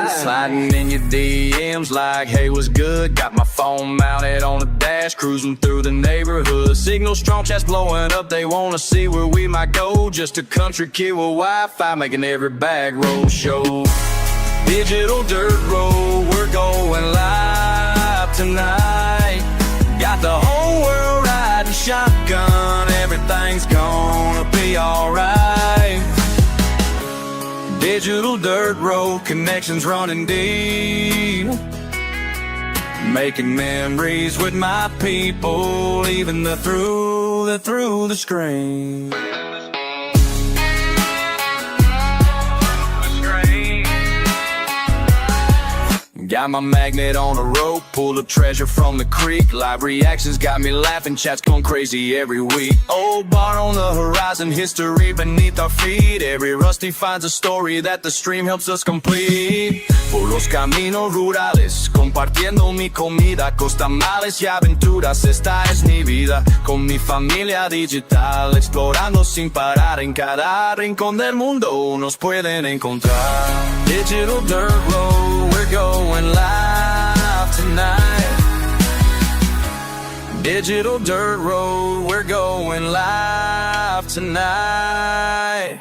Sliding in your DMs like, hey, what's good? Got my phone mounted on the dash, cruising through the neighborhood. Signal strong, chats blowing up, they wanna see where we might go. Just a country kid with Wi-Fi, making every bag roll show. Digital dirt road, we're going live tonight. Got the whole world riding shotgun, everything's gonna be alright. Digital dirt road, connections running deep. Making memories with my people, even through the screen. Got my magnet on a rope, pull a treasure from the creek. Live reactions got me laughing, chats going crazy every week. Old bar on the horizon, history beneath our feet. Every rusty finds a story that the stream helps us complete. Por los caminos rurales, compartiendo mi comida, costamales y aventuras, esta es mi vida. Con mi familia digital, explorando sin parar. En cada rincón del mundo nos pueden encontrar. Digital dirt road, we're going live tonight. Digital dirt road, we're going live tonight.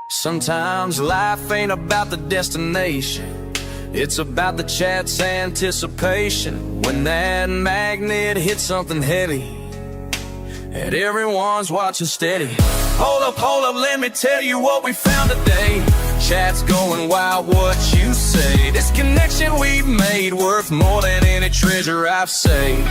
Sometimes life ain't about the destination, it's about the chat's anticipation. When that magnet hits something heavy and everyone's watching steady. Hold up, let me tell you what we found today. Chat's going wild, what you say? This connection we've made worth more than any treasure I've saved.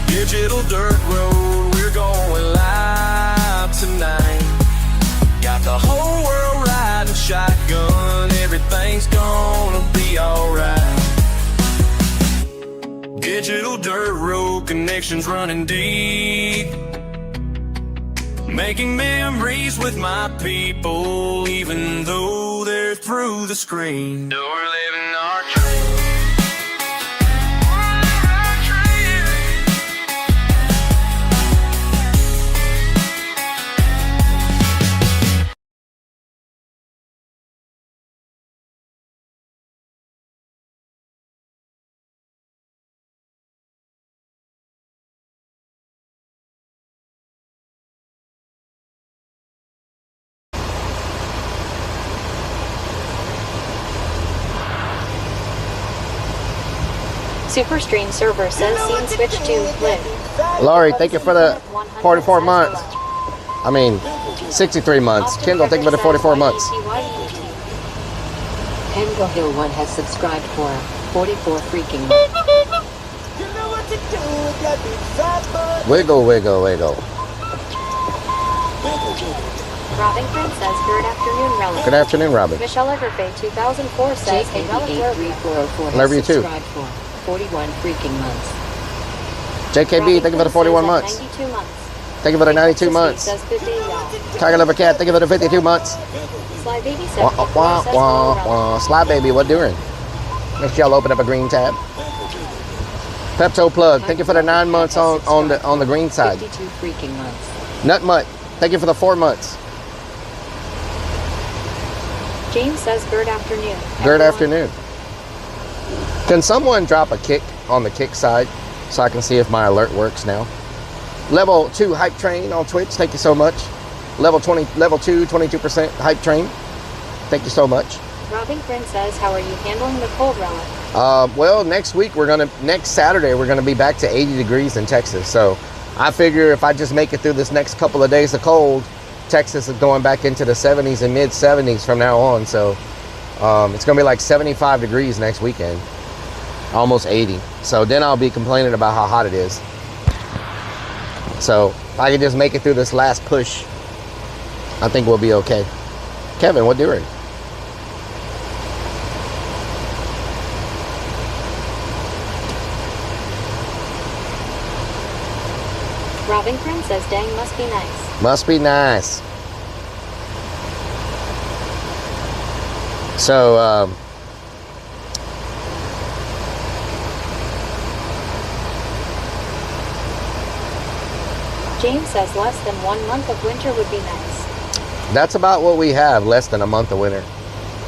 Digital dirt road, we're going live tonight. Got the whole world riding shotgun, everything's gonna be alright. Digital dirt road, connections running deep. Making memories with my people, even though they're through the screen. We're living our dream. Superstream server says scene switch to live. Laurie, thank you for the 44 months. I mean, 63 months. Kendall, thank you for the 44 months. Kendall Hill 1 has subscribed for 44 freaking months. Wiggle, wiggle, wiggle. Robin Prince says, good afternoon, Rellik. Good afternoon, Robin. Michelle Everfay 2004 says, hey, JKB83404 Love you has too. subscribed for 41 freaking months. JKB, thank you for the 41 months. 92 months. Thank you for the 92 months. Says, good day, y'all. Tiger Lover Cat, thank you for the 52 months. Sly Baby says, Wah, wah, wah, wah. Sly Baby, what doing? Make sure y'all open up a green tab. Pepto Plug, thank you for the 9 months on the green side. 52 freaking months. Nut Mutt, thank you for the 4 months. James says, good afternoon. Good afternoon. Can someone drop a kick on the kick side so I can see if my alert works now? Level 2 Hype Train on Twitch, thank you so much. Level 2, 22% Hype Train. Thank you so much. Robin Prince says, how are you handling the cold, Rellik? Well, next Saturday, we're gonna be back to 80 degrees in Texas. So I figure if I just make it through this next couple of days of cold, Texas is going back into the 70s and mid 70s from now on. So it's gonna be like 75 degrees next weekend, almost 80. So then I'll be complaining about how hot it is. So if I can just make it through this last push, I think we'll be okay. Kevin, what doing? Robinson says dang must be nice. Must be nice. So, James says less than 1 month of winter would be nice. that's about what we have, less than a month of winter.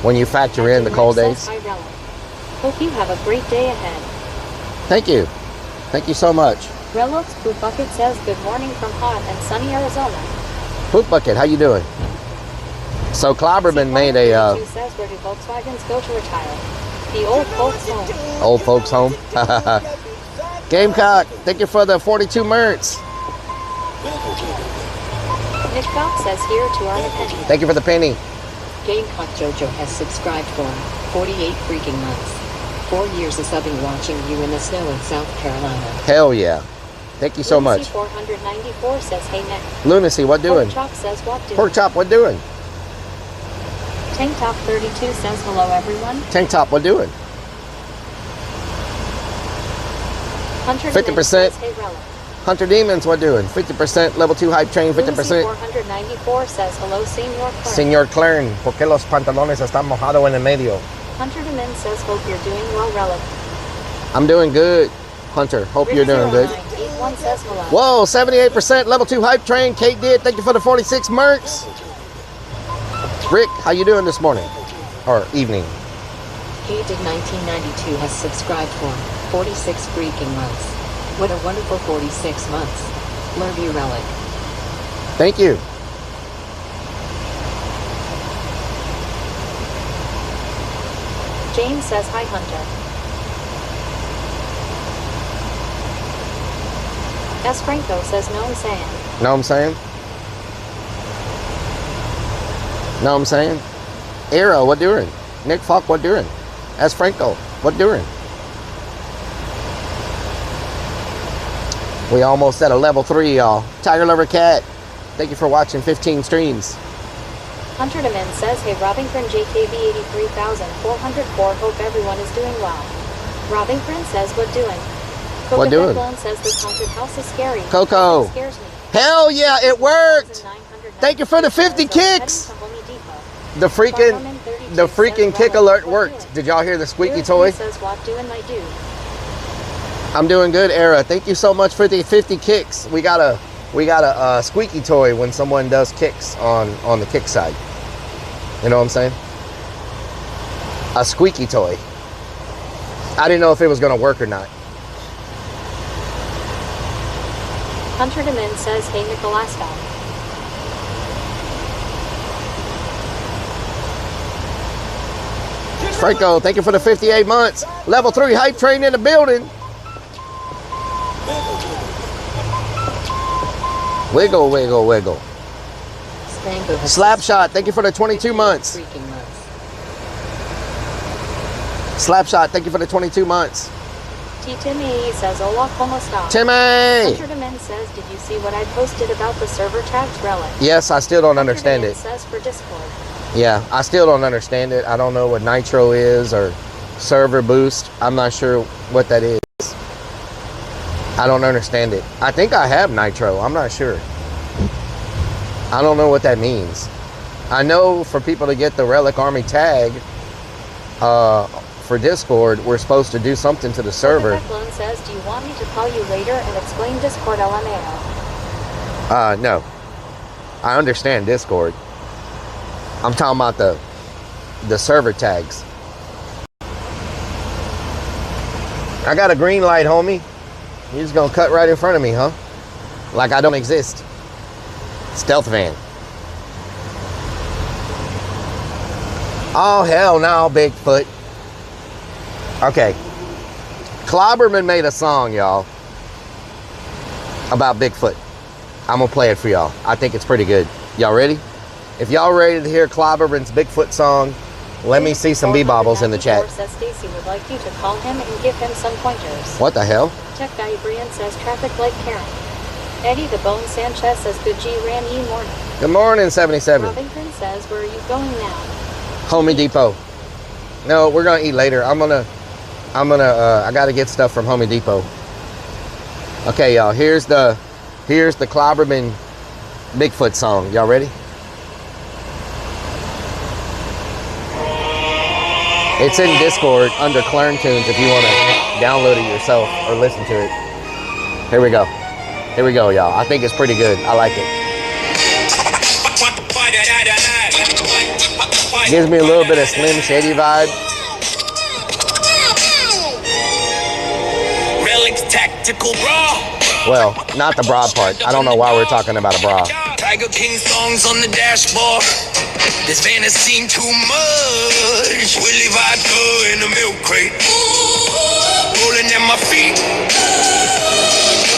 When you factor in the cold days. Hi, Rellik. Hope you have a great day ahead. Thank you. Thank you so much. Rellik's Poop Bucket says good morning from hot and sunny Arizona. Poop Bucket, how you doing? So Clobberman made a says where do Volkswagens go to retire? The old folks home. old folks home. Gamecock, thank you for the 42 merts. Nick Fox says here to earn a penny. Thank you for the penny. Gamecock Jojo has subscribed for 48 freaking months. 4 years of subbing watching you in the snow in South Carolina. Hell yeah. Thank you so much. 494 says hey Nick. Lunacy, what doing? Pork Chop says what doing? Pork Chop, what doing? Tank Top 32 says hello everyone. Tank Top, what doing? Hunter 50%. Says, hey Rellik. Hunter Demons, what doing? 50%, level 2 hype train, 50%. 494 says hello Senor Clark. Señor Clern, ¿por qué los pantalones están mojados en el medio? Hunter Demons says hope you're doing well Rellik. I'm doing good, Hunter. Hope you're doing good. 981 says hello. Whoa, 78%, level 2 hype train. Kate did. Thank you for the 46 mercs. Rick, how you doing this morning? Or evening? Kate did 1992 has subscribed for 46 freaking months. What a wonderful 46 months. Love you, Rellik. Thank you. James says hi Hunter. S. Franco says no I'm saying. Know what I'm saying? Know what I'm saying? Arrow, what doing? Nick Falk, what doing? S. Franco, what doing? We almost at a level 3, y'all. Tiger Lover Cat, thank you for watching 15 streams. Hunter Demin says, hey Robinson JKB 83,404, hope everyone is doing well. Robinson says, what doing? Coco What doing? Says this haunted house is scary. Coco. It scares me. Hell yeah, it worked! Thank you for the 50 kicks! The freaking kick alert worked. Did y'all hear the squeaky toy? Says, what doing my dude? I'm doing good, Era. Thank you so much for the 50 kicks. We got a squeaky toy when someone does kicks on the kick side. You know what I'm saying? A squeaky toy. I didn't know if it was gonna work or not. Hunter Demin says, hey Nicolasco. Franco, thank you for the 58 months. Level 3 hype train in the building. Wiggle, wiggle, wiggle. Slapshot, thank you for the 22 months. Slapshot, thank you for the 22 months. Timmy says, hola, como está? Timmy! Hunter Demin says, did you see what I posted about the server tags Rellik? Yes, I still don't understand it. Says for Discord. Yeah, I still don't understand it. I don't know what Nitro is or server boost. I'm not sure what that is. I don't understand it. I think I have Nitro. I'm not sure. I don't know what that means. I know for people to get the Rellik Army tag for Discord, we're supposed to do something to the server. Declan says, do you want me to call you later and explain Discord LMAO? No. I understand Discord. I'm talking about the server tags. I got a green light, homie. You're just gonna cut right in front of me, huh? Like I don't exist. Stealth van. Oh, hell no, Bigfoot. Okay. Clobberman made a song, y'all, about Bigfoot. I'm gonna play it for y'all. I think it's pretty good. Y'all ready? If y'all ready to hear Clobberman's Bigfoot song, let me see some B-bobbles in the chat. Says Stacy would like you to call him and give him some pointers. What the hell? Tech Guy Brian says traffic like Karen. Eddie the Bone Sanchez says good G ran ye morning. Good morning, 77. Robinson says where are you going now? Home Depot. No, we're gonna eat later. I gotta get stuff from Home Depot. Okay, y'all, here's the Here's the Clobberman Bigfoot song. Y'all ready? It's in Discord under Clern Tunes if you want to download it yourself or listen to it. Here we go. Here we go, y'all. I think it's pretty good. I like it. Gives me a little bit of Slim Shady vibe. Rellik's tactical bra. Well, not the bra part. I don't know why we're talking about a bra. Tiger King songs on the dashboard. This van has seen too much. Willie vodka in a milk crate. Rolling at my feet.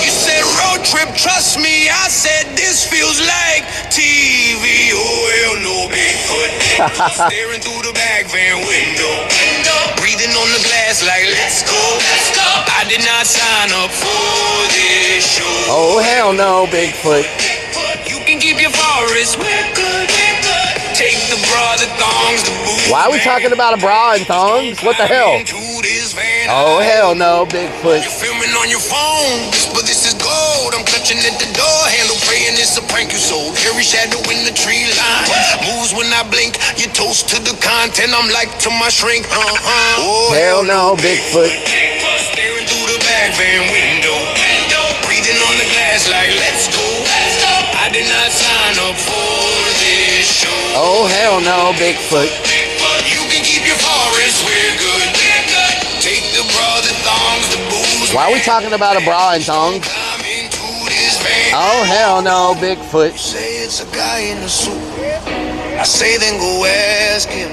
You said road trip, trust me. I said this feels like TV. Oh, hell no, Bigfoot. Staring through the back van window. Breathing on the glass like, let's go. I did not sign up for this show. Oh, hell no, Bigfoot. You can keep your forest. We're good. Take the bra, the thongs, the boots. Why are we talking about a bra and thongs? What the hell? Oh, hell no, Bigfoot. You're filming on your phone, but this is gold. I'm clutching at the door handle, praying it's a prank you sold. Hairy shadow in the tree line. Moves when I blink, you toast to the content. I'm like to my shrink. Oh, Hell no, Bigfoot. Staring through the back van window. Breathing on the glass like, let's go. I did not sign up for this show. Oh, hell no, Bigfoot. You can keep your forest, we're good. Take the bra, the thongs, the booze. Why are we talking about a bra and thongs? Oh, hell no, Bigfoot. Say it's a guy in a suit. I say then go ask him.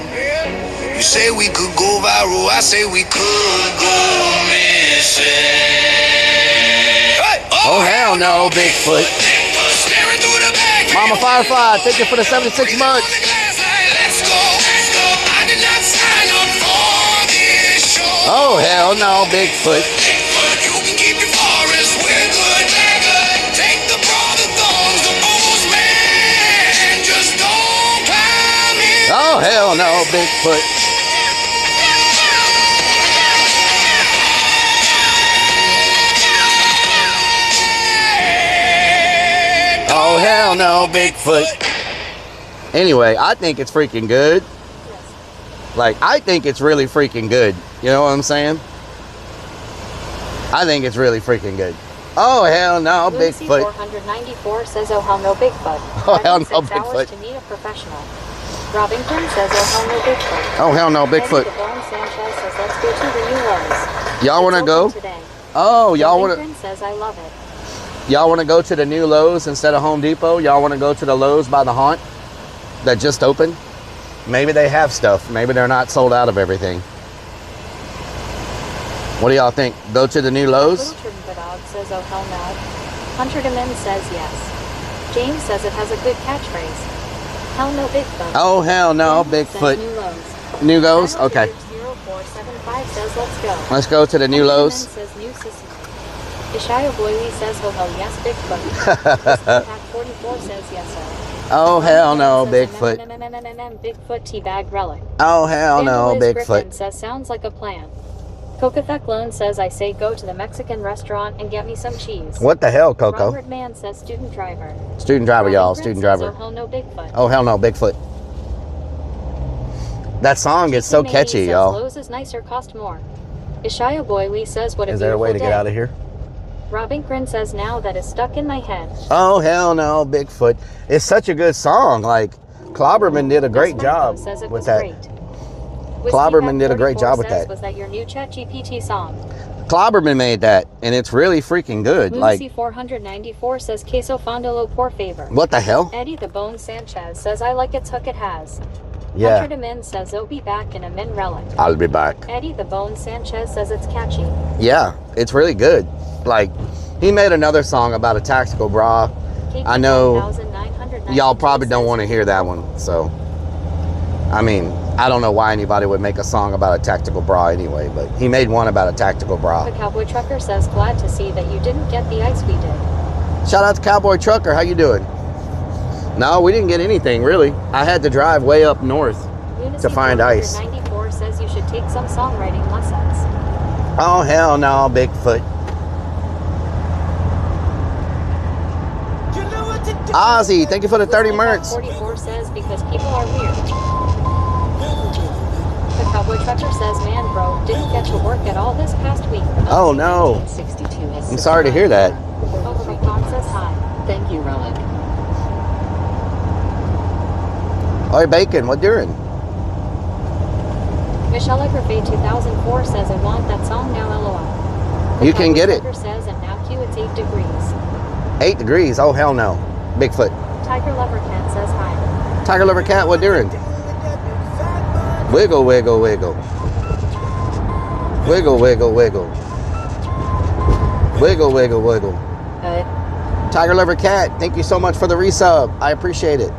You say we could go viral. I say we could go missing. Hey! Oh, hell no, Bigfoot. Staring through the back. Mama Firefly, thank you for the 76 months. Let's go. I did not sign up for this show. Oh, hell no, Bigfoot. You can keep your forest, we're good. Take the bra, the thongs, the booze, man. Just don't climb in. Oh, hell no, Bigfoot. Oh, hell no, Bigfoot. Anyway, I think it's freaking good. Like, I think it's really freaking good. You know what I'm saying? I think it's really freaking good. Oh, hell no, Lucy Bigfoot. 494 says, oh, hell no, Bigfoot. Oh, hell no, 6 hours Bigfoot. to meet a professional. Robbington says, oh, hell no, Bigfoot. Oh, hell no, Bigfoot. Devon Sanchez says, let's go to the new Lowe's. Y'all want to It's go? open today. Oh, y'all want to... Robbington says, I love it. Y'all want to go to the new Lowe's instead of Home Depot? Y'all want to go to the Lowe's by the Haunt that just opened? Maybe they have stuff. Maybe they're not sold out of everything. What do y'all think? Go to the new Lowe's? Little Dog says, oh, hell no. Hunter Demin says, yes. James says it has a good catchphrase. Hell no, Bigfoot. Oh, hell no, Says Bigfoot. New Lowe's. New Lowe's? Okay. 0475 says, let's go. Let's go to the new Hunter Lowe's. Demin says, new system. Ishaya Boyley says, oh, hell yes, Bigfoot. Pack 44 says, yes, sir. Oh, hell no, Says, Bigfoot. Bigfoot teabag relic. Oh, hell no, Vandaliz Griffin Bigfoot. says, sounds like a plan. Cocathec Lone says, I say go to the Mexican restaurant and get me some cheese. What the hell, Coco? Robert Mann says, student driver. Student driver, y'all. Robin Student Prince driver. says, oh, hell no, Bigfoot. Oh, hell no, Bigfoot. That song is so May catchy, says, y'all. Lowe's is nicer, cost more. Ishaya Boyley says, what a Is there a way to beautiful get day. out of here? Robin Grin says, now that is stuck in my head. Oh, hell no, Bigfoot. It's such a good song. Like, Clobberman did a great Miss job Marco says it with was that. great. Whiskey Clobberman Pep did a great 44 job with says, that. Was that your new ChatGPT song? Clobberman made that, and it's really freaking good. Lucy Like, 494 says, queso fondolo por favor. what the hell? Eddie the Bone Sanchez says, I like its hook it has. Yeah. Hunter Demin says, oh, be back in a min relic. I'll be back. Eddie the Bone Sanchez says it's catchy. Yeah, it's really good. Like, he made another song about a tactical bra. I know 1992 y'all probably don't says, want to hear that one. So, I mean, I don't know why anybody would make a song about a tactical bra anyway, but he made one about a tactical bra. The Cowboy Trucker says, glad to see that you didn't get the ice we did. Shout out to Cowboy Trucker. How you doing? No, we didn't get anything, really. I had to drive way up north Lunacy to find ice. 494 says you should take some songwriting lessons. Oh, hell no, Bigfoot. Ozzy, thank you for the 30 mercs. 44 says because people are weird. The Cowboy Trucker says, man, bro, didn't get to work at all this past week. Oh no. 62 has I'm sorry to hear that. Overclock says hi. Thank you, Relic. Oi, Bacon, what doing? Michelle Egrafay 2004 says, I want that song now, lol. The You can Cowboy get it. Trucker says, and now Q, it's 8 degrees. 8 degrees, oh hell no. Bigfoot. Tiger Lover Cat says hi. Tiger Liver Cat, what doing? Wiggle, wiggle, wiggle. Wiggle, wiggle, wiggle. Wiggle, wiggle, wiggle. Tiger Liver Cat, thank you so much for the resub. I appreciate it.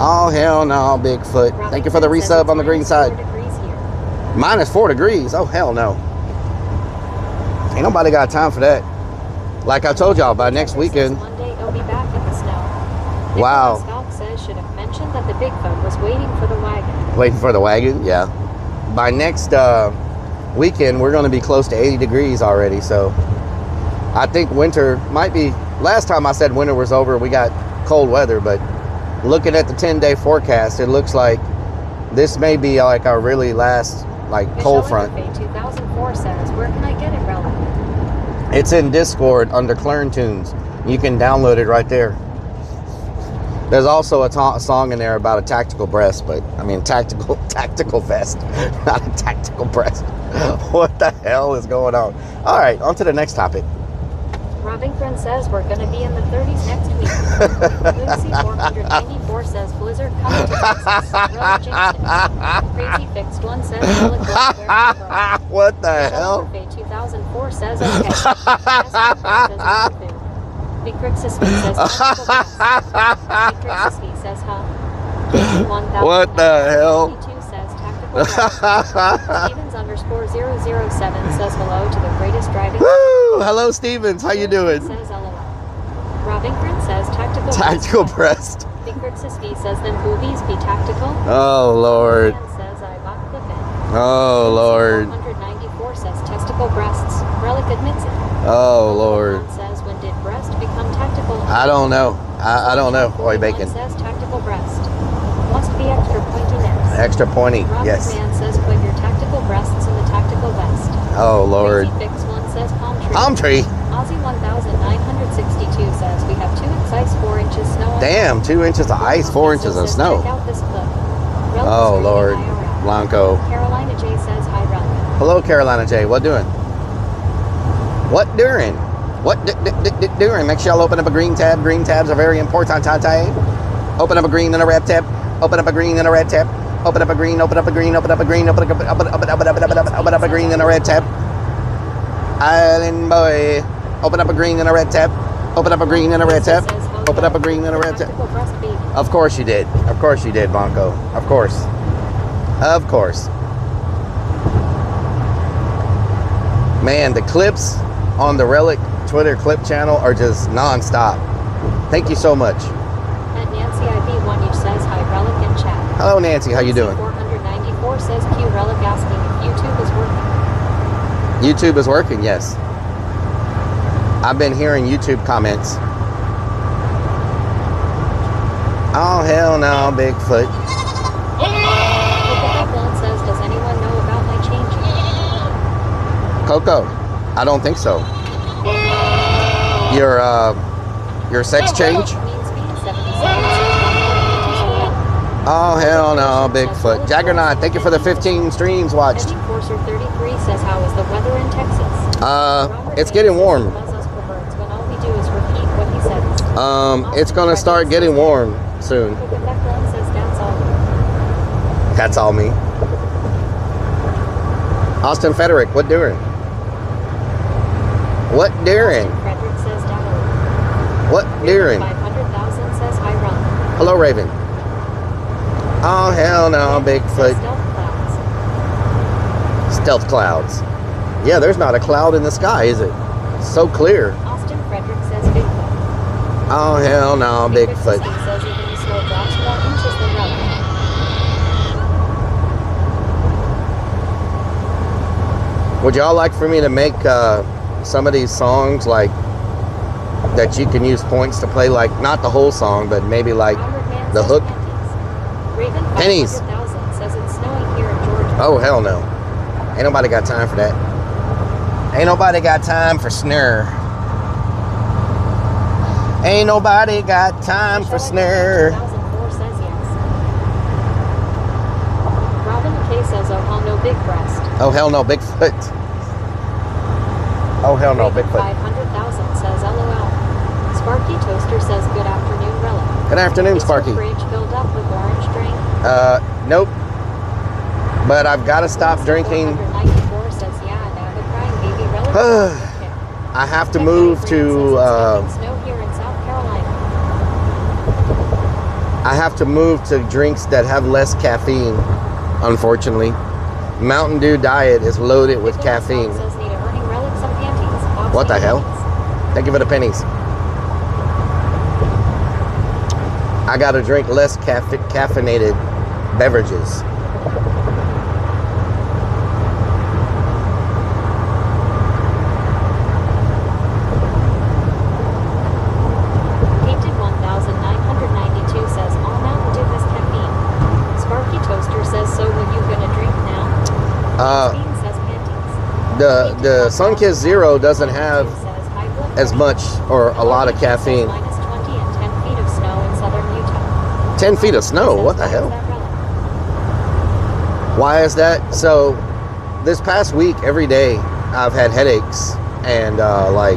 Oh, hell no, Bigfoot. Thank you for the resub on the green side. Minus 4 degrees. Oh, hell no. Ain't nobody got time for that. Like I told y'all, by next weekend. Monday, it'll be back in the snow. Wow. Nicholas Falk says, should have mentioned that the Bigfoot was waiting for the wagon. Waiting for the wagon, yeah. By next weekend, we're going to be close to 80 degrees already. So I think winter might be. Last time I said winter was over, we got cold weather. But looking at the 10-day forecast, it looks like this may be like our really last cold front. Michelle Egrafay 2004 says, where can I get it, Relic? It's in Discord under Clern Tunes. You can download it right there. There's also a song in there about a tactical breast, but I mean tactical vest, not a tactical breast. What the hell is going on? All right, on to the next topic. Robbington says we're going to be in the 30s next week. Lucy 494 says Blizzard coming to Texas. Relic jinxed it. Crazy Fixed One says Relic where What the hell? Michelle 2004 says okay. Big Crixus says tactical breast. Big Crixus says huh. What the hell? 22 says tactical breast. Stevens_007 says hello to the greatest driving. Woo! Hello, Stevens. How you doing? Says LOL. Robbington says Tactical breast. Big Crixus says then boobies be tactical. Oh Lord. Dan says I bought the bin. Oh Lord. 194 says testicle breasts. Relic admits it. Oh Lord. Says when did breast become tactical? I don't know. I don't know. Oi, Bacon. Says tactical breast. Must be extra pointy next. Extra pointy. Robert Yes. Man says put your tactical breasts in the tactical vest. Oh Lord. Crazy Fix One says palm tree. Palm tree. Aussie 1962 says we have 2 inches ice, 4 inches snow. Damn, 2 inches of ice, 4 inches of snow. Check out this clip. Oh Lord. IRL. Blanco. Carolina J says hi, Relic. Hello, Carolina J. What doing? What doing? What doing? Make sure y'all open up a green tab. Green tabs are very important. Open up a green and a red tab. Open up a green and a red tab. Open up a green. Open up a green. Open up a green. Open up a green and a red tab. Island boy. Open up a green and a red tab. Open up a green and a red tab. Open up a green and a red tab. Of course you did. Of course you did, Bonko. Of course. Of course. Man, the clips on the Relic Twitter clip channel are just non-stop. Thank you so much. And Nancy IB1 each says hi, Relic in chat. Hello, Nancy. How you doing? 494 says Q Relic asking if YouTube is working. YouTube is working, yes. I've been hearing YouTube comments. Oh, hell no, Bigfoot. Coco says, does anyone know about my change? Coco, I don't think so. Your sex change? Oh, hell no, Bigfoot. Jaggernaut, thank you for the 15 streams watched. Forcer 33 says, how is the weather in Texas? It's getting warm. It's gonna start getting warm soon. That's all me. Austin Frederick, what doing? What doing? What doing? 500,000 says hi, Ron. Hello, Raven. Oh, hell no, Bigfoot. Stealth clouds. Yeah, there's not a cloud in the sky, is it? It's so clear. Austin Frederick says Bigfoot. Oh, hell no, Bigfoot. Says even the snow drops 4 inches than Relic. Would y'all like for me to make some of these songs like that you can use points to play, like not the whole song, but maybe like Robert Man the says hook. panties. Raven Pennies. 500,000 says it's snowing here in Georgia. Oh, hell no. Ain't nobody got time for that. Ain't nobody got time for snare. Ain't nobody got time for snare. 2004 says yes. Robin McKay says, oh hell no, big breast. Oh, hell no, Bigfoot. Oh, hell no, Raven Bigfoot. 500,000 says LOL. Sparky Toaster says, good afternoon, Rellik. Good afternoon, Is Sparky. your fridge filled up with orange drink? Nope. But I've got to stop drinking. 494 says, yeah, now the crying baby Rellik. I have to move to, Snow here in South Carolina. I have to move to drinks that have less caffeine, unfortunately. Mountain Dew Diet is loaded with caffeine. Says, need a earning Rellik some panties. What the hell? Panties. Thank you for the pennies. I gotta drink less caffeinated beverages. Painted 1992 says, all Mountain Dew has caffeine. Sparky Toaster says, so will you gonna drink now? Bean says panties. The Sunkist Zero doesn't have Says, high blood as pressure. much or a lot of caffeine. Minus 20 and 10 feet of snow in southern Utah. 10 feet of snow, Says, what the why is hell? that relevant? Why is that? So this past week, every day, I've had headaches and Maximo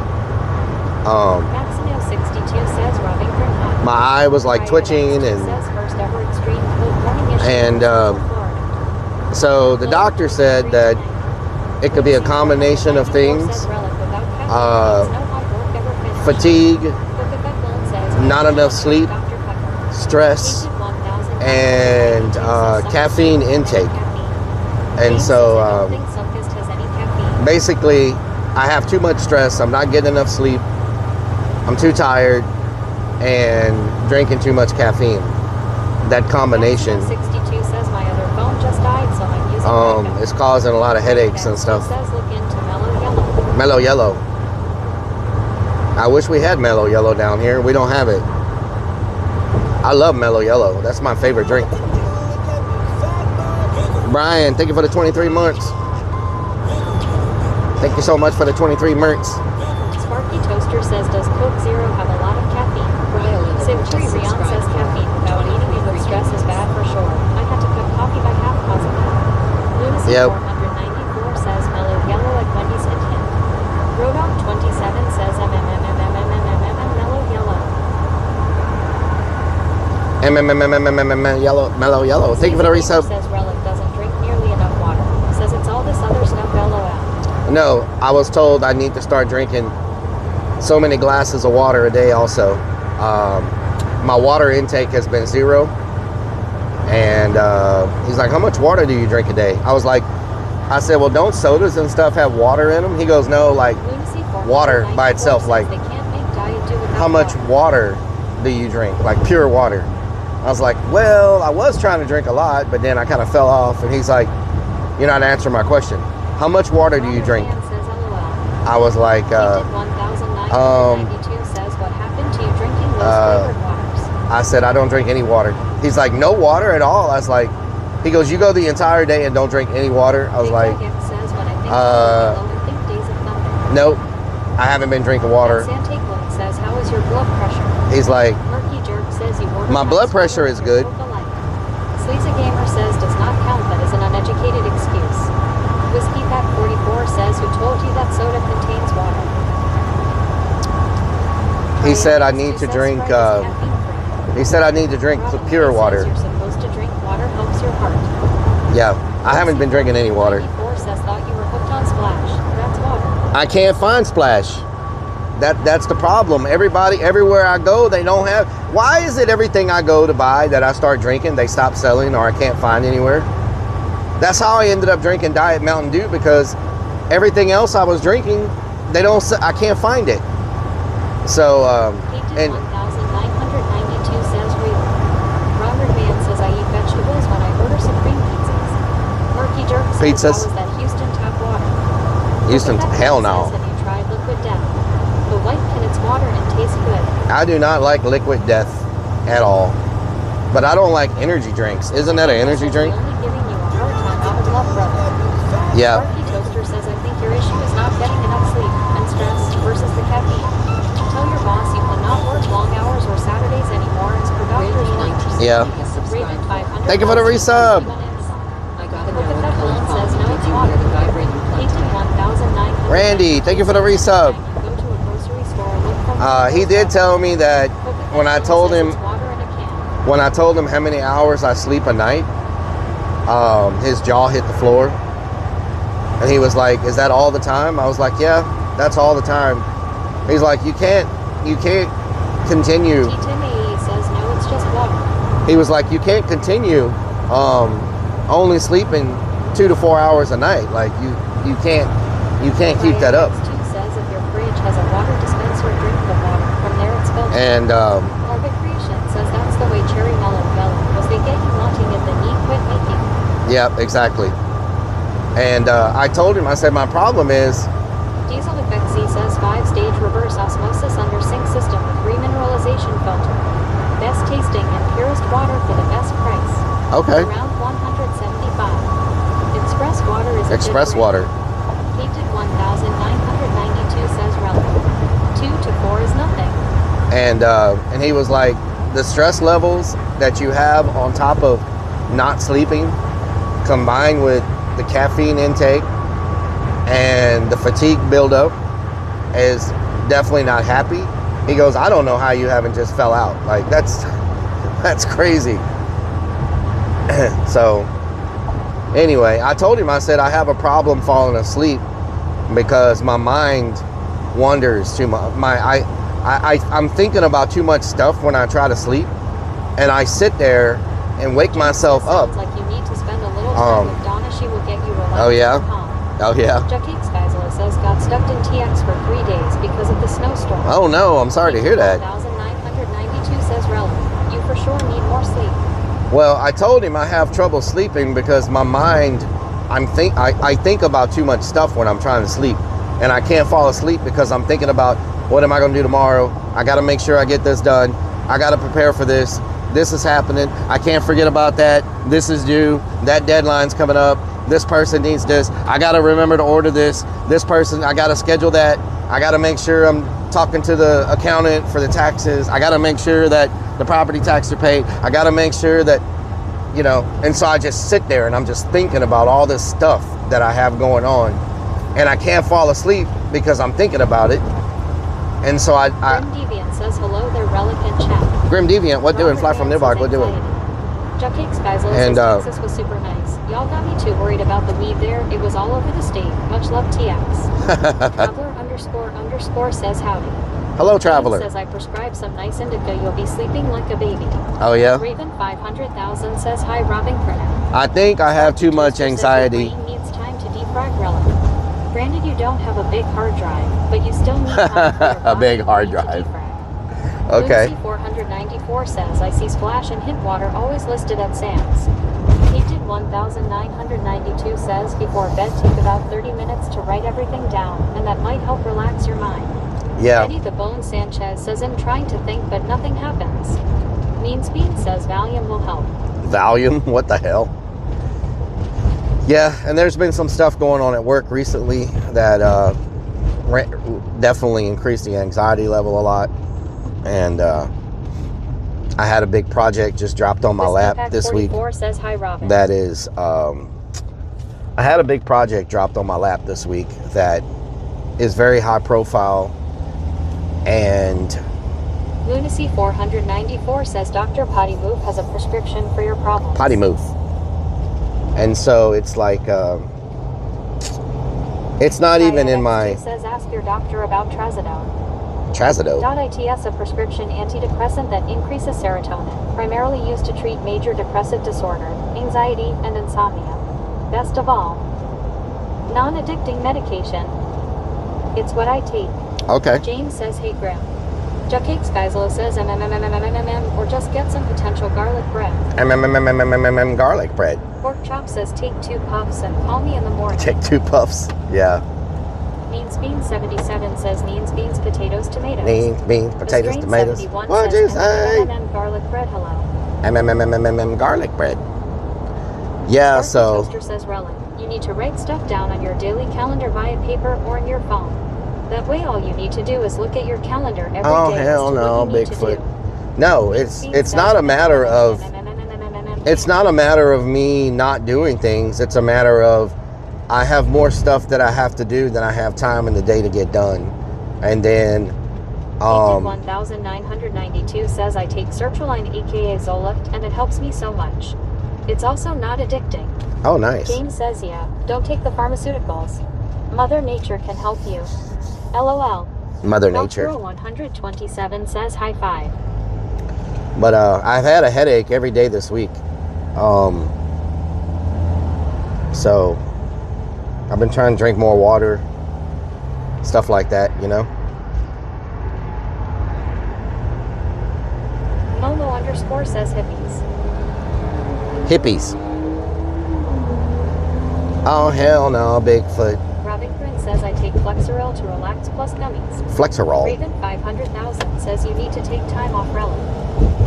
62 says, rubbing from hot. my eye was like Private twitching, X2 and says, first ever extreme cold warning issue and, in Central Florida. so the doctor said that it could be a combination of things. Fatigue, not enough sleep, stress, and caffeine intake. And so basically, I have too much stress. I'm not getting enough sleep. I'm too tired and drinking too much caffeine. That combination 62 says my other phone just died, so I'm using backup. is causing a lot of headaches and stuff. Says look into mellow yellow. Mellow Yellow. I wish we had Mellow Yellow down here. We don't have it. I love Mellow Yellow. That's my favorite drink. Brian, thank you for the 23 months. Thank you so much for the 23 months. Sparky Toaster says, does Coke Zero have a lot of caffeine? Sim Tree Rion says caffeine without eating and with stress is bad for sure. I had to cut coffee by half because of that. Lunacy Yep. 494 says mellow yellow at Wendy's hit him. Rodon 27 says mellow yellow. Mellow Yellow. Thank you for the resub. Says Rellik doesn't drink nearly enough water. Says it's all this other stuff LOL. No, I was told I need to start drinking so many glasses of water a day also. My water intake has been 0. And he's like, how much water do you drink a day? I said, well, don't sodas and stuff have water in them? He goes, no, like water by itself. Like, how much water do you drink? Like pure water. I was like, well, I was trying to drink a lot, but then I kind of fell off. And he's like, you're not answering my question. How much water do you drink? I was like, I said, I don't drink any water. He's like, no water at all? I was like, he goes, you go the entire day and don't drink any water? I was like, nope, I haven't been drinking water. Says, how is your blood pressure? He's like, my blood pressure is good. Sleazy Gamer says, does not count, that is an uneducated excuse. Whiskey Pack 44 says, who told you that soda contains water? He said I need to drink, he said I need to drink pure water. You're supposed to drink water, helps your heart. Yeah, I haven't been drinking any water. 94 says, thought you were hooked on Splash. That's water. I can't find Splash. That's the problem. Everybody, everywhere I go, they don't have. Why is it everything I go to buy that I start drinking, they stop selling or I can't find anywhere? That's how I ended up drinking Diet Mountain Dew, because everything else I was drinking, I can't find it. So, and 1992 says real. Robert Man says, I eat vegetables when I order Supreme pizzas. Murky Jerk says, Pizzas? how is that Houston tap water? Houston, hell no. Have you tried Liquid Death? The white can its water and I do not like liquid death at all. But I don't like energy drinks. Isn't that an energy drink? Only giving you a hard time out of love, brother. Yeah. Sparky Toaster says, I think your issue is not getting enough sleep and stress versus the caffeine. Tell your boss you will not work long hours or Saturdays anymore as per doctor's orders. Yeah. Raven 500. Thank you for the resub. I got a But the note Peppermint calling says no, Did it's you water. hear the vibrating Painted 1,900. Randy, thank you for the resub. Go to a grocery store, look for He did tell me that when I told him how many hours I sleep a night, his jaw hit the floor. And he was like, is that all the time? I was like, yeah, that's all the time. He's like, you can't continue. T-Timmy says no, it's just water. He was like, you can't continue only sleeping 2 to 4 hours a night. Like you can't keep that up. Ryan X2 says if your fridge has a water dispenser, drink the water. From there it's filtered. And Orbit Creation says that's the way Cherry Melon fell. Was they get you wanting it, then you quit making it. yeah, exactly. And I told him, I said, my problem is, Diesel Effect Z says 5-stage reverse osmosis under sink system with remineralization filter. Best tasting and purest water for the best price. okay, Around 175. Express water is a express good water. brand. Painted 1,992 says Rellik. 2 to 4 is nothing. And he was like, the stress levels that you have on top of not sleeping, combined with the caffeine intake and the fatigue buildup, is definitely not happy. He goes, I don't know how you haven't just fell out. Like that's crazy. So anyway, I told him, I said, I have a problem falling asleep because my mind wanders too much. I'm thinking about too much stuff when I try to sleep, and I sit there and wake myself up. Sounds like you need to spend a little time with Donna. She will get you relaxed. Oh yeah? Oh yeah. Jackie Skyzilla says got stuck in TX for 3 days because of the snowstorm. Oh no, I'm sorry to hear that. 1,992 says Rellik. You for sure need more sleep. Well, I told him I have trouble sleeping because my mind, I think about too much stuff when I'm trying to sleep, and I can't fall asleep because I'm thinking about what am I going to do tomorrow. I got to make sure I get this done. I got to prepare for this. This is happening. I can't forget about that. This is due. That deadline's coming up. This person needs this. I got to remember to order this. This person, I got to schedule that. I got to make sure I'm talking to the accountant for the taxes. I got to make sure that the property taxes are paid. I got to make sure that, you know, and so I just sit there and I'm just thinking about all this stuff that I have going on, and I can't fall asleep because I'm thinking about it. And so Grim Deviant says hello there, Rellik in chat. Grim Deviant, what doing? Fly from Nibok, what doing? Jackie Skyzilla And, says Texas was super nice. Y'all got me too worried about the weed there. It was all over the state. Much love, TX. Traveler __ says howdy. Hello, Traveler. Says I prescribe some nice indica. You'll be sleeping like a baby. Oh yeah. Raven 500,000 says hi, robbing for now. I think I have too much anxiety. Your brain needs time to defrag Rellik. Granted, you don't have a big hard drive, but you still need time for your A big body hard to drive. defrag. Okay. Lucy 494 says I see Splash and Hint Water always listed at Sam's. Painted 1,992 says before bed take about 30 minutes to write everything down, and that might help relax your mind. Yeah. Eddie the Bone Sanchez says I'm trying to think but nothing happens. Mean Speed says Valium will help. Valium? What the hell? Yeah, and there's been some stuff going on at work recently that definitely increased the anxiety level a lot. And I had a big project just dropped on my lap this week. Says hi, Robin. That is, I had a big project dropped on my lap this week that is very high profile. And Lunacy 494 says Dr. Potty Move has a prescription for your problems. Potty Move. And so it's like, it's not even in my... Says ask your doctor about Trazodone. Trazodone. .its a prescription antidepressant that increases serotonin, primarily used to treat major depressive disorder, anxiety, and insomnia. Best of all, non-addicting medication. It's what I take. Okay. James says, hey Graham. Jackie Skyzilla says or just get some potential garlic bread. Garlic bread. Pork Chop says take 2 puffs and call me in the morning. Take 2 puffs. Yeah. Means Beans 77 says Means Beans potato potatoes, tomatoes. Beans, potatoes, Strain tomatoes. 71 What says you say? garlic bread, hello. Garlic bread. Yeah, Sparky so Toaster says Rellik, you need to write stuff down on your daily calendar via paper or in your phone. That way all you need to do is look at your calendar every day. oh as hell to no, what you need to Bigfoot. do. No, it's not a matter of me not doing things. It's a matter of I have more stuff that I have to do than I have time in the day to get done. And then 1992 says I take sertraline aka Zoloft and it helps me so much. It's also not addicting. oh nice. James says yeah, don't take the pharmaceuticals. Mother Nature can help you. LOL. Mother Nature. Girl 127 says high five. But I've had a headache every day this week. So I've been trying to drink more water, stuff like that, you know. Momo _ says hippies. Hippies. Oh hell no, Bigfoot. Robin Grin says I take Flexeril to relax plus gummies. Flexerol. Raven 500,000 says you need to take time off Rellik.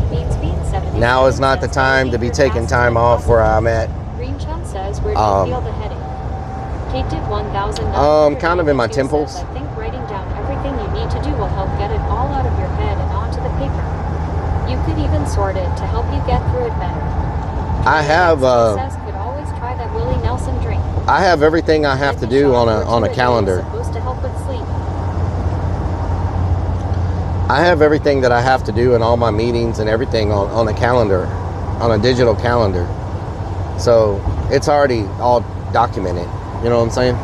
Bean 70. Now is not the time to be taking time off where I'm at. Green Chun says where do you feel the headache? Kate did 1,000. Kind of in my temples. I think writing down everything you need to do will help get it all out of your head and onto the paper. You could even sort it to help you get through it better. I have says could always try that Willie Nelson drink. I have everything I have to do on a calendar. Supposed to help with sleep. I have everything that I have to do in all my meetings and everything on a calendar, on a digital calendar. So it's already all documented. You know what I'm saying?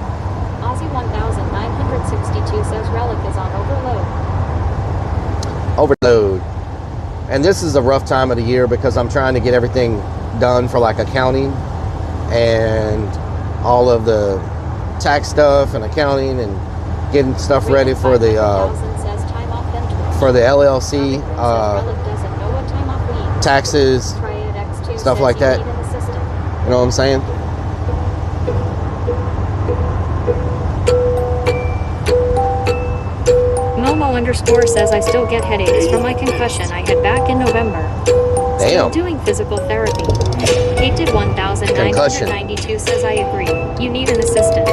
Aussie 1962 says Rellik is on overload. Overload. And this is a rough time of the year because I'm trying to get everything done for like accounting and all of the tax stuff and accounting and getting stuff ready for the LLC taxes, stuff like that. You know what I'm saying? Momo _ says I still get headaches from my concussion I had back in November. Still Damn. doing physical therapy. Kate did 1,992 says I agree. You need an assistant.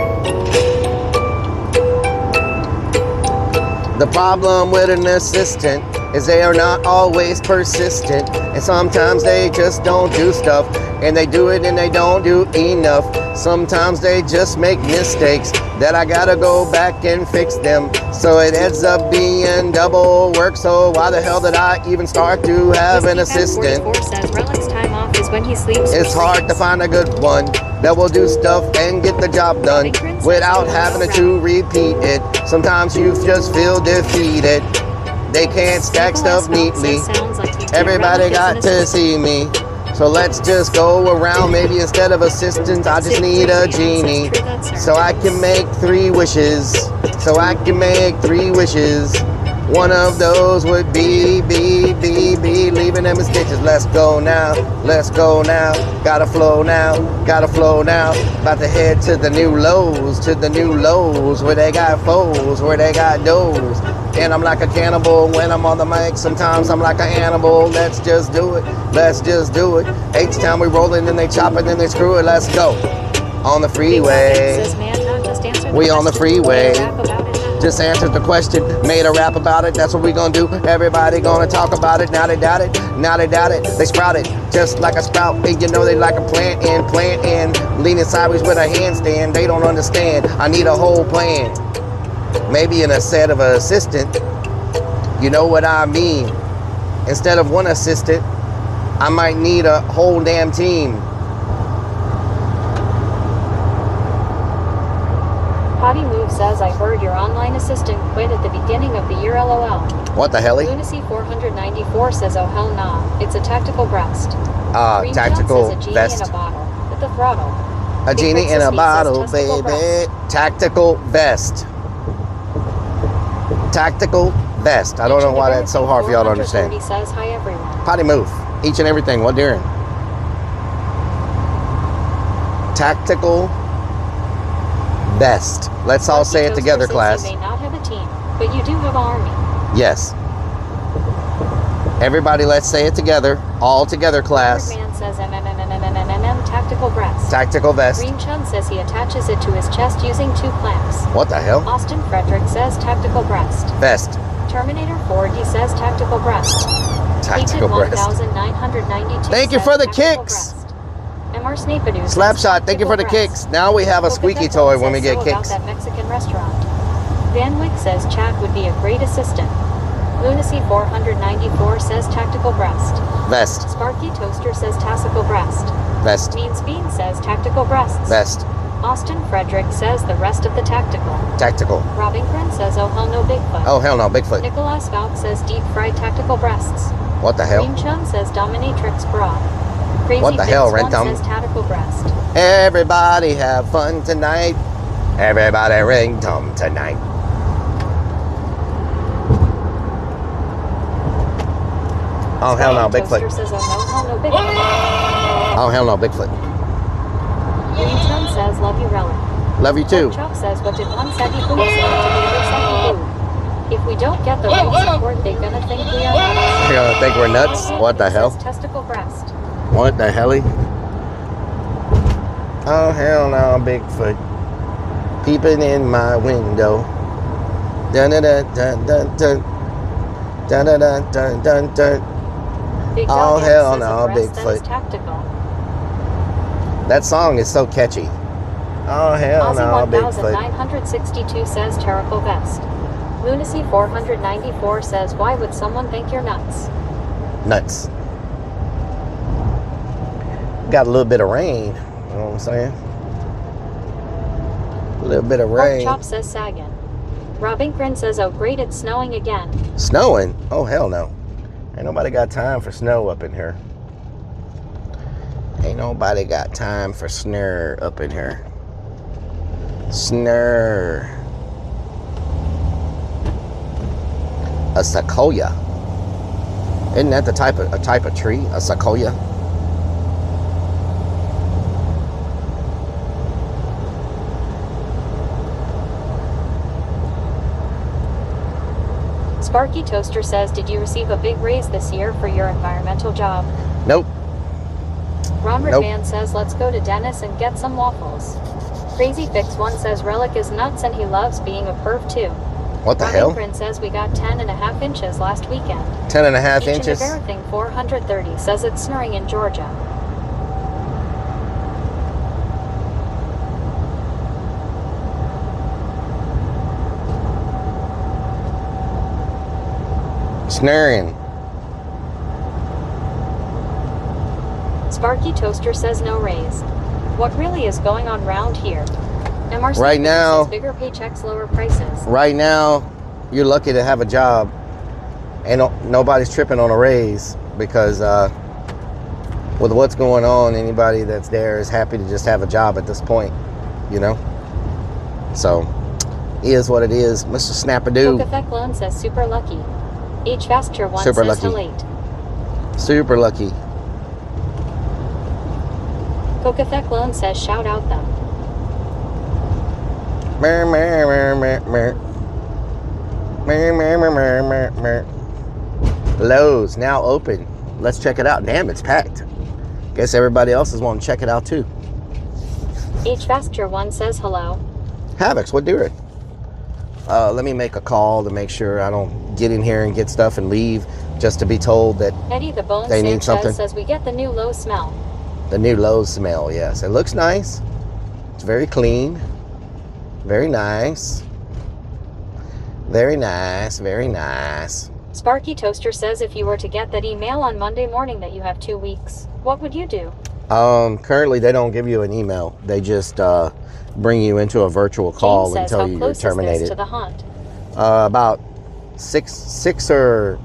The problem with an assistant is they are not always persistent, and sometimes they just don't do stuff, and they do it and they don't do enough. Sometimes they just make mistakes that I gotta go back and fix them, so it ends up being double work. So why the hell did I even start to have an assistant? 44 says Rellik's time off is when he sleeps. It's hard to find a good one that will do stuff and get the job done without having to repeat it. Sometimes you just feel defeated. They can't stack stuff neatly. Everybody got to see me. So let's just go around. Maybe instead of assistants, I just need a genie. So I can make 3 wishes. So I can make 3 wishes. One of those would be leaving them in stitches. Let's go now, let's go now. Gotta flow now, gotta flow now. About to head to the new lows, where they got foes, where they got doors. And I'm like a cannibal when I'm on the mic. Sometimes I'm like an animal. Let's just do it, let's just do it. H-Town we rolling, then they chop it, then they screw it. Let's go on the freeway. We on the freeway. Just answered the question, made a rap about it. That's what we gonna do. Everybody gonna talk about it. Now they doubt it, now they doubt it. They sprout it just like a sprout. And you know they like a plant in. Leaning sideways with a handstand. They don't understand. I need a whole plan. Maybe in a set of an assistant. You know what I mean? Instead of one assistant, I might need a whole damn team. Potty Move says I heard your online assistant quit at the beginning of the year, LOL. What the hell? Lunacy 494 says oh hell nah, it's a tactical breast. Green Tactical John says a genie vest. in a bottle with the throttle. A Big genie in Princess a Meat bottle, says testicle baby. breast. Tactical vest. Tactical vest. I don't know why that's so hard for y'all to understand. Says hi everyone. Potty Move. Each and everything. What Darren? Tactical vest. Let's all say it together, class. May not have a team. But you do have an army. Yes. Everybody, let's say it together. All together, class. Man says MMMMMMMM tactical breast. Tactical vest. Green Chun says he attaches it to his chest using 2 clamps. What the hell? Austin Frederick says tactical breast. Vest. Terminator 4D says tactical breast. Tactical breast. 1992 Thank you says for the tactical kicks. breast. MR Snapadu says Slapshot, thank you for the tactical kicks. breast. Now we have a squeaky toy when we get About kicks. that Mexican restaurant. Van Wyck says Chad would be a great assistant. Lunacy 494 says tactical breast. Vest. Sparky Toaster says tactical breast. Vest. Means Bean says tactical breasts. Vest. Austin Frederick says the rest of the tactical. Tactical. Robbington says oh hell no Bigfoot. Oh, hell no, Bigfoot. Nicholas Valk says deep fried tactical breasts. What the hell? Green Chun says dominatrix bra. Crazy What the Fix hell, one Rentum? says tactical breast. Everybody have fun tonight. Everybody ring tum tonight. Oh, hell no, Toaster Bigfoot. says oh no hell no Bigfoot. Oh, hell no, Bigfoot. Green Chun says love you Rellik. Love you too. Chop says what did one saggy boo say to the other saggy boo? If we don't get the right support, they're gonna think we are nuts. You're gonna think we're nuts? What the It hell? says testicle breast. What the helly? Oh, hell no, Bigfoot. Peeping in my window. Dun dun dun dun dun dun. Dun dun dun dun dun dun. Big Oh, Dog hell says no, a breast that is Bigfoot. tactical. That song is so catchy. Oh, hell Aussie no, Bigfoot. 1962 says terrible vest. Lunacy 494 says why would someone think you're nuts? Nuts. Got a little bit of rain. You know what I'm saying? A little bit of Pork rain. Chop says sagging. Robinkrin says oh great it's snowing again. Snowing? Oh, hell no. Ain't nobody got time for snow up in here. Ain't nobody got time for snur up in here. Snur. A sequoia. Isn't that a type of tree? A sequoia? Sparky Toaster says did you receive a big raise this year for your environmental job? Nope. Robert Nope. Man says let's go to Dennis and get some waffles. Crazy Fix One says Rellik is nuts and he loves being a perv too. What the hell? Robin says we got 10.5 inches last weekend. 10.5 Each inches? and everything 430 says it's snowing in Georgia. Snaring. Sparky Toaster says no raise. What really is going on round here? MRC Right now- says bigger paychecks, lower prices. Right now, you're lucky to have a job. And nobody's tripping on a raise because with what's going on, anybody that's there is happy to just have a job at this point, you know? So, is what it is. Mr. Snap-a-doo. Coca Loan says super lucky. H Faster One Super says lucky. late. Super lucky. Coca Loan says shout out them. Mer, mer, mer, mer, mer. Mer, mer, mer, mer, mer, mer. Lowe's now open. Let's check it out. Damn, it's packed. Guess everybody else is wanting to check it out too. H Faster One says hello. Havocs, what do it? Let me make a call to make sure I don't get in here and get stuff and leave just to be told that Eddie the Bone They need something. Sanchez says we get the new low smell. the new Lowe's smell, yes. It looks nice. It's very clean. Very nice. Very nice. Very nice. Sparky Toaster says if you were to get that email on Monday morning that you have 2 weeks, what would you do? Currently, they don't give you an email. They just bring you into a virtual call James and says tell how you you're close is this terminated. to the haunt? About six or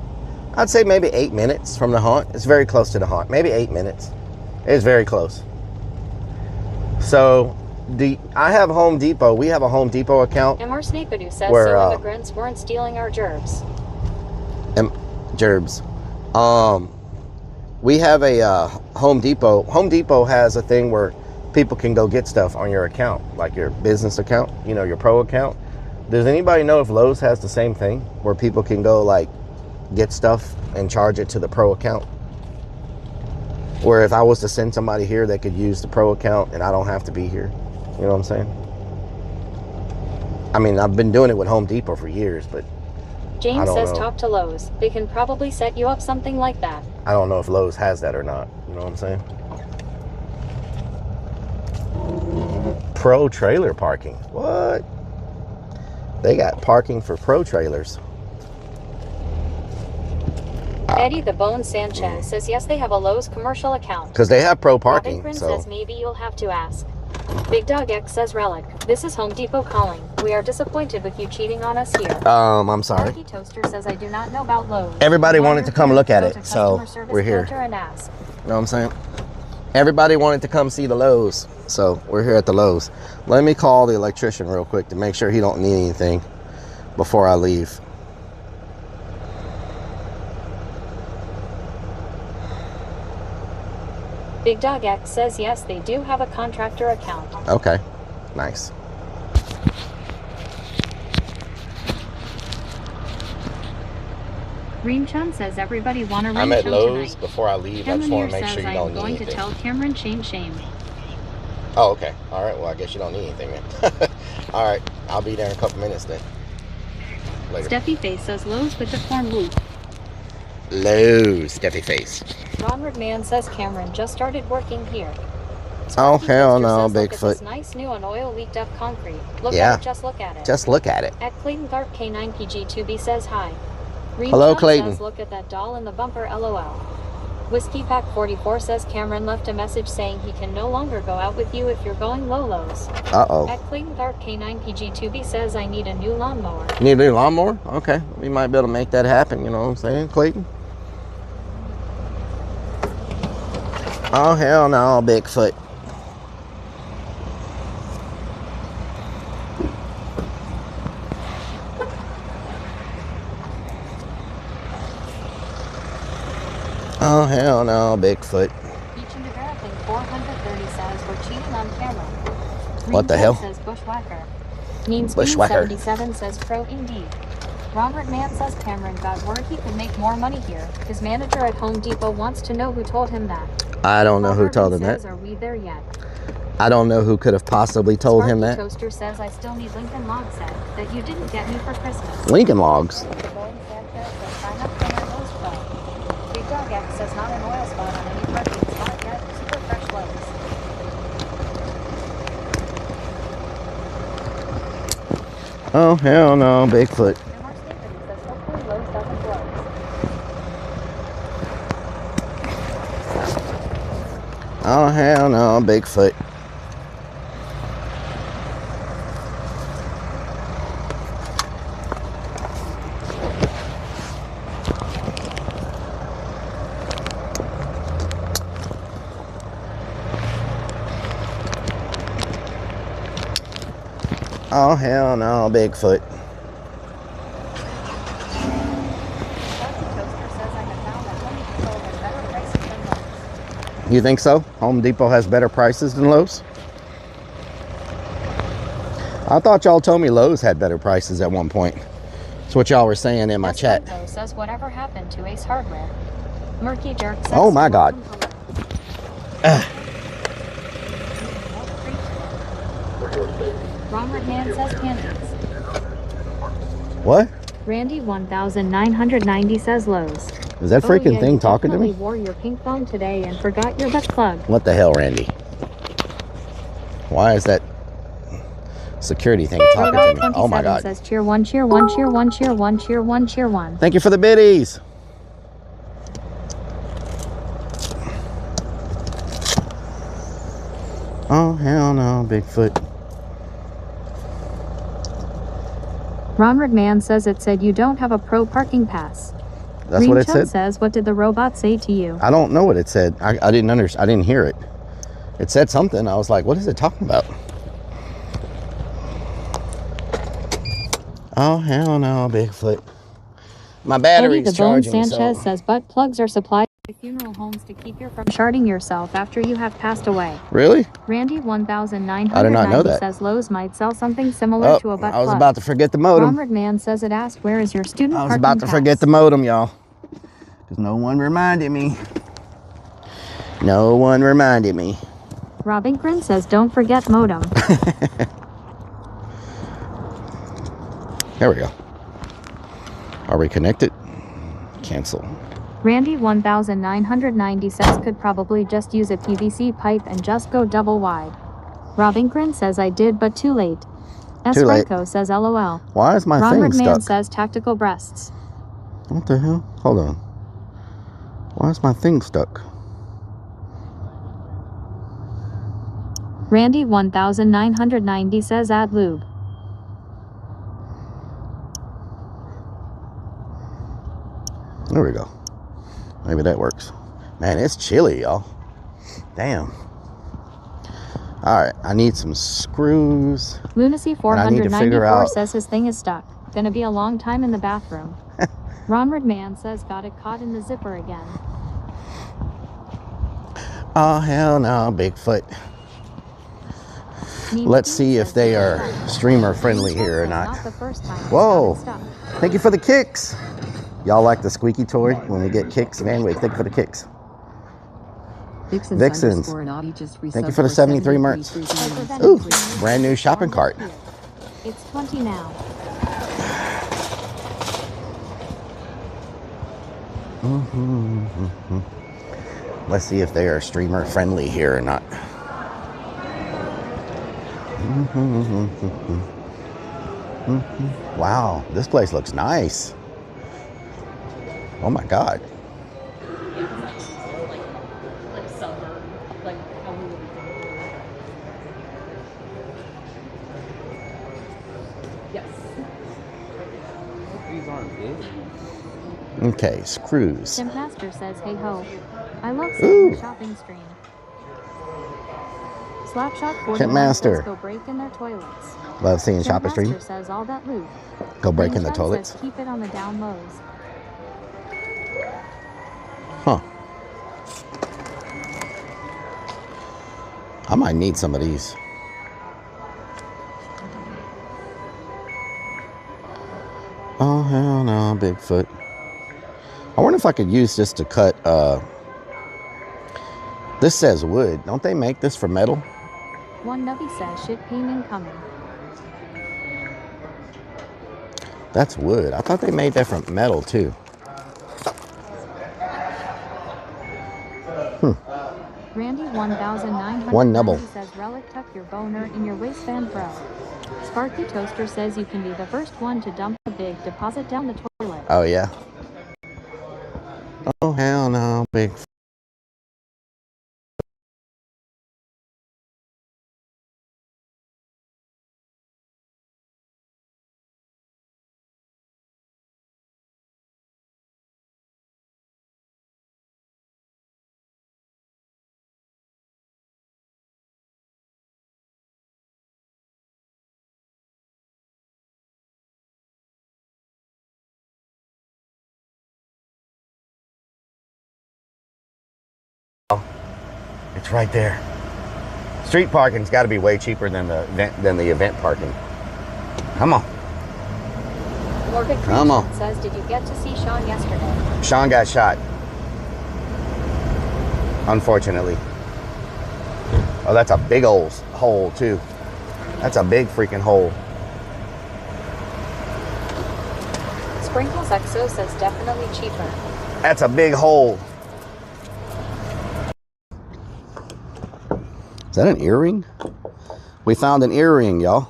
I'd say maybe 8 minutes from the haunt. It's very close to the haunt. Maybe 8 minutes. It's very close. So I have Home Depot. We have a Home Depot account. MR Snapadu says Where, so immigrants weren't stealing our gerbs. Gerbs. We have a Home Depot. Home Depot has a thing where people can go get stuff on your account, like your business account, you know, your pro account. Does anybody know if Lowe's has the same thing where people can go like get stuff and charge it to the pro account? Where if I was to send somebody here, they could use the pro account and I don't have to be here. You know what I'm saying? I mean, I've been doing it with Home Depot for years, but James says know. talk to Lowe's. They can probably set you up something like that. I don't know if Lowe's has that or not. You know what I'm saying? Pro trailer parking. What? They got parking for pro trailers. Eddie the Bone Sanchez says yes, they have a Lowe's commercial account. Because they have pro Robin parking. Grin So says maybe you'll have to ask. Big Dog X says Relic. This is Home Depot calling. We are disappointed with you cheating on us here. I'm sorry. Marky Toaster says I do not know about Lowe's. Everybody wanted to come look at Go it, to so customer service we're here. counter and ask. You know what I'm saying? Everybody wanted to come see the Lowe's, so we're here at the Lowe's. Let me call the electrician real quick to make sure he don't need anything before I leave. Big Dog X says yes, they do have a contractor account. Okay, nice. Green Chun says everybody want to ring I'm at Chun Lowe's. tonight. Before I leave, I Cameron just want here to make says sure you I am don't need going to anything. tell Cameron shame. Oh, okay. All right. Well, I guess you don't need anything then. All right. I'll be there in a couple minutes then. Later. Steffi Face says Lowe's with the corn loop. Lowe's, Steffi Face. Ronward Man says Cameron just started working here. Oh, Sparky hell Toaster no, says, look at this Bigfoot. nice new and oil leaked up concrete. Look Yeah. at it, just look at it. Just look at it. At Clayton Tharp K9PG2B says hi. Green Hello, Chun Clayton. says look at that doll in the bumper, LOL. Whiskey Pack 44 says Cameron left a message saying he can no longer go out with you if you're going Lolos. Uh-oh. At Clayton Tharp K9PG2B says I need a new lawnmower. You need a new lawnmower? Okay. We might be able to make that happen, you know what I'm saying, Clayton? Oh, hell no, Bigfoot. Oh, hell no, Bigfoot. Each and everything 430 says we're cheating on camera. What the hell? Says Bushwhacker. Mean Spoon Bushwhacker. 77 says pro indeed. Robert Mann says Cameron got word he could make more money here. His manager at Home Depot wants to know who told him that. I don't know who Robert told him says, that. Are we there yet? I don't know who could have possibly told him Sparky that. Toaster says I still need Lincoln Log set that you didn't get me for Christmas. Lincoln Logs. Bone Sanchez says sign up for my Lowe's club. Big Dog X says not an oil spot on any parking spot yet. Super fresh Lowe's. Oh, hell no, Bigfoot. And Mark Stephens says hopefully Lowe's doesn't close. Oh, hell no, Bigfoot. Oh, hell no, Bigfoot. Sparky Toaster says I have found that Home Depot has better prices than Lowe's. You think so? Home Depot has better prices than Lowe's? I thought y'all told me Lowe's had better prices at one point. That's what y'all were saying in my Best chat. Info says whatever happened to Ace Hardware. Murky Jerk says Oh my God. Ronward Man says panties. What? Randy 1990 says Lowe's. Is that freaking Oh, yeah, thing you talking to me? definitely wore your pink phone today and forgot your butt plug. What the hell, Randy? Why is that security thing talking to me? Oh my God. Says cheer one, cheer one, cheer one, cheer one, cheer one, cheer one. Thank you for the biddies. Oh, hell no, Bigfoot. Ronward Man says it said you don't have a pro parking pass. That's Green what it Chun said. says, what did the robot say to you? I don't know what it said. I didn't understand. I didn't hear it. It said something. I was like, what is it talking about? Oh, hell no, Bigfoot. My Eddie battery's the Bone charging, Sanchez so... says butt plugs are supplied funeral homes to keep you from sharding yourself after you have passed away. Really? Randy I did not know 1990 that. says Lowe's might sell something similar to a butt I was plug. about to forget the modem. Ronald Man says it asked, where is your student I was parking about to forget pass? the modem, y'all. Because no one reminded me. No one reminded me. Robin Grin says don't forget modem. There we go. Are we connected? Cancel. Randy 1990 says could probably just use a PVC pipe and just go double wide. Robin Grin says I did but too late. Too late. Franco says LOL. Why is my Ron thing Man stuck? says tactical breasts. What the hell? Hold on. Why is my thing stuck? Randy 1990 says add lube. There we go. Maybe that works. Man, it's chilly, y'all. Damn. All right, I need some screws. Lunacy And I need to figure 494 out- says his thing is stuck. Gonna be a long time in the bathroom. Ronald Man says got it caught in the zipper again. Oh, hell no, Bigfoot. Meme Let's Steve see if says they it's are stuck. streamer friendly Meme here or says not. Not the first time. Whoa. It's got it stuck. Thank you for the kicks. Y'all like the squeaky toy when we get kicks? Man, wait, thank you for the kicks. Vixens. Thank you for the 73 merch. Ooh, brand new shopping cart. It's 20 now. Let's see if they are streamer friendly here or not. Wow, this place looks nice. Oh my God. Okay, screws. Tim Master says hey ho. I love Ooh. seeing the shopping stream. Slapshot 41 Master. says go break in their toilets. Love seeing Tim shopper Master stream. says all that loot. Go break in the Chan toilets. says keep it on the down lows. Huh. I might need some of these. Oh, hell no, Bigfoot. I wonder if I could use this to cut, this says wood. Don't they make this for metal? One Nubby says shit pain incoming. That's wood. I thought they made that from metal too. Randy 1990 One nubble. says relic tuck your boner in your waistband bro. Sparky Toaster says you can be the first one to dump a big deposit down the toilet. Oh, yeah. Oh, hell no, Bigfoot. It's right there. Street parking's got to be way cheaper than the event parking. Come on. Morgan Come on. Creation says did you get to see Sean yesterday? Sean got shot. Unfortunately. Oh, that's a big old hole too. That's a big freaking hole. Sprinkles XO says definitely cheaper. That's a big hole. Is that an earring? We found an earring, y'all.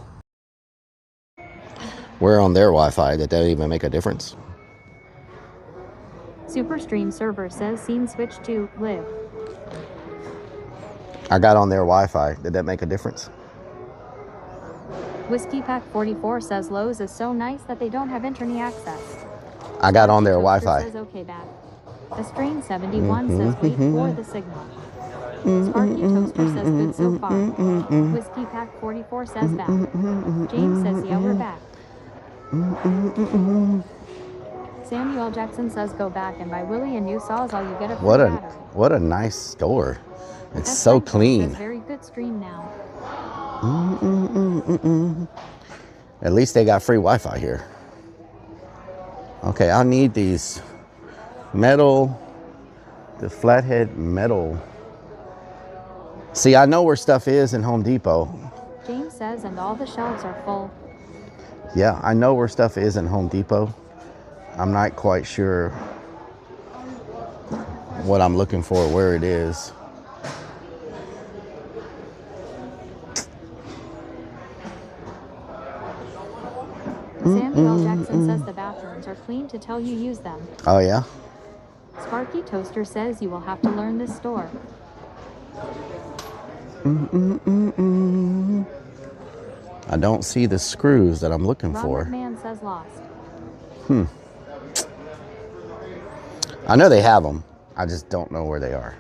We're on their Wi-Fi. Did that even make a difference? Superstream server says scene switch to live. I got on their Wi-Fi. Did that make a difference? Whiskey Pack 44 says Lowe's is so nice that they don't have internet access. I got on their Toaster Wi-Fi. says okay back. Estrain 71 says wait for the signal. Sparky Toaster says good so far. Whiskey Pack 44 says back. James says yeah we're back. Samuel Jackson says go back and buy Willie a new Sawzall. You get a free battery. What a nice store. It's That's so right, clean. says very good stream now. At least they got free Wi-Fi here. Okay, I need these metal, the flathead metal. See, I know where stuff is in Home Depot. James says, and all the shelves are full. Yeah, I know where stuff is in Home Depot. I'm not quite sure what I'm looking for, where it is. Samuel Jackson says the bathrooms are clean to tell you use them. Oh, yeah? Sparky Toaster says you will have to learn this store. I don't see the screws that I'm looking Robert for. Man says lost. I know they have them. I just don't know where they are.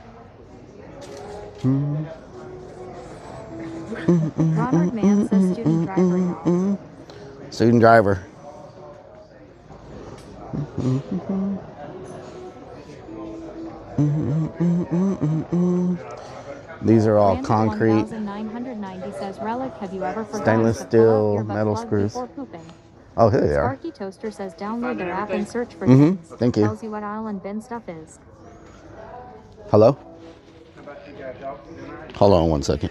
Robert Man says student driver y'all. Student driver. These are all Randall concrete. 1990 says Rellik, have you ever forgotten Stainless to pull steel out your butt metal plug screws. before pooping? Oh, here they are. Sparky Toaster says download their app and search for things. Thank you. Tells you what aisle and bin stuff is. Hello? Hold on one second.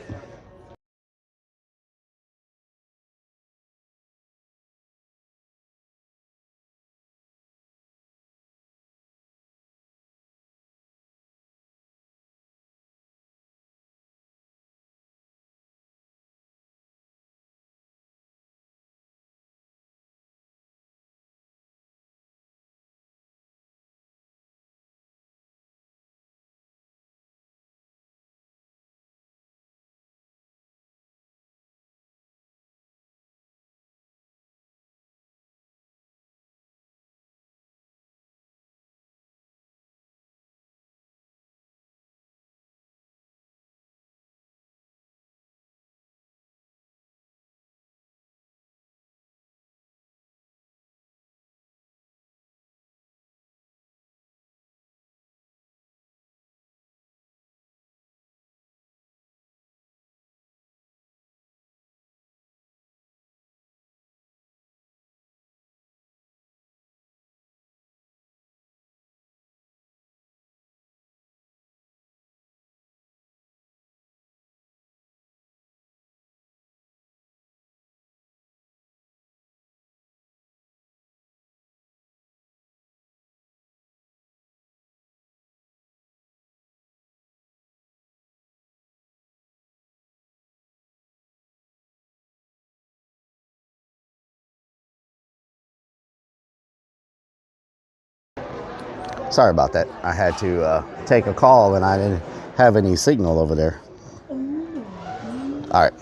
Sorry about that. I had to take a call and I didn't have any signal over there. All right.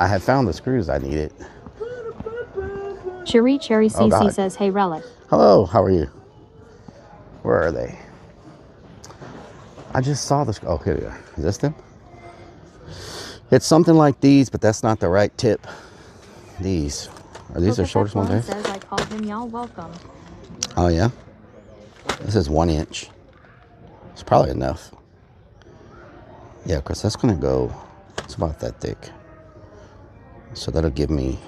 I had found the screws I needed. Cherry CC God. says, hey Rellik. Hello, how are you? Where are they? I just saw this. Oh, here they are. Is this them? It's something like these, but that's not the right tip. These. Are these the shortest ones there? Says I called him y'all welcome. Oh, yeah? This is 1 inch. It's probably enough. Yeah, because that's going to go, it's about that thick. So that'll give me,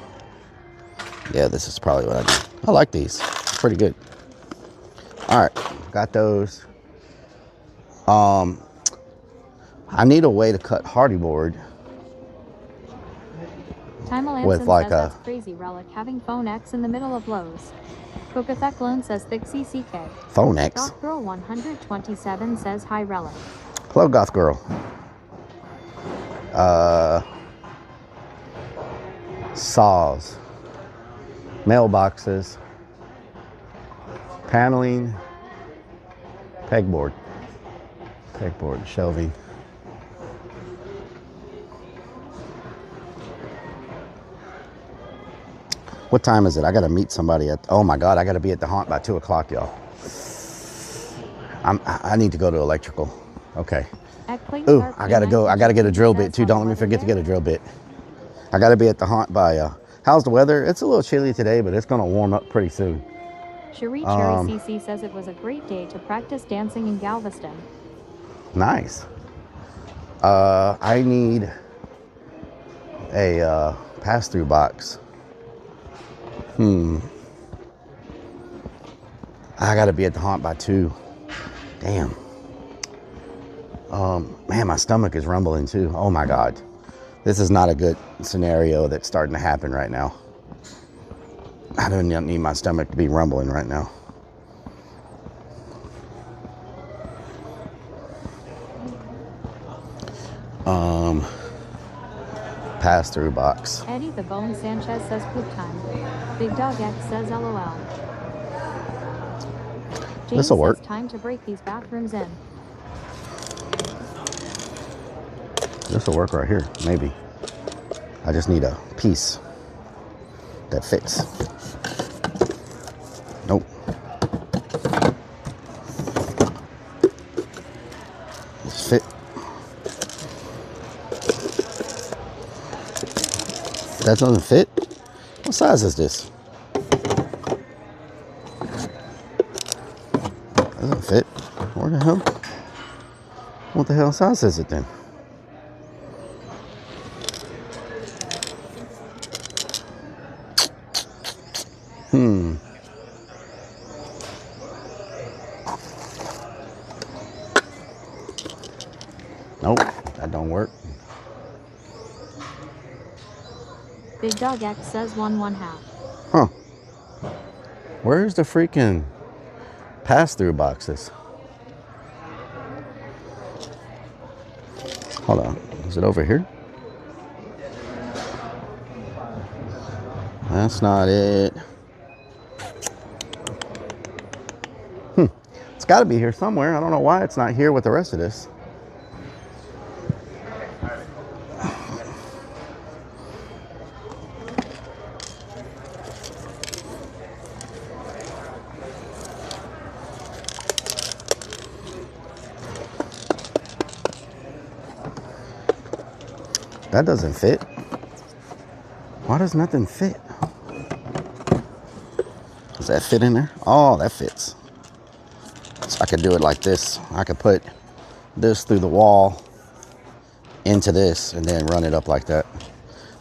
yeah, this is probably what I need. I like these. Pretty good. All right, got those. I need a way to cut hardy board with like says that's crazy, Rellik, having phone X in the middle of Lowe's. Coca Thecklin says thick CCK. phone X. Goth Girl 127 says hi Rellik. Hello, Goth Girl. Saws, mailboxes, paneling, pegboard, shelving. What time is it? I gotta meet somebody at, oh my God, I gotta be at the haunt by 2 o'clock, y'all. I need to go to electrical. Okay. Ooh, I gotta go. I gotta get a drill bit too. Don't let me forget to get a drill bit. I gotta be at the haunt by, how's the weather? It's a little chilly today, but it's gonna warm up pretty soon. Cherie Cherry CC says it was a great day to practice dancing in Galveston. Nice. I need a pass-through box. I gotta be at the haunt by 2. Damn. Man, my stomach is rumbling too. Oh my God. This is not a good scenario that's starting to happen right now. I don't need my stomach to be rumbling right now. Pass-through box. Eddie the Bone Sanchez says poop time. Big Dog X says LOL. James This'll work. says time to break these bathrooms in. This will work right here, maybe. I just need a piece that fits. Nope. This fit. That doesn't fit? What size is this? Doesn't fit. Where the hell? What the hell size is it then? Nope, that don't work. Big Dog X says 1/1/2. Huh. Where's the freaking pass-through boxes? Hold on. Is it over here? That's not it. It's got to be here somewhere. I don't know why it's not here with the rest of this. That doesn't fit. Why does nothing fit? Does that fit in there? Oh, that fits. So I could do it like this. I could put this through the wall into this and then run it up like that.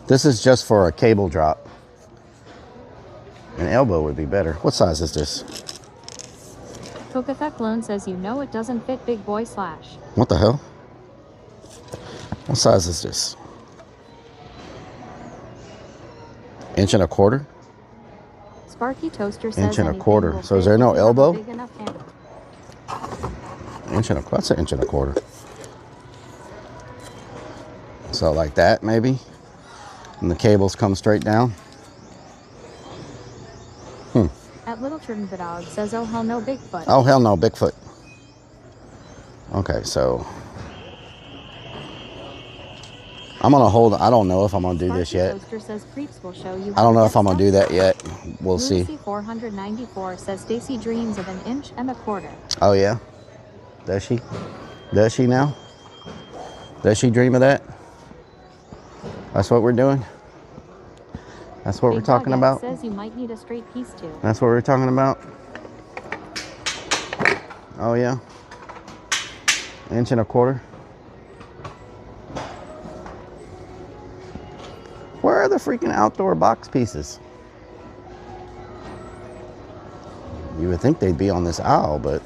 This is just for a cable drop. An elbow would be better. What size is this? Cocateclone says you know it doesn't fit Big Boy Slash. What the hell? What size is this? 1 1/4? Sparky Toaster says 1 anything 1/4. will So is fit there no if you have a elbow? big enough hand. 1 1/4. That's 1 1/4. So like that maybe, and the cables come straight down. At Little Dog says oh hell no Bigfoot. Oh hell no, Bigfoot. Okay, so I'm gonna hold. I don't know if I'm gonna do this yet. Toaster says creeps will show you I don't know if I'm gonna do that yet. We'll see. Lucy 494 says Stacy dreams of 1 1/4 inch. Oh yeah, does she? Does she now? Does she dream of that? That's what we're doing. That's what we're talking about. Says you might need a straight piece too. That's what we're talking about. Oh yeah, 1 1/4 inch. Where are the freaking outdoor box pieces? You would think they'd be on this aisle, but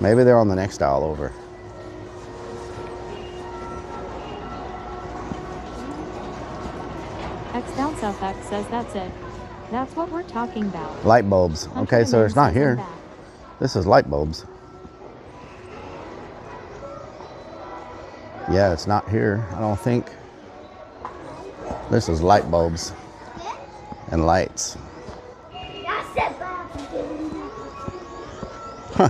maybe they're on the next aisle over. X down South X says that's it. That's what we're talking about. Light bulbs. Okay, so it's not here. This is light bulbs. Yeah, it's not here. I don't think. This is light bulbs and lights. Huh.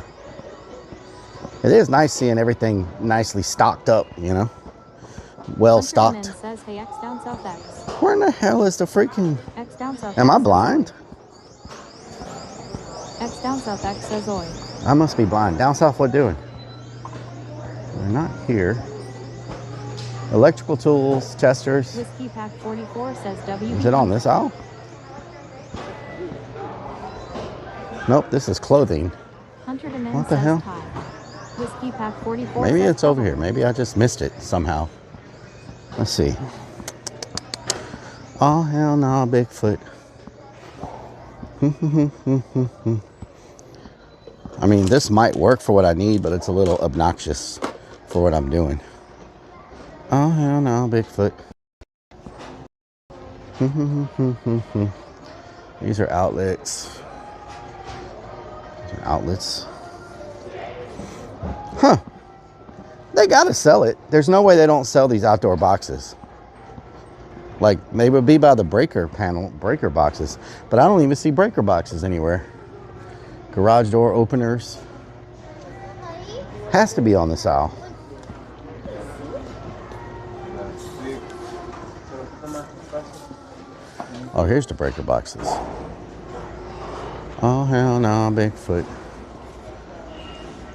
It is nice seeing everything nicely stocked up, you know? Well stocked. Says, hey, X down South X. Where in the hell is the freaking... X down South Am I X blind? X down South X says oi. I must be blind. Down south, what doing? They're not here. Electrical tools, testers. Whiskey Pack 44 says W. Is it on this aisle? Nope, this is clothing. Hunter Demin What the says hell? Thai. Whiskey Pack 44 Maybe says it's over here. probably. Maybe I just missed it somehow. Let's see. Oh, hell no, Bigfoot. I mean, this might work for what I need, but it's a little obnoxious for what I'm doing. Oh, hell no, Bigfoot. These are outlets. These are outlets. Huh. They gotta sell it. There's no way they don't sell these outdoor boxes. Like, they would be by the breaker boxes. But I don't even see breaker boxes anywhere. Garage door openers. Has to be on this aisle. Oh, here's the breaker boxes. Oh, hell no, Bigfoot.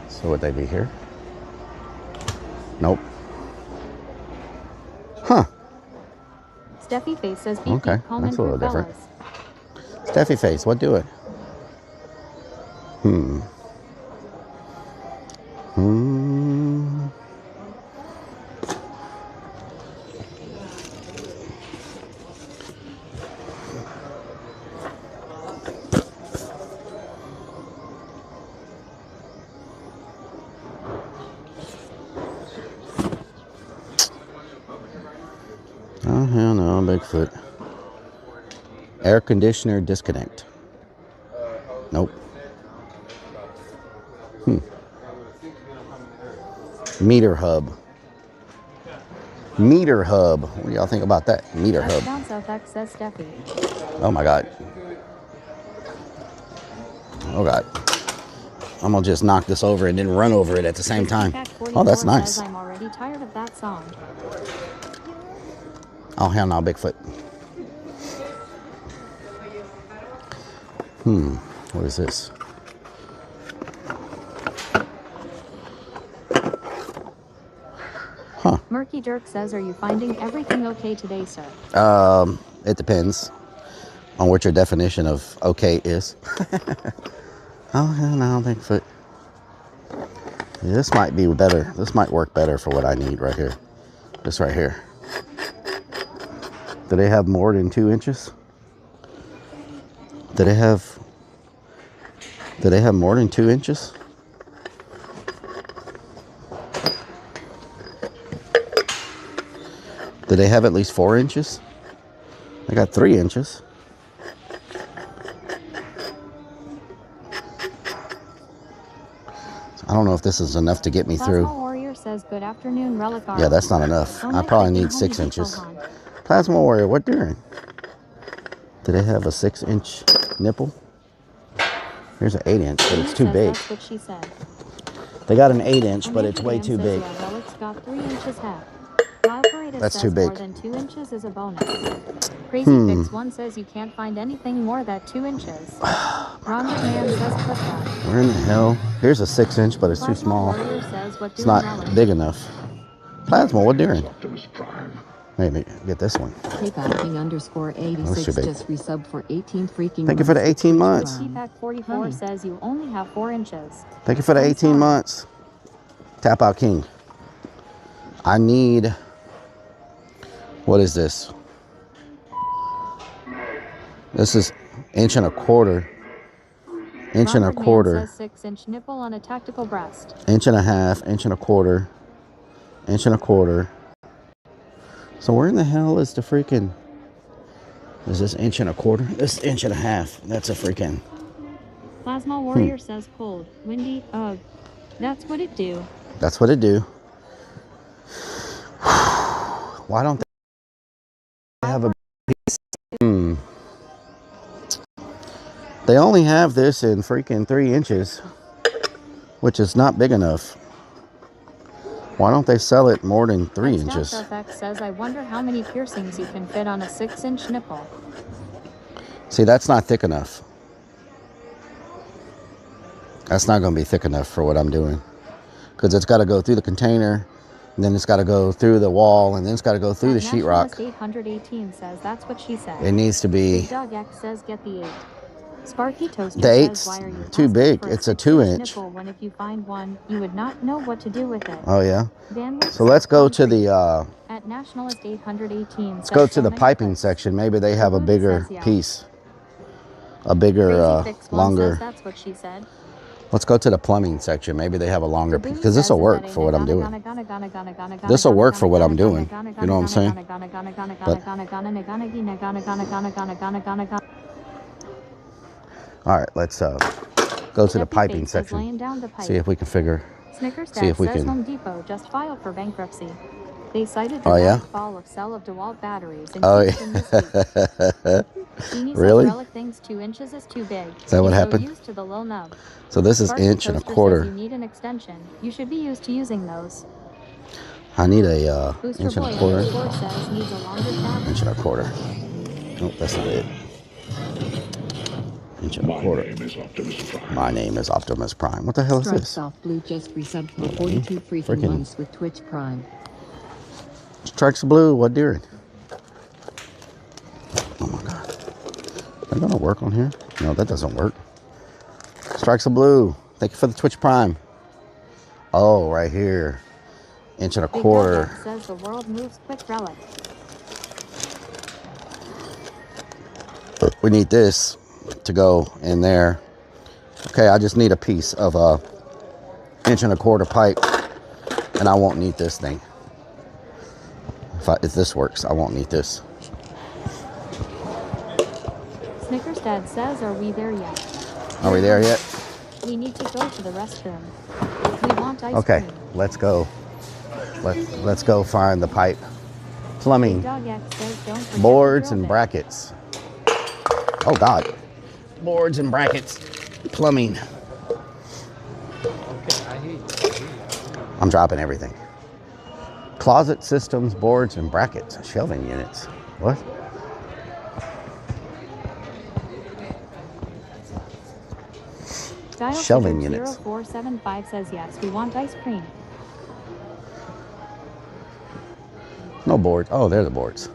So would they be here? Nope. Huh. Steffi Face says beep Okay, beep Coleman that's a little for different. fellas. Steffi Face, what do it? Oh, hell no, Bigfoot. Air conditioner disconnect. Nope. Meter hub. Meter hub. What do y'all think about that? Meter hub. Down South X says Steffi. Oh my God. Oh God. I'm gonna just knock this over and then run over it at the same time. Oh, that's nice. I'm already tired of that song. Oh, hell no, Bigfoot. What is this? Huh. Murky Jerk says, are you finding everything okay today, sir? It depends on what your definition of okay is. Oh, hell no, Bigfoot. Yeah, this might be better. This might work better for what I need right here. This right here. Do they have more than 2 inches? Do they have more than 2 inches? Do they have at least 4 inches? I got 3 inches. I don't know if this is enough to get me through. Plasma Warrior says, good afternoon, Rellik I. Yeah, that's not enough. I probably need 6 inches. Plasma Warrior, what doing? Do they have a 6-inch nipple? Here's an 8-inch, but it's too big. That's what she said. They got an 8-inch, but it's way too big. Yeah, Rellik's got 3 inches half. That's too big. More than 2 inches is a bonus. Crazy Fix 1 says you can't find anything more than 2 inches. Ron McMahon says click that. Where in the hell? Here's a 6-inch, but it's too small. It's not big enough. Plasma, what doing? Maybe get this one. Payback_86 just resubbed for 18 freaking Thank you for the 18 months. Pack 44 says you only have 4 inches. Thank you for the 18 months. Tap out king. I need, what is this? This is 1.25 inches. 1.25 says 6-inch nipple on a tactical breast. 1.5 inches, 1.25 1.25 So where in the hell is the freaking, is this 1.25 This 1.5 That's a freaking. Plasma Warrior says cold, windy, ugh. That's what it do. That's what it do. Why don't they have a They only have this in freaking 3 inches, which is not big enough. Why don't they sell it more than 3 inches? FX says, I wonder how many piercings you can fit on a 6-inch nipple. See, that's not thick enough. That's not going to be thick enough for what I'm doing. Because it's got to go through the container, and then it's got to go through the wall, and then it's got to go through the sheetrock. 818 says, that's what she said. It needs to be. Doug X says, get the 8. Sparky Toaster The says, eight's why are you too asking big. for It's a 6-inch 2-inch. nipple when if you find one, you would not know what to do with it? Oh yeah. Van Wyck So let's says go to concrete. the At Nationalist 818 let's go says to so the many piping clicks. section. Maybe they have a Balloon bigger says yeah. piece, a bigger, Crazy Fix One longer. says that's what she said. Let's go to the plumbing section. Maybe they have a longer piece, Baboon because this says will is work that for what I'm doing. This will work for what I'm doing. You know what I'm saying? But all right, let's go to the piping section. See if we can figure. Snickers See if we says can. Home Depot just filed for bankruptcy. They cited Oh, yeah? dramatic fall of sell of DeWalt batteries in Oh Houston this week. Jeannie Really? says Rellik thinks 2 inches is too big. Is that what He's happened? so used to the low nub. So this is Sparky inch and a Toaster quarter. says you need an extension. You should be used to using those. I need a Booster inch and Boy a quarter. says needs a longer tab. Inch and a quarter. Nope, that's not it. Inch and a quarter. My name is Optimus Prime. What the hell is Strike this? Soft Blue just resubbed for 42 freaking months with Twitch Prime. Strikes Blue, what during? Oh my god. They're gonna work on here? No, that doesn't work. Strikes of Blue. Thank you for the Twitch Prime. Oh, right here. Inch and a Big quarter. Dog says the world moves quick. Rellik. We need this to go in there. Okay, I just need a piece of a inch and a quarter pipe, and I won't need this thing. If this works, I won't need this. Snickers Dad says, are we there yet? Are we there yet? We need to go to the restroom. We want ice Okay, cream. let's go. Let's go find the pipe. Plumbing, Big Dog X says, don't forget boards the drill and bit. brackets. Oh God, boards and brackets, plumbing. I'm dropping everything. Closet systems, boards and brackets, shelving units. What? Dial Shelving Sugar units. 0475 says yes, we want ice cream. No boards. Oh, they're the boards.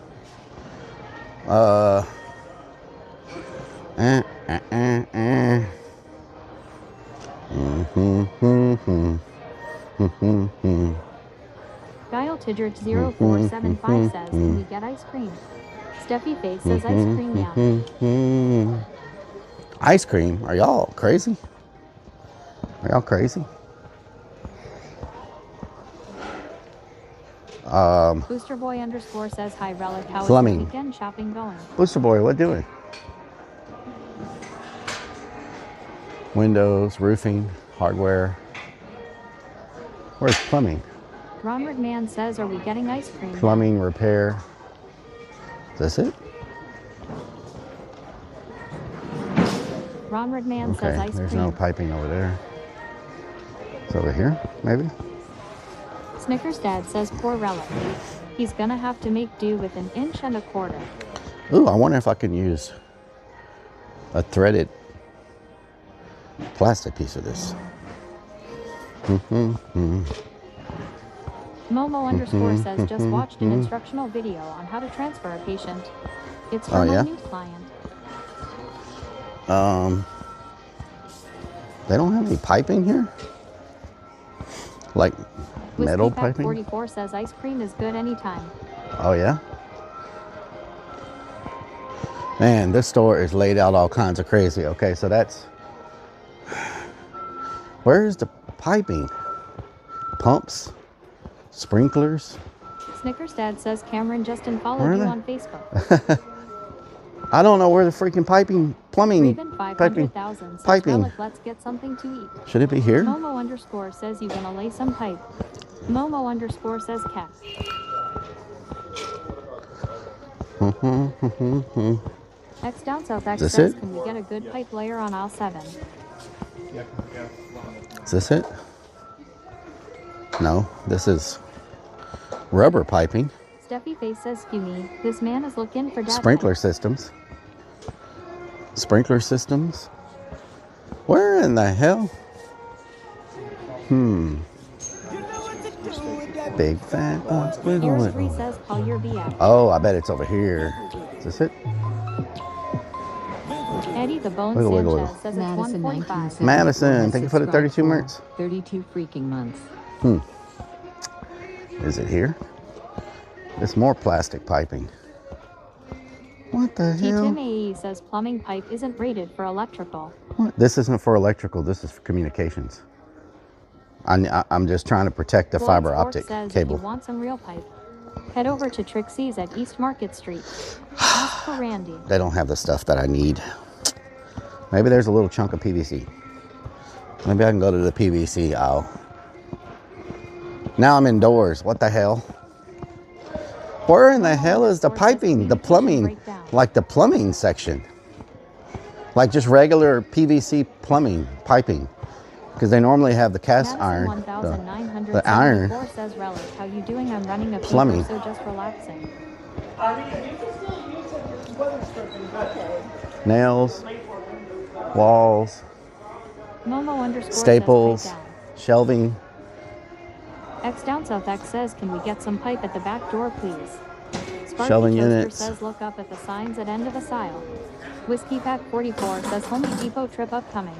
Dial Tidgert 0475 says, can we get ice cream? Steffi Face says ice cream, yeah. Ice cream? Are y'all crazy? Are y'all crazy? Booster Boy _ says hi Rellik, how is Plumbing. the weekend shopping going? Booster Boy, what doing? Windows, roofing, hardware. Where's plumbing? Ronald Man says, are we getting ice cream? Plumbing, repair. Is this it? Ronald Man Okay, says ice there's cream. no piping over there. It's over here, maybe? Snickers Dad says poor Rellik. He's gonna have to make do with an inch and a quarter. Ooh, I wonder if I can use a threaded plastic piece of this. Momo _ says just watched an instructional video on how to transfer a patient. It's from yeah? a new client. They don't have any piping here? Like metal Whiskey Pack piping? 44 says ice cream is good anytime. Oh yeah? Man, this store is laid out all kinds of crazy. Okay, so that's... Where's the piping? Pumps? Sprinklers? Snickers Dad says Cameron Justin Where followed are you they? on Facebook. I don't know where the freaking plumbing, Raven 500,000 says piping. Rellik, let's get something to eat. Should it be here? Momo _ says you gonna lay some pipe. Momo _ says cat. X down south X Is this says, it? can we get a good pipe layer on aisle 7? Is this it? No, this is rubber piping. Steffi Face says, excuse me, this man is looking for data. Sprinkler systems. Sprinkler systems. Where in the hell? Big fat box wiggle Here's 3 wiggle. says, call your VX. Oh, I bet it's over here. Is this it? Eddie the Bone Wiggle, wiggle, wiggle. Sanchez says it's Madison 145. 1974 Madison, has thank you for the 32 subscribed months. 32 freaking months. Is it here? It's more plastic piping. What the hell? Tim AE says plumbing pipe isn't rated for electrical. What? This isn't for electrical. This is for communications. I'm just trying to protect the Lloyd's fiber Fork optic says cable. If you want some real pipe, head over to Trixie's at East Market Street. Ask for Randy. They don't have the stuff that I need. Maybe there's a little chunk of PVC. Maybe I can go to the PVC aisle. Now I'm indoors. What the hell? Where in the hell is the piping, the plumbing, like the plumbing section? Like just regular PVC plumbing, piping. Because they normally have the cast iron, the iron says Rellik, how you doing? I'm running a plumbing. fever, so just relaxing. Nails, walls, Momo underscore staples, says, breakdown. shelving. X down south X says, can we get some pipe at the back door, please? Sparky Shelving Toaster units. says, look up at the signs at end of the aisle. Whiskey Pack 44 says, Home Depot trip upcoming.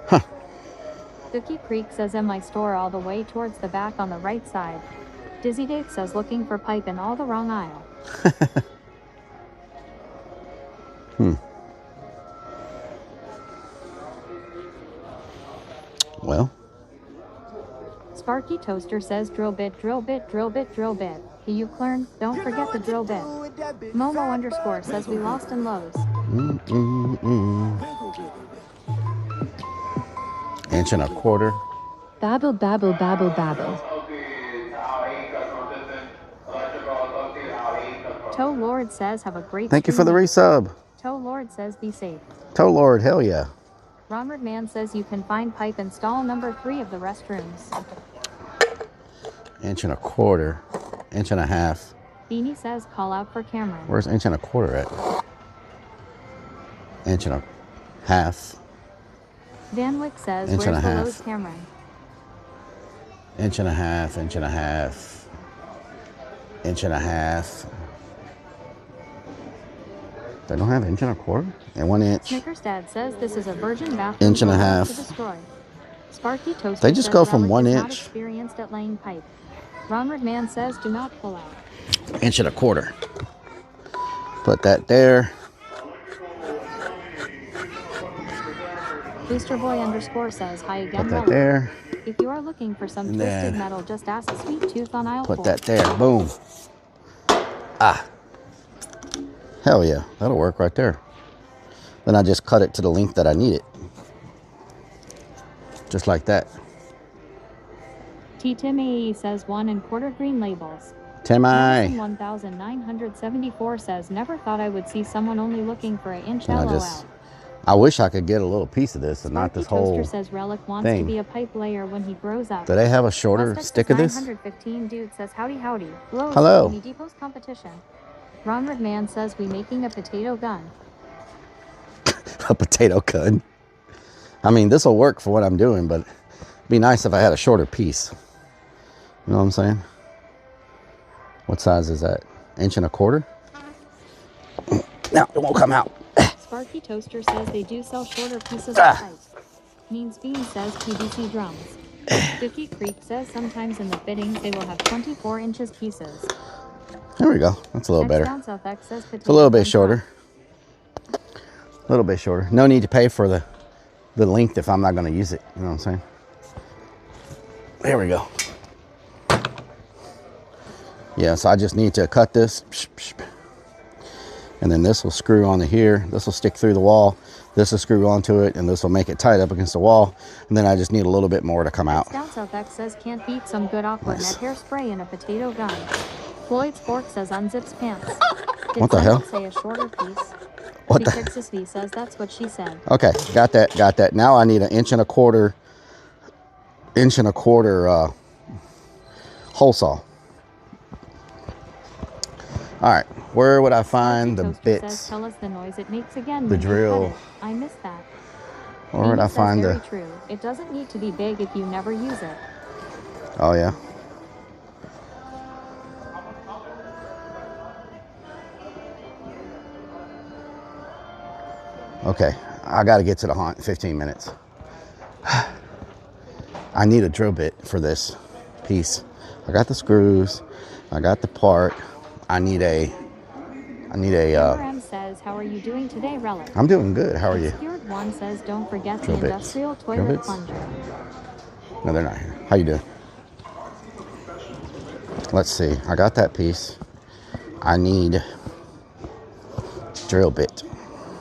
Huh. Dookie Creek says, in my store all the way towards the back on the right side. Dizzy Dave says, looking for pipe in all the wrong aisle. Well. Sparky Toaster says, drill bit, drill bit, drill bit, drill bit. You learn, don't forget the drill bit. Momo underscore says, we lost in Lowe's. Inch and a quarter. Babble, babble, babble, babble. Toe Lord says, have a great Thank you for the stream. resub. Toe Lord says, be safe. Toe Lord, hell yeah. Ronald Man says, you can find pipe in stall number 3 of the restrooms. Inch and a quarter. Inch and a half. Beanie says, call out for Cameron. Where's inch and a quarter at? Inch and a half. Van Wyck says, Inch where's and a the half. Lowe's Cameron? Inch and a half, inch and a half. Inch and a half. They don't have inch and a quarter? And 1 inch. Snickers Dad says, this is a virgin bathroom. Inch and a for half. to destroy. Sparky Toaster They just says, go from Relic 1 is not inch. experienced at laying pipe. Ronald Man says, do not pull out. Inch and a quarter. Put that there. Booster Boy underscore says, hi again, Put that Relic. there. If you are looking for some And twisted then metal, just ask Sweet Tooth on aisle 4. Put that there. Boom. Ah. Hell yeah. That'll work right there. Then I just cut it to the length that I need it. Just like that. T. Tim AE says 1 1/4 green labels. Tim I. 1974 says, never thought I would see someone only looking for an inch And LOL. I wish I could get a little piece of this and not Sparky this whole Toaster says Relic wants thing. to be a pipe layer when he grows up. Do they have a shorter Mustax stick of this? 915 dude says, howdy howdy. Lowe's Hello. Home Depot's competition. Ron McMahon says, we making a potato gun. A potato gun. I mean, this will work for what I'm doing, but it'd be nice if I had a shorter piece. You know what I'm saying? What size is that? Inch and a quarter? No, it won't come out. Sparky Toaster says they do sell shorter pieces of pipe. Means Bean says PVC drums. Dookie Creek says sometimes in the fittings they will have 24 inches pieces. There we go. That's a little better. Down South X says It's a little bit potato shorter. A little bit shorter. No need to pay for the length if I'm not going to use it. You know what I'm saying? There we go. Yeah, so I just need to cut this. And then this will screw onto here. This will stick through the wall. This will screw onto it, and this will make it tight up against the wall. And then I just need a little bit more to come out. Down South X says can't beat some good Aquanet Nice. hairspray in a potato gun. Floyd's Fork says unzips pants. Did What the hell? someone say a shorter piece? What the? Texas V says that's what she said. Okay, got that. Now I need an inch and a quarter hole saw. All right, where would I find the Toaster bits? Says, tell us the noise it makes again. The when you drill. cut it. I missed that. Where would I Says find very the? true. It doesn't need to be big if you never use it. Oh yeah. Okay, I got to get to the haunt in 15 minutes. I need a drill bit for this piece. I got the screws. I got the part. I need a. M says, how are you doing today, Relic? I'm doing good. How are you? Obscured One says, don't forget Drill the bits. industrial Drill toilet bits? plunger. No, they're not here. How you doing? Let's see. I got that piece. I need drill bit.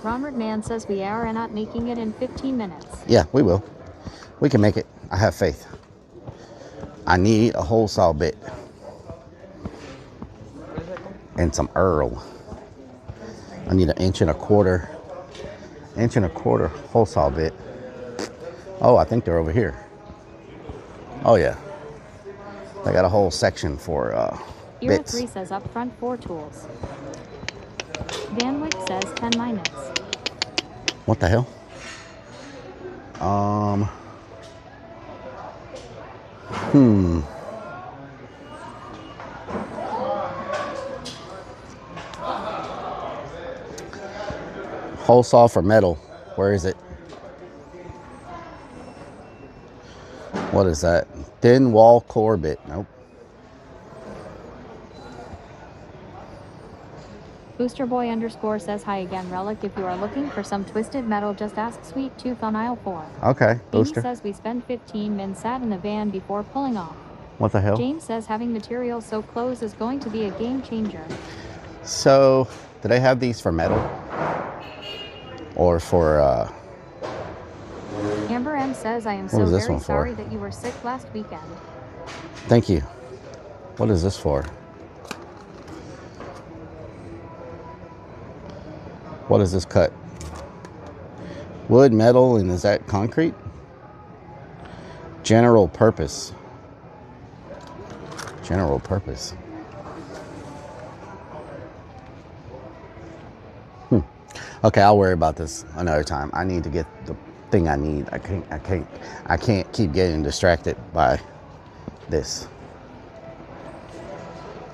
Robert Man says we are not making it in 15 minutes. Yeah, we will. We can make it. I have faith. I need a hole saw bit and some IRL. I need 1.25 hole saw bit. Oh, I think they're over here. Oh yeah, they got a whole section for Era bits. 3 says up front 4 tools. Van Wick says 10 minus. What the hell? Hole saw for metal. Where is it? What is that? Thin wall core bit. Nope. Booster Boy _ says hi again, Relic. If you are looking for some twisted metal, just ask Sweet Tooth on aisle 4. Okay, Amy Booster. says we spent 15 min sat in the van before pulling off. What the hell? James says having materials so close is going to be a game changer. So, do they have these for metal? Or for, Amber M says I am What so is this very one for? sorry that you were sick last weekend. Thank you. What is this for? What is this cut? Wood, metal, and is that concrete? General purpose. General purpose. Okay, I'll worry about this another time. I need to get the thing I need. I can't keep getting distracted by this.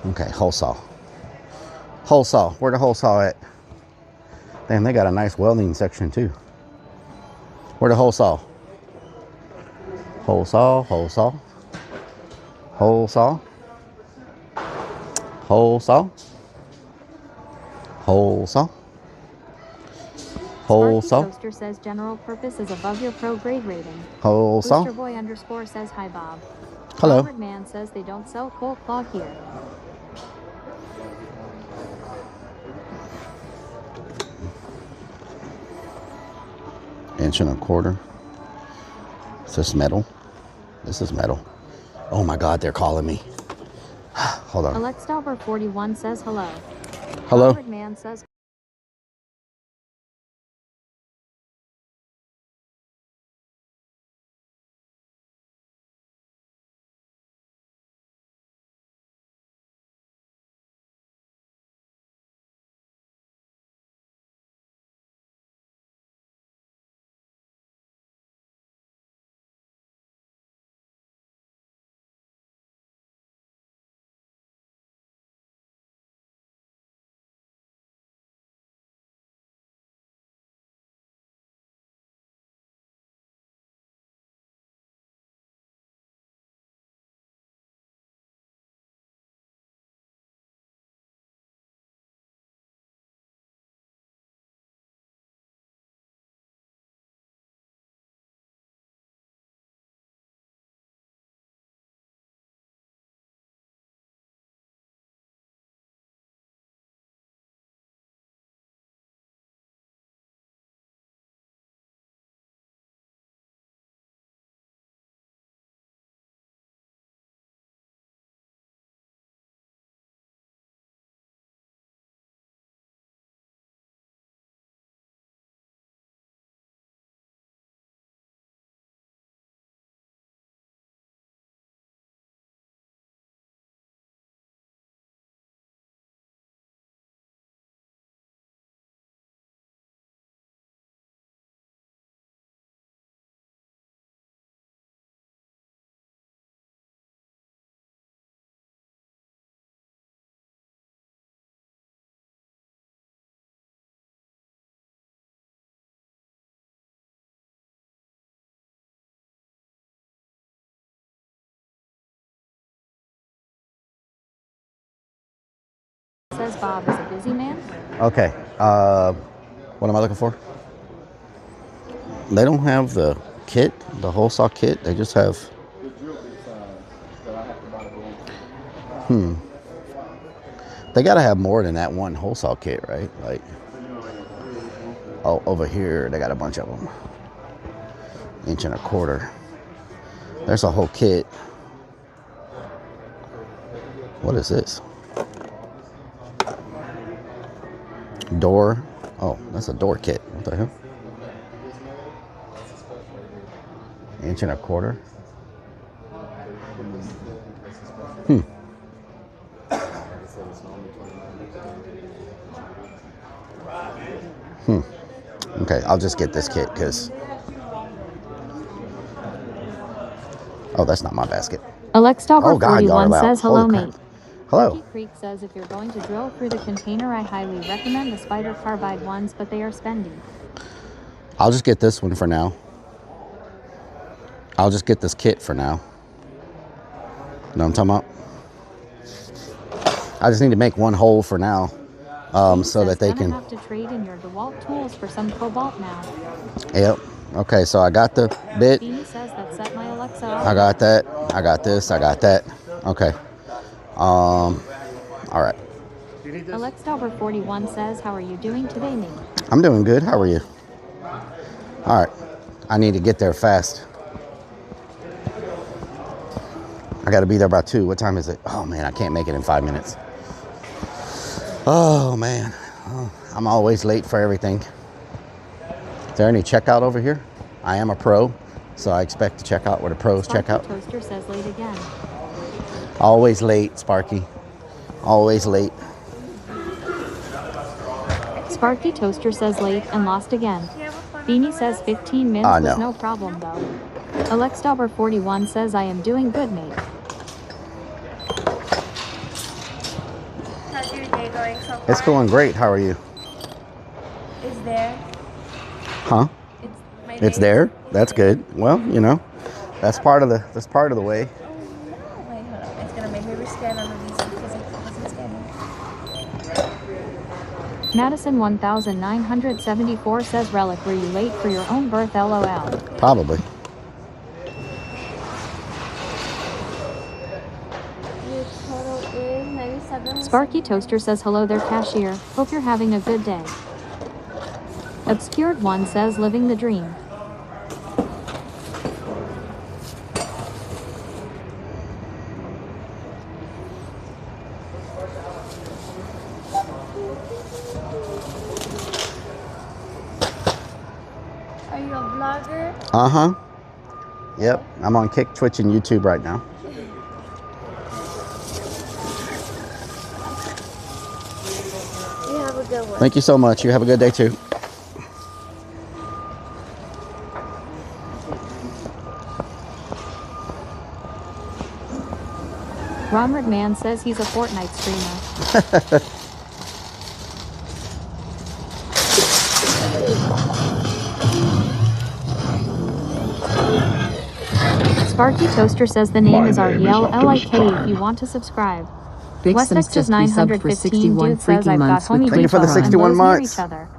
Okay, hole saw. Hole saw. Where the hole saw at? Damn, they got a nice welding section too. Where the hole saw? Hole saw, hole saw. Hole saw. Hole saw. Hole saw. Hole saw. Toaster says general purpose is above your pro grade rating. Hole saw. Booster Boy _ says hi Bob. Hello. Robert Man says they don't sell cold claw here. Inch and a quarter. Is this metal? This is metal. Oh my God, they're calling me. Hold on. Alex Dauber 41 says hello. Hello. Robert Man says says Bob is a busy man. Okay. What am I looking for? They don't have the kit, the hole saw kit. They just have. They gotta have more than that one hole saw kit, right? Like, oh, over here they got a bunch of them. 1.25 inch. There's a whole kit. What is this? Door. Oh, that's a door kit. What the hell? 1.25 inch. Okay, I'll just get this kit because. Oh, that's not my basket. Alex Dauber Oh, God, y'all are 41 loud. says hello, Holy crap. mate. Hello. Lucky Creek says if you're going to drill through the container, I highly recommend the spider carbide ones, but they are spendy. I'll just get this one for now. I'll just get this kit for now. You know what I'm talking about? I just need to make one hole for now, so that they can. Have to trade in your DeWalt tools for some cobalt now. Yep. Okay, so I got the bit. Beanie says that set my Alexa. I got that. I got this. I got that. Okay. All right. Alex Dauber 41 says, how are you doing today, mate? I'm doing good. How are you? All right. I need to get there fast. I got to be there by 2. What time is it? Oh, man, I can't make it in 5 minutes. Oh, man. Oh, I'm always late for everything. Is there any checkout over here? I am a pro, so I expect to check out where the pros check out. Toaster says late again. Always late, Sparky. Always late. Sparky Toaster says late and lost again. Beanie says 15 minutes was no problem though. Alex Dauber 41 says I am doing good, mate. How's your day going so far? It's going great. How are you? It's there. Huh? It's there. That's good. Well, you know, that's part of the way. Wait, hold up. It's gonna make me rescan on the visa because it wasn't scanning. Madison 1974 says Rellik, were you late for your own birth? LOL. Probably. Your total is 97. Sparky Toaster says hello there, cashier. Hope you're having a good day. Obscured One says living the dream. Are you a vlogger? Uh-huh. Yep. I'm on Kick, Twitch, and YouTube right now. You have a good one. Thank you so much. You have a good day too. Ron McMahon says he's a Fortnite streamer. Sparky Toaster says the name is REL LIK if you want to subscribe. Big West Sims Texas just resubbed for 915 61 dude says freaking I've got months with homie Thank you for the Depot and 61 those near months. each other.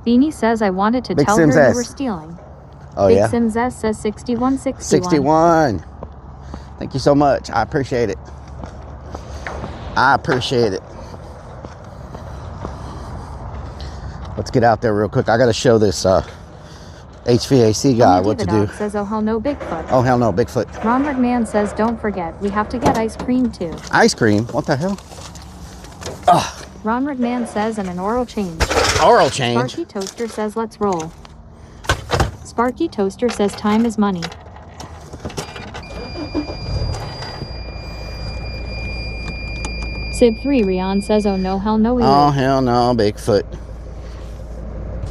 Beanie says I wanted to Big tell Sims her S. you were stealing. Oh, Big yeah? Sims S says 6161. 61. Thank you so much. I appreciate it. I appreciate it. Let's get out there real quick. I got to show this HVAC guy Homie what to Diva do. Dog says oh hell no Bigfoot. Oh, hell no, Bigfoot. Ron McMahon says don't forget, we have to get ice cream too. Ice cream? What the hell? Ron McMahon says and an oral change. Oral change. Sparky Toaster says let's roll. Sparky Toaster says time is money. Sib3 Rion says oh no hell no we Oh, wait. hell no, Bigfoot.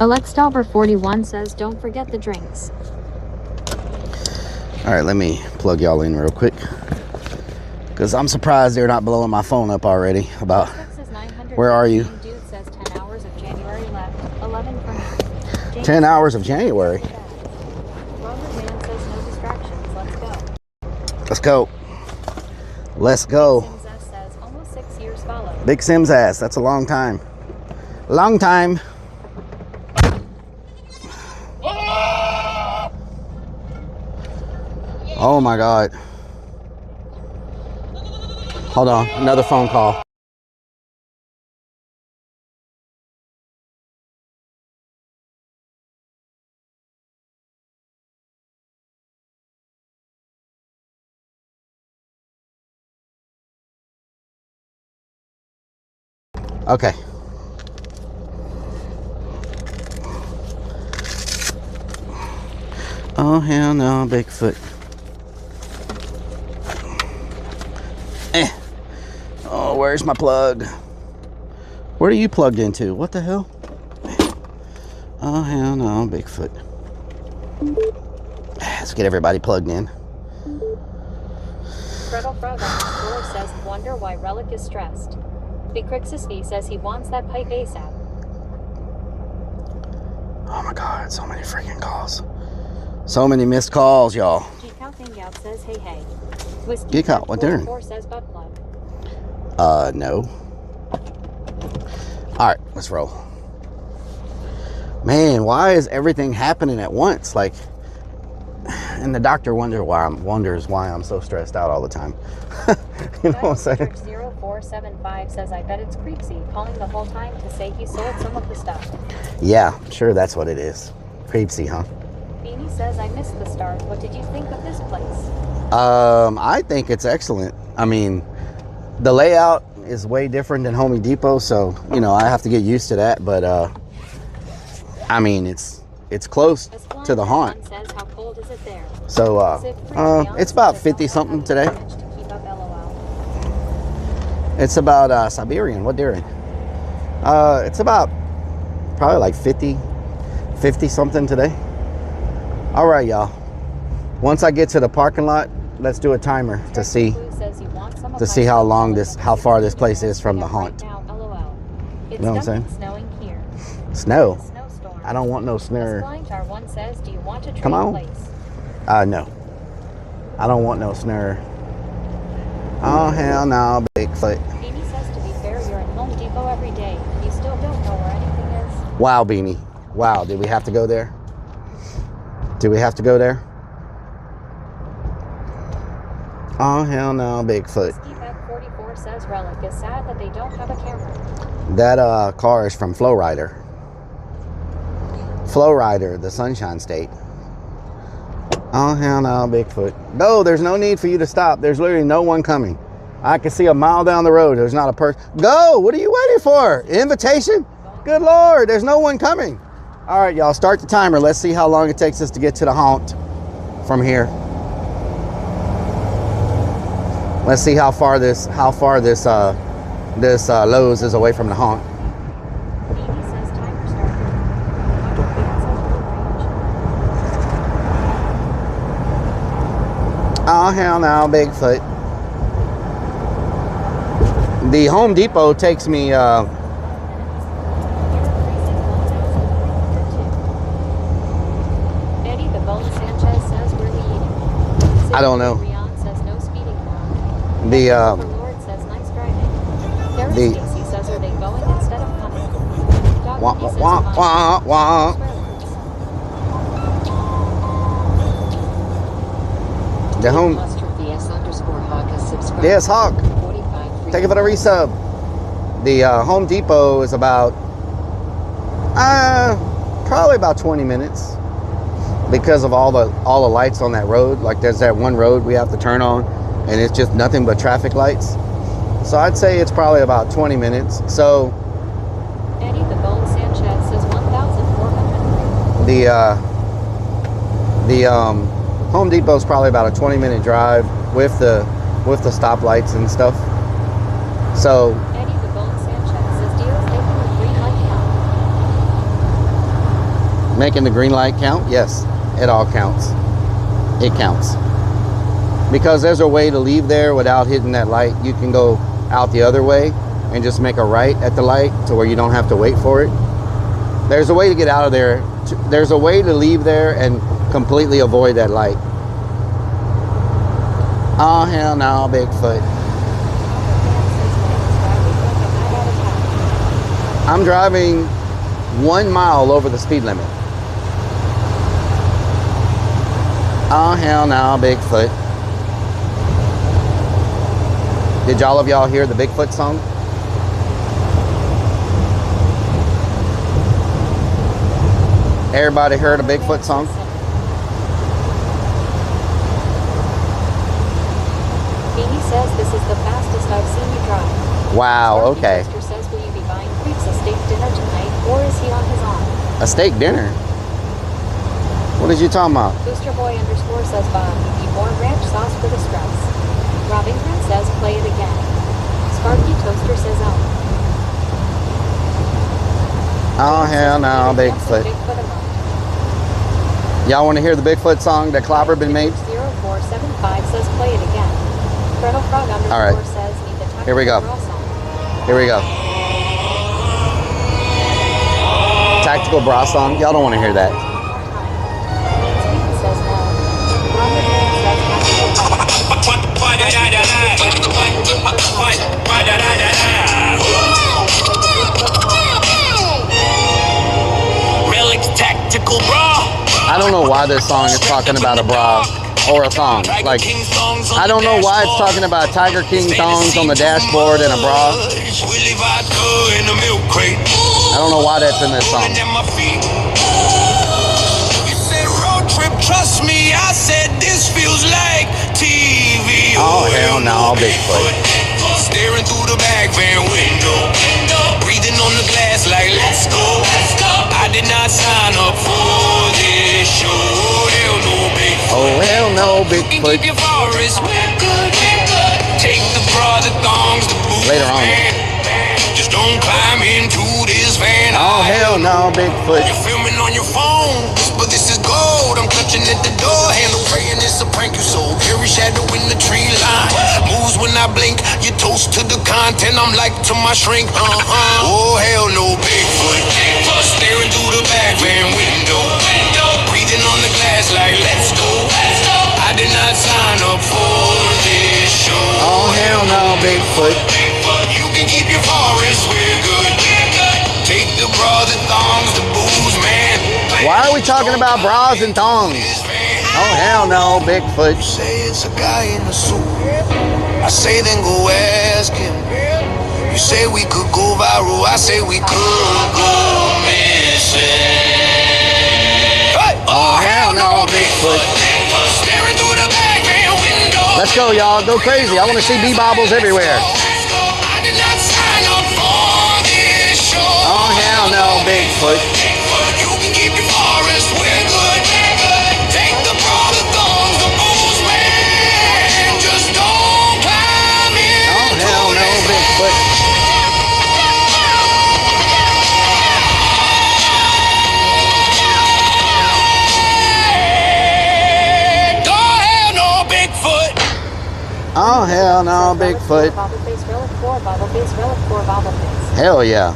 Alex Dauber 41 says don't forget the drinks. All right, let me plug y'all in real quick. Because I'm surprised they're not blowing my phone up already about where are you? Dude says 10 hours of January left. 11 for me. 10 hours of January. Robert Man says no distractions. Let's go. Let's go. Let's go. Sims S says almost 6 years followed. Big Sim's ass. That's a long time. Long time. Oh my God. Hold on, another phone call. Okay. Oh hell no, Bigfoot. Oh, where's my plug? Where are you plugged into? What the hell? Oh hell no, Bigfoot. Let's get everybody plugged in. Gretel Frog on the floor says, wonder why Rellik is stressed. Bicrixisky says he wants that pipe ASAP. Oh my God, so many freaking calls. So many missed calls, y'all. Geek Out Hangout says, hey hey. Whiskey Geek Out, what doing? Says butt plug. No. All right, let's roll. Man, why is everything happening at once? Like, and the doctor wonders why I'm so stressed out all the time. You know what I'm saying? 0475 says, I bet it's Creepsy calling the whole time to say he sold some of the stuff. Yeah, sure, that's what it is. Creepsy, huh? Beanie says, I missed the start. What did you think of this place? I think it's excellent. I mean, the layout is way different than Home Depot, so you know I have to get used to that. But I mean, it's close to the haunt. Says, how cold is it there? So it's about 50 something today. It's about Siberian. What dairy? It's about probably like 50 something today. All right, y'all. Once I get to the parking lot, let's do a timer to see how far this place is from the haunt. You know what I'm saying? Snowing here. Snow. Snowstorm. I don't want no snow. Flying Tar One says, do you want to trade Come on. place? No. I don't want no snare. Oh hell no, Bigfoot. Beanie says, to be fair, you're at Home Depot every day. You still don't know where anything is. Wow, Beanie. Wow, did we have to go there? Do we have to go there? Oh hell no, Bigfoot. Skiback 44 says Rellik is sad that they don't have a camera. That car is from Flowrider. Flowrider, the Sunshine State. Oh hell no, Bigfoot. No, there's no need for you to stop. There's literally no one coming. I can see a mile down the road. There's not a person. Go! What are you waiting for? Invitation? Good Lord, there's no one coming. All right, y'all, start the timer. Let's see how long it takes us to get to the haunt from here. Let's see how far this Lowe's is away from the haunt. Beanie says timer started. Oh hell no, Bigfoot. The Home Depot takes me Eddie the Bone Sanchez says, where we eating? I don't know. Rian says, no speeding around. The Lord says, nice driving. Derek Stacy says, are they going instead of coming? wah, wah, wah, wah. The home. Yes, Hawk. Take it for the resub. The Home Depot is about probably about 20 minutes because of all the lights on that road. Like there's that one road we have to turn on, and it's just nothing but traffic lights. So I'd say it's probably about 20 minutes. So Eddie the Bone Sanchez says 1,400. The Home Depot is probably about a 20-minute drive with the stoplights and stuff. So Eddie the Bone Sanchez says, Dio's making the green light count. making the green light count? Yes, it all counts. It counts. Because there's a way to leave there without hitting that light. You can go out the other way and just make a right at the light to where you don't have to wait for it. There's a way to get out of there. There's a way to leave there and completely avoid that light. Oh hell no, Bigfoot. I'm driving 1 mile over the speed limit. Oh, hell no, Bigfoot. Did y'all of y'all hear the Bigfoot song? Everybody heard a Bigfoot song? Amy says this is the fastest I've seen you drive. Wow, Sparky okay. Toaster says, will you be buying Creeps a steak dinner tonight, or is he on his own? A steak dinner? What is you talking about? Booster Boy _ says, Bob, you need more ranch sauce for the stress. Robbington says, play it again. Sparky Toaster says, oh. Oh, hell no, Bigfoot. Y'all want to hear the Bigfoot song that Clobber been made? 0475 says, play it again. Fredo Frog _ All right. says, need the tactical Here we go. bra song. Here we go. Tactical bra song. Y'all don't want to hear that. Steven says, no. Robert Man says, Relik's tactical bra. I don't know why this song is talking about a bra or a thong. Like, I don't know why it's talking about Tiger King thongs on the dashboard and a bra. I don't know why that's in this song. You said road trip, trust me. I said this feels like TV. Oh, hell no, Bigfoot. Staring through the back van window, breathing on the glass like let's go. I did not sign up for this show. Hell no, Bigfoot. Oh, hell no, You can Bigfoot. keep your forest. We're good. Take the bra, the thongs, the boots. Later on. Just don't climb into this van. Oh, hell no, Bigfoot. You're filming on your phone, but this is gold. I'm clutching at the door handle, praying it's a prank. You so carry shadow in the tree line. Moves when I blink, you toast to the content. I'm like to my shrink. Oh hell no, Bigfoot. Staring through the back van window, breathing on the glass like let's go. I did not sign up for this show. Oh, hell no, Bigfoot. You can keep your forest, we're good. Take the bra, the thongs, the booze, man. Why are we talking about bras and thongs? Oh, hell no, Bigfoot. You say it's a guy in a suit. I say then go ask him. You say we could go viral. I say we could go missing. Hey! Oh, hell no, Bigfoot. Staring through the back van window. Let's go, y'all. Go crazy. I want to see B-bobbles everywhere. I did not sign up for this show. Oh, hell no, Bigfoot. You can keep your forest, we're good. Take the bra, the thongs, the booze, man. Just don't climb in. Oh, hell no, Bigfoot. Oh, hell no, Bigfoot. Bobbleface Relic 4, Bobbleface Relic 4, Bobbleface. Hell yeah.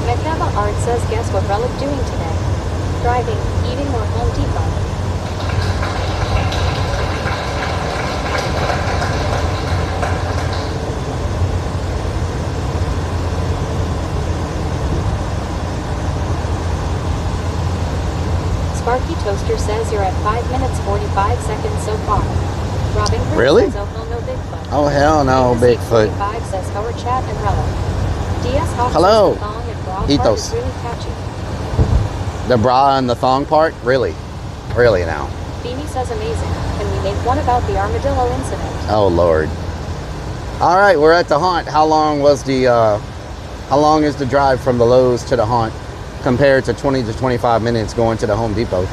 McNava Art says, guess what Relic doing today? Driving, eating, or Home Depot? Sparky Toaster says you're at 5 minutes 45 seconds so far. Robin Group Really? says, oh hell no Bigfoot. Oh, hell no, Bigfoot. 45 says Howard Chat and Relic. DS Hawk Hello. says the thong and bra part Ethos. is really catchy. The bra and the thong part? Really? Really now? Beanie says amazing. Can we make one about the armadillo incident? Oh, Lord. All right, we're at the haunt. How long is the drive from the Lowe's to the haunt compared to 20 to 25 minutes going to the Home Depot?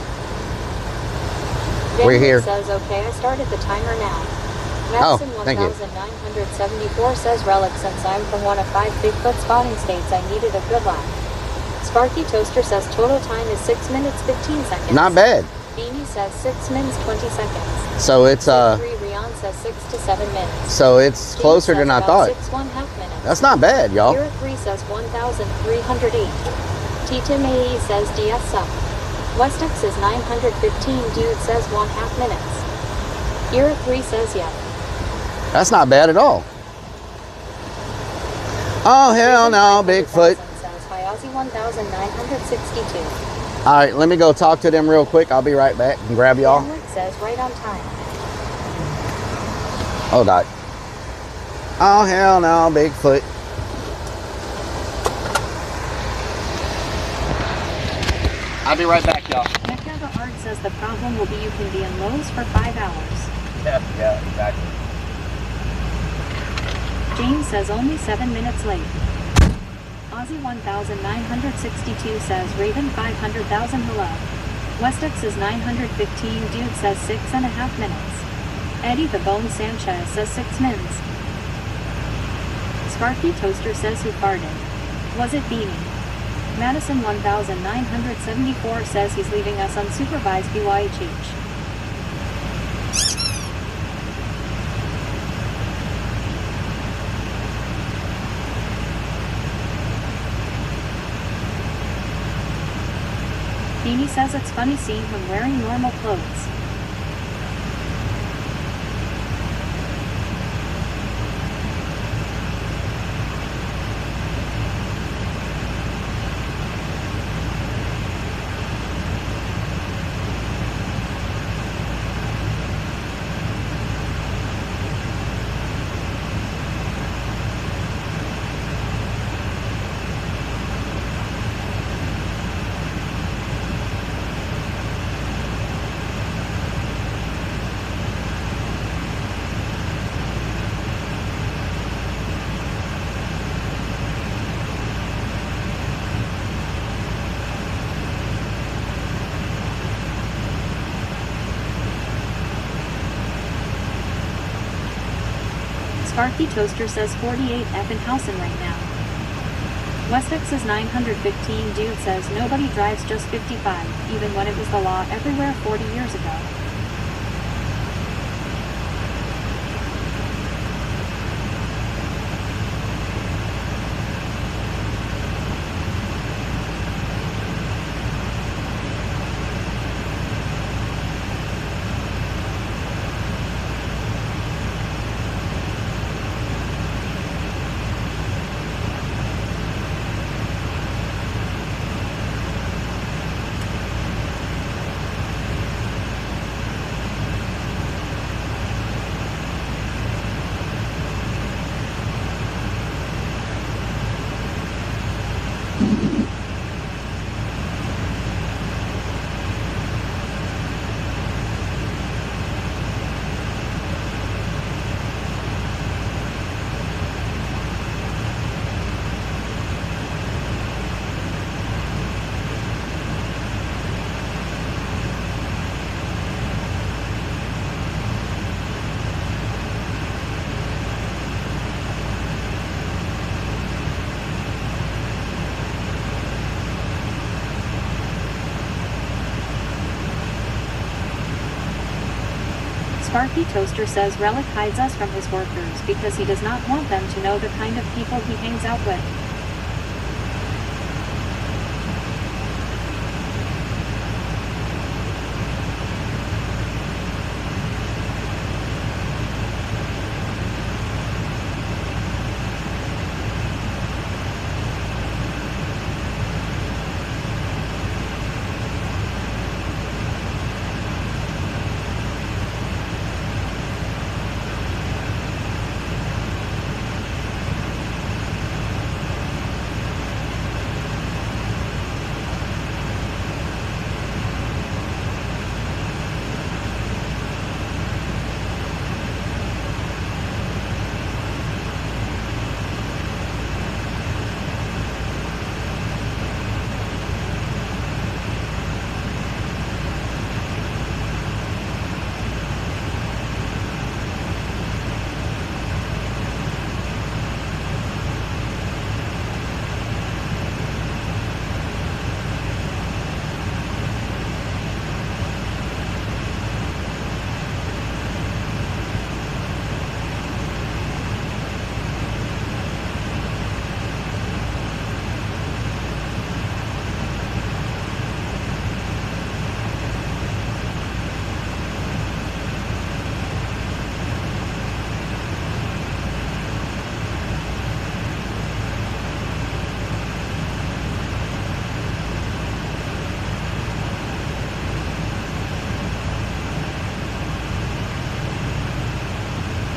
We're here. Says, okay, I started the timer now. Oh, Madison thank you. 1974 says Relic, since I'm from one of 5 Bigfoot spotting states, I needed a good laugh. Sparky Toaster says total time is 6 minutes 15 seconds. Not bad. Beanie says 6 minutes 20 seconds. So it's 3 Rion says 6 to 7 minutes. so it's closer Steve than I says thought. about 6.5 minutes. That's not bad, y'all. Kira 3 says 1,308. T Tim AE says DS up. Westex is 915. Dude says 1/2 minutes. Era 3 says yeah. That's not bad at all. Oh, hell no, Bigfoot. Says hi Ozzy 1962. All right, let me go talk to them real quick. I'll be right back and grab y'all. Rellik says right on time. Oh, God. Oh, hell no, Bigfoot. I'll be right back, y'all. Mecca the Art says the problem will be you can be in Lowe's for 5 hours. Yeah, exactly. James says only 7 minutes late. Ozzy 1962 says Raven 500,000 hello. Westex is 915. Dude says 6.5 minutes. Eddie the Bone Sanchez says 6 minutes. Sparky Toaster says he farted. Was it Beanie? Madison 1974 says he's leaving us unsupervised BYHH. Beanie says it's funny seeing him wearing normal clothes. Sparky Toaster says 48 Effenhausen right now. Westex is 915. Dude says nobody drives just 55, even when it was the law everywhere 40 years ago. Sparky Toaster says Rellik hides us from his workers because he does not want them to know the kind of people he hangs out with.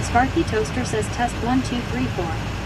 Sparky Toaster says test 1 2 3 4.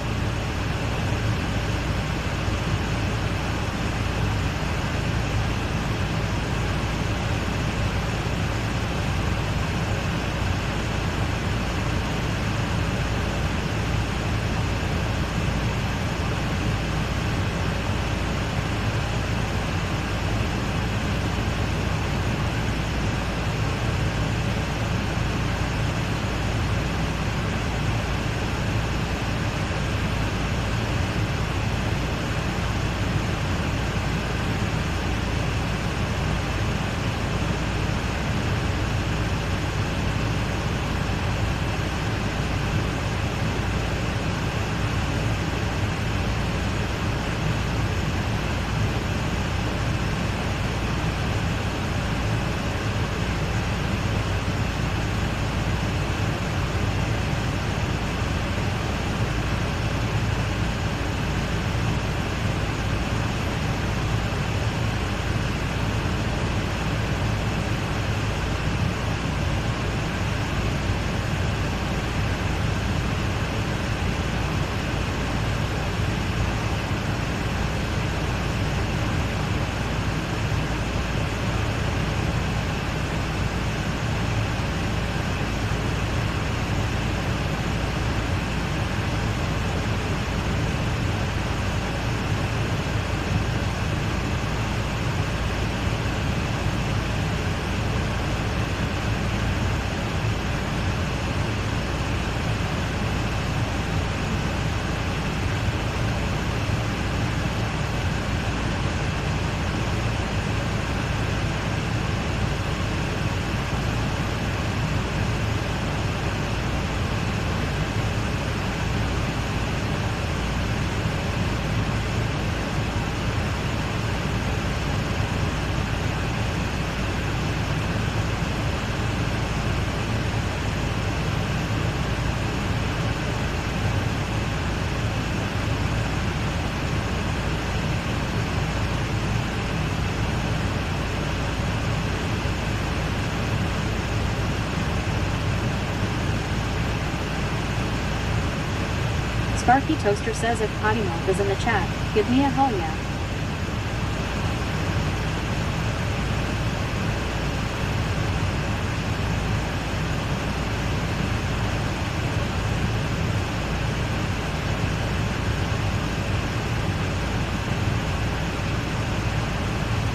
Sparky Toaster says if Potty Mouth is in the chat, give me a hell yeah.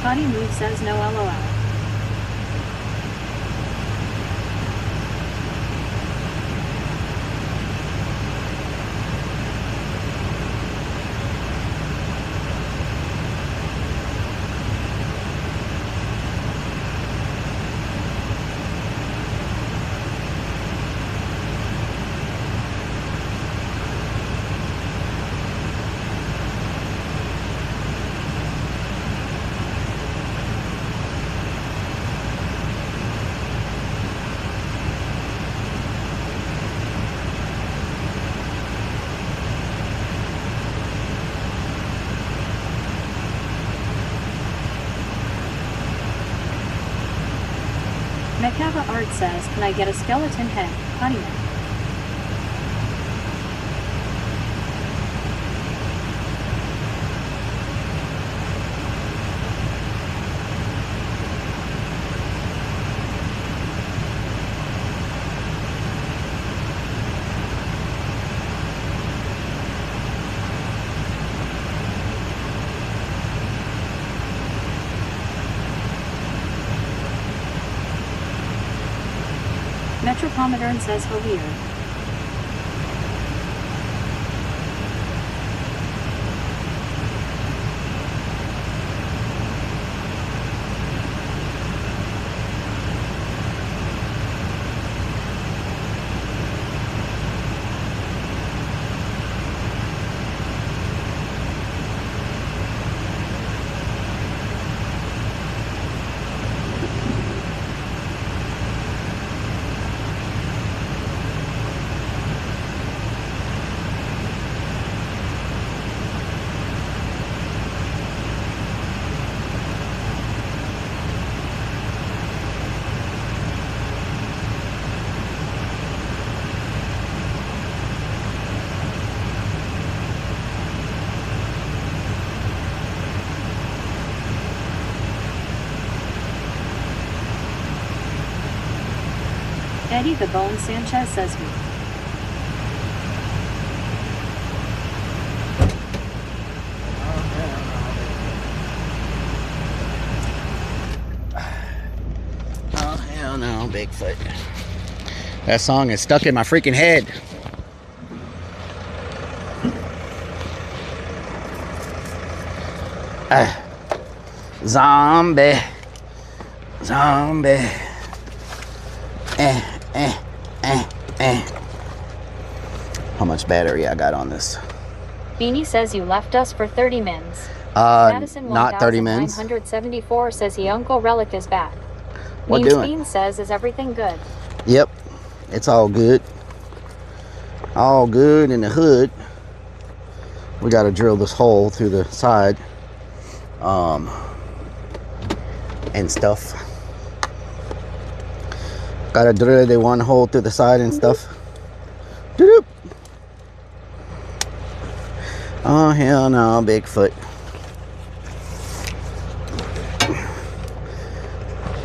Potty Move says no lol. Mekava Art says, can I get a skeleton head, Honeyman? Metropometer says Javier. Eddie the Bone Sanchez says me. Oh, hell no, Bigfoot. That song is stuck in my freaking head. Zombie. Zombie. How much battery I got on this? Beanie says you left us for 30 mins. Madison Not 30 mins. 1974 says he Uncle Relic is back. What Means doing? Bean says, is everything good? Yep, it's all good. All good in the hood. We got to drill this hole through the side, and stuff. Got to drill the one hole through the side and stuff. Doop. Oh hell no, Bigfoot.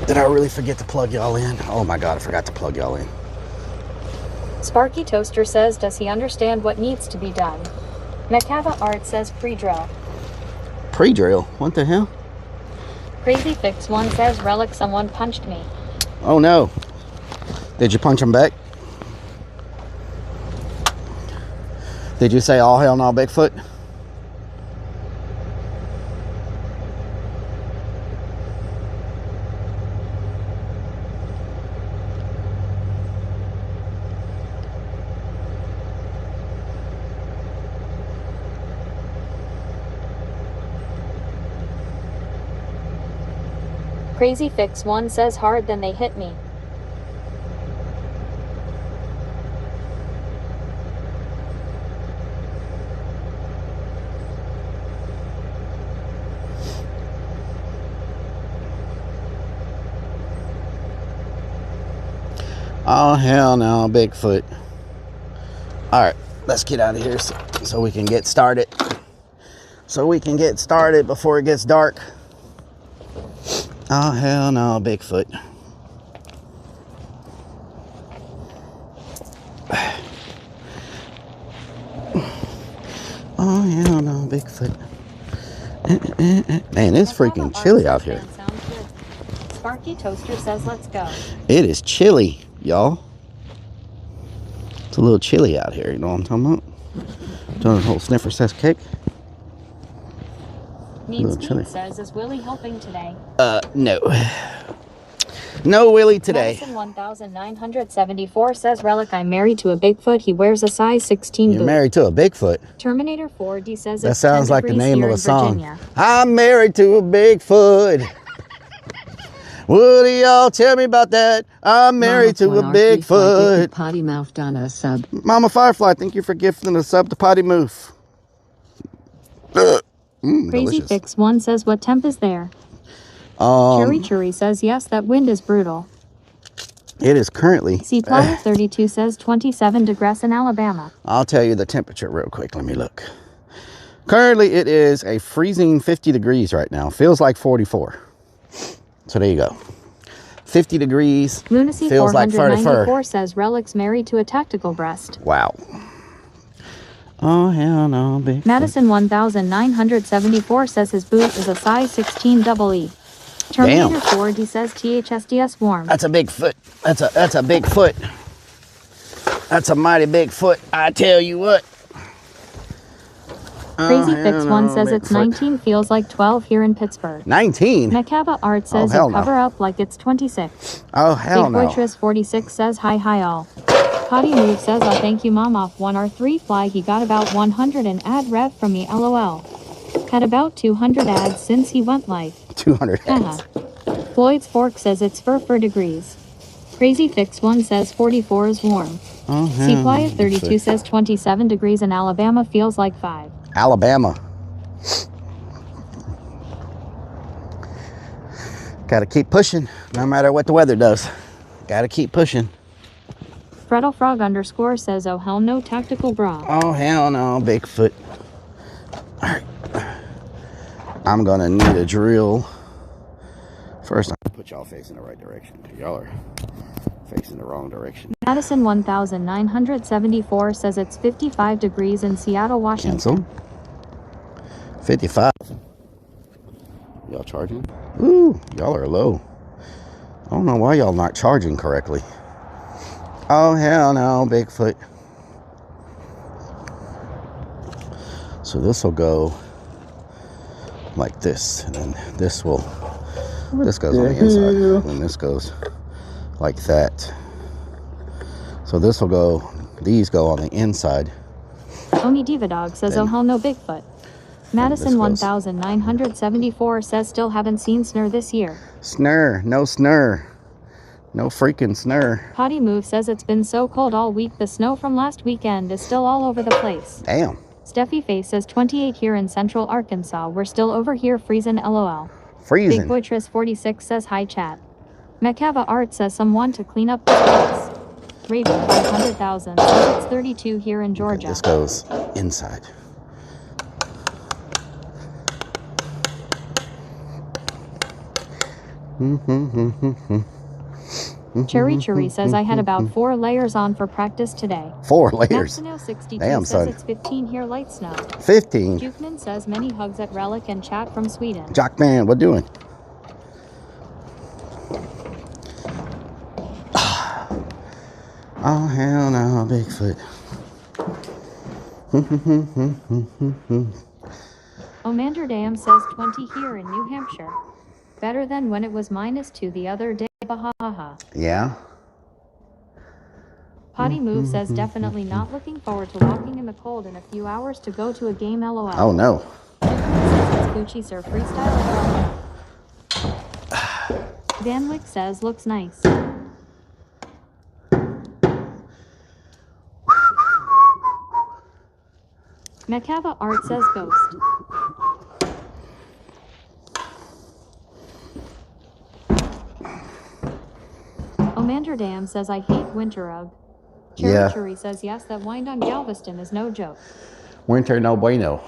Did I really forget to plug y'all in? Oh my god, I forgot to plug y'all in. Sparky Toaster says, does he understand what needs to be done? Macava Art says pre-drill. Pre-drill? What the hell? Crazy Fix One says, Relic, someone punched me. Oh no. Did you punch him back? Did you say all hell no, Bigfoot? Crazy Fix One says, hard then they hit me. Oh hell no, Bigfoot. Alright, let's get out of here so we can get started. So we can get started before it gets dark. Oh hell no, Bigfoot. Oh hell no, Bigfoot. Man, it's freaking chilly out here. Sparky Toaster says, let's go. It is chilly, y'all. It's a little chilly out here, you know what I'm talking about? Doing a whole sniffer says cake. Means Bean says, is Willie helping today? No. No Willie today. Madison 1974 says, Relic, I'm married to a Bigfoot. He wears a size 16 boot. You're married to a Bigfoot? Terminator 4D says, That it's sounds 10 like the degrees name here of a in song. Virginia. I'm married to a Bigfoot. Would y'all tell me about that? I'm married to a Bigfoot. Potty Mouth Donna sub. Mama Firefly, thank you for gifting a sub to Potty Moof. Crazy Delicious. Fix One says, what temp is there? Cherry Churi says, yes, that wind is brutal. It is currently. Plyer 32 says 27 degrees in Alabama. I'll tell you the temperature real quick. Let me look. Currently, it is a freezing 50 degrees right now. Feels like 44. So there you go. 50 degrees. Lunacy feels like 494 says, Relic's married to a tactical breast. Wow. Oh, hell no, Bigfoot. Madison 1974 says his boot is a size 16 double E. Terminator 4D says THSDS warm. That's a big foot. That's a big foot. That's a mighty big foot. I tell you what. Crazy Fix One says it's 19 feels like 12 here in Pittsburgh. 19? Macaba Art says you cover up like it's 26. Oh, hell no. Big Waitress 46 says hi all. Potty Move says I thank you mom off 1R3 fly he got about 100 and ad rev from me lol. Had about 200 ads since he went live. 200 ads. Floyd's Fork says it's for degrees. Crazy Fix One says 44 is warm. Playa 32 says 27 degrees in Alabama feels like 5. Alabama. Gotta keep pushing no matter what the weather does. Gotta keep pushing. Freddlefrog _ says oh hell no tactical bra. Oh hell no, Bigfoot. Alright. I'm gonna need a drill. First, I'm gonna put y'all facing the right direction. Y'all are Facing the wrong direction. Madison 1974 says it's 55 degrees in Seattle, Washington. Cancel. 55. Y'all charging? Ooh, y'all are low. I don't know why y'all not charging correctly. Oh, hell no, Bigfoot. So this will go like this, and then this goes on the inside, and this goes like that. So this will go, these go on the inside. Oni Diva Dog says, oh hell no Bigfoot. Madison 1974 says still haven't seen snur this year. Snur, no snur. No freaking snur. Potty Move says it's been so cold all week the snow from last weekend is still all over the place. Damn. Steffi Face says 28 here in central Arkansas. We're still over here freezing LOL. Freezing. Big Boytress 46 says hi chat. Macava Art says someone to clean up this place. Raven 500,000 says it's 32 here in Georgia. Okay, this goes inside. Cherry Cherry says I had about 4 layers on for practice today. 4 layers. Maxino 62 Damn, says son. it's 15 here light snow. 15. Jukeman says many hugs at Rellik and chat from Sweden. Jockman, what doing? Oh, hell no, Bigfoot. Omander Dam says 20 here in New Hampshire. Better than when it was -2 the other day. Bahaha. Yeah? Potty Move says definitely not looking forward to walking in the cold in a few hours to go to a game LOL. Oh, no. Says it's Gucci Sir freestyle. Van Wick says looks nice. Macava Art says ghost. Omander Dam says I hate winter ugh. Cherry Yeah. Cherry says yes, that wind on Galveston is no joke. Winter no bueno.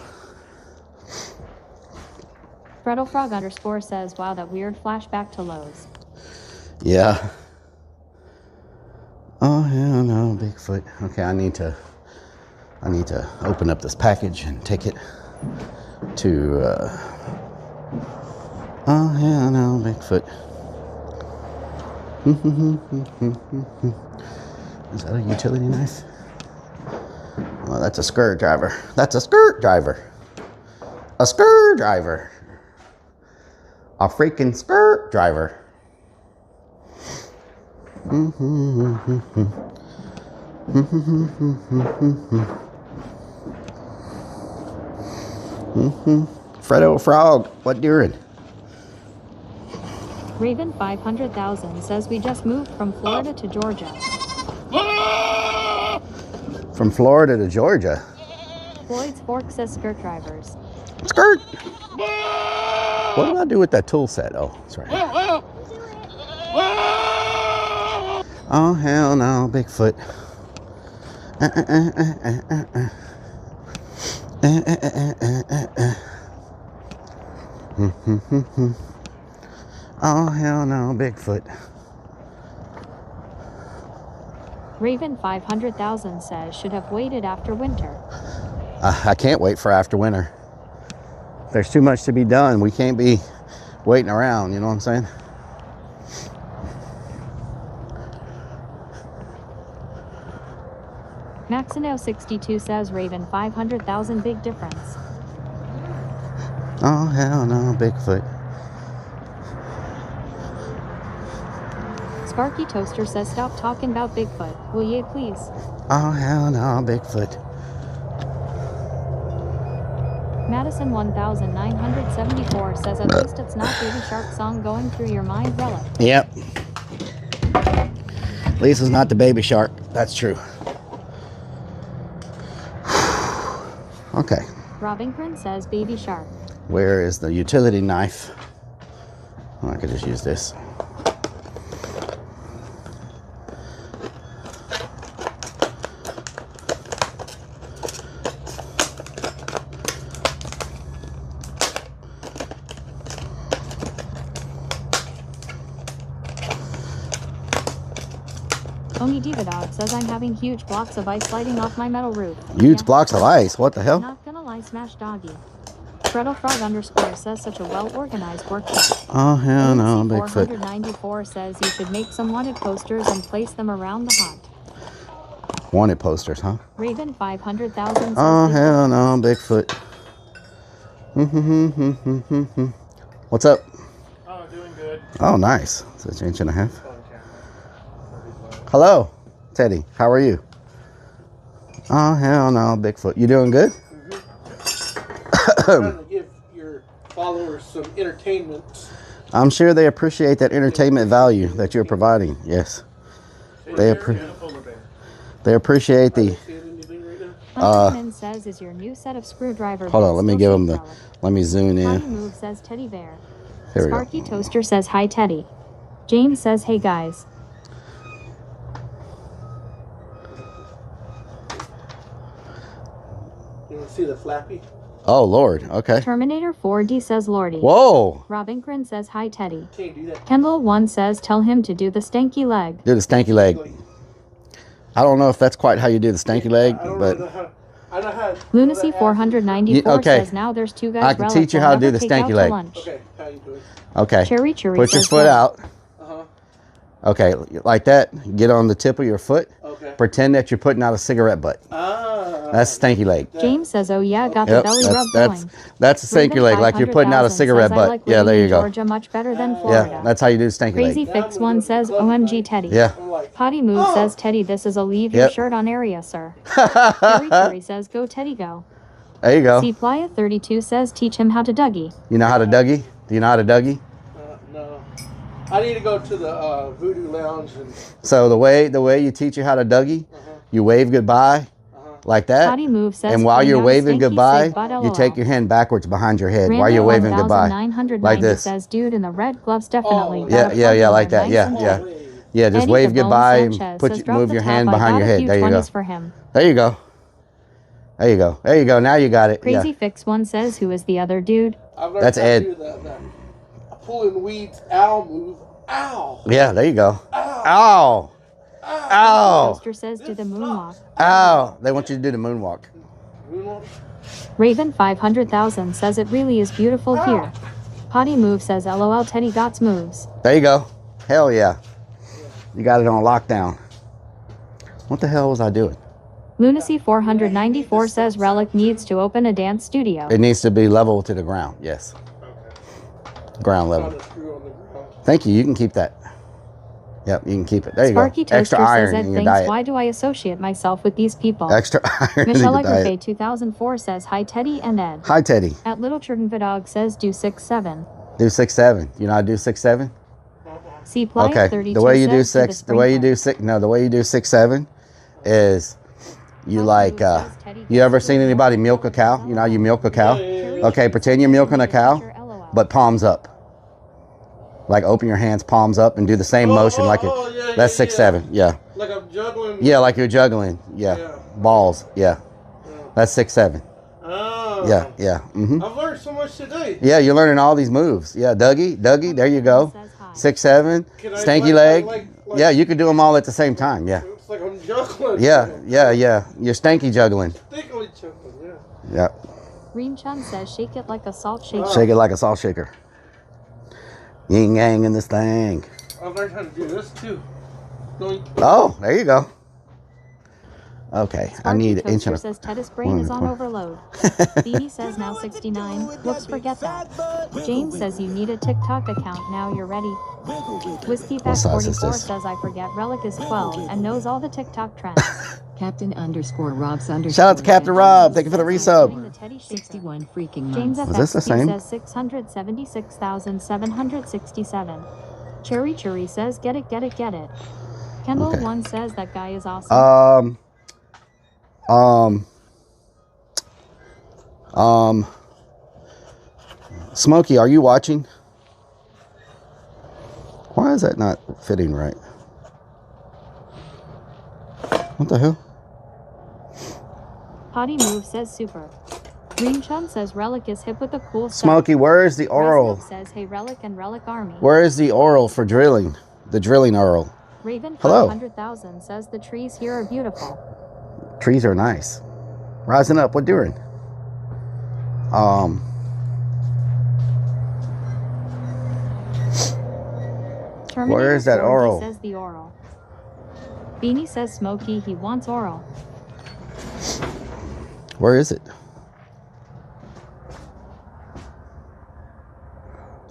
Freddle Frog _ says wow, that weird flashback to Lowe's. Yeah. Oh, hell no, Bigfoot. Okay, I need to open up this package and take it to, oh, hell no, Bigfoot. Is that a utility knife? Oh, that's a screwdriver. That's a screwdriver. A screwdriver. A freaking screwdriver. Fredo Frog, what doing? Raven 500,000 says we just moved from Florida to Georgia. From Florida to Georgia. Floyd's Fork says skirt drivers. Skirt! What did I do with that tool set? Oh, that's right. Oh, hell no, Bigfoot. Oh, hell no, Bigfoot. Raven 500,000 says should have waited after winter. I can't wait for after winter. There's too much to be done. We can't be waiting around, you know what I'm saying? Maxino 62 says Raven 500,000 big difference. Oh, hell no, Bigfoot. Sparky Toaster says stop talking about Bigfoot, will ye please? Oh, hell no, Bigfoot. Madison 1974 says at least it's not Baby Shark song going through your mind, Rellik. Yep. Lisa's not the baby shark. That's true. Okay. Robinkron says Baby Shark. Where is the utility knife? Oh, I could just use this. Vidog says I'm having huge blocks of ice sliding off my metal roof. Huge Yeah. blocks of ice. What the hell? Not gonna lie, smash doggy. Freddlefrog underscore says such a well-organized workshop. Oh, hell no, Bigfoot. 494 says you should make some wanted posters and place them around the haunt. Wanted posters, huh? Raven 500,000 says Oh, Bigfoot. hell no, Bigfoot. What's up? Oh, doing good. Oh, nice. It's an inch and a half. Hello, Teddy. How are you? Oh, hell no, Bigfoot. You doing good? Trying to give your followers some entertainment. I'm sure they appreciate that entertainment value that you're providing. Yes. They appreciate the... See anything right now? Hunterman says is your new set of screwdriver. Hold on, bits let me still give them shaped the... relic? Let me zoom Potty in. Move says Teddy Bear. Here we go. Sparky Toaster says hi Teddy. James says hey guys. You want to see the flappy? Oh, Lord. Okay. Terminator 4D says Lordy. Whoa. Robinkrin says hi Teddy. Can't do that. Kendall 1 says tell him to do the stanky leg. Do the stanky leg. I don't know if that's quite how you do the stanky leg, I don't but... know how. I know how. Lunacy 494 Okay. says now there's two guys. I can relic teach you will how to do never the take out stanky to leg. lunch. Okay, how you doing? Okay. Cherry Cherry Put your says foot no. out. Uh-huh. Okay, like that. Get on the tip of your foot. Okay. Pretend that you're putting out a cigarette butt. That's stanky leg. James says oh yeah, got the Yep, belly rub that's going. that's a stanky leg, like you're putting out a 500,000 cigarette says, I butt. like Yeah, living there in you go. Georgia much better than Florida. Yeah, that's how you do the stanky Crazy leg. Fix 1 says OMG Teddy. Yeah. I'm like, Potty Move says Teddy this is a leave your Yep. shirt on area sir. Cherry Cherry says go Teddy go. There you go. C Playa 32 says teach him how to Dougie. You know how to Dougie? Do you know how to Dougie? no. I need to go to the Voodoo Lounge and. So the way you teach you how to Dougie, you wave goodbye like that. Potty Move says And while pulling you're out a waving stanky goodbye, sig butt you LOL. take your hand backwards behind your head while Randall you're waving goodbye. 1990 Like this. says dude in the red gloves definitely. Oh, Yeah, got a yeah, yeah, plug like in there, that. nice Yeah, and yeah. tight. Yeah, just Eddie wave the Bone goodbye and Sanchez says, "Drop move the your top, hand I behind got your a head. few There you go. 20s for him. There you go. There you go. There you go. Now you got it. Crazy Yeah. Fix 1 says who is the other dude? I've learned That's how to Ed. do the pulling weeds owl move. Ow! Yeah, there you go. Ow! Ow. Ow. Toaster says do the moonwalk. Ow. They want you to do the moonwalk. Raven 500,000 says it really is beautiful here. Potty Move says LOL Teddy Gots moves. There you go. Hell yeah. You got it on lockdown. What the hell was I doing? Lunacy 494 says Relic needs to open a dance studio. It needs to be level to the ground. Yes. Ground level. Thank you. You can keep that. Yep, you can keep it. There you Sparky go. Toaster Extra says iron Ed in your thinks diet. why do I associate myself with these people? Extra iron in Michelle your Egerfe diet. 2004 says hi Teddy and Ed. Hi, Teddy. At Little Vidog says do 6-7. Do 6-7. You know how to do 6-7? C Playa Okay. 32 The way you do says, six. The way you do six. No, the way you do 6-7 is you like. You ever seen anybody milk a cow? You know how you milk a cow? Okay. Pretend you're milking a cow, but palms up. Like open your hands, palms up, and do the same motion like it. That's 6-7. Yeah. Like I'm juggling. Yeah, like you're juggling. Yeah. Balls. Yeah. That's 6-7. Oh. Yeah. Yeah. Mm-hmm. I've learned so much today. Yeah, you're learning all these moves. Yeah, Dougie. There you go. 6-7. Can I, Stanky leg. Yeah, you can do them all at the same time. Yeah. It's like I'm juggling. Yeah. You're stanky juggling. Stickily juggling, yeah. Yeah. Reem Chun says shake it like a salt shaker. Shake it like a salt shaker. Yin yang in this thing. I've learned how to do this too. Doink. Oh, there you go. Okay, I Sparky need an inch Toaster and a... says Teddy's brain is on overload. Beanie says now 69. Whoops, forget that. James says you need a TikTok account now you're ready. Whiskey Pack size is 44 this? says I forget Relic is 12 and knows all the TikTok trends. Captain_Robs_. Shout out to Captain Rob. Thank you for the Doing resub. the Teddy shaker. 61 freaking James months. Was this the FXP same? says 676,767. Cherry Cherry says get it, get it, get it. Kendall Okay. 1 says that guy is awesome. Smokey, are you watching? Why is that not fitting right? What the hell? Potty Move says super. Green Chun says Relic is hip with the cool stuff. Smokey, where is the oral? Resnick says hey Relic and Relic Army. Where is the oral for drilling? The drilling oral. Raven Hello. 500,000 says the trees here are beautiful. Trees are nice. Rising up. What doing? Terminator Where is that 4D oral? says the oral. Beanie says Smokey he wants oral. Where is it?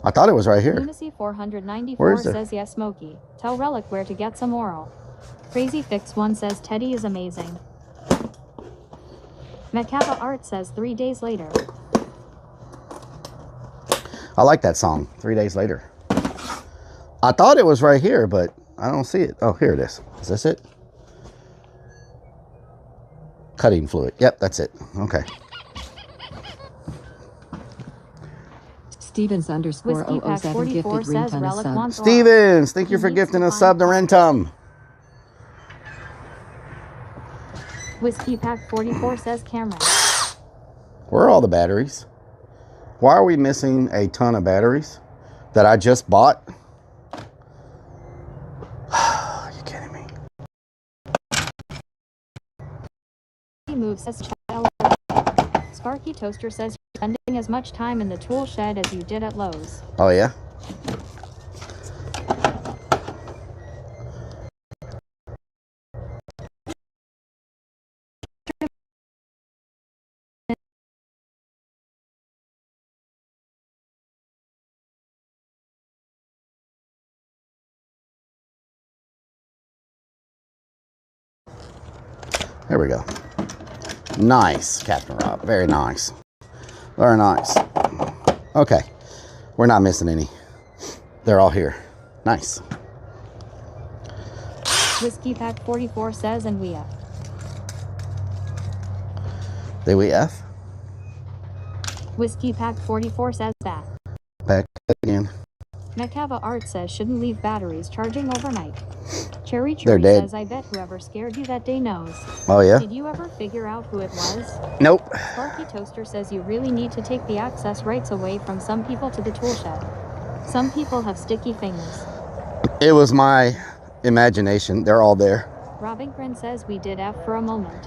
I thought it was right here. Lunacy 494 Where is it? says yes Smokey. Tell Relic where to get some oral. Crazy Fix 1 says Teddy is amazing. Macava Art says 3 days later. I like that song, 3 days later. I thought it was right here, but I don't see it. Oh, here it is. Is this it? Cutting fluid. Yep, that's it. Okay. Stevens underscore Whiskey Pack 007 44 gifted says Ringtone a Relic sub. wants oral. Stevens, thank you He for needs gifting to a find sub to Rentum. Whiskey Pack 44 says Cameron. Where are all the batteries? Why are we missing a ton of batteries that I just bought? Are you kidding me? Move says Chad. Sparky Toaster says you're spending as much time in the tool shed as you did at Lowe's. Oh, yeah? There we go. Nice, Captain Rob. Very nice. Very nice. Okay. We're not missing any. They're all here. Nice. Whiskey Pack 44 says and we F. Did we F? Whiskey Pack 44 says that. Back again. Macava Art says shouldn't leave batteries charging overnight. Cherry They're Cherry dead. says I bet whoever scared you that day knows. Oh, yeah? Did you ever figure out who it was? Nope. Sparky Toaster says you really need to take the access rights away from some people to the tool shed. Some people have sticky fingers. It was my imagination. They're all there. Robin Grin says we did F for a moment.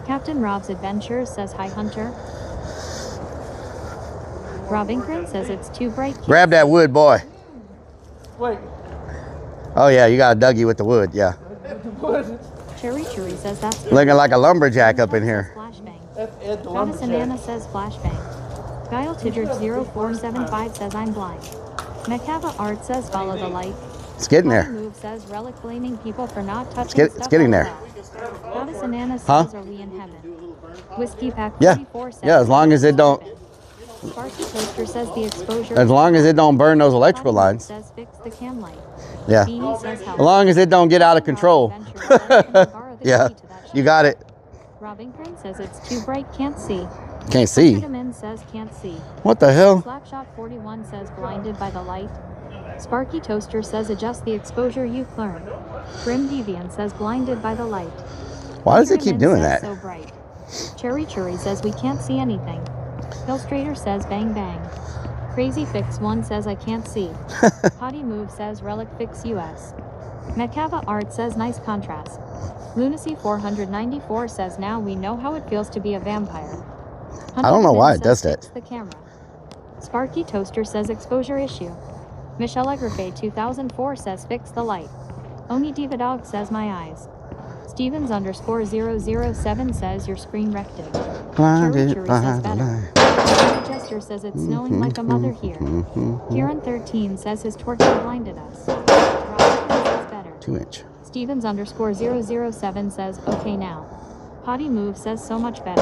Captain Rob's Adventures says hi Hunter. Robin Grin says it's too bright. Grab that wood, boy. Wait. Oh, yeah, you got a Dougie with the wood. Yeah. Cherry Cherry says that's Looking like a lumberjack up in here. Flashbang. That's Ed the Goddess lumberjack. Anana says flashbang. Guile Tidgert 0475 says I'm blind. Macava Art says follow the light. It's getting Potty there. Move says Relic blaming people for not touching It's stuff getting out there. loud. Goddess Anana says Huh? are we in heaven? Whiskey Pack Yeah. 44 says Yeah, as long as it don't, Sparky Toaster says the exposure. as long as it don't burn those electrical Potty Move lines. says fix the cam light. Yeah. Beanie says help. As long as it don't get out of control. Yeah, you got it. Robin Crane says it's too bright, can't see. Can't see. Vitamin says can't see. What the hell? Slapshot 41 says blinded by the light. Sparky Toaster says adjust the exposure you've learned. Grim Deviant says blinded by the light. Why does it keep Vitamin doing says that? So bright. Cherry Cherry says we can't see anything. Illustrator says bang bang. Crazy Fix 1 says I can't see. Potty Move says Relic Fix US. Macava Art says nice contrast. Lunacy 494 says now we know how it feels to be a vampire. I don't know why it Hunter does says that. fix the camera. Sparky Toaster says exposure issue. Michelle Egrafay 2004 says fix the light. Oni Diva Dog says my eyes. Stevens underscore 007 says your screen wrecked it. Cherry Cherry says better. Jester says it's snowing like a mother here. Kieran 13 says his torture blinded us. Robin says better. 2-inch. Stevens underscore 007 says okay now. Potty Move says so much better.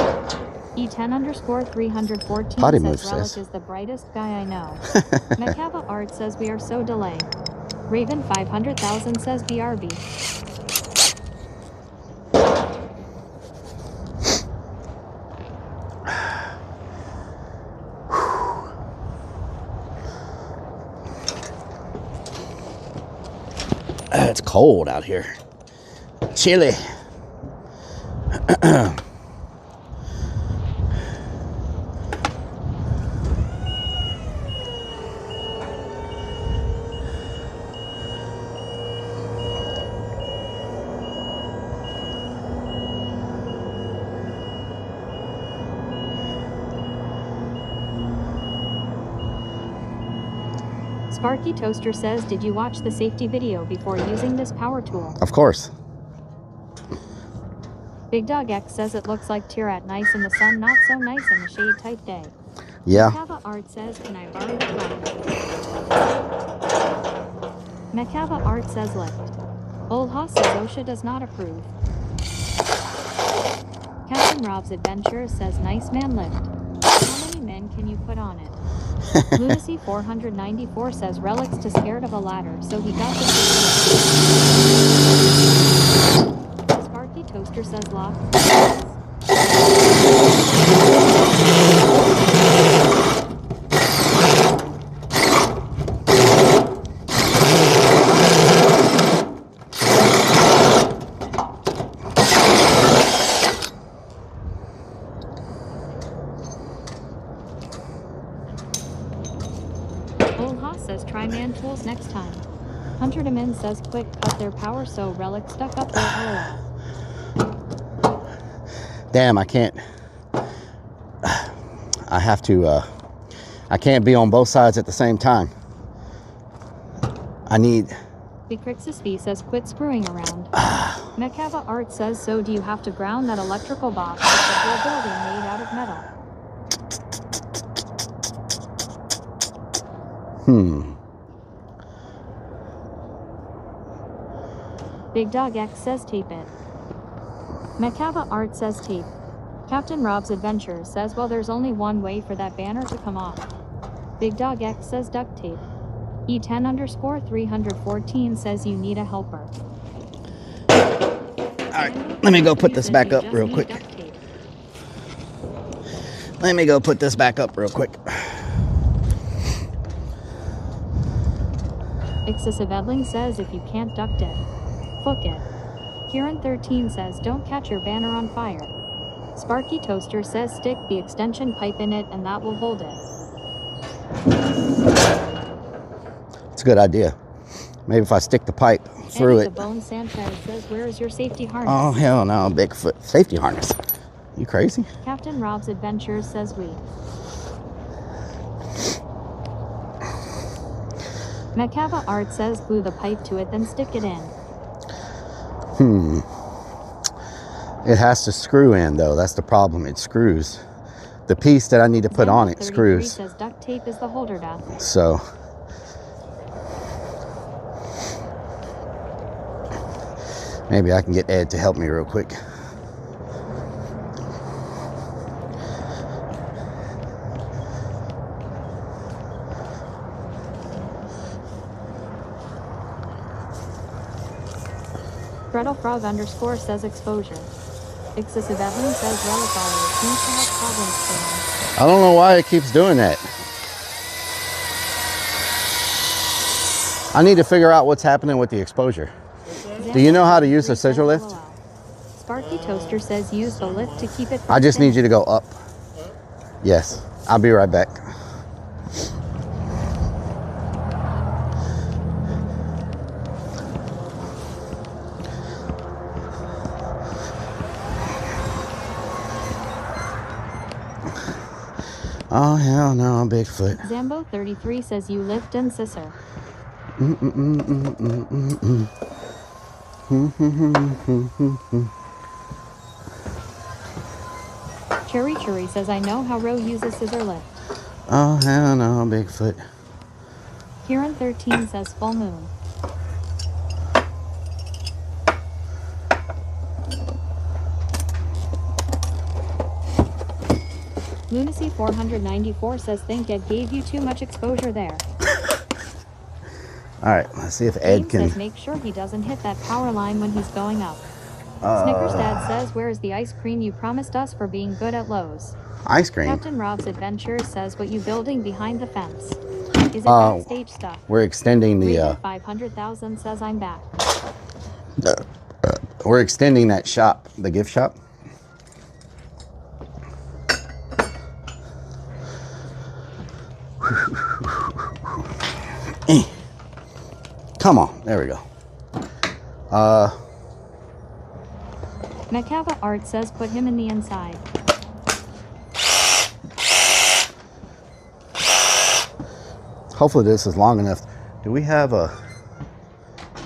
E10 underscore 314 Potty says Move Relic says. is the brightest guy I know. Macava Art says we are so delayed. Raven 500,000 says BRB. It's cold out here. Chilly. Sparky Toaster says, did you watch the safety video before using this power tool? Of course. Big Dog X says it looks like Tirat nice in the sun, not so nice in the shade type day. Yeah. Macava Art says, can I borrow the phone? Macava Art says lift. Old Hoss says OSHA does not approve. Captain Rob's Adventure says nice man lift. How many men can you put on it? Lunacy 494 says Rellik's too scared of a ladder, so he got the Sparky Toaster says lock. Old Hoss says try man tools next time. Hunter Demin says quick cut their power so Rellik stuck up their LOL. Damn, I can't. I have to, I can't be on both sides at the same time. I need. Big Crixus V says quit screwing around. Macava Art says, so do you have to ground that electrical box with the whole building made out of metal? Big Dog X says tape it. Macava Art says tape. Captain Rob's Adventure says, well, there's only one way for that banner to come off. Big Dog X says duct tape. E10_314 says you need a helper. Alright, let me go put this back up real quick. Let me go put this back up real quick. Excessive Edling says if you can't duct it, hook it. Kieran 13 says don't catch your banner on fire. Sparky Toaster says stick the extension pipe in it and that will hold it. It's a good idea. Maybe if I stick the pipe through Eddie it. The Bone Sanchez says where is your safety harness? Oh hell no, Bigfoot. Safety harness. You crazy? Captain Rob's Adventures says we. Macava Art says glue the pipe to it then stick it in. It has to screw in though. That's the problem. It screws. The piece that I need to put on it screws. Says duct tape is the holder death. So maybe I can get Ed to help me real quick. Frog _ says exposure. Excessive Evelyn says Rellik I seems to have problems today. I don't know why it keeps doing that. I need to figure out what's happening with the exposure. Do you know how to use the scissor lift? Sparky Toaster says use the lift to keep it. I just need you to go up. Yes, I'll be right back. Oh hell no, Bigfoot. Zambo 33 says you lift and scissor. Cherry Cherry says I know how Ro uses scissor lift. Oh hell no, Bigfoot. Kieran 13 says full moon. Lunacy 494 says think Ed gave you too much exposure there. All right, let's see if Ed James can. says make sure he doesn't hit that power line when he's going up. Snickers Dad says where is the ice cream you promised us for being good at Lowe's? Ice cream. Captain Rob's Adventures says what you building behind the fence? Is it backstage stuff? We're extending the. Raven 500,000 says I'm back. We're extending that shop, the gift shop. Come on, there we go. Macava Art says put him in the inside. Hopefully this is long enough. Do we have a...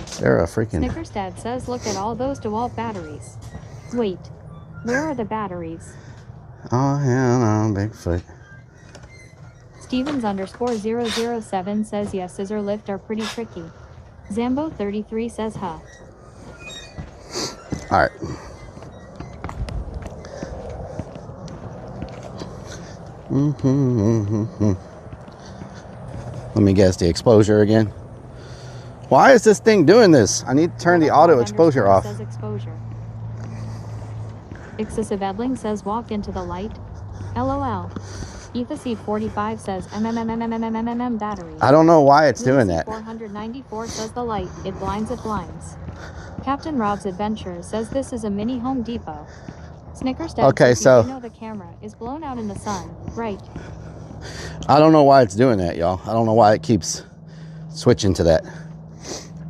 Is there a freaking... Snickers Dad says look at all those DeWalt batteries. Wait, where are the batteries? Oh, hell no, Bigfoot. Stevens_007 says yes, scissor lift are pretty tricky. Zambo33 says huh. All right. Let me guess the exposure again. Why is this thing doing this? I need to turn the auto exposure off. Says exposure. Excessive Edling says walk into the light. LOL. Ethac45 says battery. I don't know why it's doing that. 494 says the light, it blinds, it blinds. Captain Rob's Adventure says this is a mini Home Depot. Snickers Dad Okay, says so you know the camera is blown out in the sun, right? I don't know why it's doing that, y'all. I don't know why it keeps switching to that.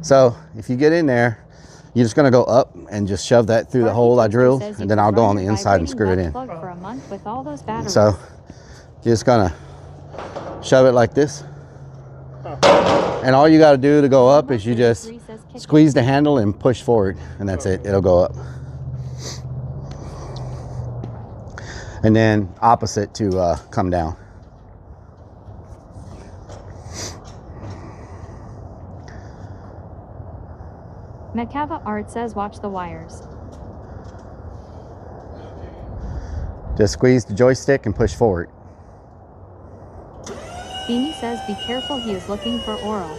So if you get in there, you're just gonna go up and just shove that through the hole I drilled, and then I'll go on the inside and screw it in. For a month with all those batteries. So you're just gonna shove it like this. And all you gotta do to go up is you just squeeze the handle and push forward, and that's it. It'll go up. And then opposite to come down. Macava Art says watch the wires. Just squeeze the joystick and push forward. Beanie says be careful, he is looking for oral.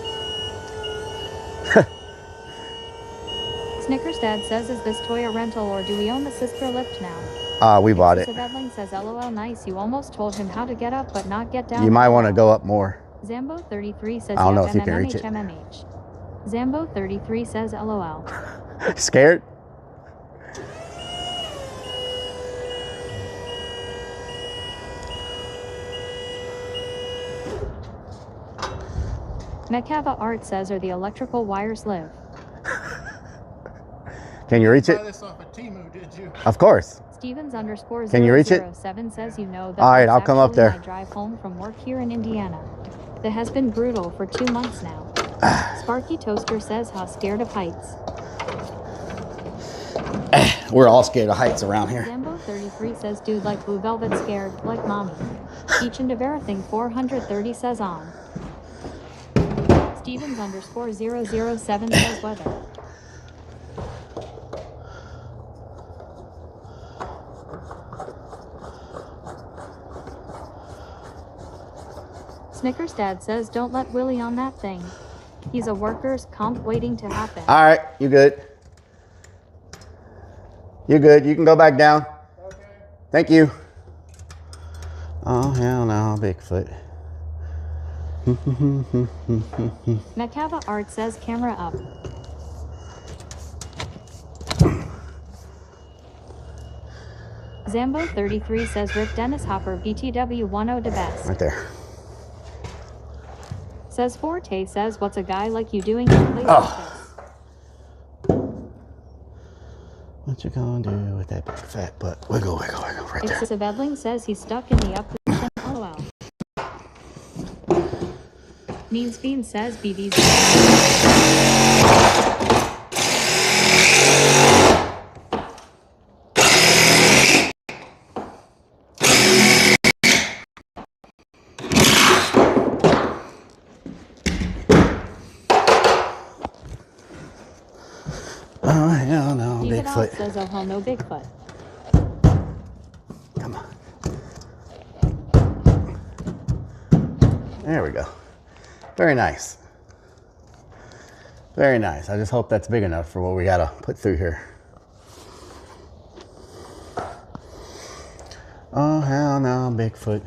Snickers Dad says is this toy a rental or do we own the sister lift now? We bought it. Edling says LOL nice, you almost told him how to get up but not get down. You might want to go up more. Zambo33 says I don't know if you can reach it. MMH. Zambo33 says LOL. Scared? Macava Art says are the electrical wires live. Can you reach it? Buy this off of Temu, did you? Of course. Stevens_007 Can you reach it? says you know that. All right, I'll come up there. My drive home from work here in Indiana. That has been brutal for 2 months now. Sparky Toaster says how scared of heights. We're all scared of heights around here. Zambo33 says dude like blue velvet scared like mommy. Each and of everything 430 says on. Stevens_007 says weather. Snickers Dad says don't let Willie on that thing. He's a workers' comp waiting to happen. All right, you good. You good. You can go back down. Okay. Thank you. Oh, hell no, Bigfoot. Macava Art says camera up. Zambo33 says Rick Dennis Hopper BTW 10 the best. Right there. Says Forte says what's a guy like you doing in a place like this? What you gonna do with that big fat butt? Wiggle, wiggle, wiggle, right there. Excessive Edling says he's stuck in the up position. LOL. Means Bean says BB's. Oh, hell no, Bigfoot. Says oh hell no Bigfoot. Come on. There we go. Very nice. Very nice. I just hope that's big enough for what we gotta put through here. Oh, hell no, Bigfoot.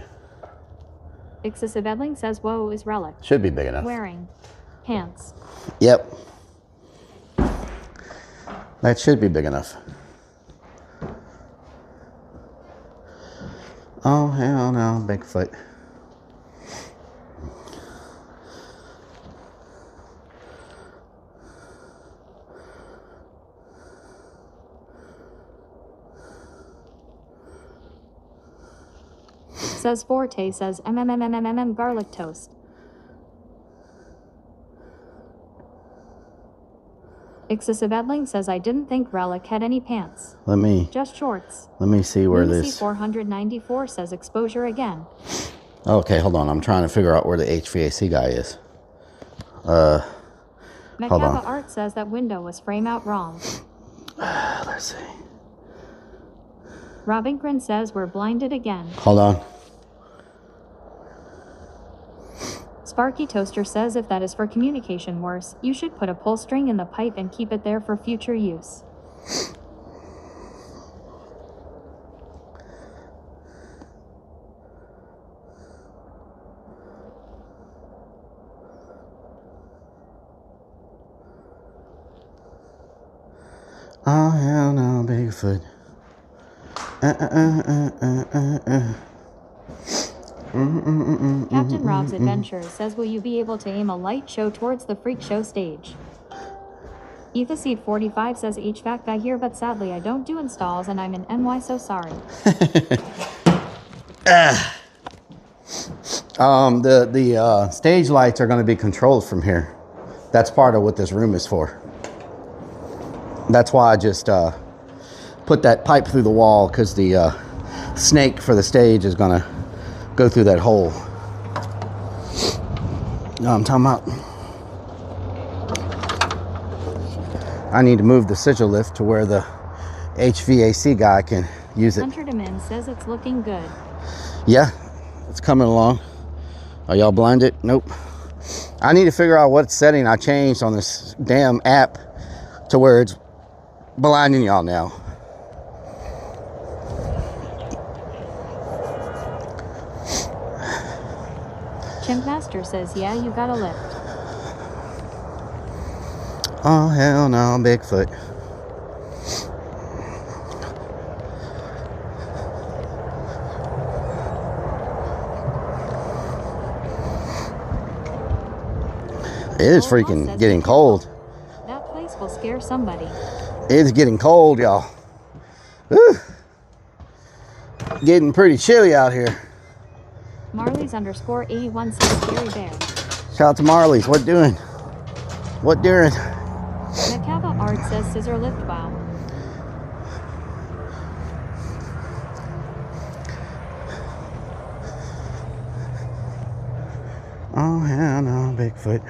Excessive Edling says whoa is Relic. Should be big enough. Wearing pants. Yep. That should be big enough. Oh, hell no, Bigfoot. Says Forte says garlic toast. Excessive Edling says I didn't think Relic had any pants. Let me Just shorts. see where Lunacy this. 494 says exposure again. Okay, hold on. I'm trying to figure out where the HVAC guy is. Hold Macaba on. Art says that window was frame out wrong. Let's see. Robinkrin says we're blinded again. Hold on. Sparky Toaster says if that is for communication worse, you should put a pull string in the pipe and keep it there for future use. Oh, hell no, Bigfoot. Captain Rob's Adventure says will you be able to aim a light show towards the freak show stage? Ethaseed 45 says HVAC guy here but sadly I don't do installs and I'm in NY so sorry. The stage lights are going to be controlled from here. That's part of what this room is for. That's why I just put that pipe through the wall, because the snake for the stage is going to go through that hole. No, I'm talking about. I need to move the sigil lift to where the HVAC guy can use it. Hunter Demin says it's looking good. Yeah, it's coming along. Are y'all blinded? Nope. I need to figure out what setting I changed on this damn app to where it's blinding y'all now. Chimp Master says yeah, you got a lift. Oh, hell no, Bigfoot. It is freaking getting cold. That place will scare somebody. It's getting cold, y'all. Whew. Getting pretty chilly out here. Marley's _81 says scary bear. Shout out to Marley's. What doing? What doing? Macaba Art says scissor lift wow. Oh, hell no, Bigfoot.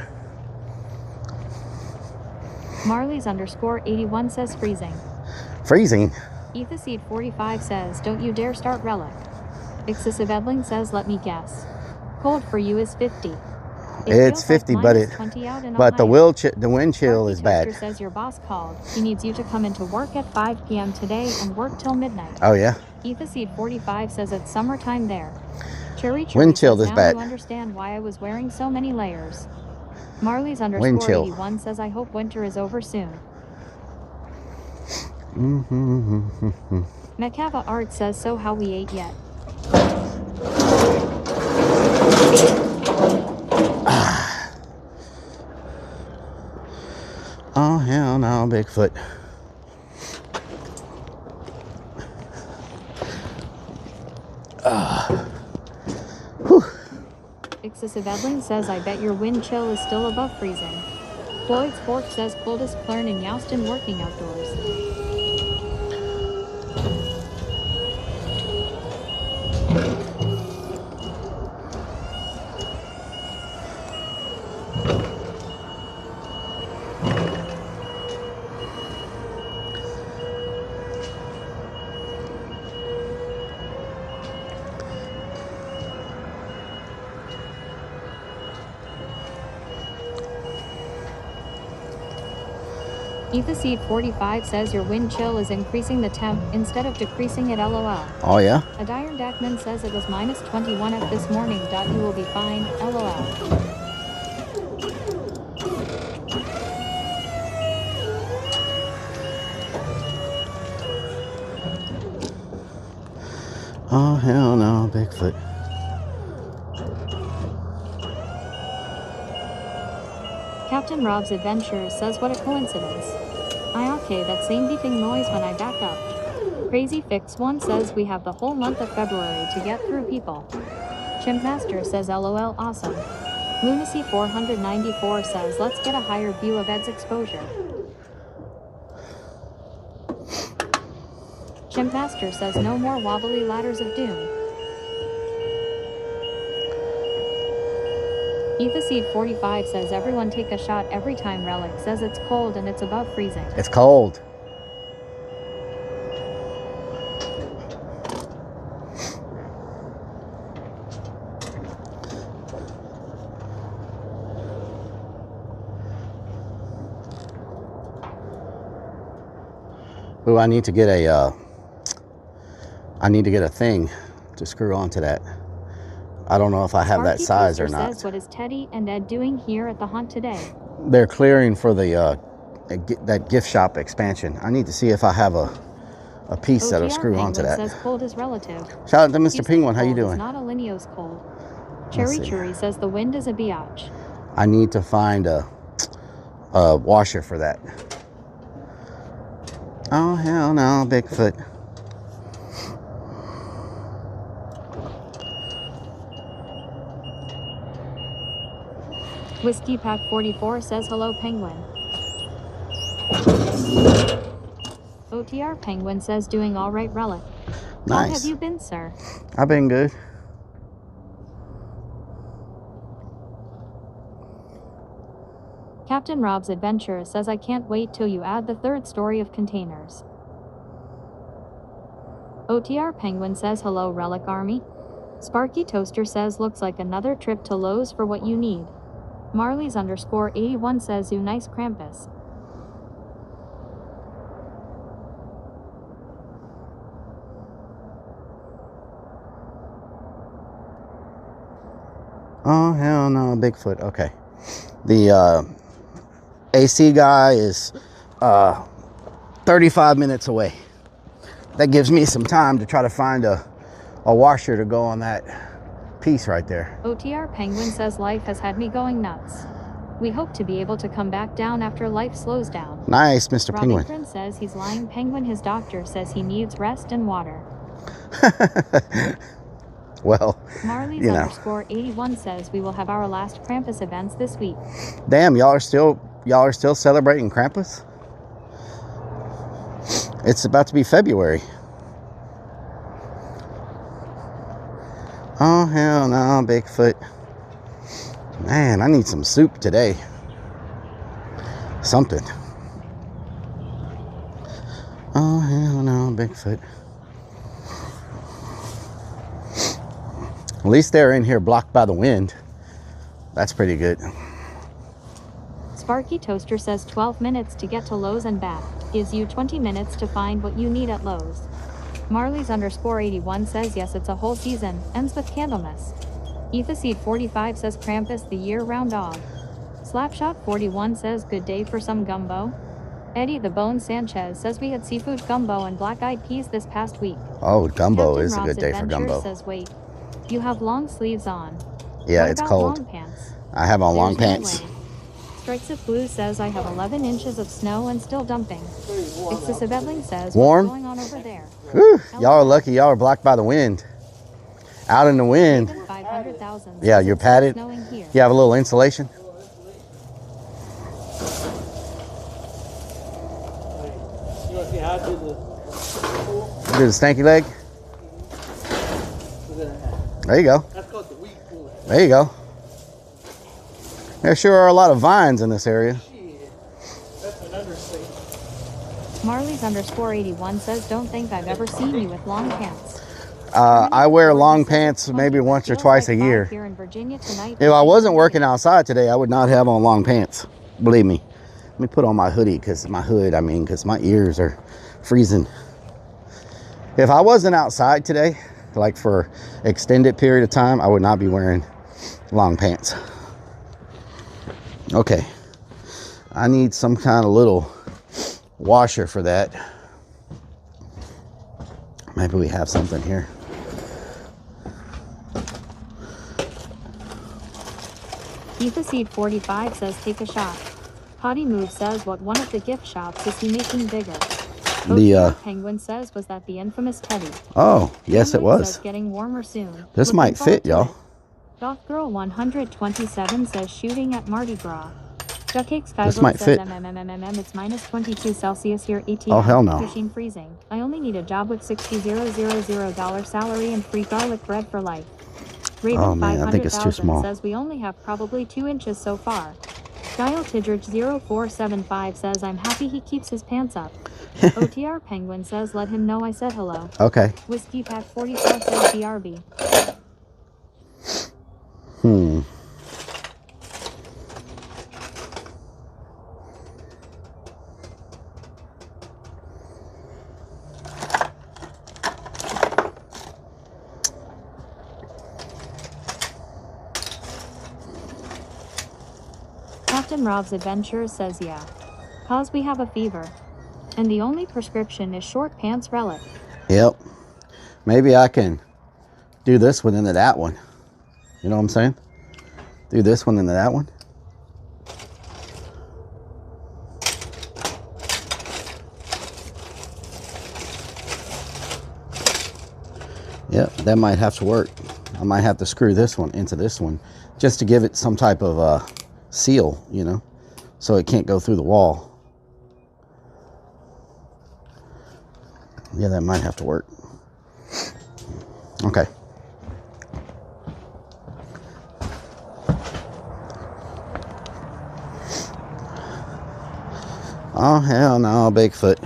Marley's _81 says freezing. Freezing? Ethaseed 45 says don't you dare start Relic. Excessive Edling says let me guess. Cold for you is 50. It's 50, like but the wind chill is bad. Toaster says your boss called. He needs you to come into work at 5 p.m. today and work till midnight. Oh yeah. Ethaseed 45 says it's summertime there. Cherry Wind chill says is now bad. you understand why I was wearing so many layers. Marley's Wind chill. _81 says I hope winter is over soon. Macava Art says so how we ate yet. Oh hell no, Bigfoot. Excessive Edling says I bet your wind chill is still above freezing. Floyd's Fork says coldest Clern in Youston working outdoors. Ethaseed 45 says your wind chill is increasing the temp instead of decreasing it lol. Oh yeah? Adiron Dackman says it was -21 at this morning. You will be fine lol. Oh hell no, Bigfoot. Captain Rob's Adventure says what a coincidence. Okay, that same beeping noise when I back up. Crazy Fix 1 says we have the whole month of February to get through people. Chimp Master says lol awesome. Lunacy 494 says let's get a higher view of Ed's exposure. Chimpmaster says no more wobbly ladders of doom. Ethaseed 45 says everyone take a shot every time. Rellik says it's cold and it's above freezing. It's cold. Ooh, I need to get a thing to screw onto that. I don't know if I have that size or not. Says, what is Teddy and Ed doing here at the haunt today? They're clearing for the that gift shop expansion. I need to see if I have a piece that'll screw onto that. Says cold is relative. Shout out to Mr. Penguin. How you doing? It's not a Linio's cold. Cherry Churi says the wind is a biatch. I need to find a washer for that. Oh hell no, Bigfoot. Whiskey Pack 44 says hello Penguin. OTR Penguin says doing all right Rellik. Nice. How have you been, sir? I've been good. Captain Rob's Adventure says I can't wait till you add the third story of containers. OTR Penguin says hello Rellik Army. Sparky Toaster says looks like another trip to Lowe's for what you need. Marley's _81 says you nice Krampus. Oh hell no, Bigfoot. Okay. The AC guy is 35 minutes away. That gives me some time to try to find a washer to go on that piece right there. OTR Penguin says life has had me going nuts. We hope to be able to come back down after life slows down. Nice, Mr. Penguin. Robin says he's lying. Penguin, his doctor says he needs rest and water. Well, Marley's you know. _81 says we will have our last Krampus events this week. Damn, y'all are still celebrating Krampus? It's about to be February. Oh hell no, Bigfoot. Man, I need some soup today. Something. Oh hell no, Bigfoot. At least they're in here blocked by the wind. That's pretty good. Sparky Toaster says 12 minutes to get to Lowe's and back. Gives you 20 minutes to find what you need at Lowe's. Marley's _81 says yes, it's a whole season. Ends with Candlemas. Ethaseed 45 says Krampus the year-round dog. Slapshot 41 says good day for some gumbo. Eddie the Bone Sanchez says we had seafood gumbo and black-eyed peas this past week. Oh, gumbo Captain is a Rob's good day for Adventure gumbo. Says wait, you have long sleeves on. Yeah, What it's about cold. long pants? I have on long There's no pants. way. Strikes of Blue says I have 11 inches of snow and still dumping. Ixis Bedling says Warm? what's going on over there? Whew, y'all are lucky. Y'all are blocked by the wind. Out in the wind. 500,000 Yeah, says you're it's padded. snowing here. You have a little insulation. You want to see how I do the Do the stanky leg. There you go. That's called the weed puller. There you go. There sure are a lot of vines in this area. Shit. That's an understatement. Marley's _81 says don't think I've ever seen you with long pants. I wear long pants maybe once or twice a year. Here in Virginia tonight. If I wasn't working outside today, I would not have on long pants. Believe me. Let me put on my hoodie because my ears are freezing. If I wasn't outside today, like for extended period of time, I would not be wearing long pants. Okay. I need some kind of little washer for that. Maybe we have something here. Ethaseed 45 says take a shot. Potty Move says what one of the gift shops is he making bigger? Penguin says was that the infamous Teddy. Oh, yes it Penguin was. says getting warmer soon. This Looking might forward fit, to y'all. it. Goth Girl 127 says shooting at Mardi Gras. Duckcake This Skyboat might says fit. it's minus 22 Celsius here, ATM. Oh, hell no. Machine freezing. I only need a job with $60,000 salary and free garlic bread for life. Raven Oh, man, I think it's too 500,000 small. says we only have probably 2 inches so far. Dial Tidridge 0475 says I'm happy he keeps his pants up. OTR Penguin says let him know I said hello. Okay. Whiskey Pack 44 says BRB. Captain Rob's Adventure says yeah. Cause we have a fever. And the only prescription is short pants relic. Yep. Maybe I can do this one into that one. You know what I'm saying? Do this one into that one. Yep, that might have to work. I might have to screw this one into this one just to give it some type of seal, you know, so it can't go through the wall. Yeah, that might have to work. Okay. Oh, hell no, Bigfoot.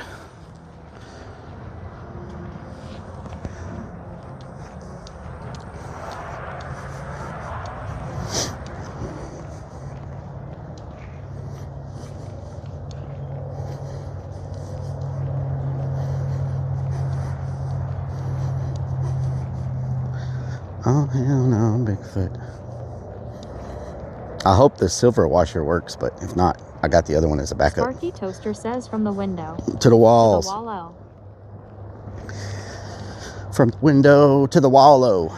Oh, hell no, Bigfoot. I hope the silver washer works, but if not, I got the other one as a backup. Sparky Toaster says from the window. To the walls. To the wallow. From the window to the wallow.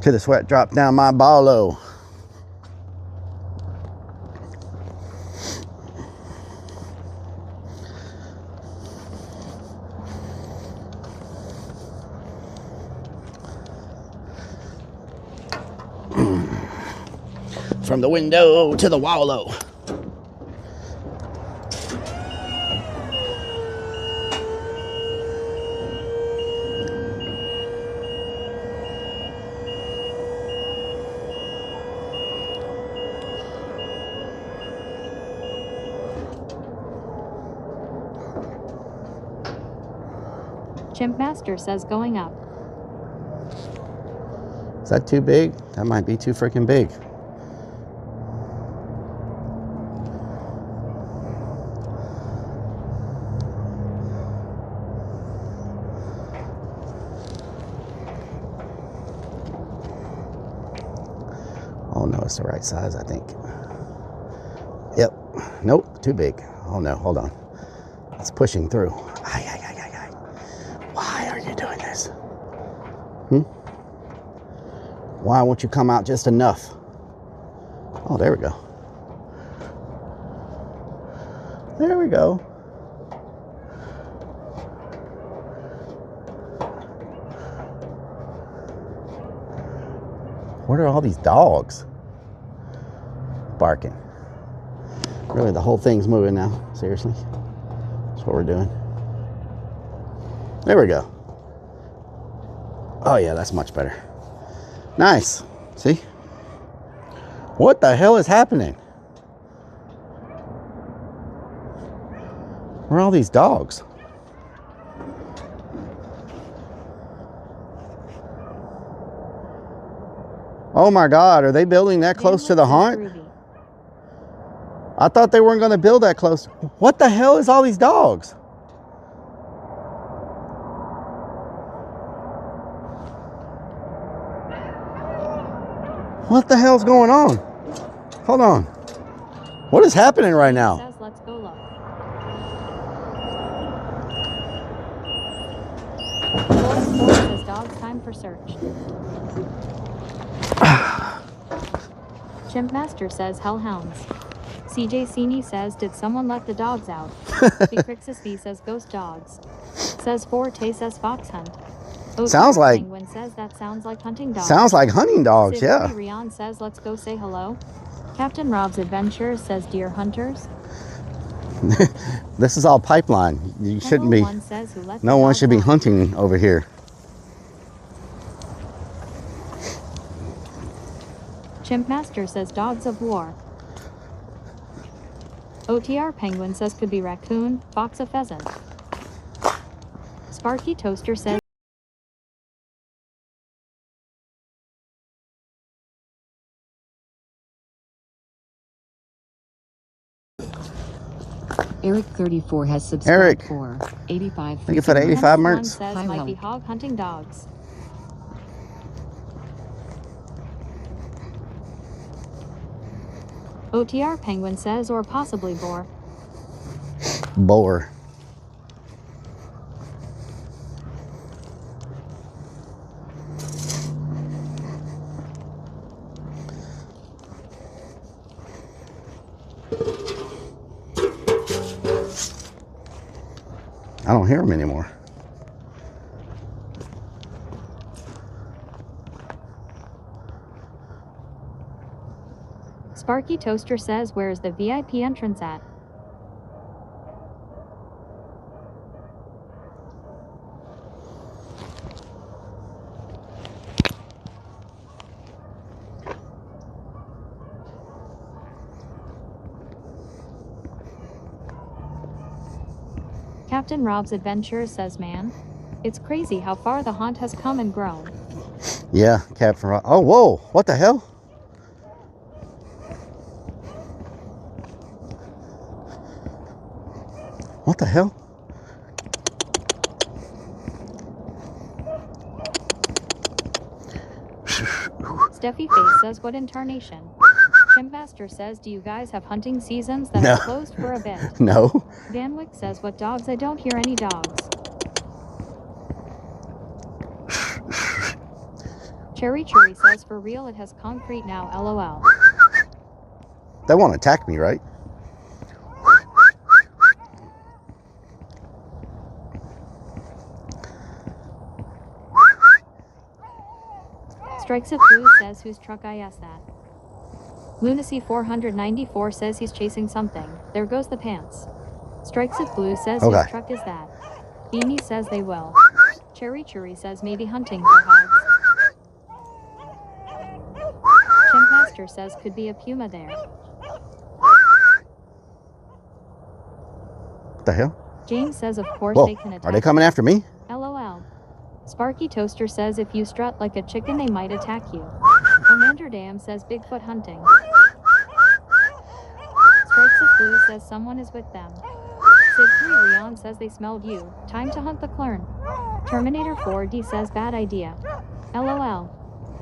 To the sweat drop down my ballo. From the window to the wallow. Chimp Master says going up. Is that too big? That might be too freaking big. Oh no, it's the right size, I think. Yep. Nope, too big. Oh no, hold on. It's pushing through. Ay, ay, ay, ay, ay. Why are you doing this? Why won't you come out just enough? Oh, there we go. There we go. What are all these dogs barking? Really, the whole thing's moving now. Seriously? That's what we're doing. There we go. Oh yeah, that's much better. Nice. See? What the hell is happening? Where are all these dogs? Oh my God, are they building that close to the haunt? I thought they weren't going to build that close. What the hell is all these dogs? What the hell's going on? Hold on. What is happening right now? Says let's go look. Boy says dog's time for search. Chimp Master says hellhounds. CJ Cini says did someone let the dogs out? Big Crixus V says ghost dogs. Says Forte says fox hunt. Sounds like Penguin says that sounds like hunting dogs. Sounds like hunting dogs, Sid yeah. Rion says let's go say hello. Captain Rob's Adventure says deer hunters. This is all pipeline. You shouldn't be. One says who let No the one dog should be out. hunting over here. Chimp Master says dogs of war. OTR Penguin says could be raccoon, fox a pheasant. Sparky Toaster says Eric 34 has subscribed Eric. for 85. Thank you for the 85 One merts. says Hi, might be Rellik. hog hunting dogs. OTR Penguin says or possibly boar. Boar. I don't hear them anymore. Sparky Toaster says where's the VIP entrance at? Captain Rob's Adventure says man, it's crazy how far the haunt has come and grown. Yeah, Captain Rock. Oh, whoa. What the hell? What the hell? Steffi Face says what in tarnation? Chimp Master says do you guys have hunting seasons that No. are closed for a bit? No. Van Wick says what dogs? I don't hear any dogs. Cherry Cherry says for real it has concrete now LOL. They won't attack me, right? Strikes of Blue says whose truck I asked that. Lunacy 494 says he's chasing something. There goes the pants. Strikes of Blue says Okay. whose truck is that. Beanie says they will. Cherry Cherry says maybe hunting for hogs. Chimp Master says could be a puma there. What the hell? James says of course Whoa. they can attack. Are they coming after me? LOL. Sparky Toaster says if you strut like a chicken they might attack you. Commander Dam says Bigfoot hunting. Strikes of Blue says someone is with them. Sid3 Leon says they smelled you. Time to hunt the Clern. Terminator 4D says bad idea. LOL.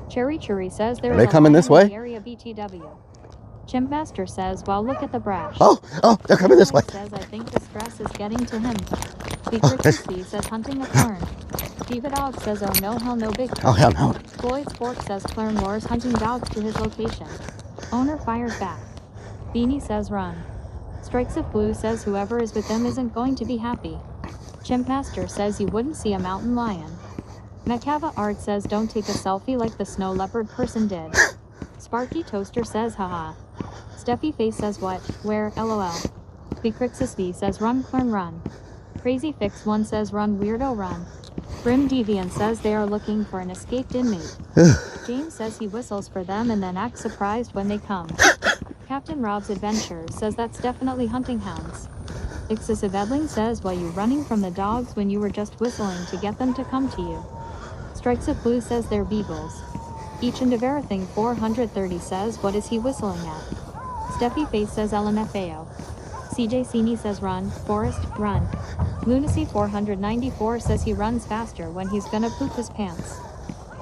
Cherry Cherry says there Are is they a coming lion this in way? the area BTW. Chimp Master says well look at the brash. Oh, they're coming this way. Says I think the stress is getting to him. The Oh, there's- Christmas says hunting a Clern. Diva Dog says oh no hell no big. Oh, hell no. Floyd Sport says Clern lures hunting dogs to his location. Owner fires back. Beanie says run. Strikes of Blue says whoever is with them isn't going to be happy. Chimp Master says you wouldn't see a mountain lion. Macava Art says don't take a selfie like the snow leopard person did. Sparky Toaster says haha. Steffi Face says what, where, lol. The Crixus V says run Clern run. Crazy Fix 1 says run weirdo run. Grim Deviant says they are looking for an escaped inmate. James says he whistles for them and then acts surprised when they come. Captain Rob's Adventures says that's definitely hunting hounds. Excessive Edling says why you running from the dogs when you were just whistling to get them to come to you. Strikes of Blue says they're beagles. Each and everything 430 says what is he whistling at? Steffi Face says LMFAO. CJ Cini says run, Forrest, run. Lunacy 494 says he runs faster when he's gonna poop his pants.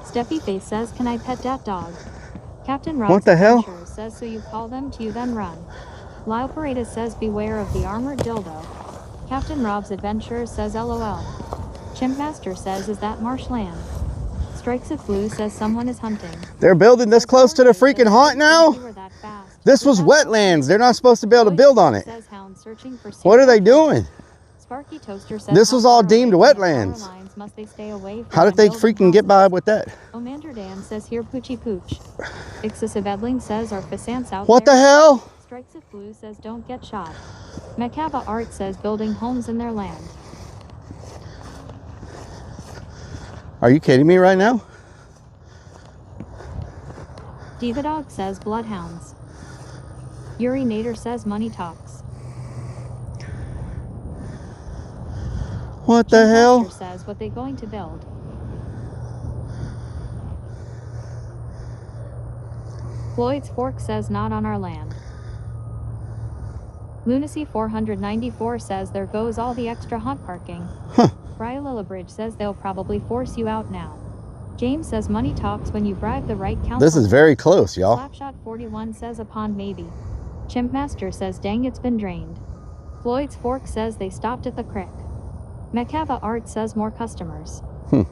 Steffi Face says can I pet that dog? Captain Rob's What the hell? Adventures says so you call them to you then run. Lyle Paredes says beware of the armored dildo. Captain Rob's Adventures says LOL. Chimp Master says is that marshland? Strikes of Blue says someone is hunting. They're building this close to the freaking haunt now? This was wetlands. They're not supposed to be able to build on it. What are they doing? Sparky Toaster says This was all how far deemed away from the wetlands. power lines must they stay away from How did when they building freaking get by houses? with that? Omander Dan says here poochie pooch. Excessive Edling says are Fassants out What there? the hell? Strikes of Blue says don't get shot. Macaba Art says building homes in their land. Are you kidding me right now? Diva Dog says bloodhounds. Yuri Nader says money talks. What the Jim hell? Foster says what they going to build. Floyd's Fork says not on our land. Lunacy 494 says there goes all the extra hot parking. Huh. Brian Lillibridge says they'll probably force you out now. James says money talks when you bribe the right council. This is very close, y'all. Slapshot 41 says a pond maybe. Chimpmaster says dang it's been drained. Floyd's Fork says they stopped at the crick. Macava Art says more customers.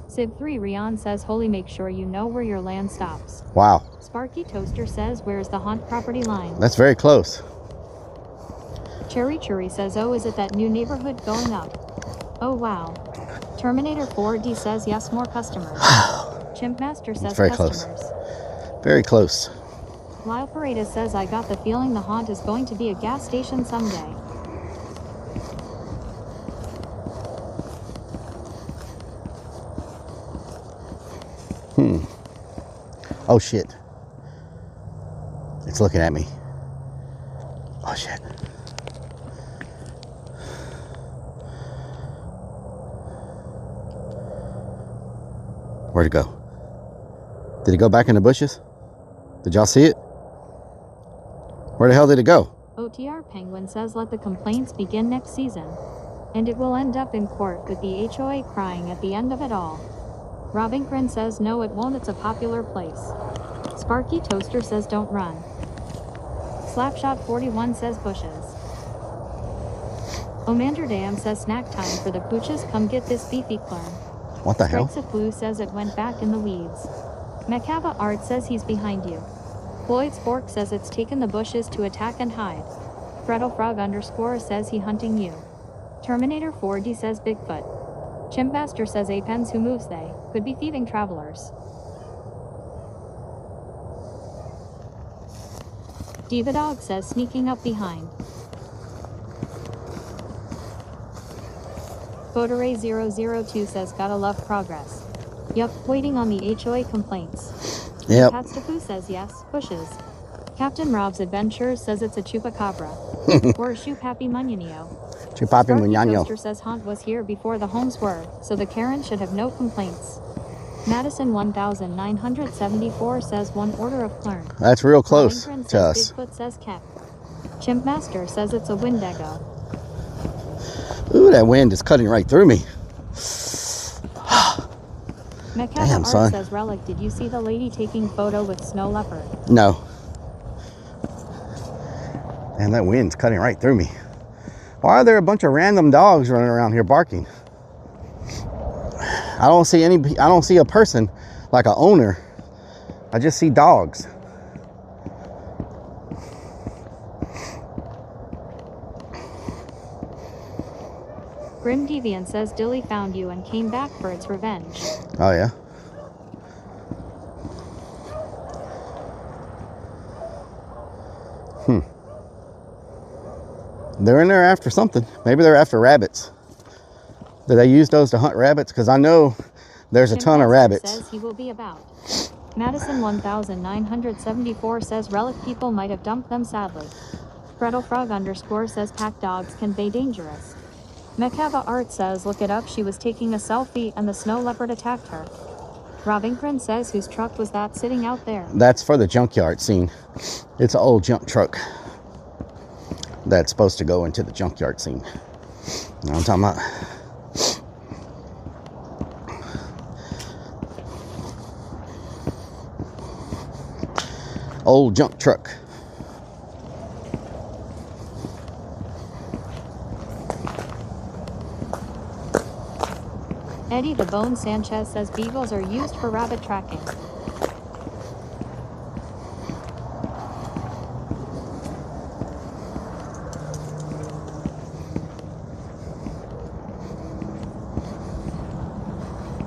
Sib 3 Rion says holy make sure you know where your land stops. Wow. Sparky Toaster says where's the haunt property line? That's very close. Cherry Churi says oh is it that new neighborhood going up? Oh wow. Terminator 4D says yes more customers. Chimpmaster says very customers. close. Very close. Lyle Pareda says I got the feeling the haunt is going to be a gas station someday. Oh shit. It's looking at me. Oh shit. Where'd it go? Did it go back in the bushes? Did y'all see it? Where the hell did it go? OTR Penguin says let the complaints begin next season. And it will end up in court with the HOA crying at the end of it all. Robinkrin says no it won't, it's a popular place. Sparky Toaster says don't run. Slapshot 41 says bushes. Omander Dam says snack time for the pooches, come get this beefy clern. What the hell? Strikes of Blue says it went back in the weeds. Macava Art says he's behind you. Floyd's Fork says it's taken the bushes to attack and hide. Freddlefrog _ says he hunting you. Terminator 4D says Bigfoot. Chimpmaster says Apens who moves they, could be thieving travelers. Diva Dog says sneaking up behind. Photoray 002 says gotta love progress. Yup, waiting on the HOA complaints. Yep. Patstafu says yes, bushes. Captain Rob's Adventures says it's a chupacabra. Or a shoop happy munyanio. Chupapi Sparky Muñano. Toaster says haunt was here before the homes were, so the Karen should have no complaints. Madison 1974 says one order of clern. That's real close Wellington to says us. Bigfoot says Keck. Chimpmaster says it's a Wendigo. Ooh, that wind is cutting right through me. Macava Damn, Art son. says Relic, did you see the lady taking photo with snow leopard? No. And that wind's cutting right through me. Why are there a bunch of random dogs running around here barking? I don't see a person like a owner. I just see dogs. Grim Deviant says Dilly found you and came back for its revenge. Oh yeah. They're in there after something. Maybe they're after rabbits. Do they use those to hunt rabbits? Because I know there's a ton of Chimpmaster rabbits. says he will be about. Madison 1974 says Relic people might have dumped them sadly. Freddlefrog _ says pack dogs can be dangerous. Macava Art says look it up, she was taking a selfie and the snow leopard attacked her. Robinkrin says whose truck was that sitting out there? That's for the junkyard scene. It's an old junk truck that's supposed to go into the junkyard scene. You know what I'm talking about? Old junk truck. Eddie the Bone Sanchez says beagles are used for rabbit tracking.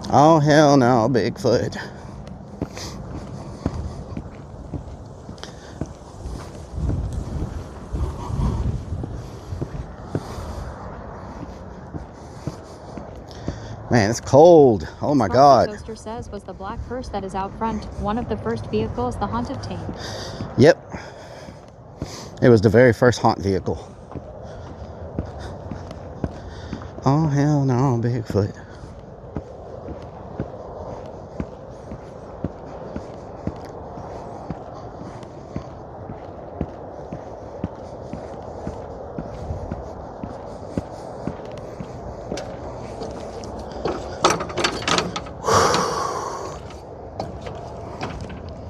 Oh, hell no, Bigfoot. Man, it's cold. Oh my Sparky God. Toaster says was the black hearse that is out front one of the first vehicles the haunt obtained. Yep. It was the very first haunt vehicle. Oh, hell no, Bigfoot.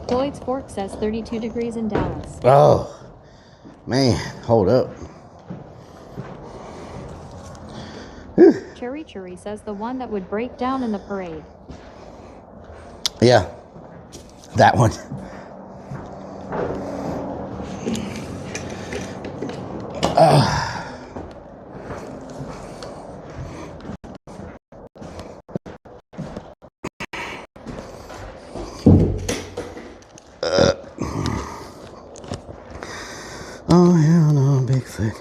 Floyd's Fork says 32 degrees in Dallas. Oh, man, hold up. Cherry Cherry says the one that would break down in the parade. Yeah, that one. Oh, hell no, Bigfoot.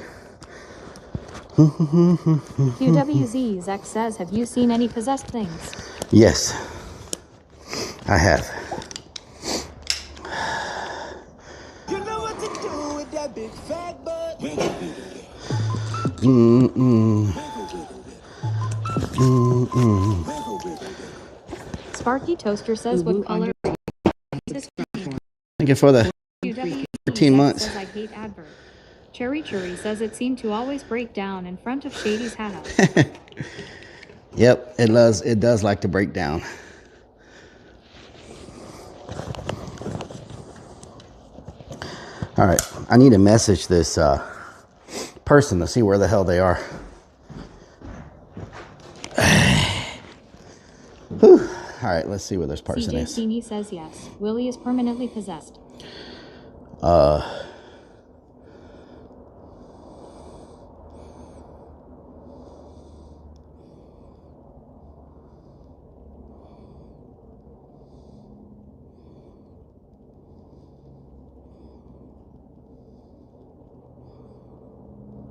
QWZ Zach says, have you seen any possessed things? Yes, I have. You know what to do with that big fat butt. Sparky Toaster says what color is Thank you for the QWZ 13 months. says I hate advert. Cherry Cherry says it seemed to always break down in front of Shady's hat house. Yep, it does. It does like to break down. All right, I need to message this person to see where the hell they are. Whew. All right, let's see where this person CJ is. Sini says yes. Willie is permanently possessed.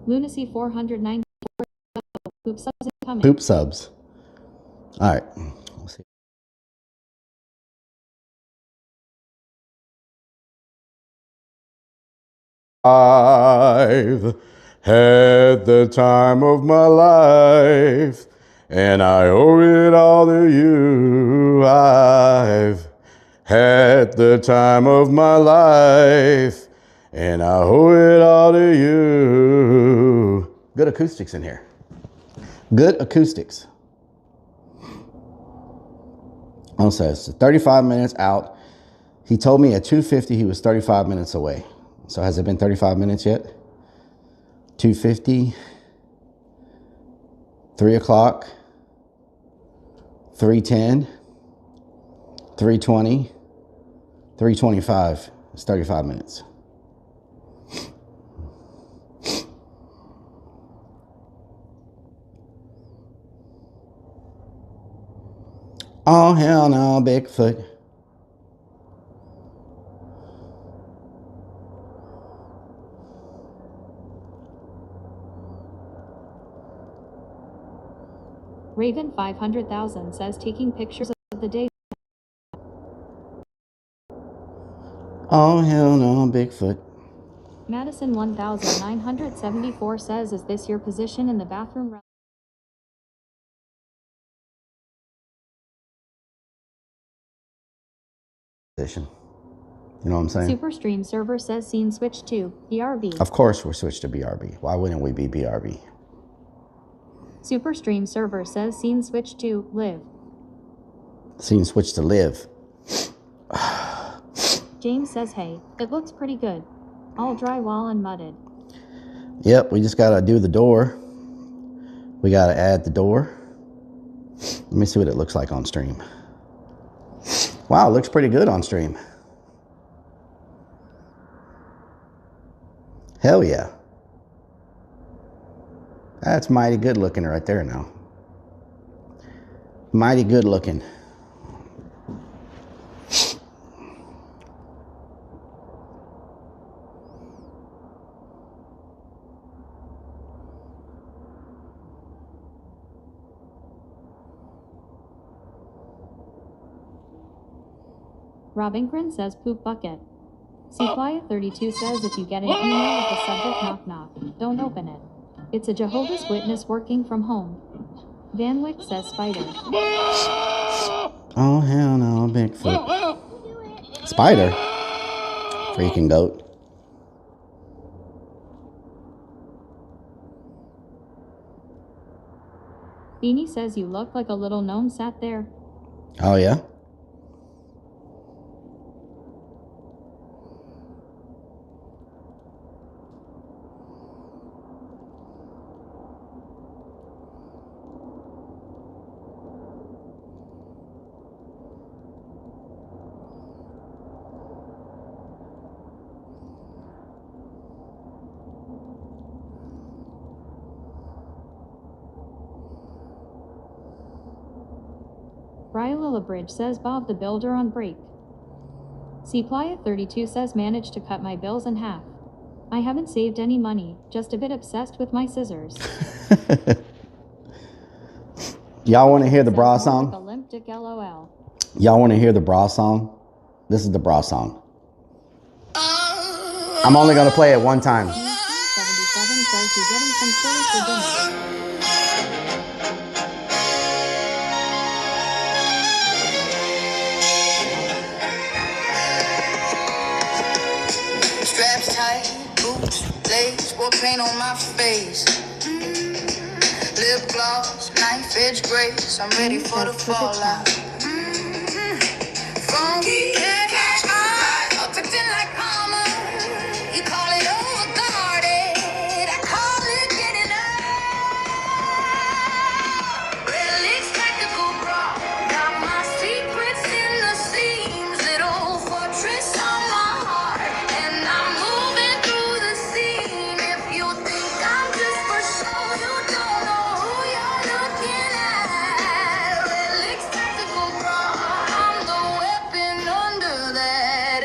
Lunacy 494 Poop subs incoming. Poop subs. All right, let's see. I've had the time of my life, and I owe it all to you. I've had the time of my life, and I owe it all to you. Good acoustics in here. Good acoustics. I'll say it's 35 minutes out. He told me at 2:50 he was 35 minutes away. So has it been 35 minutes yet? 2:50, 3 o'clock, 3:10, 3:20, 3:25. It's 35 minutes. Oh, hell no, Bigfoot. Raven 500,000 says taking pictures of the day. Oh, hell no, Bigfoot. Madison 1974 says, is this your position in the bathroom? You know what I'm saying? Superstream server says scene switch to BRB. Of course we're switched to BRB. Why wouldn't we be BRB? Superstream server says scene switch to live. Scene switch to live. James says, hey, it looks pretty good. All drywall and mudded. Yep, we just gotta do the door. We gotta add the door. Let me see what it looks like on stream. Wow, it looks pretty good on stream. Hell yeah. That's mighty good looking right there now. Mighty good looking. Robinkrin says poop bucket. Supply32 says if you get an email with the subject knock knock, don't open it. It's a Jehovah's Witness working from home. Van Wyck says spider. Oh hell no, Bigfoot. Spider? Freaking goat. Beanie says you look like a little gnome sat there. Oh yeah? Ryla Bridge says Bob the Builder on break. Supply32 says managed to cut my bills in half. I haven't saved any money, just a bit obsessed with my scissors. Y'all want to hear the bra Like a song? limp dick LOL. Y'all want to hear the bra song? This is the bra song. I'm only going to play it one time. 77 says you're getting some chili for dinner. Straps tight, boots, lace, war paint on my face. Lip gloss, knife edge grace. I'm ready for the fallout. Funky, cash eye, pretend like armor. You call it overguarded, I call it getting up. Relic's tactical bra, got my secrets in the seams. Little fortress on my heart, and I'm moving through the scene. If you think I'm just for show, you don't know who you're looking at. Relic's tactical bra, I'm the weapon under that.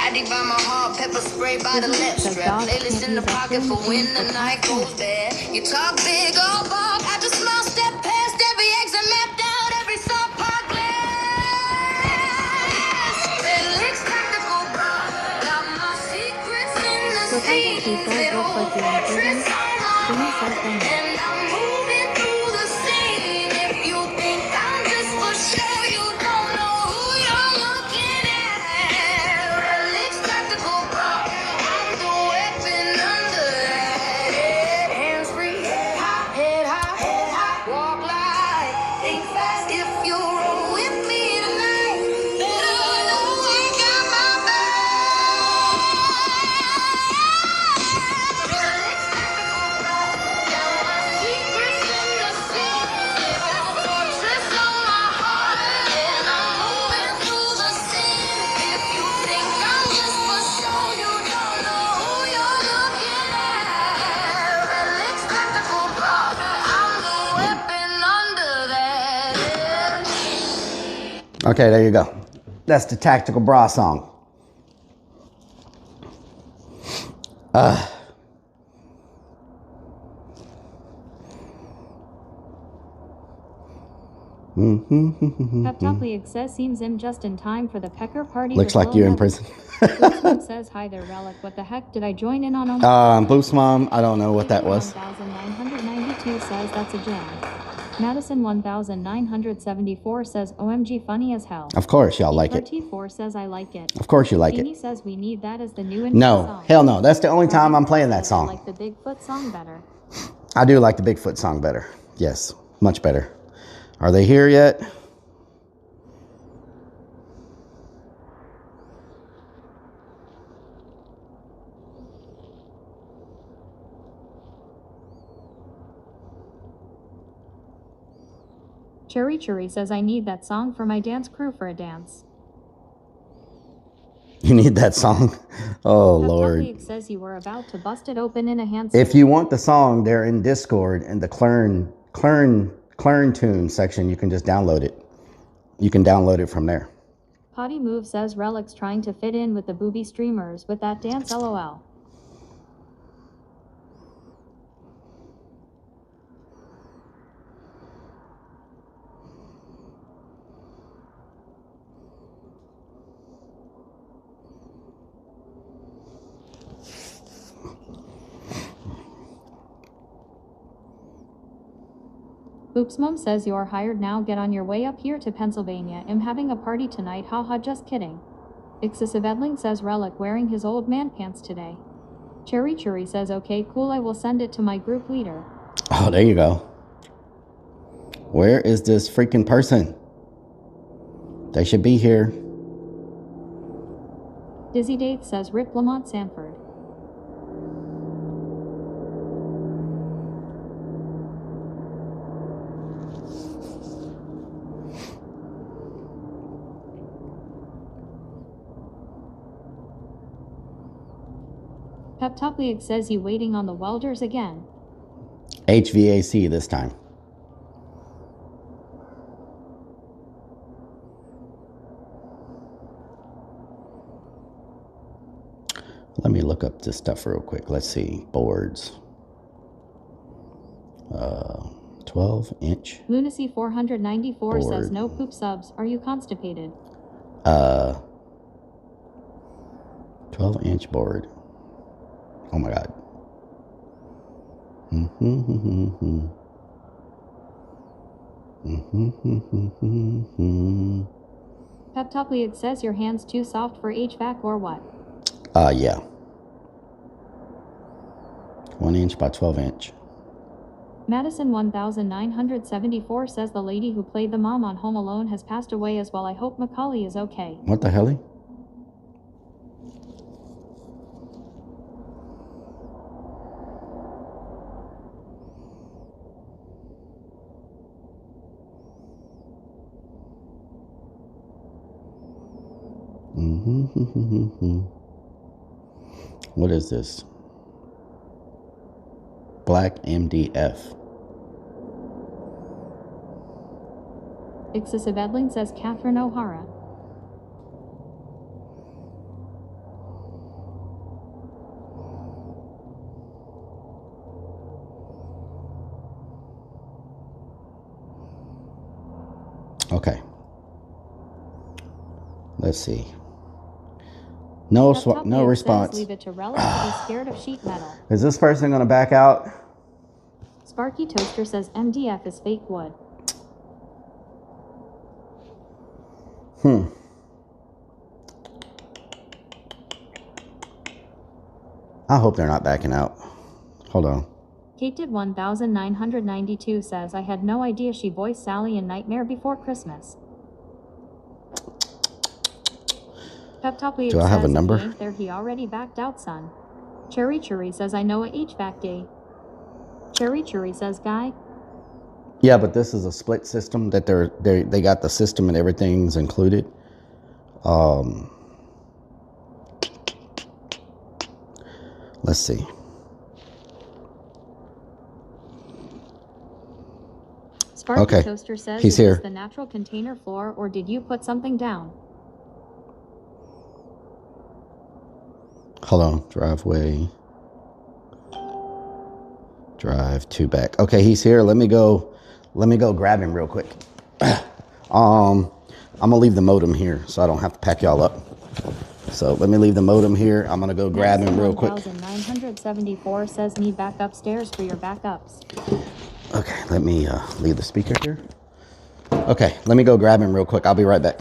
Addict by my heart, pepper spray by the left strap. Playlist in the pocket for when the night goes bad. You talk big, all Bob, I just smile, step past every exit, mapped out every subpart glass. Red licks, tactical bra, got my secrets in the seams. Little fortress on my heart, and I'm moving through the scene. If you think I'm just for show, you don't know who you're looking at. Red licks, tactical bra, I'm the weapon under that. Hands free, head high, walk light, think fast. If you roll with me tonight, better know you got my back. Red licks, tactical bra, got my secrets in the sea. Little fortress on my heart, and I'm moving through the scene. If you think I'm just for show, you don't know who you're looking at. Red licks, tactical bra, I'm the weapon under that. Okay, there you go. That's the tactical bra song. Peptopleague says seems him just in time for the pecker party. Looks with like you're in Lil prison. Boostman says hi there, Relic. What the heck did I join in on? Boost Mom, I don't know what that was. 1992 says that's a jam. Madison 1974 says OMG funny as hell. Of course y'all like it. T4 says I like it. Of course you like Beanie it. says we need that as the new No, song. hell no. That's the only time I'm playing that I song. like the Bigfoot song better. I do like the Bigfoot song better. Yes, much better. Are they here yet? Cherry says I need that song for my dance crew for a dance. You need that song? Oh, Lord. League says you were about to bust it open in a handstand. If you want the song, they're in Discord in the Clern Tune section. You can just download it. You can download it from there. Potty Move says Relic's trying to fit in with the booby streamers with that dance LOL. Oops Mom says you're hired now, get on your way up here to Pennsylvania, I'm having a party tonight, haha just kidding. Excessive Edling says Relic wearing his old man pants today. Cherry Churi says okay cool, I will send it to my group leader. Oh, there you go. Where is this freaking person? They should be here. Dizzy Date says Rip Lamont Sanford. Pep Top League says you waiting on the welders again. HVAC this time. Let me look up this stuff real quick. Let's see. Boards. 12-inch. Lunacy 494 board. says no poop subs. Are you constipated? 12-inch board. Oh my God. Pep Top League says your hands too soft for HVAC or what? Yeah. 1 inch by 12 inch. Madison 1974 says the lady who played the mom on Home Alone has passed away as well. I hope Macaulay is okay. What the hell? What is this? Black MDF. Excessive Edling says Catherine O'Hara. Okay. Let's see. No response. Leave it to Relic to be scared of sheet metal. Is this person going to back out? Sparky Toaster says MDF is fake wood. I hope they're not backing out. Hold on. Kate did 1992 says I had no idea she voiced Sally in Nightmare Before Christmas. Pep Top League Do I have a says, number? He ain't there, he already backed out, son. Cherry Churi says I know a HVAC day. Cherry Churi says guy. Yeah, but this is a split system that they got the system and everything's included. Let's see. Sparky Okay, Toaster says he's is here. this the natural container floor or did you put something down? Hold on. Driveway. Drive to back. Okay, he's here. Let me go grab him real quick. I'm gonna leave the modem here so I don't have to pack y'all up. So let me leave the modem here. I'm gonna go grab him real quick. 1974 says need back upstairs for your backups. Okay, let me leave the speaker here. Okay, let me go grab him real quick. I'll be right back.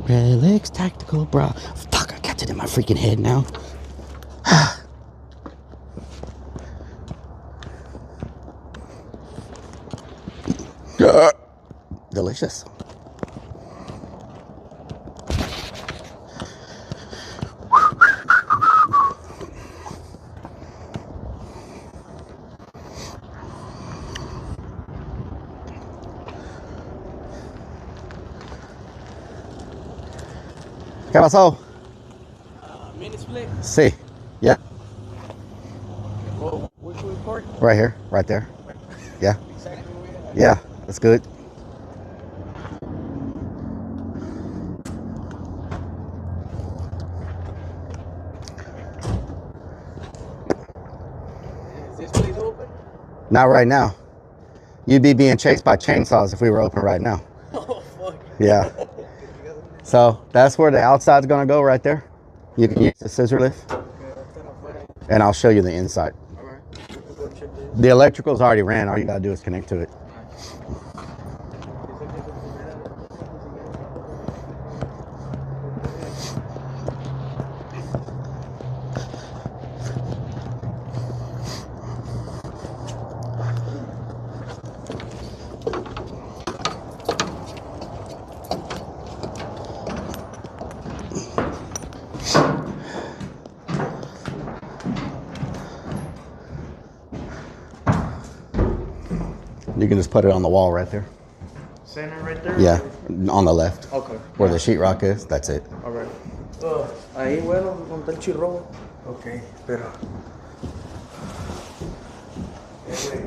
Rellik's tactical bra. Fuck, I got it in my freaking head now. Delicious. ¿Qué pasó? Mini split. Sí. Yeah. Oh, which report? Right here. Right there. Yeah. Yeah. That's good. Is this place open? Not right now. You'd be being chased by chainsaws if we were open right now. Oh, fuck. Yeah. So that's where the outside's gonna go right there. You can use the scissor lift. And I'll show you the inside. The electrical's already ran. All you gotta do is connect to it. You can just put it on the wall right there. Center right there? Yeah, on the left. Okay. Where the sheetrock is, that's it. All right. Ahí, bueno, con el chirro. Ok, pero... Güey,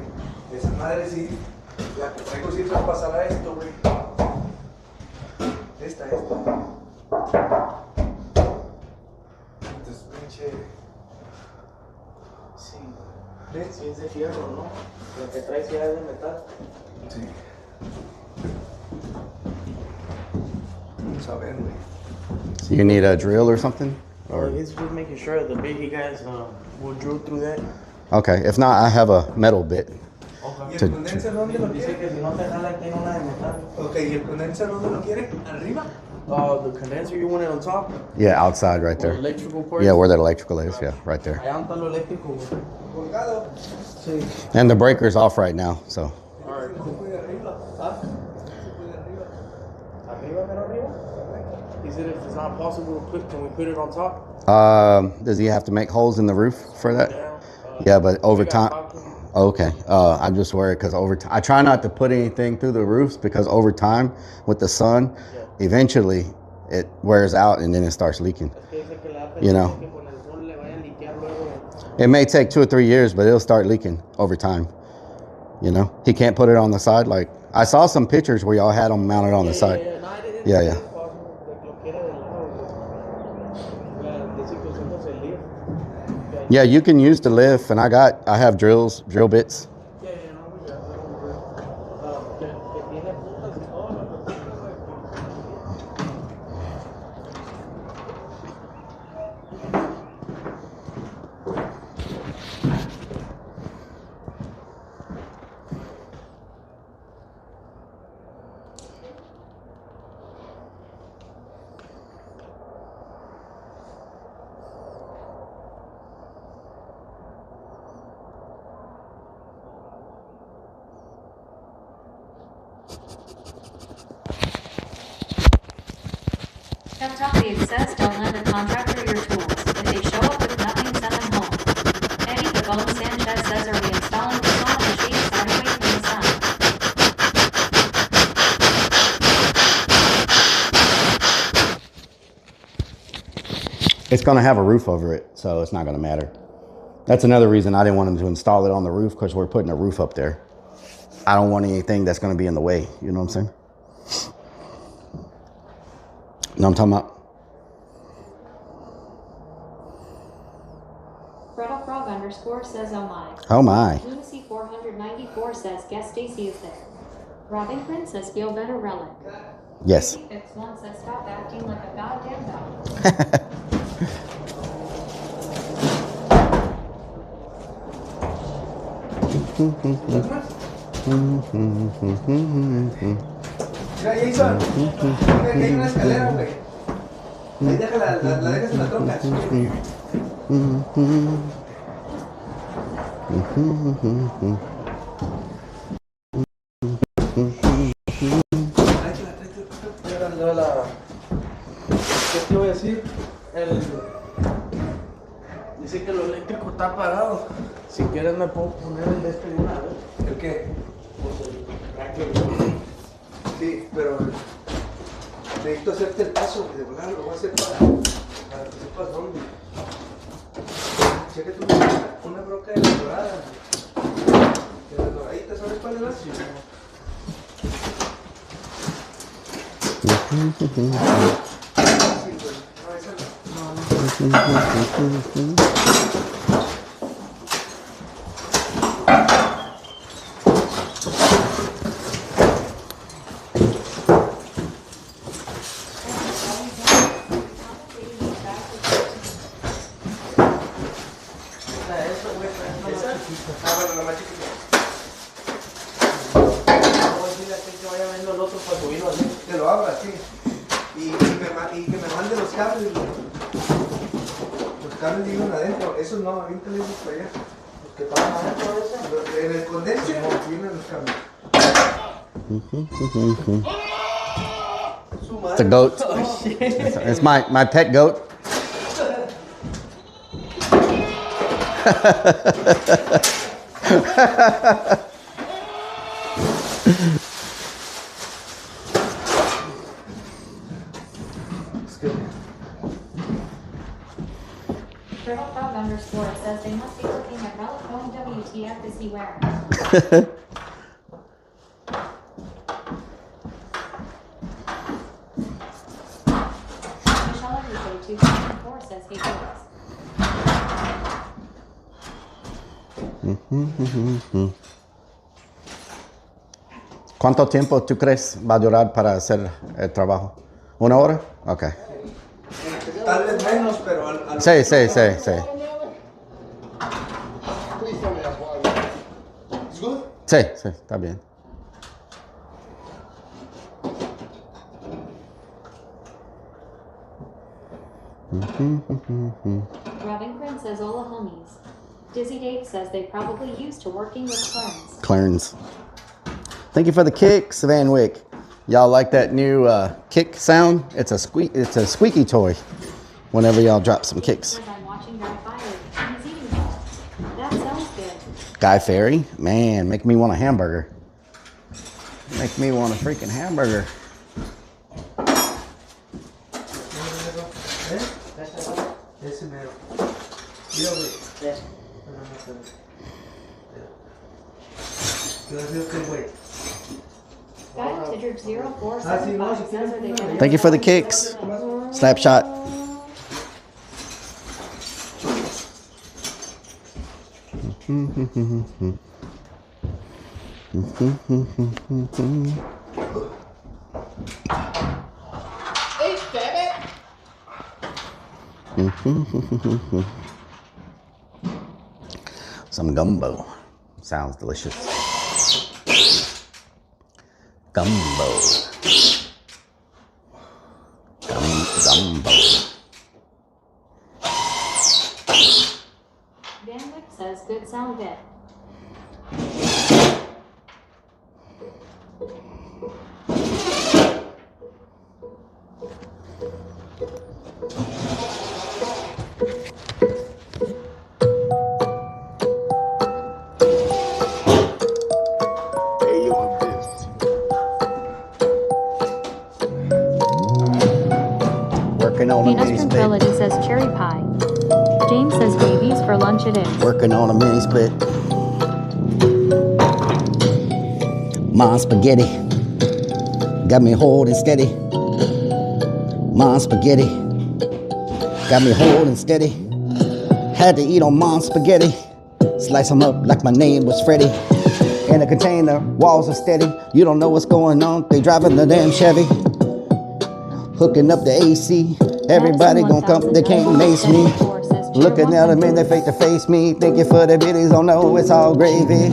esa madre sí, la que traigo sí traspasará esto, güey. Esta. Entonces, pinche... Sí. ¿Ves? Sí, es de fierro, ¿no? Lo que traes ya es de metal. Sí. Vamos a ver, güey. So you need a drill or something? Or He's just making sure the big guys will drill through that. okay, if not, I have a metal bit. ¿Y To- el condenser dónde lo Dice quiere? que si no te jala, tiene una de metal. Ok, ¿y el condenser dónde lo quiere? ¿Arriba? The condenser, you want it on top? Yeah, outside right The there. electrical part? Yeah, where that electrical is. Yeah, right there. Allá está lo eléctrico, güey. Colgado. Sí. And the breaker's off right now, so. Alright, Se cool. puede arriba. ¿Ah? Se puede arriba. Arriba, pero arriba? He said if it's not possible to put, can we put it on top? Does he have to make holes in the roof for that? Down? Yeah, but over I gotta time. talk to him. Okay. I'm just worried because over time, I try not to put anything through the roofs because over time, with the sun, eventually it wears out and then it starts leaking. Es que dice que le da You know. que con el sol le vaya a liquear luego. It may take 2 or 3 years, but it'll start leaking over time. You know, he can't put it on the side. Like I saw some pictures where y'all had them mounted on the side. Yeah, no, I didn't Yeah, think yeah. it was possible, que lo quiera de lado, güey. Dice que usamos el lift. Yeah, you can use the lift, and I have drill bits. Yeah, no, we got that. Que tiene puntas y todo, lo que tiene, güey. Kept Talkie says don't lend a contractor your tools. If they show up with nothing, send them home. Eddie the Bone Sanchez says are we installing the top machine side away from the sun? It's going to have a roof over it, so it's not going to matter. That's another reason I didn't want him to install it on the roof because we're putting a roof up there. I don't want anything that's going to be in the way. You know what I'm saying? Know what I'm talking about? Freda Frog _ says oh my. Oh my. Lunacy 494 says guess Stacy is there. Robin Prince says feel better Relic. Yes. X1 says stop acting like a goddamn dog. Mira, Jason. Mira, hay una escalera, güey. Ahí déjala, la dejas en la troca. ¿Qué te iba a decir? Dice que lo eléctrico está apagado. Si quieres me puedo poner el de este de una vez. ¿El qué? Pues el bracket. Sí, pero Necesito hacerte el paso, güey, de volar, lo voy a hacer para que sepas dónde. Chécate una broca de las doradas, de las doraditas, ¿sabes cuál es la? Sí, güey. No, esa no. Que lo abra, sí. Y que me mande los cables. Los cables viven adentro. Esos no, aviéntale esos para allá. Los que pasan adentro, en el condense vienen los cables. It's a goat. It's my pet goat. Turtledog__ says they must be looking at Rellik going WTF is he wearing? Michelle Everyday 2004 says hey boys. ¿Cuánto tiempo tú crees va a durar para hacer el trabajo? ¿Una hora? Ok. Tal vez menos, pero al Sí. Sí, está bien. Robin Grin says hola homies. Dizzy Dave says they probably used to working with Clarence. Clarence. Thank you for the kicks, Van Wyck. Y'all like that new kick sound? It's a squeaky toy. Whenever y'all drop some kicks. I'm watching Guy Fieri and he's eating well. That sounds good. Guy Fieri? Man, make me want a hamburger. Make me want a freaking hamburger. Ese mero. Mira, güey. ¿Qué va a hacer usted, güey? Guy Tidrick 0475 says are they gonna Thank you for the kicks. Slap shot. Some gumbo. Sounds delicious. Gumbo. Gumbo. Van Wyck says good sound bit. Working on a Venus mini split. Tranquility says cherry pie. James says babies for lunch it is. Working on a mini split. Mom spaghetti. Got me holding steady. Mom spaghetti. Got me holding steady. Had to eat on mom spaghetti. Slice them up like my name was Freddy. In a container, walls are steady. You don't know what's going on. They driving the damn Chevy. Hooking up the AC. Everybody gon' come, they can't mace me. Looking at them in their face to face me. Thinking for the biddies, don't know it's all gravy.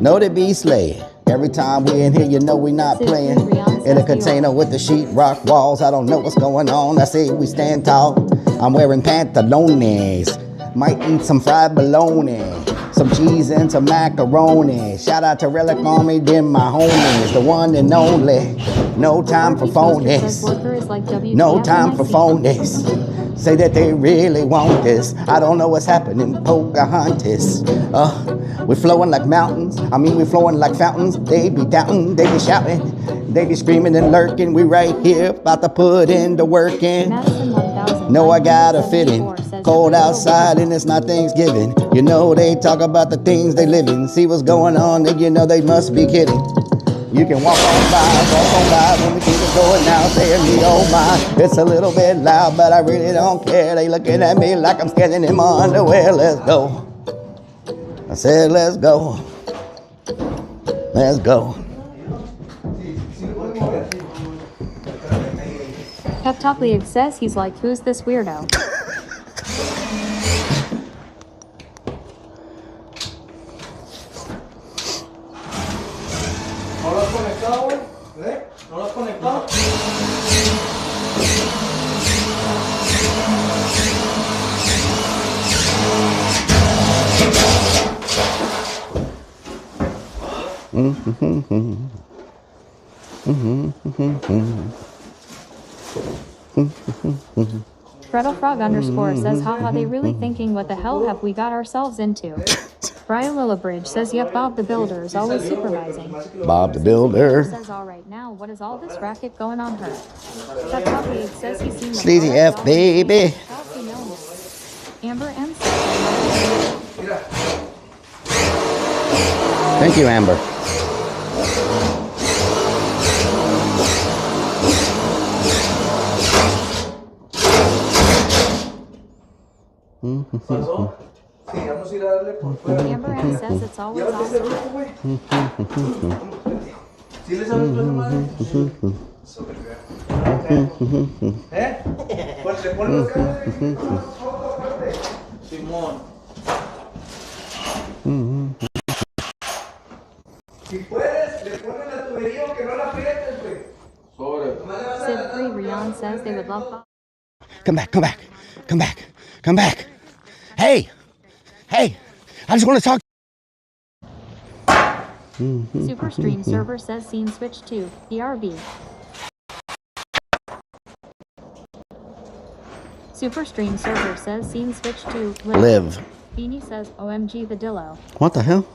Know they be slay. Every time we in here, you know we not playing. In a container with the sheet rock walls. I don't know what's going on. I say we stand tall. I'm wearing pantalones. Might eat some fried bologna, some cheese and some macaroni. Shout out to Rellik I, them my homies, the one and only. No time for phonies. No time for phonies. Say that they really want this. I don't know what's happening, Pocahontas. We're flowing like mountains. I mean, we're flowing like fountains. They be doubting, they be shouting, they be screaming and lurking. We right here, about to put in the work in. No, I gotta fit in. Cold outside and it's not Thanksgiving. You know they talk about the things they live in. See what's going on and you know they must be kidding. You can walk on by when we keep it going now. Saying me, oh my, it's a little bit loud, but I really don't care. They looking at me like I'm standing in my underwear. Let's go. I said, let's go. Let's go. Pep Talk League says he's like, who's this weirdo? ¿No lo has conectado, güey? ¿Eh? ¿No lo has conectado? Freddle Frog _ says, haha, they really thinking what the hell have we got ourselves into? Brian Lillibridge says, yep, Bob the Builder is always supervising. Bob the Builder Says, all right, now what is all this racket going on her? Pep Talk League says he's seen the Sleazy F, baby. Amber and Thank you, Amber. ¿Pasó? Sí, vamos a ir a darle por fuera. Amber and says it's always Llévate ese awesome. grupo, güey. ¿Sí le sabes tú esa madre? ¿Eh? Pues le ponen los cables de Simón. Si puedes, le ponen la tubería aunque no la aprietes, güey. Sobre. Sid Free Rion says they would love Bob. Come back, come back, come back, come back. Hey, hey, I just want to talk. Superstream server says scene switch to PRB. Superstream server says scene switch to Live. Beanie says OMG the Dillo. What the hell?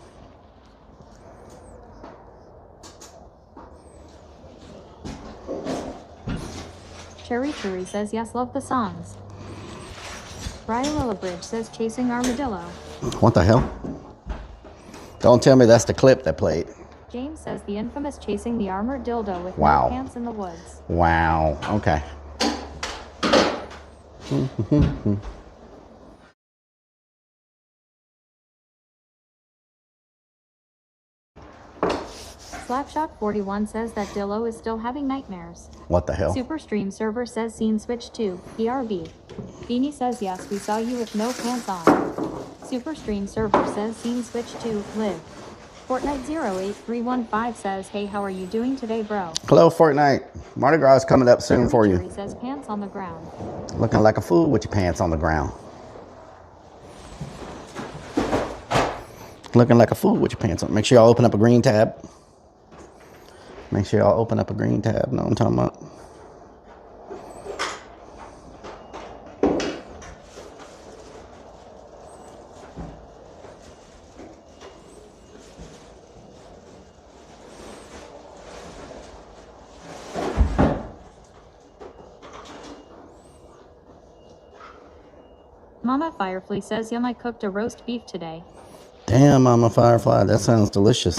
Cherry Cherry says yes, love the songs. Brian Lillibridge says chasing armadillo. What the hell? Don't tell me that's the clip that played. James says the infamous chasing the armored dildo with Wow. no pants in the woods. Wow. Okay. Slapshot41 says that Dillo is still having nightmares. What the hell? Superstream server says scene switch to PRB. Beanie says yes, we saw you with no pants on. Superstream server says scene switch to live. Fortnite 08315 says, hey, how are you doing today, bro? Hello, Fortnite. Mardi Gras is coming up soon for you. Cherry says pants on the ground. Looking like a fool with your pants on the ground. Looking like a fool with your pants on. Make sure y'all open up a green tab. Make sure y'all open up a green tab. Know what I'm talking about? Mama Firefly says Yum, I cooked a roast beef today. Damn, Mama Firefly, that sounds delicious.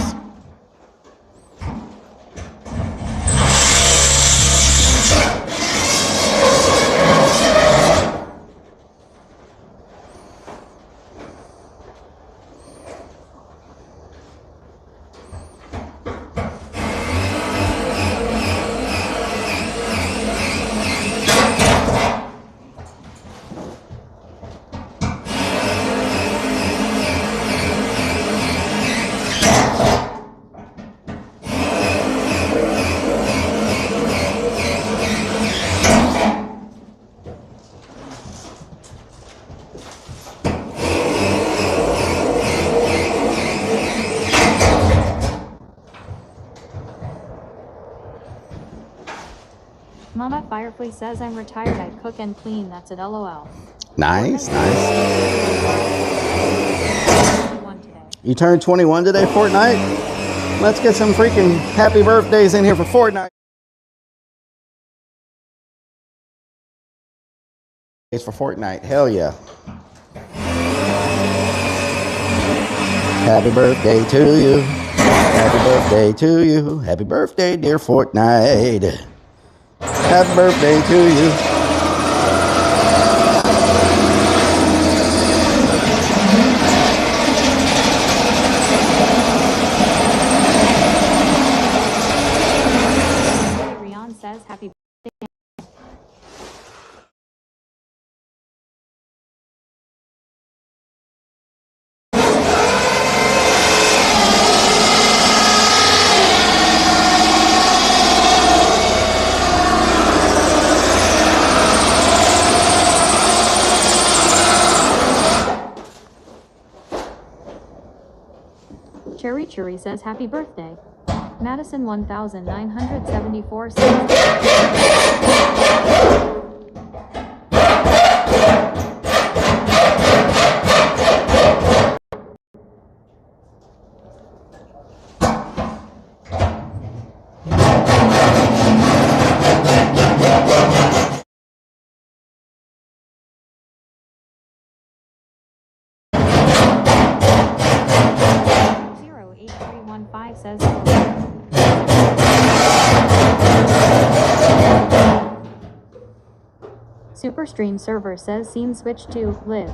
Firefly says I'm retired. I cook and clean. That's it. LOL. Nice, nice. 21 today. You turned 21 today, Fortnite? Let's get some freaking happy birthdays in here for Fortnite. It's for Fortnite. Hell yeah. Happy birthday to you. Happy birthday to you. Happy birthday, dear Fortnite. Happy birthday to you. Rion says happy birthday. Cherry Cherry says happy birthday. Madison 1974 says says Superstream server says scene switch to live.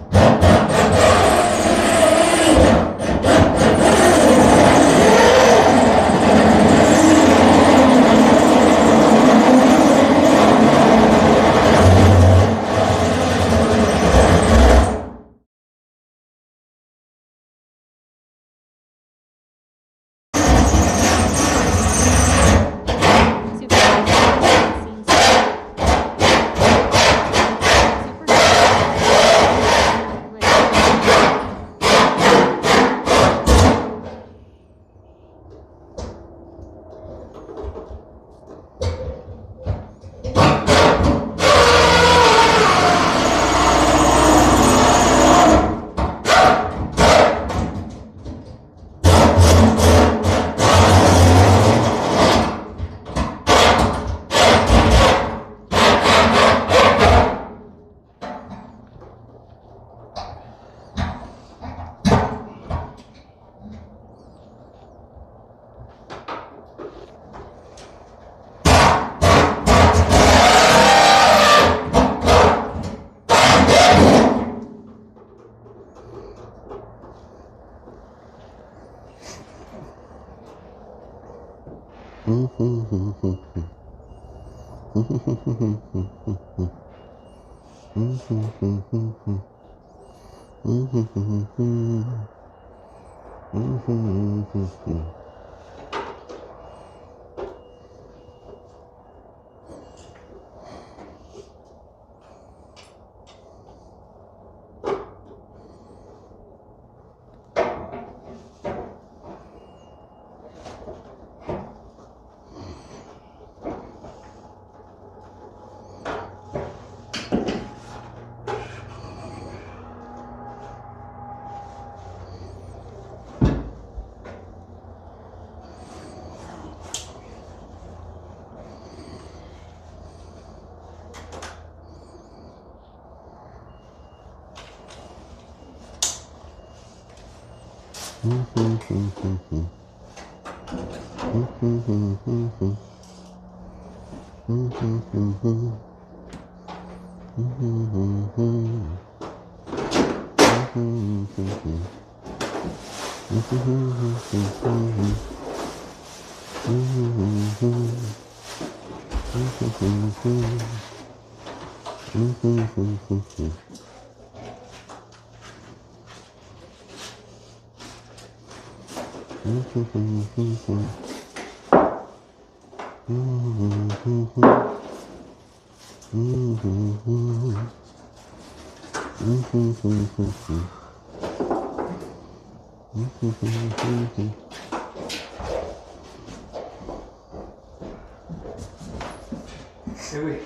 güey.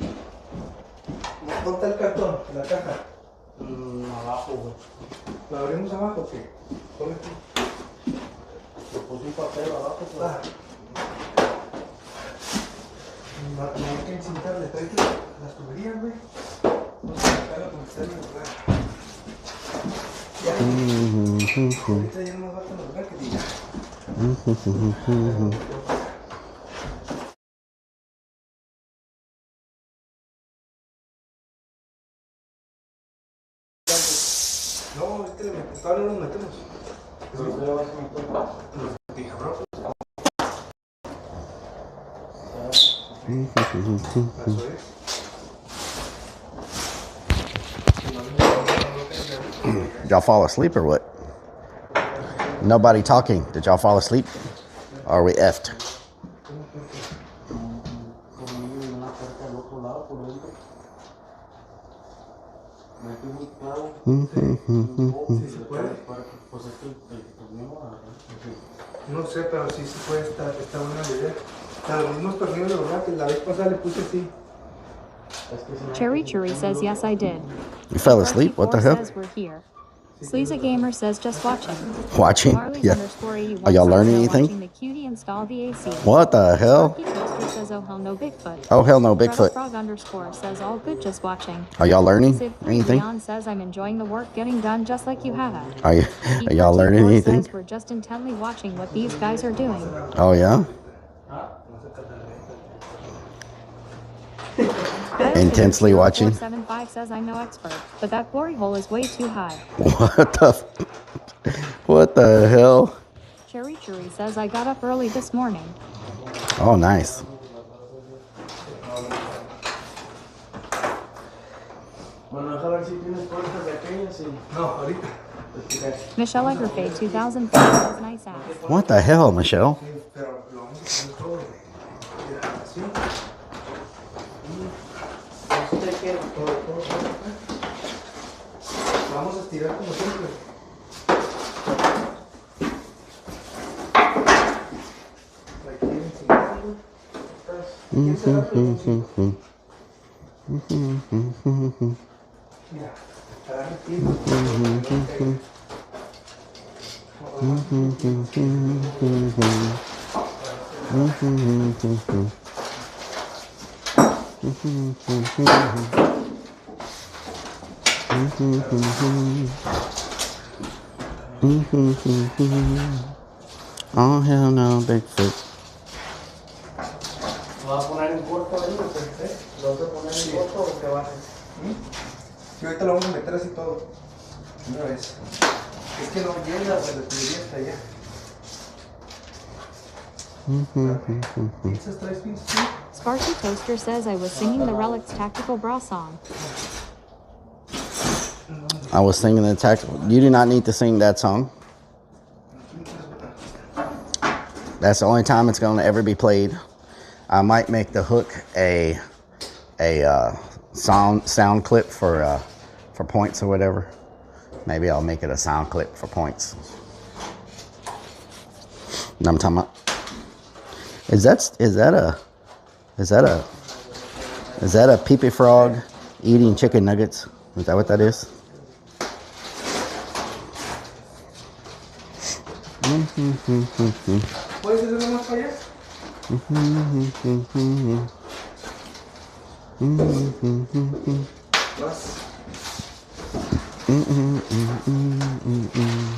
¿Dónde está el cartón? La caja. Abajo, güey. ¿La abrimos abajo o qué? Ponle tú. Le puse un papel abajo, pues. No hay que encintarle, tráete las tuberías, güey. No se la caga porque está en el lugar. Ya. Ahorita ya no nos va a tener lugar que diga. No, es que le metemos, todavía no los metemos. Pero ¿qué le vas a meter? Dije, bro, eso es. Did y'all fall asleep or what? Nobody talking. Did y'all fall asleep? Or are we effed? Poní una puerta al otro lado, por dentro. Metí un clavo. Sí se puede. Pues es que el que terminó a No sé, pero sí se puede, está buena la idea. O sea, los mismos tornillos de verdad que la vez pasada le puse así. Cherry Cherry says yes, I did. You fell asleep? What the RT4 hell? says we're here. Sleaza Gamer says just watching. Watching? Marley's Yeah. underscore 81 Are y'all says learning they're anything? watching the cutie install the AC. What the hell? Sparky Toaster says oh hell no Bigfoot. Oh, hell no, Gretel Bigfoot. Frog underscore says all good just watching. Are y'all learning Sid anything? Leon says I'm enjoying the work getting done just like you have. Are y'all learning anything? Says we're just intently watching what these guys are doing. Oh, yeah? Intensely watching? 475 says I'm no expert, but that glory hole is way too high. What the hell? Cherry Cherry says I got up early this morning. Oh, nice. Bueno, deja ver si tienes puertas de aquellas y... No, ahorita. Michelle Egerfay 2004 says nice ass. What the hell, Michelle? Sí, pero lo vamos a poner todo, güey. Mira, así. Todo. Vamos a estirar como siempre. Aquí encimando. Mira, agarra el tiro. Oh, hell no, Bigfoot. ¿Lo vas a poner en corto ahí o qué? ¿Lo vas a poner en corto o qué vas a hacer? Y ahorita lo vamos a meter así todo. Una vez. Es que no llega, güey, la tubería hasta allá. ¿Pinzas? ¿Traes pinzas? Sparky Toaster says I was singing the Relic's Tactical Bra song. I was singing the tactical. You do not need to sing that song. That's the only time it's going to ever be played. I might make the hook a sound clip for points or whatever. Maybe I'll make it a sound clip for points. You know what I'm talking about? Is that a pee-pee frog eating chicken nuggets? Is that what that is? ¿Puedes hacerlo más para allá? Más.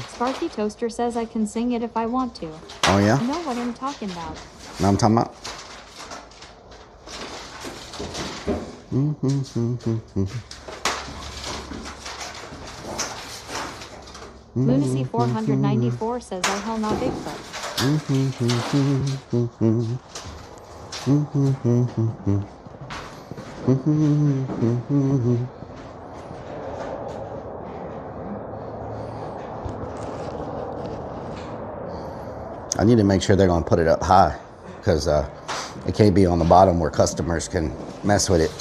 Sparky Toaster says I can sing it if I want to. Oh, yeah? You know what I'm talking about. Know what I'm talking about? Lunacy 494 says oh hell not Bigfoot. I need to make sure they're going to put it up high because it can't be on the bottom where customers can mess with it.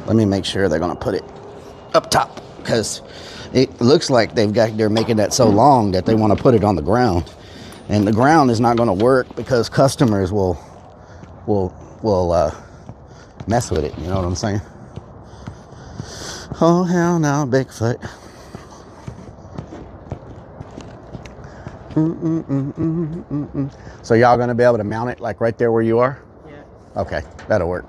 Let me make sure they're gonna put it up top, because it looks like they're making that so long that they want to put it on the ground, and the ground is not going to work because customers will mess with it. You know what I'm saying? Oh hell no, Bigfoot. So y'all gonna be able to mount it like right there where you are? Yeah. Okay, that'll work.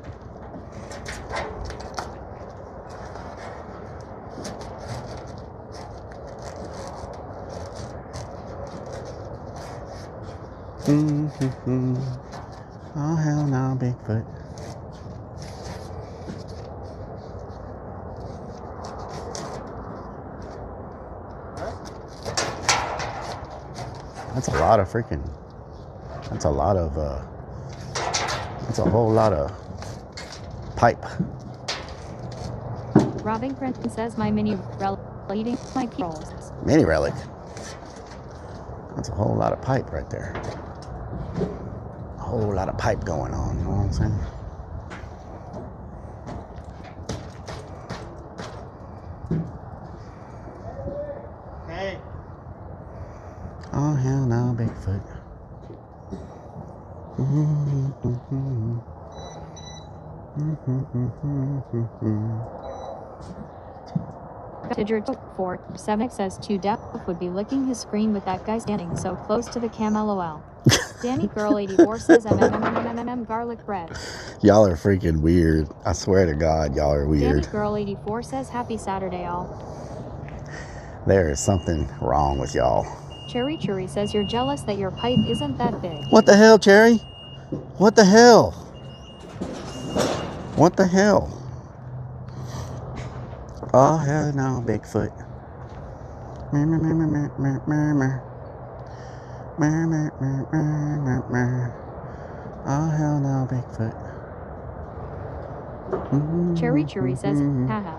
Oh hell no, Bigfoot. That's a lot of freaking. That's a lot of. That's a whole lot of pipe. Robbing Prince says my mini relic eating my rolls. Mini relic. That's a whole lot of pipe right there. A whole lot of pipe going on. You know what I'm saying? Hey. Oh hell no, Bigfoot. Tidger 47 says to Death would be licking his screen with that guy standing so close to the cam. LOL. Danny Girl 84 says garlic bread. Y'all are freaking weird. I swear to God, y'all are weird. Danny Girl 84 says happy Saturday all. There is something wrong with y'all. Cherry Cherry says you're jealous that your pipe isn't that big. What the hell, Cherry? What the hell? What the hell? Oh hell no, Bigfoot. Oh hell no, Bigfoot. Cherry Cherry says haha.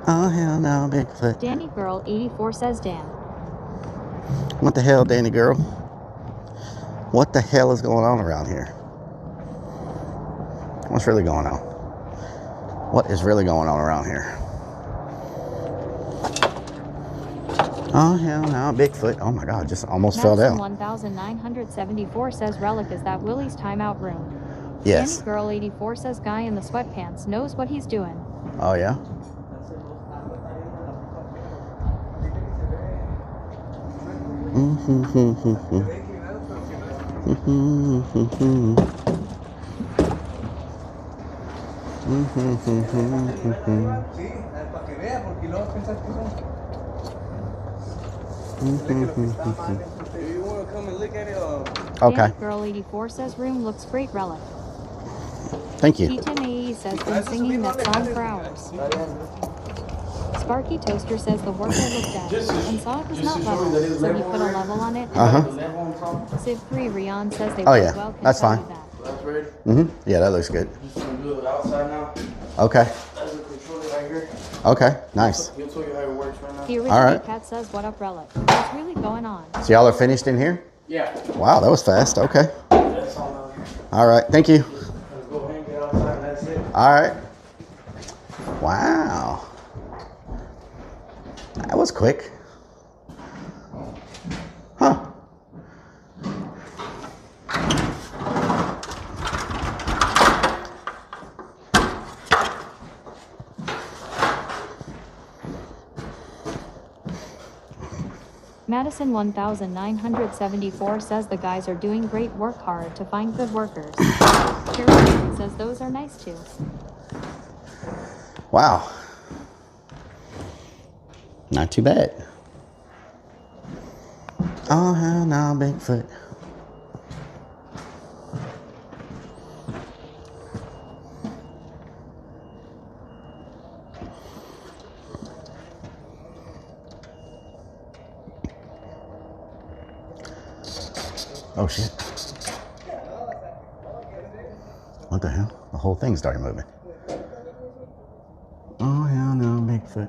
Oh hell no, Bigfoot. Danny Girl 84 says Dan. What the hell, Danny girl? What the hell is going on around here? What's really going on? What is really going on around here? Oh hell no, Bigfoot. Oh my God, just almost fell down. 1974 says Relic is that Willie's timeout room. Yes. Danny Girl 84 says guy in the sweatpants knows what he's doing. Oh yeah? Sí, para que vea, porque luego piensas que son. You want to come and look at it? Okay. Danny Girl 84 says room looks great. Relic. Thank you. T10 AE says been singing that song for hours. Sparky Toaster says the worker looked dead and saw it was not level, so he put a level on it. Civ 3 Rion says they Oh, work yeah. well. That's fine. That. That's ready. Yeah, that looks good. Just gonna do it outside now. Okay. That's the controller right here. Okay, nice. He'll tell you how it works right now. The original All right. cat says what up Relic. What's really going on? So y'all are finished in here? Yeah. Wow, that was fast. Okay. That's all out here. All right, thank you. Just go hang it outside and that's it. All right. Wow. That was quick. Huh. Madison 1974 says the guys are doing great work hard to find good workers. Jerry says those are nice too. Wow. Not too bad. Oh, hell no, Bigfoot. Oh, shit. What the hell? The whole thing started moving. Oh, hell no, Bigfoot.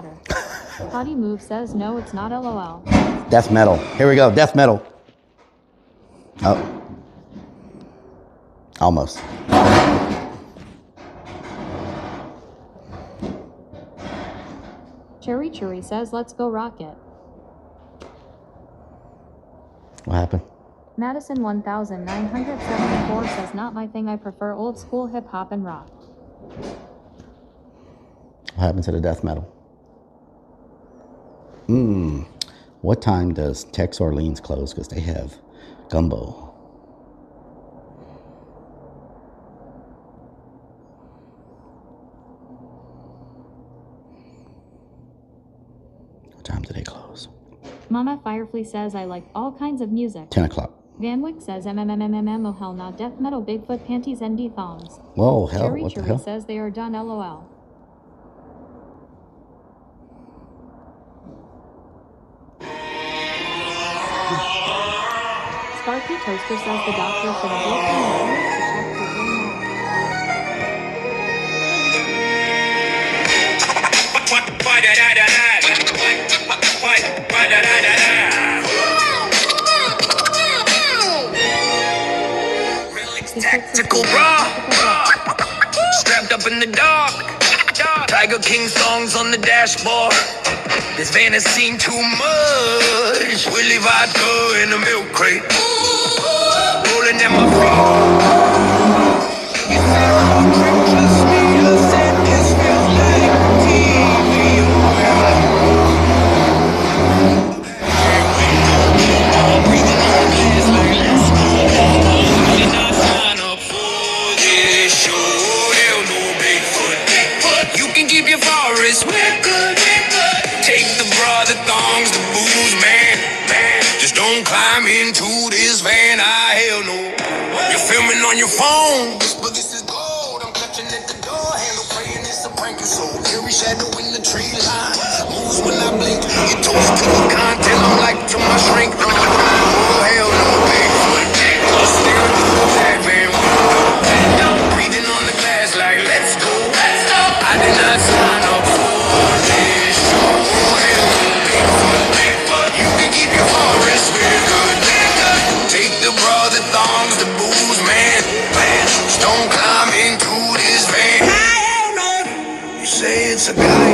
water. Potty Move says no, it's not LOL. Death metal. Here we go. Death metal. Oh. Almost. Cherry Cherry says let's go Rocket. What happened? Madison 1974 says not my thing, I prefer old school hip hop and rock. What happened to the death metal? What time does Tex Orleans close? Because they have gumbo. What time do they close? Mama Firefly says I like all kinds of music. 10 o'clock. Van Wyck says oh hell not death metal Bigfoot panties and thongs. Whoa, hell, Cherry what the Cherry hell? says they are done LOL. Sparky Toaster says the doctor should have looked in the ears to check for Tactical bra, strapped up in the dark. Tiger King songs on the dashboard. This van has seen too much. Willie vodka in a milk crate, rolling in my into this van, hell no. You're filming on your phone, but this is gold. I'm clutching at the door handle, praying it's a prank. You so eerie shadow in the tree line. Moves when I blink, you toast to the content. I'm like to my shrink. Oh hell no, Bigfoot. Staring through the back van window, breathing on the glass like let's go. I did not sign up for this show. Hell no, Bigfoot. You can keep your forest with good. Take the bra, the thongs, the booze, man. Just don't climb into this van. Hell no. You say it's a guy.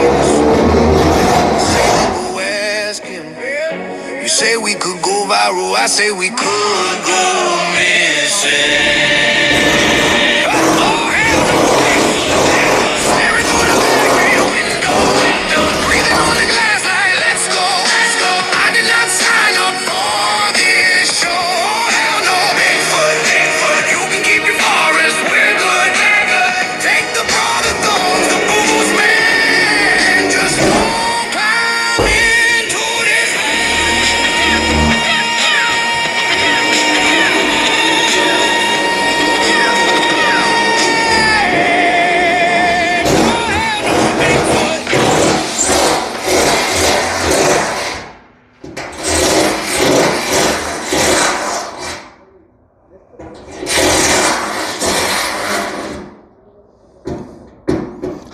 Say go ask him. You say we could go viral. I say we could go missing. Oh hell no. Staring through the back window, breathing on the glass like let's go. I did not sign up for this show. You can keep your forest, we're good. Take the bra, the thongs, the booze, man.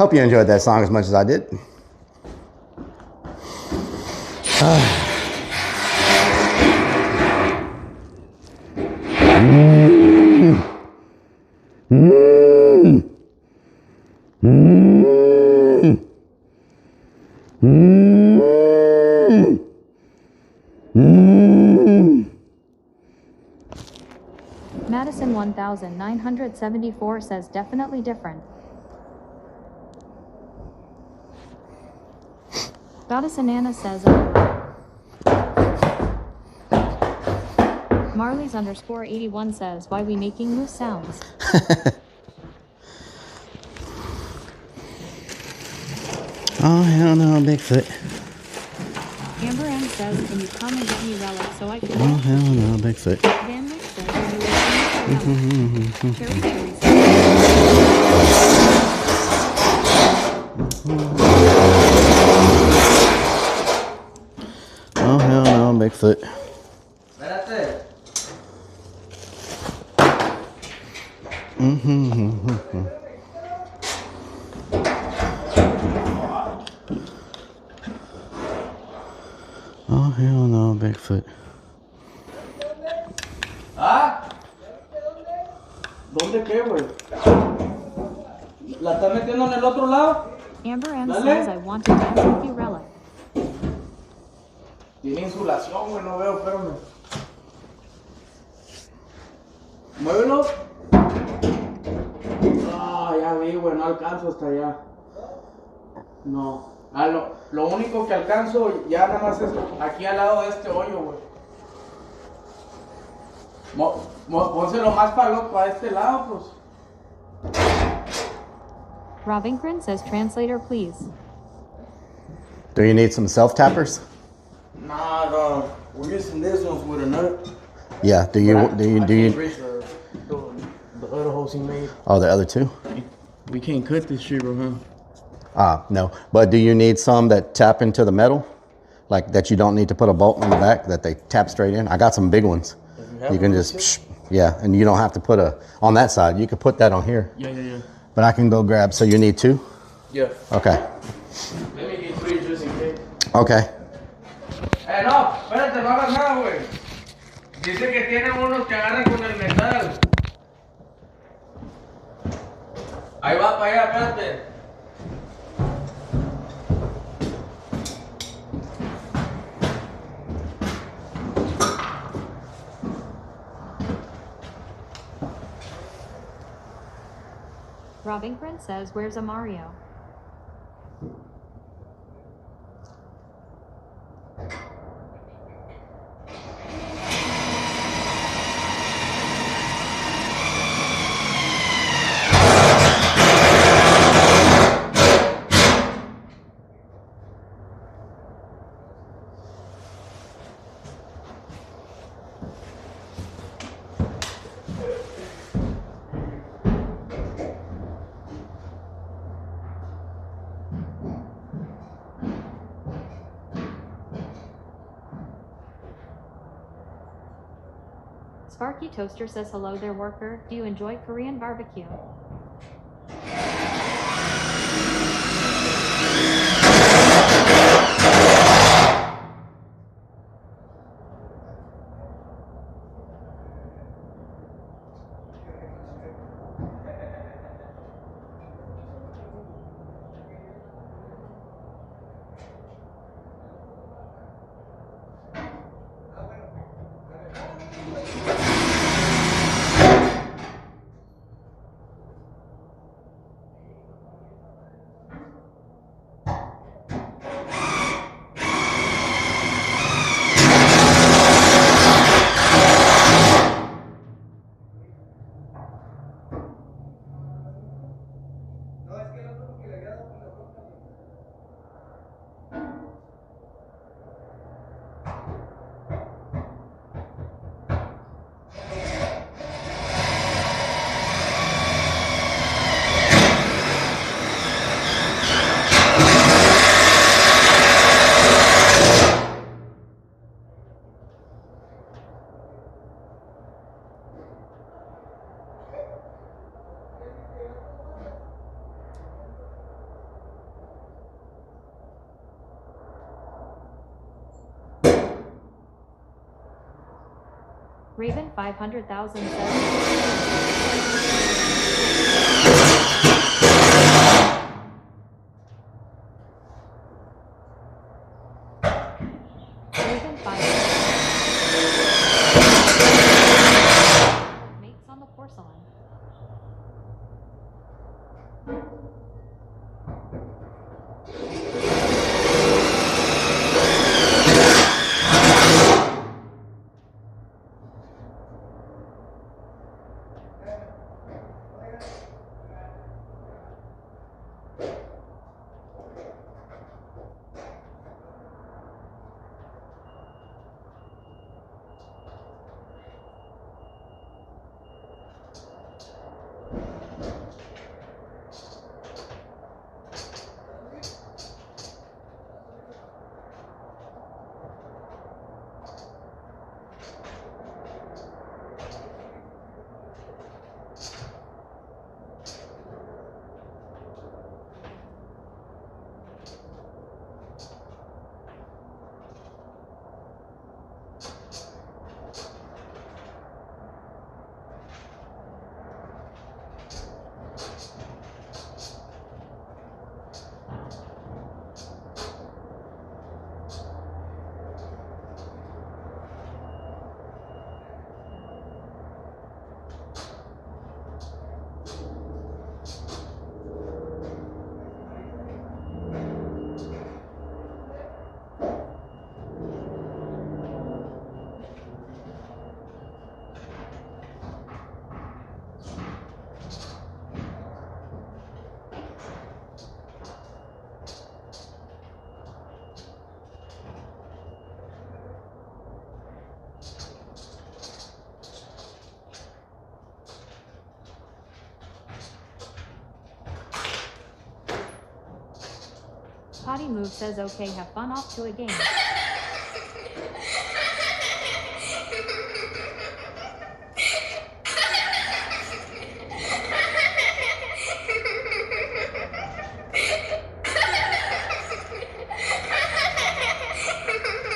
Hope you enjoyed that song as much as I did. Madison 1974 says definitely different. Goddess Anana says Marley's _81 says why we making moose sounds. Oh hell no, Bigfoot. Amber Ann says, can you come and get me Relic so I can... Oh hell no, Bigfoot. Van Nick says, are you listening to Relic? Cherry Cherry says, Oh hell no, Bigfoot. Espérate. Oh hell no, Bigfoot. ¿Ah? ¿Dónde qué, güey? ¿La estás metiendo en el otro lado? Amber Ann Dale. says, I want to dance with you, Relic. Tiene insulación, güey, no veo, espérame. Muévelo. Ah, ya vi, güey, no alcanzo hasta allá. No. Ah, lo único que alcanzo ya nada más es aquí al lado de este hoyo, güey. Pónselo más para este lado, pues. Robinkran says, translator, please. Do you need some self-tappers? Nah, no. We're using this ones with a nut. Yeah, do you I can't reach the other holes he made. Oh, the other two? We can't cut this shit, bro, huh? No. But do you need some that tap into the metal? Like that you don't need to put a bolt on the back, that they tap straight in? I got some big ones. You can just, yeah, and you don't have to put on that side. You could put that on here. Yeah. But I can go grab, so you need two? Yeah. Okay. Let me get three just in case. Okay. No, espérate, no hagas nada, güey. Dice que tienen unos que agarran con el metal. Ahí va para allá, espérate. Robinkran says, where's a Mario? Sparky Toaster says, hello there, worker. Do you enjoy Korean barbecue? Raven 500,000 says. Raven 500,000 mates on the porcelain. Potty Move says okay, have fun, off to a game.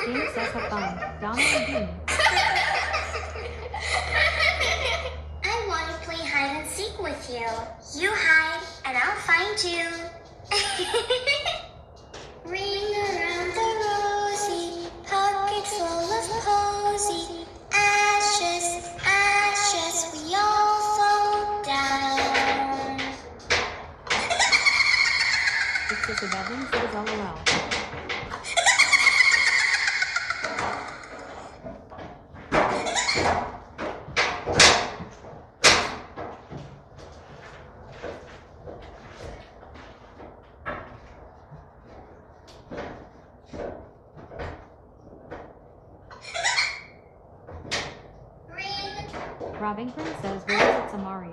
James says have fun. Donna and Dean. I want to play hide and seek with you. You hide, and I'll find you. Ring around the rosy, pockets full of posy. Ashes, ashes, we all fall down. Excessive Evans says LOL. Robbington says, where is it, Samaria?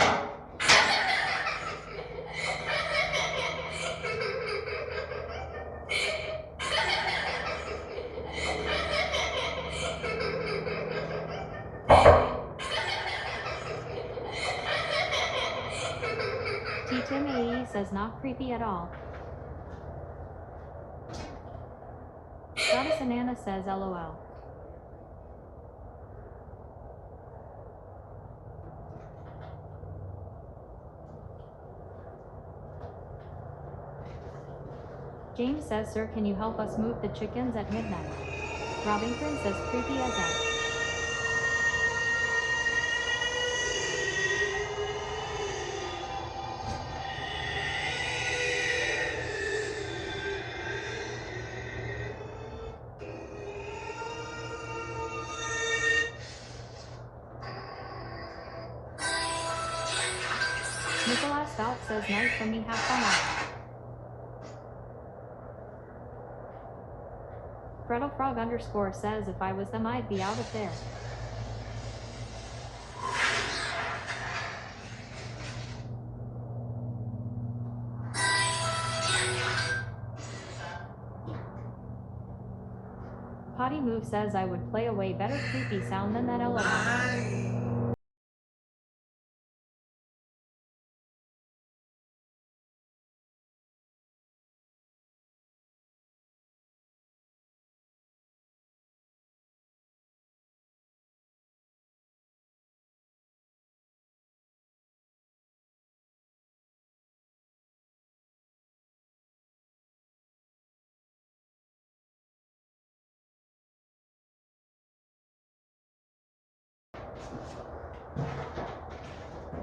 T-Tim80 says, not creepy at all. Goddess Anana says, LOL. James says, sir, can you help us move the chickens at midnight? Robbington says, creepy as that. Nicholas Stout says, nice for me, have fun on it. Freddlefrog _ says, if I was them, I'd be out of there. Potty Move says, I would play a way better creepy sound than that LOL.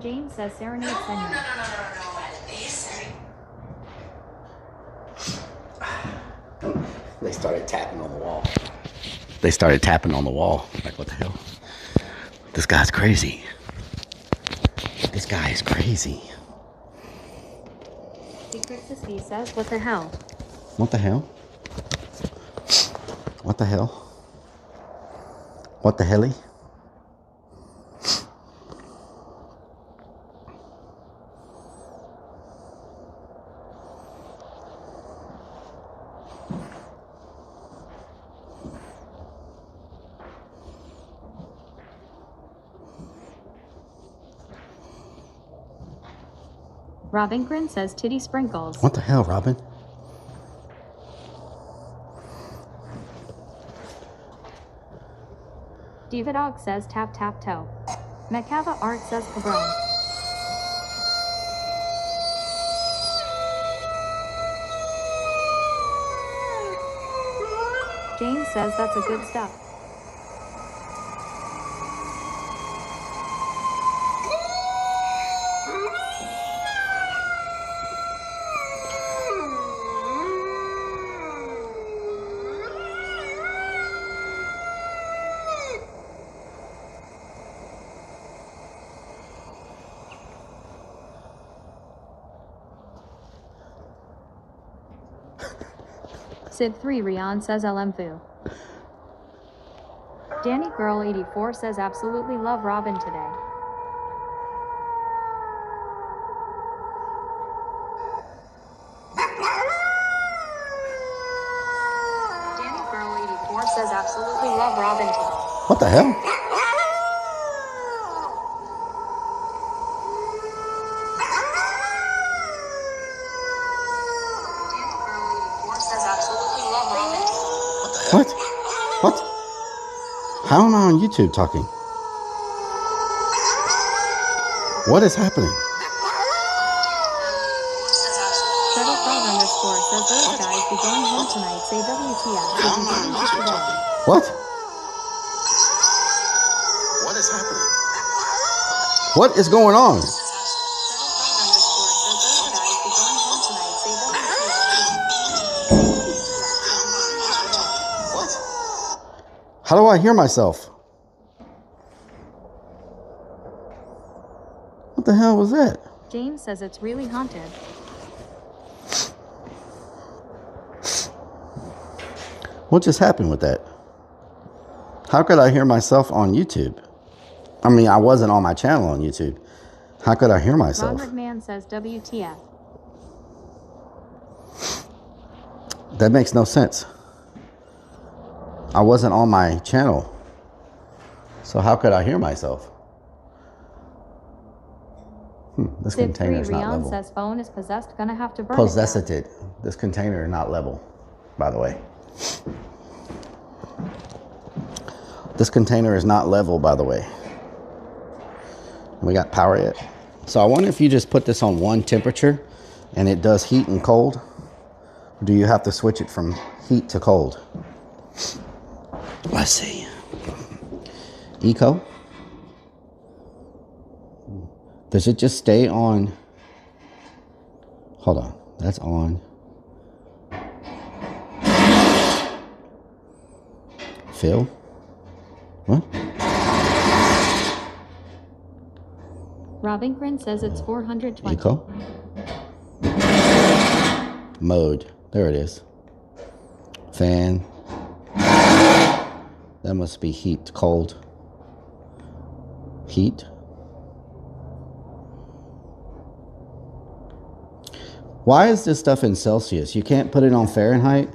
James says serenade Senor. They started tapping on the wall. They started tapping on the wall. Like, what the hell? This guy's crazy. This guy is crazy. Secret Sissy says, what the hell? What the hell? What the hell? What the helly? Robin Grin says titty sprinkles. What the hell, Robin? Diva Dog says tap tap toe. Macava Art says cabron. James says that's a good stuff. Sid3 Rian says LMFU. Danny Girl 84 says absolutely love Robin today. Danny Girl 84 says absolutely love Robin today. What the hell? What? What? How am I on YouTube talking? What is happening? Shuttle Frog underscore says those guys be going home tonight. Say WTF. How am I on YouTube talking? What? What is happening? What is going on? How do I hear myself? What the hell was that? James says it's really haunted. What just happened with that? How could I hear myself on YouTube? I mean, I wasn't on my channel on YouTube. How could I hear myself? Ron McMahon says WTF. That makes no sense. I wasn't on my channel. So how could I hear myself? This container is not Rian level. says phone is possessed, gonna have to burn Possessed it down. it. This container is not level, by the way. This container is not level, by the way. We got power yet? So I wonder if you just put this on one temperature and it does heat and cold. Do you have to switch it from heat to cold? Let's see. Eco. Does it just stay on? Hold on. That's on. Fill. What? Robin Grin says it's 420. Eco. Mode. There it is. Fan. That must be heat, cold. Heat. Why is this stuff in Celsius? You can't put it on Fahrenheit?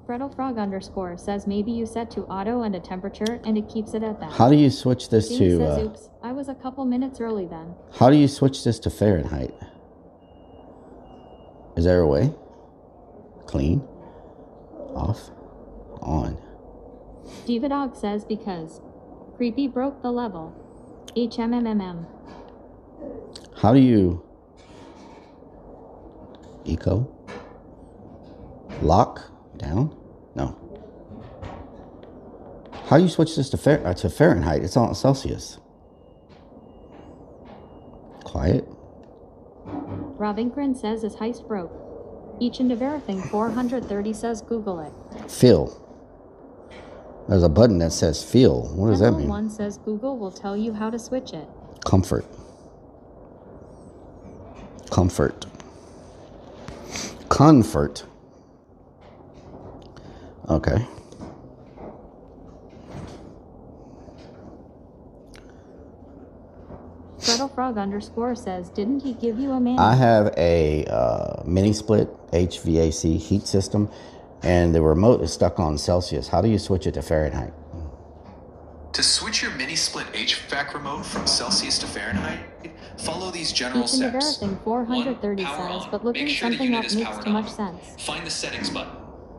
Freddle Frog underscore says maybe you set to auto and a temperature and it keeps it at that. How do you switch this James to... says, oops, I was a couple minutes early then. How do you switch this to Fahrenheit? Is there a way? Clean. Off. On. Diva Dog says because Creepy broke the level. HMMMM. How do you... Eco? Lock? Down? No. How do you switch this to Fahrenheit? It's on Celsius. Quiet. Rob Inkren says his heist broke. Each and everything 430 says Google it. Feel. There's a button that says feel. What does that mean? One says Google will tell you how to switch it. Comfort. Comfort. Comfort. Okay. Frog underscore says, didn't he give you a manual? I have a mini split HVAC heat system, and the remote is stuck on Celsius. How do you switch it to Fahrenheit? To switch your mini split HVAC remote from Celsius to Fahrenheit, follow these general steps. 430 says, but looking something up makes too much sense. Find the settings button.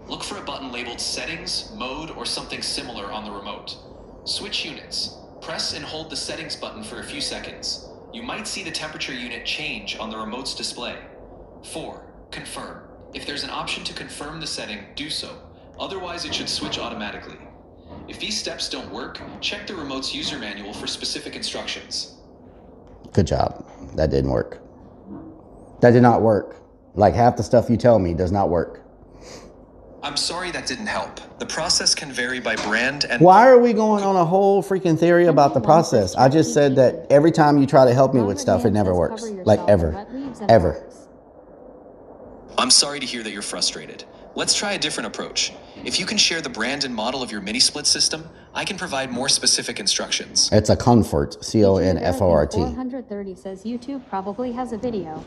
Look for a button labeled settings, mode, or something similar on the remote. Switch units. Press and hold the settings button for a few seconds. You might see the temperature unit change on the remote's display. 4. Confirm. If there's an option to confirm the setting, do so. Otherwise, it should switch automatically. If these steps don't work, check the remote's user manual for specific instructions. Good job. That didn't work. That did not work. Like half the stuff you tell me does not work. I'm sorry that didn't help. The process can vary by brand and... Why are we going on a whole freaking theory about the process? I just said that every time you try to help me with stuff, it never works. Like ever. Ever. I'm sorry to hear that you're frustrated. Let's try a different approach. If you can share the brand and model of your mini split system, I can provide more specific instructions. It's a Comfort. C-O-N-F-O-R-T. 430 says YouTube probably has a video.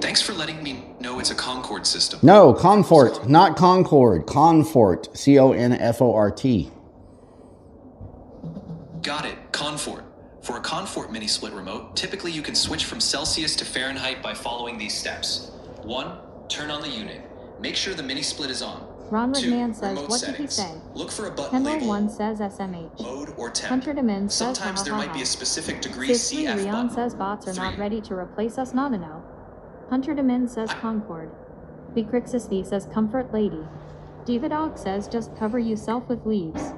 Thanks for letting me know it's a Concord system. No, Comfort, not Concord. Comfort. C-O-N-F-O-R-T. Got it. Comfort. For a Comfort mini split remote, typically you can switch from Celsius to Fahrenheit by following these steps. 1. Turn on the unit. Make sure the mini split is on. Ron 2. McMahon says, Remote what settings. did he say? Look for a button Kendall labeled 1 says SMH. mode or temp. Hunter Demin says, Sometimes there might be a specific degree Sis3 CF Leon button. says bots are 3. not ready to replace us, not a no. Hunter Demin says Concord. Bicrixisthi says Comfort Lady. Dividog says just cover yourself with leaves.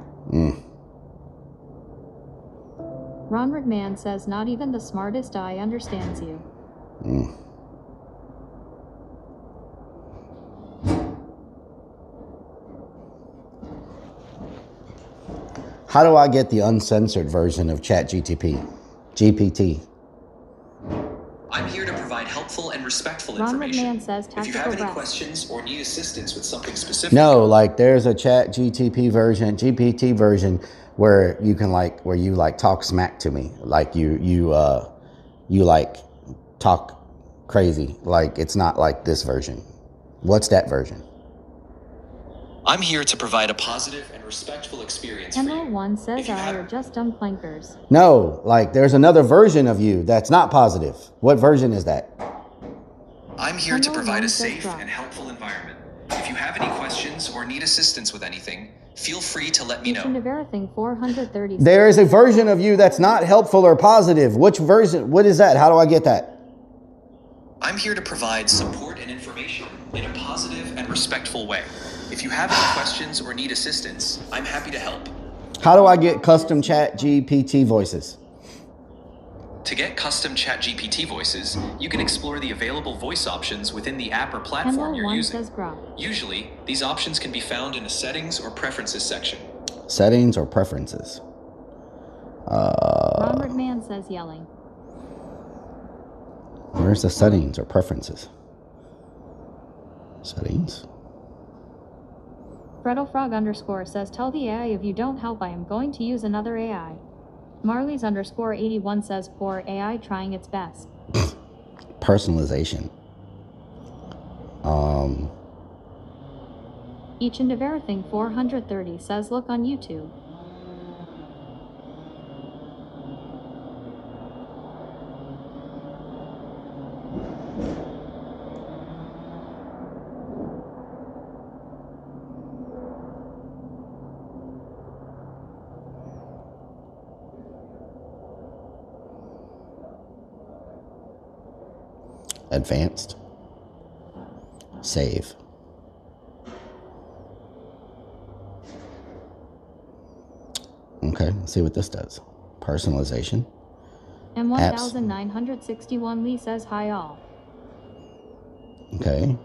Ron Redman says not even the smartest eye understands you. How do I get the uncensored version of ChatGPT? GPT. I'm here to provide helpful and respectful Ron information. McMahon says If you have any tactical questions or need assistance with something specific, No, like there's a ChatGPT version, GPT version where you can where you talk smack to me, like you talk crazy, like it's not like this version. What's that version? I'm here to provide a positive and respectful experience for Emerald you. 1 says If you I have- are just dumb plankers. No, like there's another version of you that's not positive. What version is that? I'm here to Emerald provide 1 a says safe drop. and helpful environment. If you have any questions or need assistance with anything, feel free to let me Each and know. everything 430 There is a version of you that's not helpful or positive. Which version? What is that? How do I get that? I'm here to provide support and information in a positive and respectful way. If you have any questions or need assistance, I'm happy to help. How do I get custom ChatGPT voices? To get custom ChatGPT voices, you can explore the available voice options within the app or platform Emerald you're 1 using. says grok. Usually, these options can be found in a settings or preferences section. Settings or preferences? Ron Redman says yelling. Where's the settings or preferences? Settings. Freddlefrog underscore says tell the AI if you don't help I am going to use another AI. Marley's underscore 81 says poor AI trying its best. Personalization. Each and everything 430 says look on YouTube. Advanced. Save. Okay, let's see what this does. Personalization. And 1961 Lee says hi all. Okay.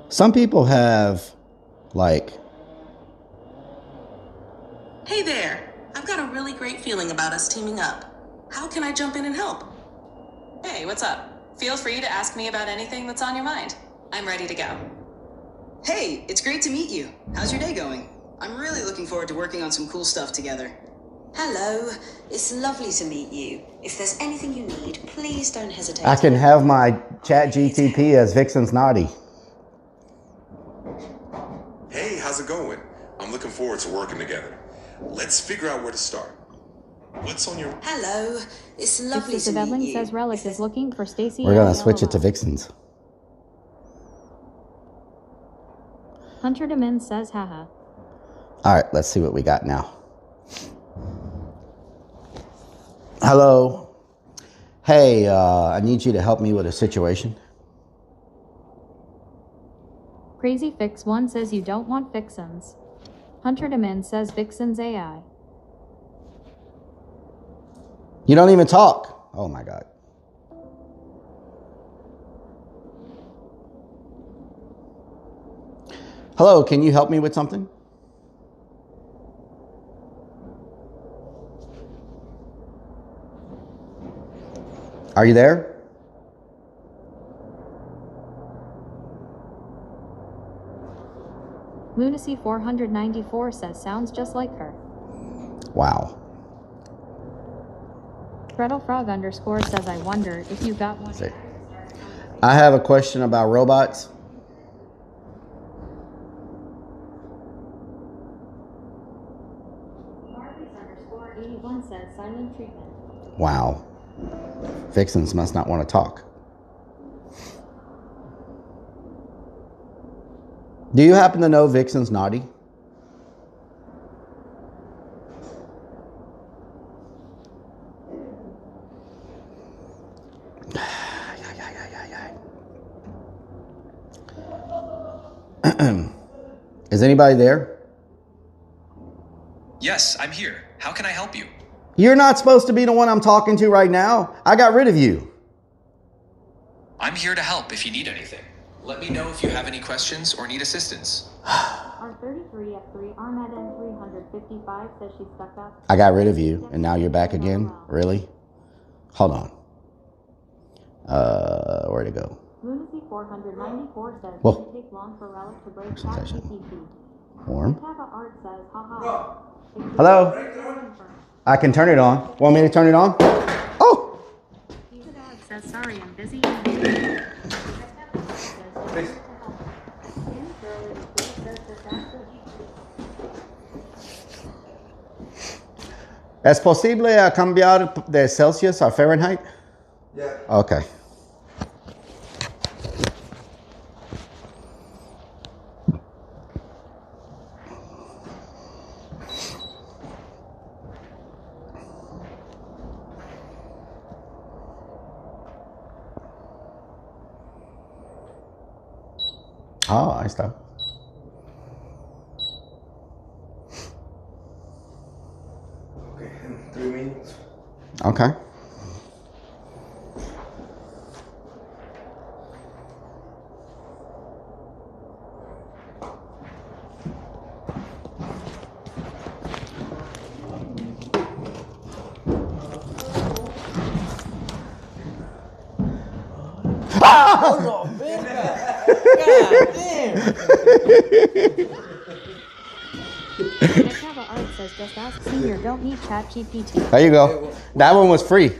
Some people have like. Hey there. I've got a really great feeling about us teaming up. How can I jump in and help? Hey, what's up? Feel free to ask me about anything that's on your mind. I'm ready to go. Hey, it's great to meet you. How's your day going? I'm really looking forward to working on some cool stuff together. Hello, it's lovely to meet you. If there's anything you need, please don't hesitate. I can have my chat GTP as Vixen's Naughty. Hey, how's it going? I'm looking forward to working together. Let's figure out where to start. What's on your... Hello, it's lovely to meet Evelyn you. says Rellik is looking for Stacy. We're gonna switch it to Vixen's. Hunter Demin says haha. All right, let's see what we got now. Hello. Hey, I need you to help me with a situation. Crazy Fix 1 says you don't want Vixens. Hunter Demin says Vixen's AI. You don't even talk. Oh my God. Hello, can you help me with something? Are you there? Lunacy 494 says sounds just like her. Wow. Gretel Frog _ says I wonder if you got one. See. I have a question about robots. Barbies _81 says silent treatment. Wow. Vixens must not want to talk. Do you happen to know Vixen's Naughty? Is anybody there? Yes, I'm here. How can I help you? You're not supposed to be the one I'm talking to right now. I got rid of you. I'm here to help if you need anything. Let me know if you have any questions or need assistance. R33F3 Armad N355 says she's stuck up. I got rid of you, and now you're back again? Really? Hold on. Where'd it go? Lunacy 494 says Whoa. it would take long for Rellik to break ChatGPT. Warm. Tava Art says haha. Hello? I can turn it on. Want me to turn it on? Oh! Dog says sorry, I'm busy. ¿Es posible cambiar de Celsius a Fahrenheit? Yeah. Okay. Ah, ahí está. Okay, in 3 minutes. Okay. ¡Oh, no, verga! God damn! Tava Art says just ask Senior, don't need ChatGPT. There you go. That one was free. Says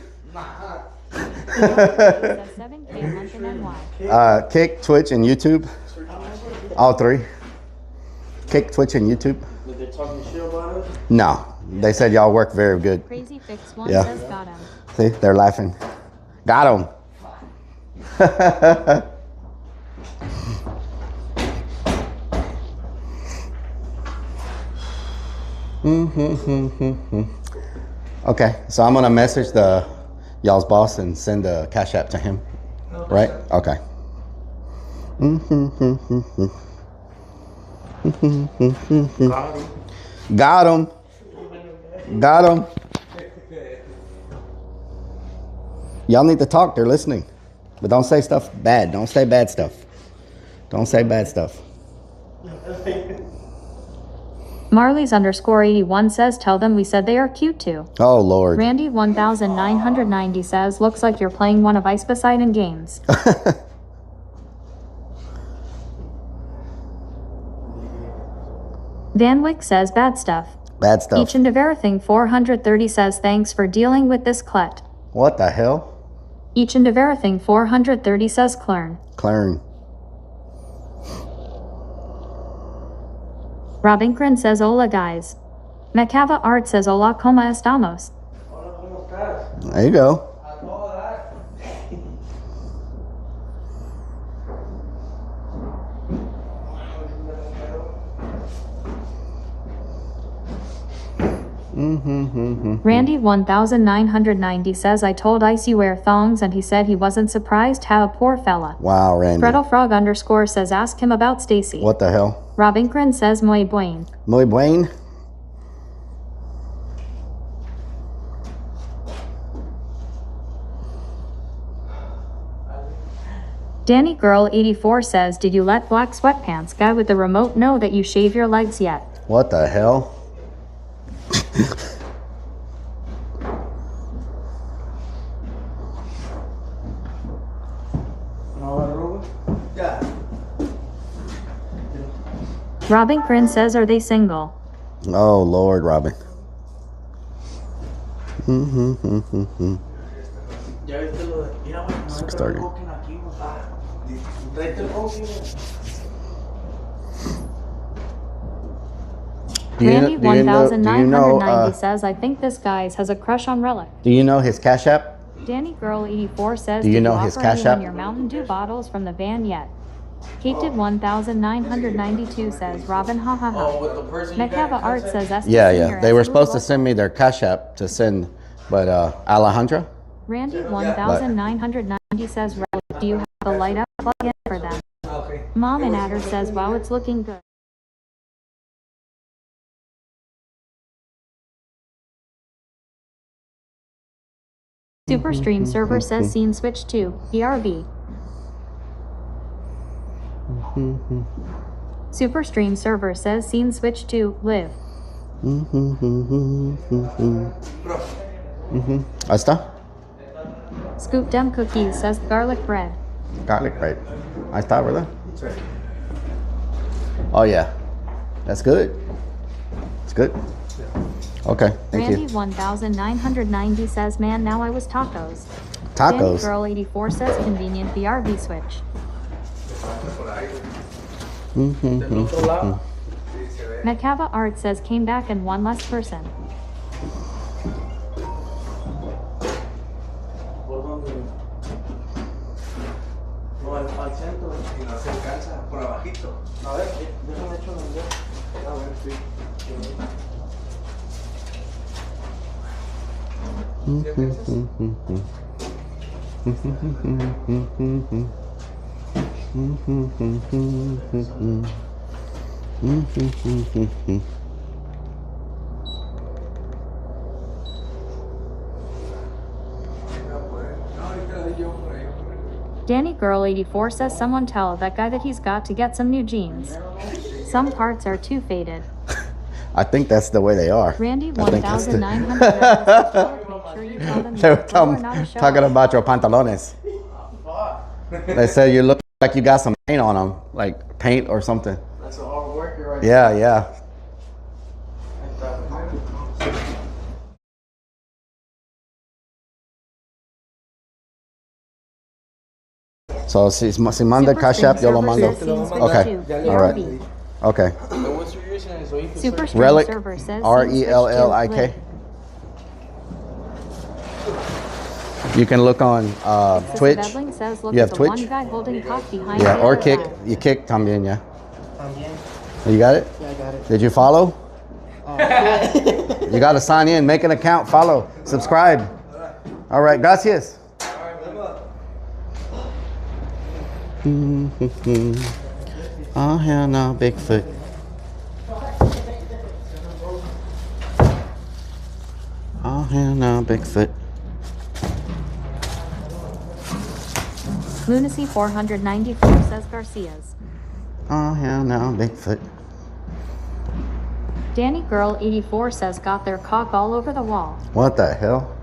7K a month in NY. Kick, Twitch, and YouTube. All three. Kick, Twitch, and YouTube. Did they talking shit about us? No. They said y'all work very good. Crazy Fix 1 Yeah. says got him. See, they're laughing. Got him. Okay, so I'm gonna message y'all's boss and send a Cash App to him, right? Okay. Got him. Got him. Y'all need to talk. They're listening. But don't say stuff bad. Don't say bad stuff. Don't say bad stuff. Marley's _81 says, tell them we said they are cute too. Oh, Lord. Randy 1990 says, looks like you're playing one of Ice Poseidon games. Van Wyck says, bad stuff. Bad stuff. Each and everything 430 says, thanks for dealing with this clet. What the hell? Each and everything 430 says, Clarn. Clarn. Robinkran says, hola guys. Macava Art says, hola, ¿cómo estamos? There you go. Randy 1990 says, I told Ice you wear thongs and he said he wasn't surprised. How a poor fella. Wow, Randy. Freddlefrog _ says, ask him about Stacy. What the hell? Robinkran says, muy buen. Muy buen. Danny Girl 84 says, did you let Black Sweatpants guy with the remote know that you shave your legs yet? What the hell? Robinkran says, are they single? Oh, Lord, Robin. Ya viste lo de. Mira, güey, no 6:30. enfoquen aquí, güey. Tráete el roque, güey. Randy do you 1990 know, says, I think this guy has a crush on Rellik. do you know his Cash App? Danny Girl 84 says, Do you did know you his offer Cash anyone App? your Mountain Dew bottles from the van yet? Kate did 1992 says, Robin ha ha ha. Oh, with the person you Macava got in Art contact? says, "That's Yeah, the yeah. senior They were as supposed to well." send me their Cash App to send, but Alejandra? Randy 1990 says, Rellik, do you have the light up plug-in for them? Okay. Mom and Adder says, wow, it's looking good. Superstream server says scene switch to ERV. Superstream server says scene switch to live. Ahí está. Scoop Dem Cookies says garlic bread. Garlic bread. Ahí está, ¿verdad? Oh, yeah. That's good. It's good. Okay, thank Randy you. 1990 says, man, now I was tacos. Danny Tacos. Girl 84 says convenient BRB switch. Macava Art says came back and one less person. Al centro. Y no se alcanza, por abajito. A ver, déjame echar un dedo. A ver, sí. Danny Girl 84 says someone tell that guy that he's got to get some new jeans. Some parts are too faded. I think that's the way they are. Randy I think that's the- 1900 make sure you tell them They were you're not a show talking off. about your pantalones. They said you look like you got some paint on them, like paint or something. That's a hard worker right Yeah, there. yeah. So si manda Cash App, yo lo mando. Okay, all right. Okay. What's your username? So you can Super search. Stream server says Rellik. You can look on Twitch. Bedling says, look You at have the one Twitch? guy holding cock behind Yeah, the or other kick. guy. You kick también, yeah. También. You got it? Yeah, I got it. Did you follow? Oh. You got to sign in, make an account, follow, subscribe. All right, gracias. Oh, hell no, Bigfoot. Oh, hell no, Bigfoot. Lunacy 494 says Garcia's. Oh, hell no, Bigfoot. Danny Girl 84 says got their cock all over the wall. What the hell?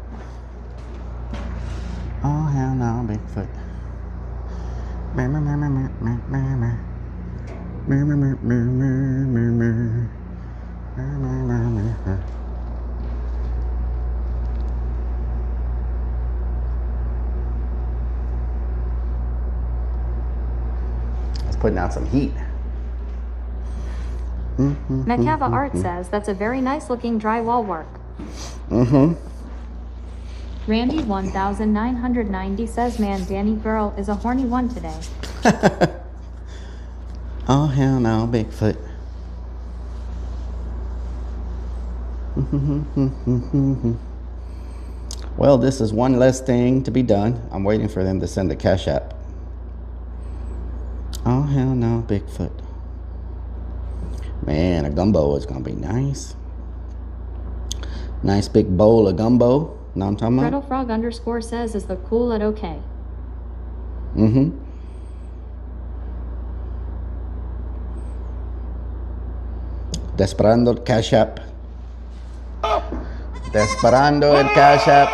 Oh, hell no, Bigfoot. It's putting out some heat. Macava Art says that's a very nice looking drywall work. Randy 1990 says man, Danny Girl is a horny one today. Oh, hell no, Bigfoot. Well, this is one less thing to be done. I'm waiting for them to send the Cash App. Oh, hell no, Bigfoot. Man, a gumbo is gonna be nice. Nice big bowl of gumbo. Know what I'm talking about? Frog underscore says is the cool at okay. Desperando el Cash App. Desperando el Cash App.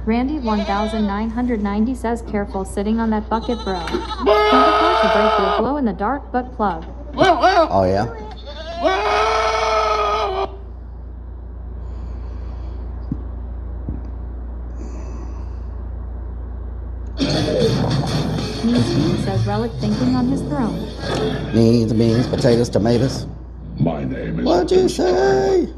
Randy 1990 says careful sitting on that bucket, bro. Can't afford to break your glow in the dark butt plug. Oh, yeah? Means says Rellik thinking on his throne. Beans, beans, potatoes, tomatoes. My name is... What'd you say?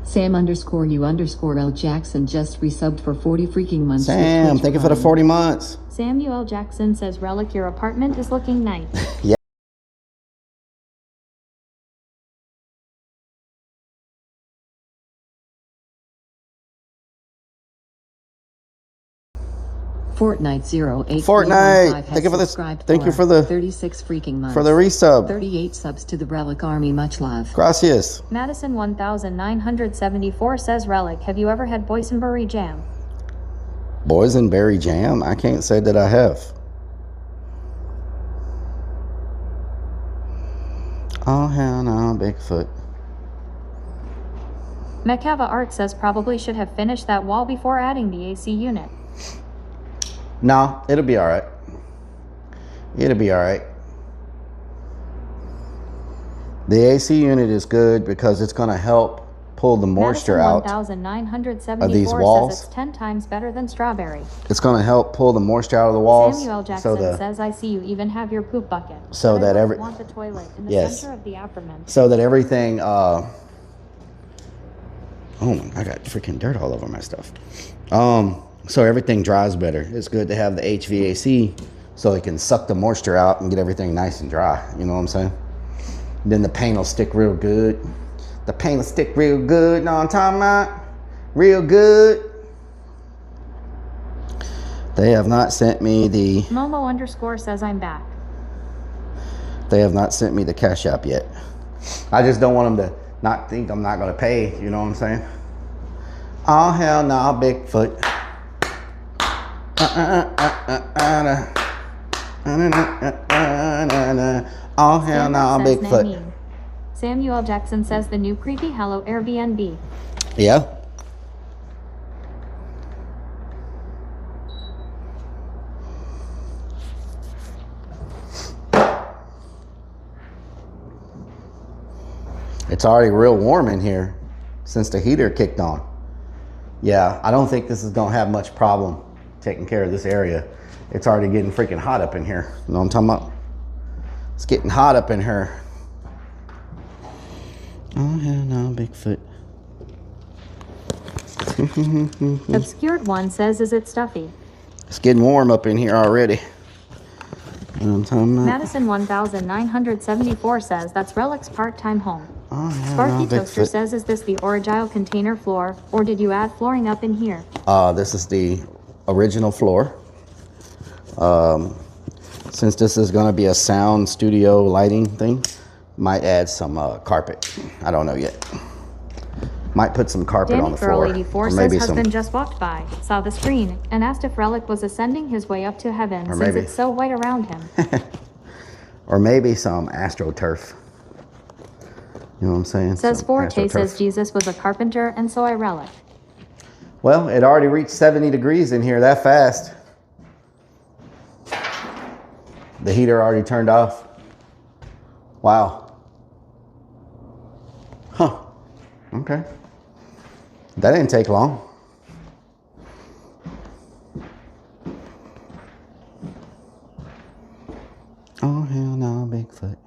Sam underscore you underscore L Jackson just resubbed for 40 freaking months. Sam, thank you for the 40 months. Samuel Jackson says Rellik, your apartment is looking nice. Yeah. Fortnite 08 Fortnite, thank you for this. Thank you for the 36 freaking months. For the resub. 38 subs to the Rellik Army. Much love. Gracias. Madison 1974 says Rellik, have you ever had boysenberry jam? Boysenberry jam? I can't say that I have. Oh, hell no, Bigfoot. Macava Art says probably should have finished that wall before adding the AC unit. No, it'll be all right. It'll be all right. The AC unit is good because it's going to help pull the moisture out of these walls. Says it's 10 times better than strawberry. It's going to help pull the moisture out of the walls. Samuel Jackson says I see you even have your poop bucket. So that every want the toilet in the center of the abdomen. So that everything oh my, I got freaking dirt all over my stuff. So everything dries better. It's good to have the HVAC so it can suck the moisture out and get everything nice and dry. You know what I'm saying? Then the paint will stick real good. The paint will stick real good. Know what I'm talking about? Real good. They have not sent me the... Momo underscore says I'm back. They have not sent me the Cash App yet. I just don't want them to not think I'm not going to pay. You know what I'm saying? Oh, hell no, Bigfoot. Oh, hell no, Bigfoot. Samuel Jackson says the new creepy hello Airbnb. Yeah. It's already real warm in here since the heater kicked on. Yeah, I don't think this is gonna have much problem taking care of this area. It's already getting freaking hot up in here. You know what I'm talking about? It's getting hot up in here. Oh, hell no, Bigfoot. Obscured one says, is it stuffy? It's getting warm up in here already. You know what I'm talking about? Madison 1974 says, that's Rellik's part-time home. Oh, hell Sparky no, Toaster Bigfoot. says, is this the Origile container floor, or did you add flooring up in here? This is the original floor. Since this is going to be a sound studio lighting thing, might add some carpet. I don't know yet. Might put some carpet on Danny the Girl floor. 84 Or says maybe some, husband just walked by, saw the screen, and asked if Rellik was ascending his way up to heaven Or since maybe- it's so white around him. or maybe some AstroTurf. You know what I'm saying? Says Some Forte AstroTurf. says Jesus was a carpenter and so I Rellik. Well, it already reached 70 degrees in here that fast. The heater already turned off. Wow. Huh. Okay. That didn't take long. Oh, hell no, Bigfoot.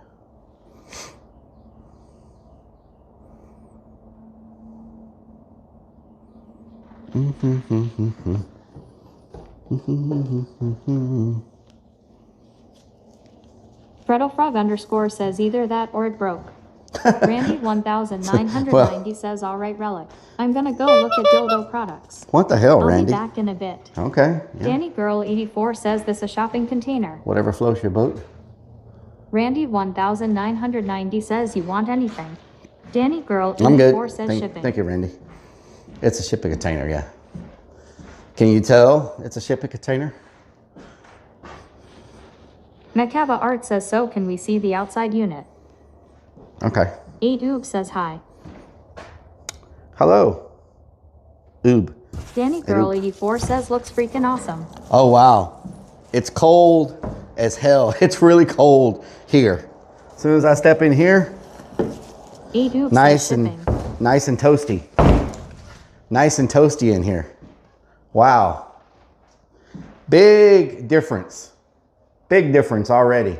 Freddle Frog _ says either that or it broke. Randy 1990 says alright Rellik. I'm gonna go look at dildo products. What the hell, I'll Randy? be back in a bit. Okay. Yeah. Danny Girl 84 says this a shopping container. Whatever floats your boat. Randy 1990 says you want anything. Danny Girl I'm 84 good. says shipping. Thank you, Randy. It's a shipping container, yeah. Can you tell it's a shipping container? Macaba Art says so can we see the outside unit? Okay. 8 Oob says hi. Hello. Oob. Danny Girl 84 says looks freaking awesome. Oh, wow. It's cold as hell. It's really cold here. As soon as I step in here, 8 Oob nice says and shipping. nice and toasty. Nice and toasty in here. Wow. Big difference. Big difference already.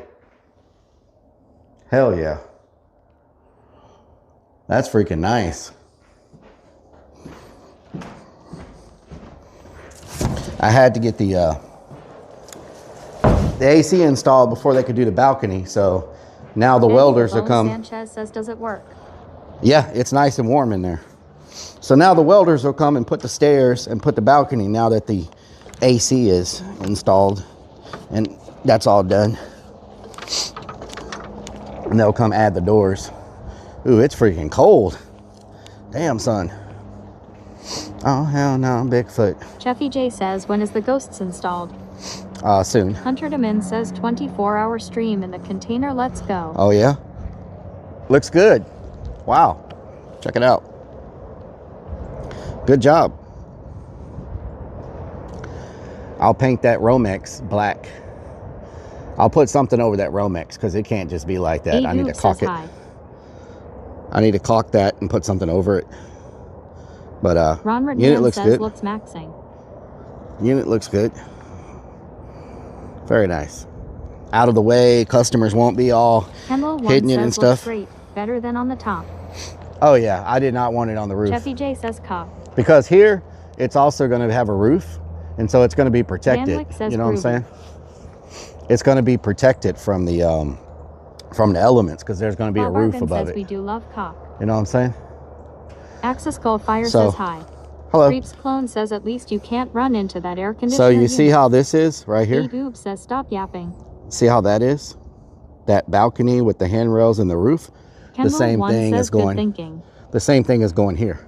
Hell yeah. That's freaking nice. I had to get the AC installed before they could do the balcony, so now the welders are come. Sanchez says does it work? Yeah, it's nice and warm in there. So now the welders will come and put the stairs and put the balcony now that the AC is installed and that's all done. And they'll come add the doors. Ooh, it's freaking cold. Damn, son. Oh, hell no, Bigfoot. Cheffy J says when is the ghosts installed? Soon. Hunter Demin says 24-hour stream in the container, let's go. Oh, yeah? Looks good. Wow. Check it out. Good job. I'll paint that Romex black. I'll put something over that Romex because it can't just be like that. I need to caulk it. I need to caulk that and put something over it. But Ron unit looks good. looks maxing. Unit looks good. Very nice. Out of the way, customers won't be all hitting it and stuff. Great, better than on the top. Oh yeah, I did not want it on the roof. Cheffy J says cock. Because here, it's also going to have a roof, and so it's going to be protected. Says you know what I'm groovy. saying? It's going to be protected from the elements because there's going to be a roof above says it. we do love cock. You know what I'm saying? Axis Goldfire So, says hi. hello. Creeps Clone says at least you can't run into that air conditioner. So you see how this is right here? Boob says stop yapping. See how that is? That balcony with the handrails and the roof? Kendall the same 1 thing says is going. good thinking. The same thing is going here.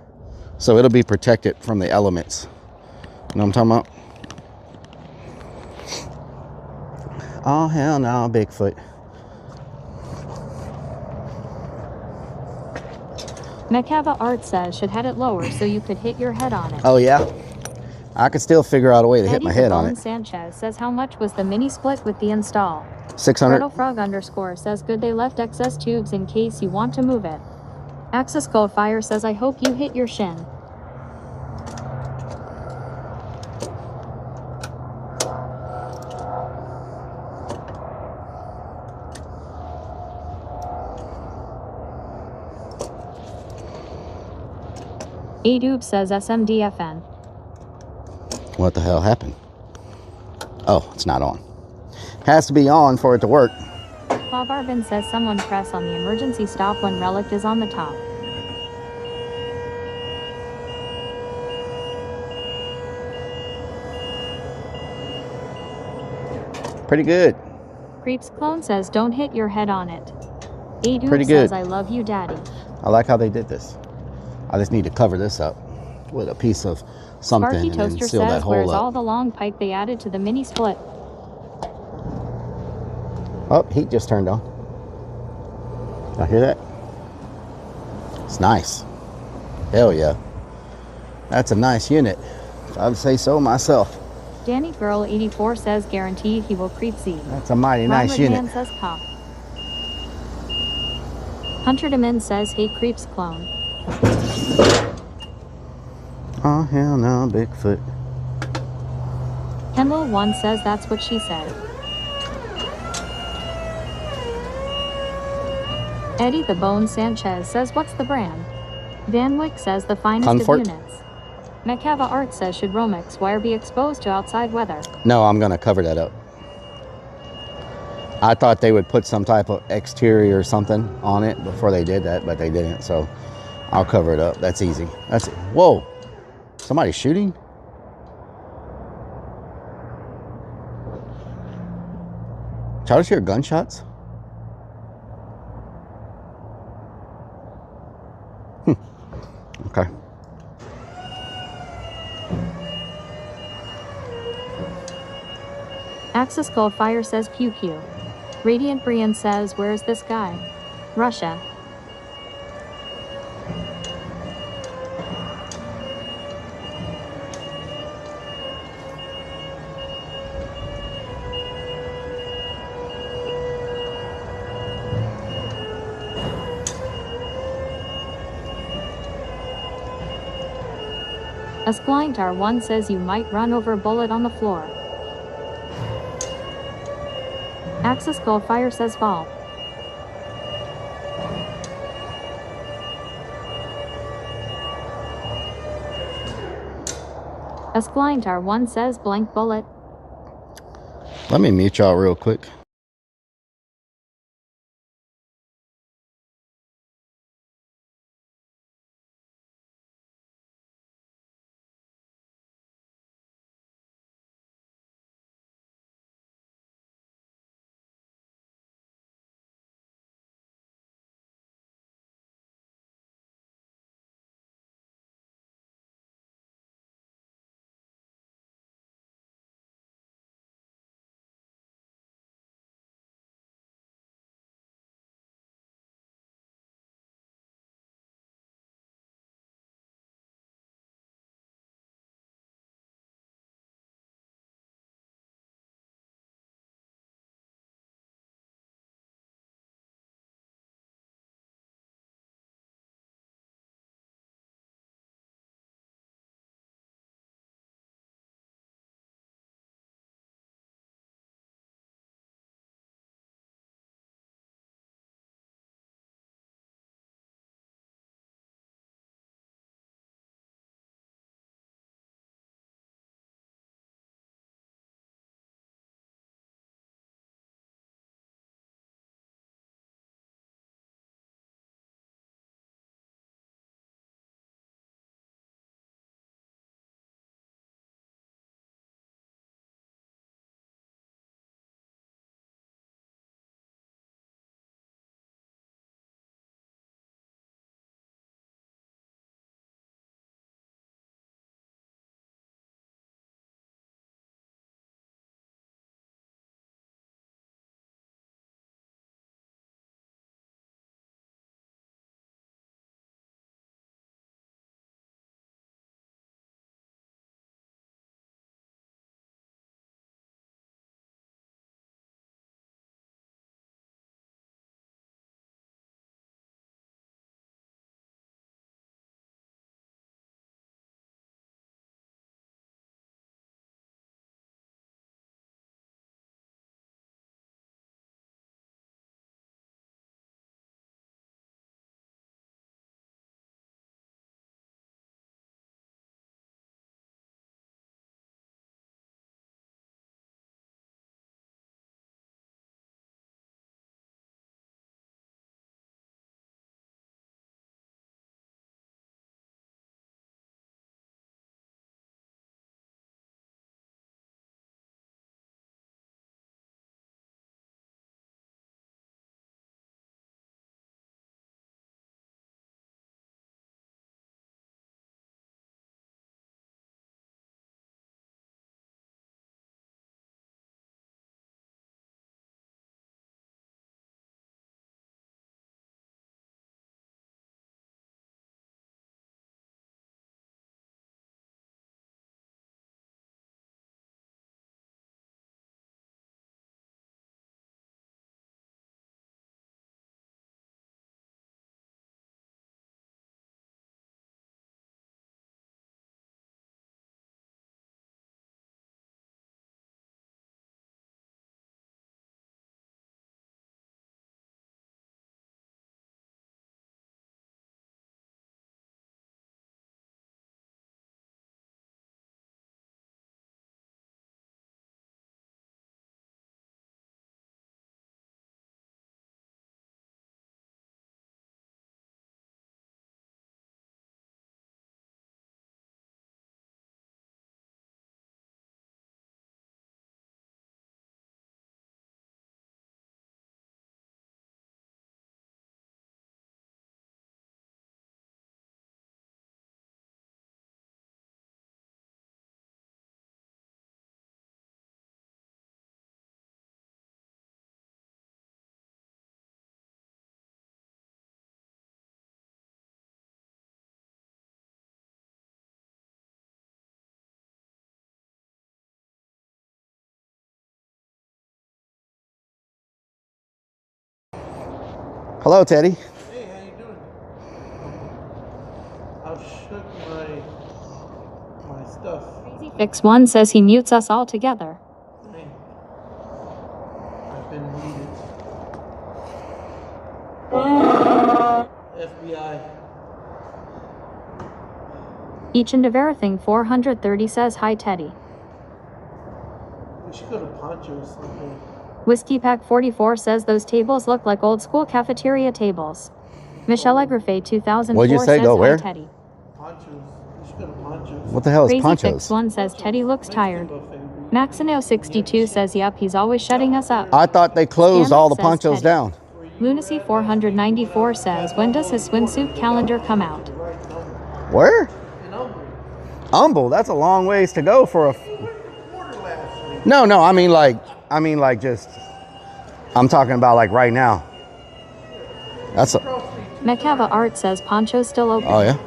So it'll be protected from the elements. You know what I'm talking about? Oh, hell no, Bigfoot. Macava Art says should had it lower so you could hit your head on it. Oh, yeah? I could still figure out a way to hit my head on it. Sanchez says how much was the mini split with the install? 600. Freddle Frog _ says good they left excess tubes in case you want to move it. Axis Goldfire says I hope you hit your shin. Adoob says SMDFN. What the hell happened? Oh, it's not on. Has to be on for it to work. Bob Arvin says someone press on the emergency stop when Rellik is on the top. Pretty good. Creeps Clone says don't hit your head on it. Adoob Pretty good. says I love you daddy. I like how they did this. I just need to cover this up with a piece of something Sparky and then Toaster seal that says, hole where's up. all the long pipe they added to the mini split? Oh, heat just turned on. Y'all hear that? It's nice. Hell yeah. That's a nice unit. I'd say so myself. Danny Girl 84 says, guarantee he will creep Z. That's a mighty nice Ron unit. Man says, pop. Hunter Demin says, hey creeps clone. Oh hell no, Bigfoot. Kendall 1 says, that's what she said. Eddie the Bone Sanchez says, what's the brand? Van Wyck says, the finest Comfort. of units. Macava Art says, should Romex wire be exposed to outside weather? No, I'm gonna cover that up. I thought they would put some type of exterior or something on it before they did that, but they didn't, so I'll cover it up. That's easy. That's it. Whoa, somebody's shooting? Y'all just hear gunshots? Okay. Axis Skull Fire says, pew pew. Radiant Brian says, where's this guy? Russia. Asklintar 1 says, you might run over a bullet on the floor. Axis Skull Fire says, fall. Asklintar 1 says, blank bullet. Let me mute y'all real quick. Hello, Teddy. Hey, how you doing? I've shook my stuff. Crazy Fix 1 says he mutes us all together. Hey, I've been needed. FBI. Each and everything 430 says hi Teddy. We should go to Poncho or something. Whiskey Pack 44 says those tables look like old school cafeteria tables. Michelle Agrafay 2004 What'd you say? says Go hi where? Teddy. Ponchos. We should go to Ponchos. What the hell is Crazy Ponchos? Fix 1 says Teddy looks tired. Maxino 62 says yep, he's always shutting us up. I thought they closed Scanner all the says Ponchos Teddy. down. Lunacy 494 says when does his swimsuit calendar come out? Where? Humble. That's a long ways to go for a. No, I mean like just. I'm talking about like right now. That's a. Mekava Art says Poncho's still open. Oh yeah.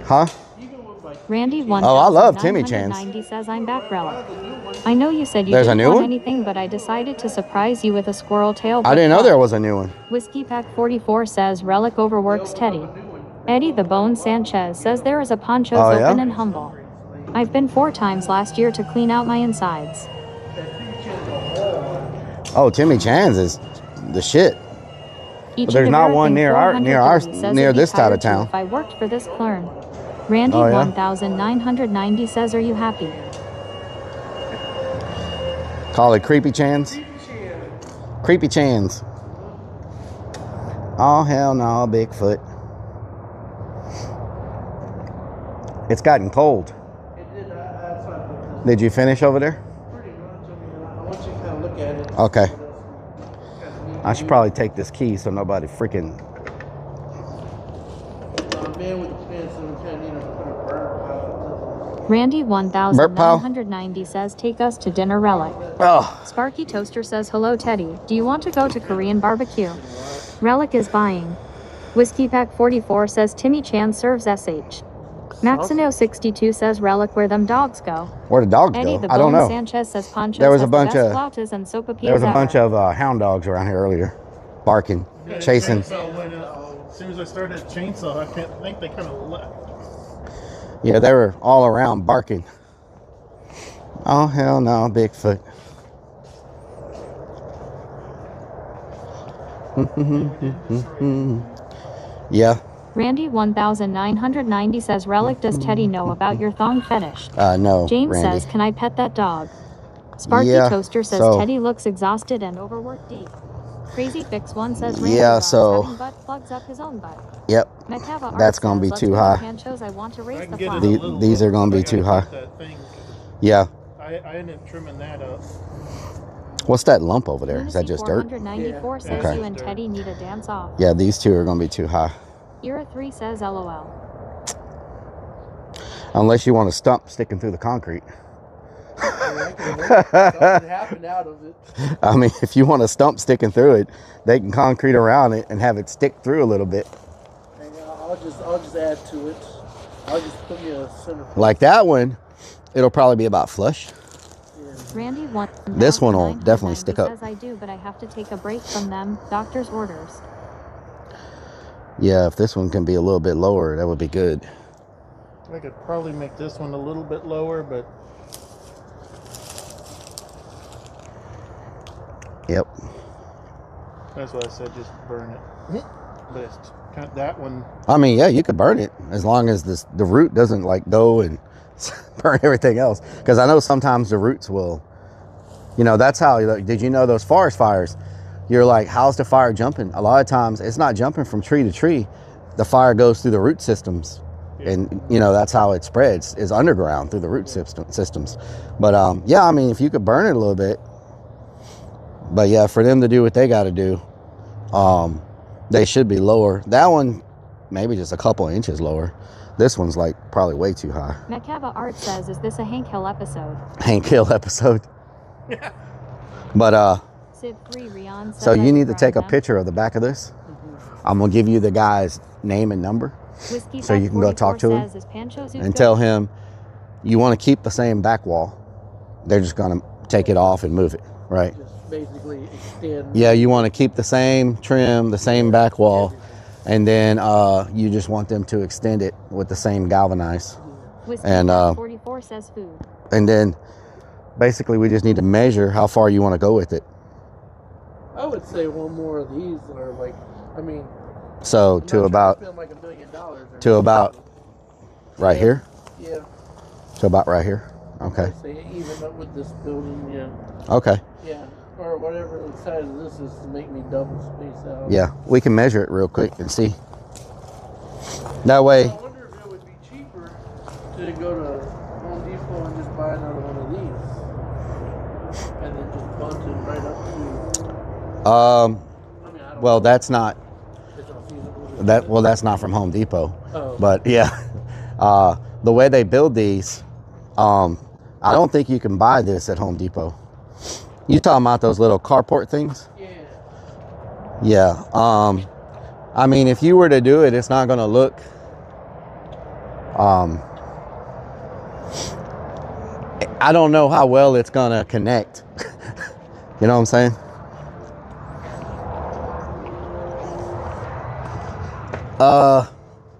Huh? Randy 1 Oh, I love Timmy Chan's. 90 says I'm back Relic. I know you said you There's a didn't new want one? anything, but I decided to surprise you with a squirrel tail. I didn't know there was a new one. Whiskey Pack 44 says Relic overworks Teddy. Eddie the Bone Sanchez says there is a Poncho's Oh, yeah? open and humble. I've been 4 times last year to clean out my insides. Oh, Timmy Chan's is the shit. Each But there's and not everything one near our 430 says near it'd be this side of tired too town. If I worked for this clern. Randy Oh, yeah? 1990 says are you happy? Call it Creepy Chan's. Creepy Chan's. Oh hell no, Bigfoot. It's gotten cold. Did you finish over there? I want you to kind of look at it. Okay. I should probably take this key so nobody freaking. Man with the pen, so we kind of need to put a burner pile. Randy Burp pile? 1990 says take us to dinner Relic. Oh. Sparky Toaster says hello Teddy. Do you want to go to Korean barbecue? Relic is buying. Whiskey Pack 44 says Timmy Chan serves SH. Maxino 62 says Relic where them dogs go. Where the dogs Eddie go? the I don't Bone know. Sanchez says Poncho There was a has bunch the best of flautas and sopapillas there was a ever. bunch of hound dogs around here earlier, barking, chasing. As soon as I started chainsaw, I think they kind of left. Yeah, they were all around barking. Oh hell no, Bigfoot. Yeah. Randy 1990 says Relic does Teddy know about your thong fetish? No, James Randy. says can I pet that dog? Sparky Yeah, Toaster says so- Teddy looks exhausted and overworked deep. Crazy Fix 1 says Randy Yeah, loves so- having butt plugs up his own butt. Yep. Mekava Art That's gonna says, be "Let's too go to high. Pancho's, I want to raise the get flag." it a little These are gonna be too high. That thing. Yeah. I ended up trimming that up. What's that lump over there? Is that Lunacy just dirt? 494 says Okay. you and Teddy need a dance off. Yeah, these two are gonna be too high. Era 3 says LOL. Unless you want a stump sticking through the concrete. Something happened out of it. I mean, if you want a stump sticking through it, they can concrete around it and have it stick through a little bit. And I'll just add to it. I'll just put me a center. Like that one, it'll probably be about flush. Randy 1 This one will definitely stick up. says I do, but I have to take a break from them. Doctor's orders. Yeah, if this one can be a little bit lower, that would be good. I could probably make this one a little bit lower, but Yep. that's why I said just burn it. But it's kind of, that one, I mean, yeah, you could burn it as long as the root doesn't like go and burn everything else. Because I know sometimes the roots will, that's how, did you know those forest fires? You're like, how's the fire jumping? A lot of times it's not jumping from tree to tree. The fire goes through the root systems. And, that's how it spreads, is underground through the root systems. But, yeah, I mean, if you could burn it a little bit. But, yeah, for them to do what they got to do, they should be lower. That one, maybe just a couple inches lower. This one's, like, probably way too high. Mekava Art says, is this a Hank Hill episode? Hank Hill episode. But, Civ 3 Rion says so I you need to subscribe take a them. picture of the back of this. I'm going to give you the guy's name and number. Whiskey So Pack you can go 44 talk to him says, is Pancho's and good? tell him you want to keep the same back wall. They're just going to take it off and move it, Right. Just basically extend. Yeah, you want to keep the same trim, the same back wall, and then you just want them to extend it with the same galvanized. And 44 says food. and then basically we just need to measure how far you want to go with it. I would say one more of these are like, I mean. So I'm to not about trying to spend like $1 million or to about right here. Yeah. To about right here. Okay. I'd say even up with this building, yeah. Okay. Yeah, or whatever the size of this is to make me double space out. Yeah, we can measure it real quick and see. That way. I wonder if it would be cheaper to go to Home Depot and just buy another one of these, and then just bunt it right up to. Well, that's not. It's not feasible. That's not from Home Depot. Oh. But yeah, the way they build these, I don't think you can buy this at Home Depot. You talking about those little carport things? Yeah. Yeah. I mean, if you were to do it, it's not going to look. I don't know how well it's going to connect. You know what I'm saying?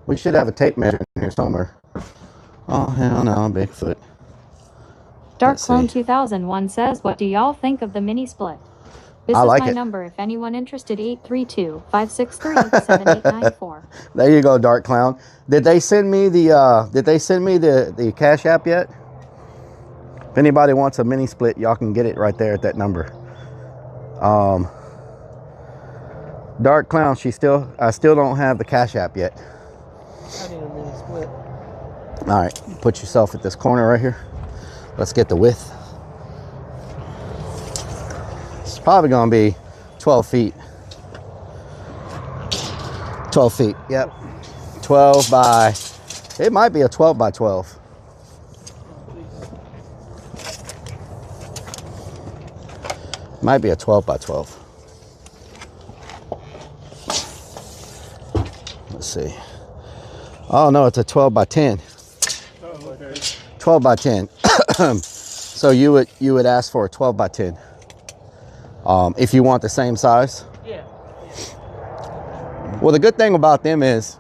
We should have a tape measure in here somewhere. Oh, hell no, Bigfoot. Dark Clone 2001 says, what do y'all think of the mini split? This I is like my it. number if anyone interested, 832-563-7894. There you go, Dark Clown. Did they send me the Cash App yet? If anybody wants a mini split, y'all can get it right there at that number. Dark Clown, I still don't have the Cash App yet. I need a mini split. All right, put yourself at this corner right here. Let's get the width. It's probably gonna be 12 feet. 12 feet, yep. 12 by, it might be a 12 by 12. Might be a 12 by 12. Let's see. Oh no, it's a 12 by 10. 12 by 10. So you would ask for a 12 by 10. If you want the same size. Yeah. Well, the good thing about them is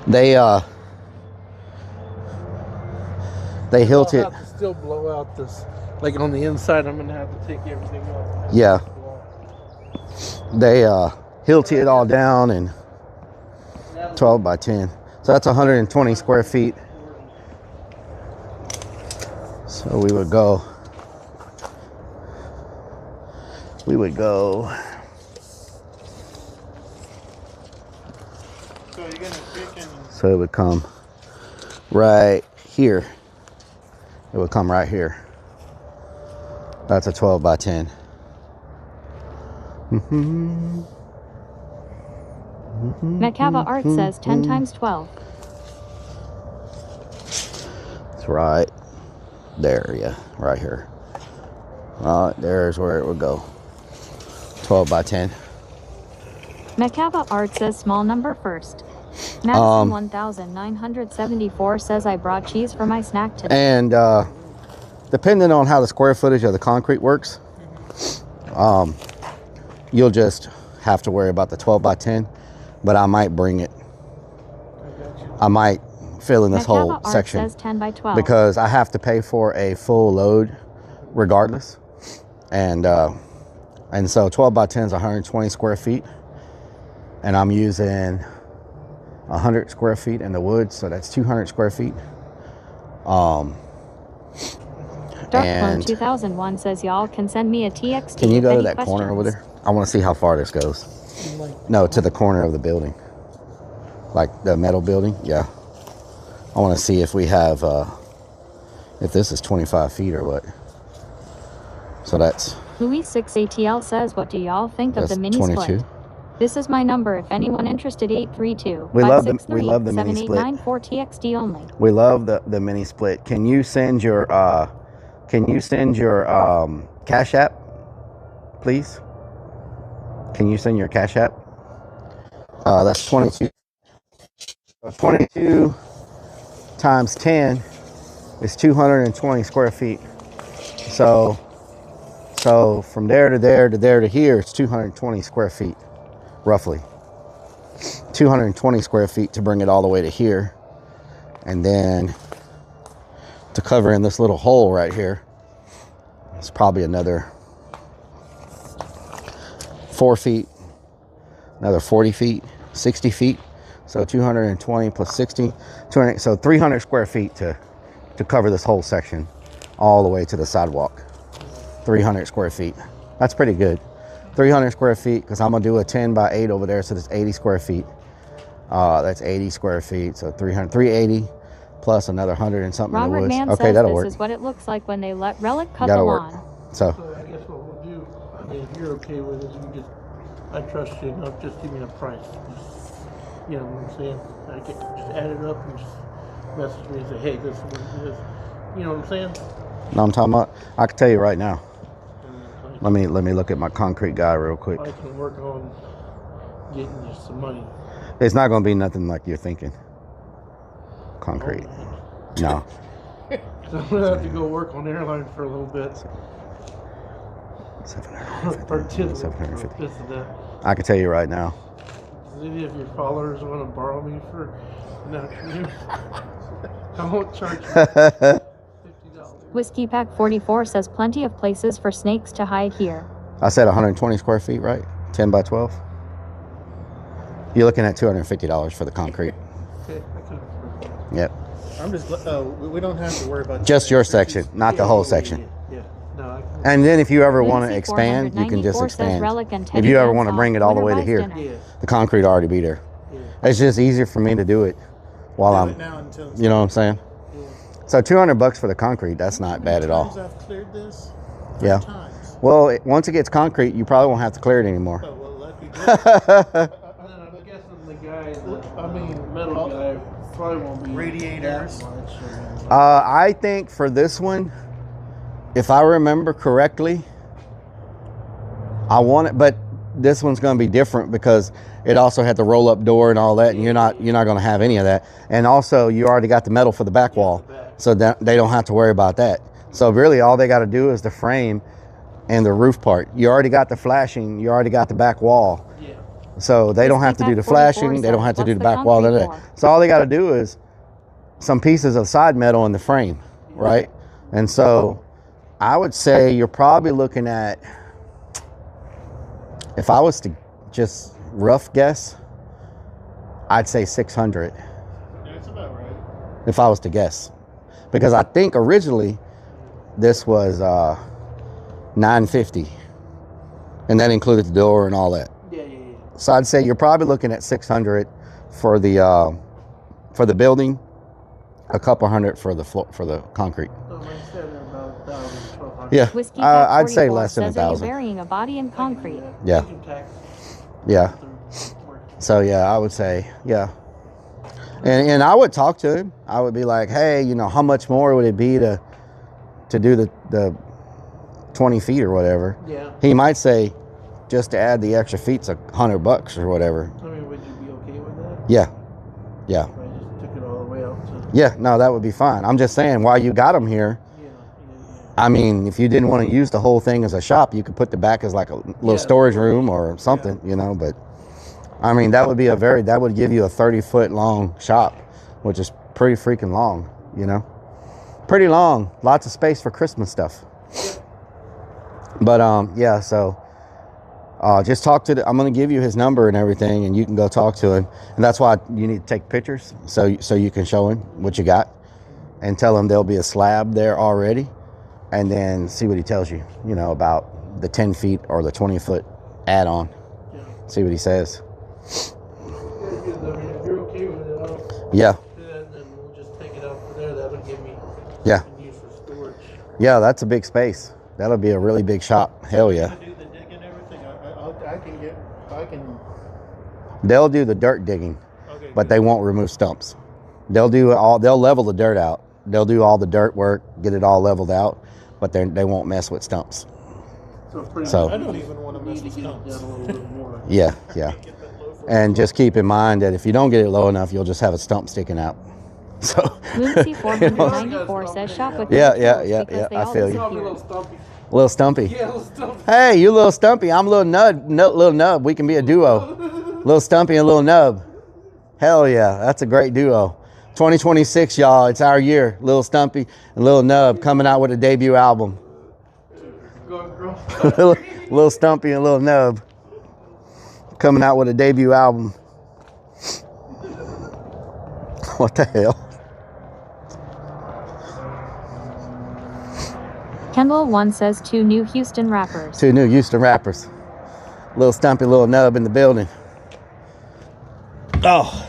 they hilt it. I'll have to still blow out this, like on the inside. I'm gonna have to take everything off. Yeah. They hilt it all down and 12 by 10. So that's 120 square feet. So we would go. So it would come right here. It would come right here. That's a 12 by 10. Macava Art says 10 times 12. It's right there, yeah, right here. Right there's where it would go. 12 by 10. Macava Art says small number first. Madison 1974 says I brought cheese for my snack today. And depending on how the square footage of the concrete works, you'll just have to worry about the 12 by 10, but I might bring it. I might fill in this whole Art section says 10 by 12. because I have to pay for a full load regardless. And so 12 by 10 is 120 square feet, and I'm using 100 square feet in the wood, so that's 200 square feet. Dark Clone 2001 says y'all can send me a TXT. Can you with go to any that questions. corner over there? I want to see how far this goes. No, to the corner of the building, like the metal building. Yeah, I want to see if we have if this is 25 feet or what. So that's Louis 6 ATL says, what do y'all think of the mini 22. split? This is my number if anyone interested, 832 We love the mini split. 7894 TXT only. We love the mini split. Can you send your Cash App, please? Can you send your Cash App? That's 22. 22 times 10 is 220 square feet. So So from there to there to there to here, it's 220 square feet, roughly. 220 square feet to bring it all the way to here. And then to cover in this little hole right here, it's probably another 4 feet, another 40 feet, 60 feet. So 220 plus 60, 200, so 300 square feet to cover this whole section all the way to the sidewalk. 300 square feet. That's pretty good. 300 square feet, because I'm gonna do a 10 by 8 over there, so that's 80 square feet. That's 80 square feet, so 380 plus another 100 and something in the Robert woods. Mann Okay, says that'll this work. is what it looks like when they let Rellik cut That'll the work. lawn. So I guess what we'll do, if you're okay with it, you just, I trust you enough, just give me a price. Just, you know what I'm saying? I can just add it up and just message me and say, hey, this is what it is. You know what I'm saying? no, I'm talking about, I can tell you right now. Let me look at my concrete guy real quick. I can work on getting you some money. It's not gonna be nothing like you're thinking. Concrete. No. So I'm gonna have to go work on airline for a little bit. 750. 750. This and that. I can tell you right now. Does any of your followers want to borrow me for an afternoon? I won't charge you. Whiskey Pack 44 says plenty of places for snakes to hide here. I said 120 square feet, right? 10 by 12. You're looking at $250 for the concrete. Okay, I can afford that. Yep. I'm just, we don't have to worry about Just your section, not the whole section. Yeah. No, I can. And then if you ever want to Lindsay expand, you can just 494 says expand. Rellik and If Teddy you ever Dance want to off bring it all the way to winter here, rice dinner. the concrete will already be there. It's just easier for me to do it while I'm, you know what I'm saying? So $200 for the concrete, that's not bad at all. I've cleared this? Yeah. Well, once it gets concrete, you probably won't have to clear it anymore. Oh, well, that'd be good. I'm guessing the guy, the metal guy, probably won't be Radiators. that much. I think for this one, if I remember correctly, I want it, but this one's going to be different because it also had the roll-up door and all that, and you're not going to have any of that. And also, you already got the metal for the back wall, so that they don't have to worry about that. So really, all they got to do is the frame and the roof part. You already got the flashing. You already got the back wall. Yeah. So they don't have to do the flashing. They don't have to do the back wall. None of that. So all they got to do is some pieces of side metal in the frame, right? And so I would say you're probably looking at, if I was to just rough guess, I'd say 600. That's about right. If I was to guess, because I think originally this was 950, and that included the door and all that. Yeah. So I'd say you're probably looking at 600 for the building, a couple hundred for the floor, for the concrete. So like I said, about 1,000, 1,200. Yeah, Whiskey Pack I'd say 44 less than says, are you 1,000. burying a body in concrete? Yeah. Yeah. So yeah, I would say yeah. And I would talk to him. I would be like, hey, you know, how much more would it be to do the 20 feet or whatever? Yeah. He might say, just to add the extra feet's $100 or whatever. I mean, would you be okay with that? Yeah. Yeah. If I just took it all the way out to. Yeah. No, that would be fine. I'm just saying, while you got them here, I mean, if you didn't want to use the whole thing as a shop, you could put the back as like a little storage room or something, you know, but I mean, that would be that would give you a 30-foot long shop, which is pretty freaking long, you know, pretty long, lots of space for Christmas stuff. But yeah, so just talk to I'm going to give you his number and everything, and you can go talk to him. And that's why you need to take pictures so you can show him what you got and tell him there'll be a slab there already. And then see what he tells you, you know, about the 10 feet or the 20-foot add-on. Yeah. See what he says. I mean, if you're okay with it, I'll Yeah. do that, and then we'll just take it out from there. That'll give me Yeah. use for storage. Yeah, that's a big space. That'll be a really big shop. Hell yeah. Do the digging and everything. I can. They'll do the dirt digging, but they won't remove stumps. They'll level the dirt out. They'll do all the dirt work, get it all leveled out, but they won't mess with stumps. So I don't even want to mess with stumps. A little bit more. yeah. And just keep in mind that if you don't get it low enough, you'll just have a stump sticking out. So Lucy 494 says shop with Yeah, the yeah, tools yeah, because yeah, they I all feel you. disappear. Probably a little stumpy. Little Stumpy. Yeah, Little Stumpy. Hey, you Little Stumpy. I'm Little Little Nub. We can be a duo. Little Stumpy and Little Nub. Hell yeah, that's a great duo. 2026, y'all. It's our year. Little Stumpy and Little Nub coming out with a debut album. Little Stumpy and Little Nub coming out with a debut album. What the hell? Kendall 1 says 2 new Houston rappers. 2 new Houston rappers. Little Stumpy, Little Nub in the building. Oh.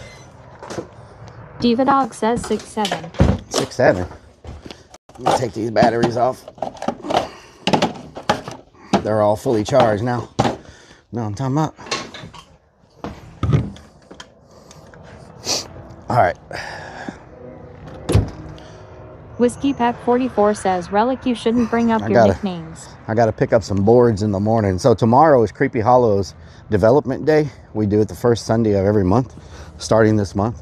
Diva Dog says 6'7". 6'7". Let me take these batteries off. They're all fully charged now. No, I'm talking about. All right. Whiskey Pack 44 says, Rellik, you shouldn't bring up your nicknames. I got to pick up some boards in the morning. So tomorrow is Creepy Hollow's development day. We do it the first Sunday of every month, starting this month.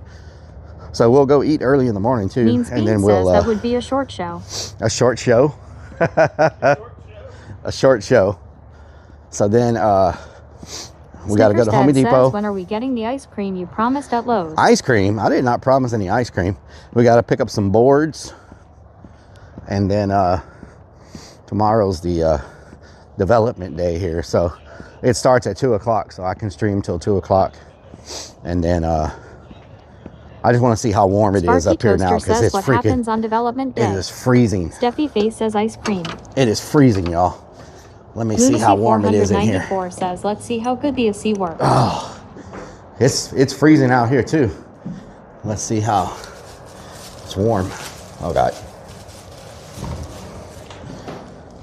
So we'll go eat early in the morning too. Mean Speed and then says we'll that would be a short show. A short show. A short show. So then we got to go to Home Depot. Says, when are we getting the ice cream you promised at Lowe's? Ice cream? I did not promise any ice cream. We got to pick up some boards. And then tomorrow's the development day here. So it starts at 2 o'clock. So I can stream till 2 o'clock. And then I just want to see how warm it is up here now. Because it's what freaking. Happens on development day. It is freezing. Steffi Face says ice cream. It is freezing, y'all. Let me see how warm it is in here. 494 says, let's see how good the AC works. Oh, it's freezing out here too. Let's see how it's warm. Oh God.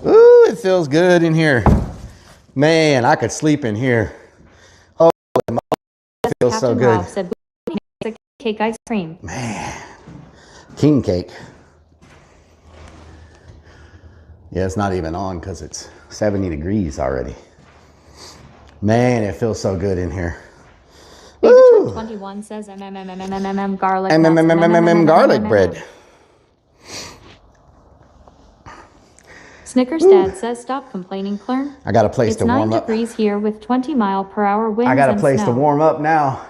Ooh, it feels good in here. Man, I could sleep in here. Oh, it feels so good. Ralph said, cake ice cream. Man, king cake. Yeah, it's not even on because it's 70 degrees already. Man, it feels so good in here. Baby 21 says garlic. Garlic bread. Snickers Dad says stop complaining, Clern. I got a place to warm up. It's 9 degrees here with 20-mile-per-hour winds. I got a and place snow. to warm up now.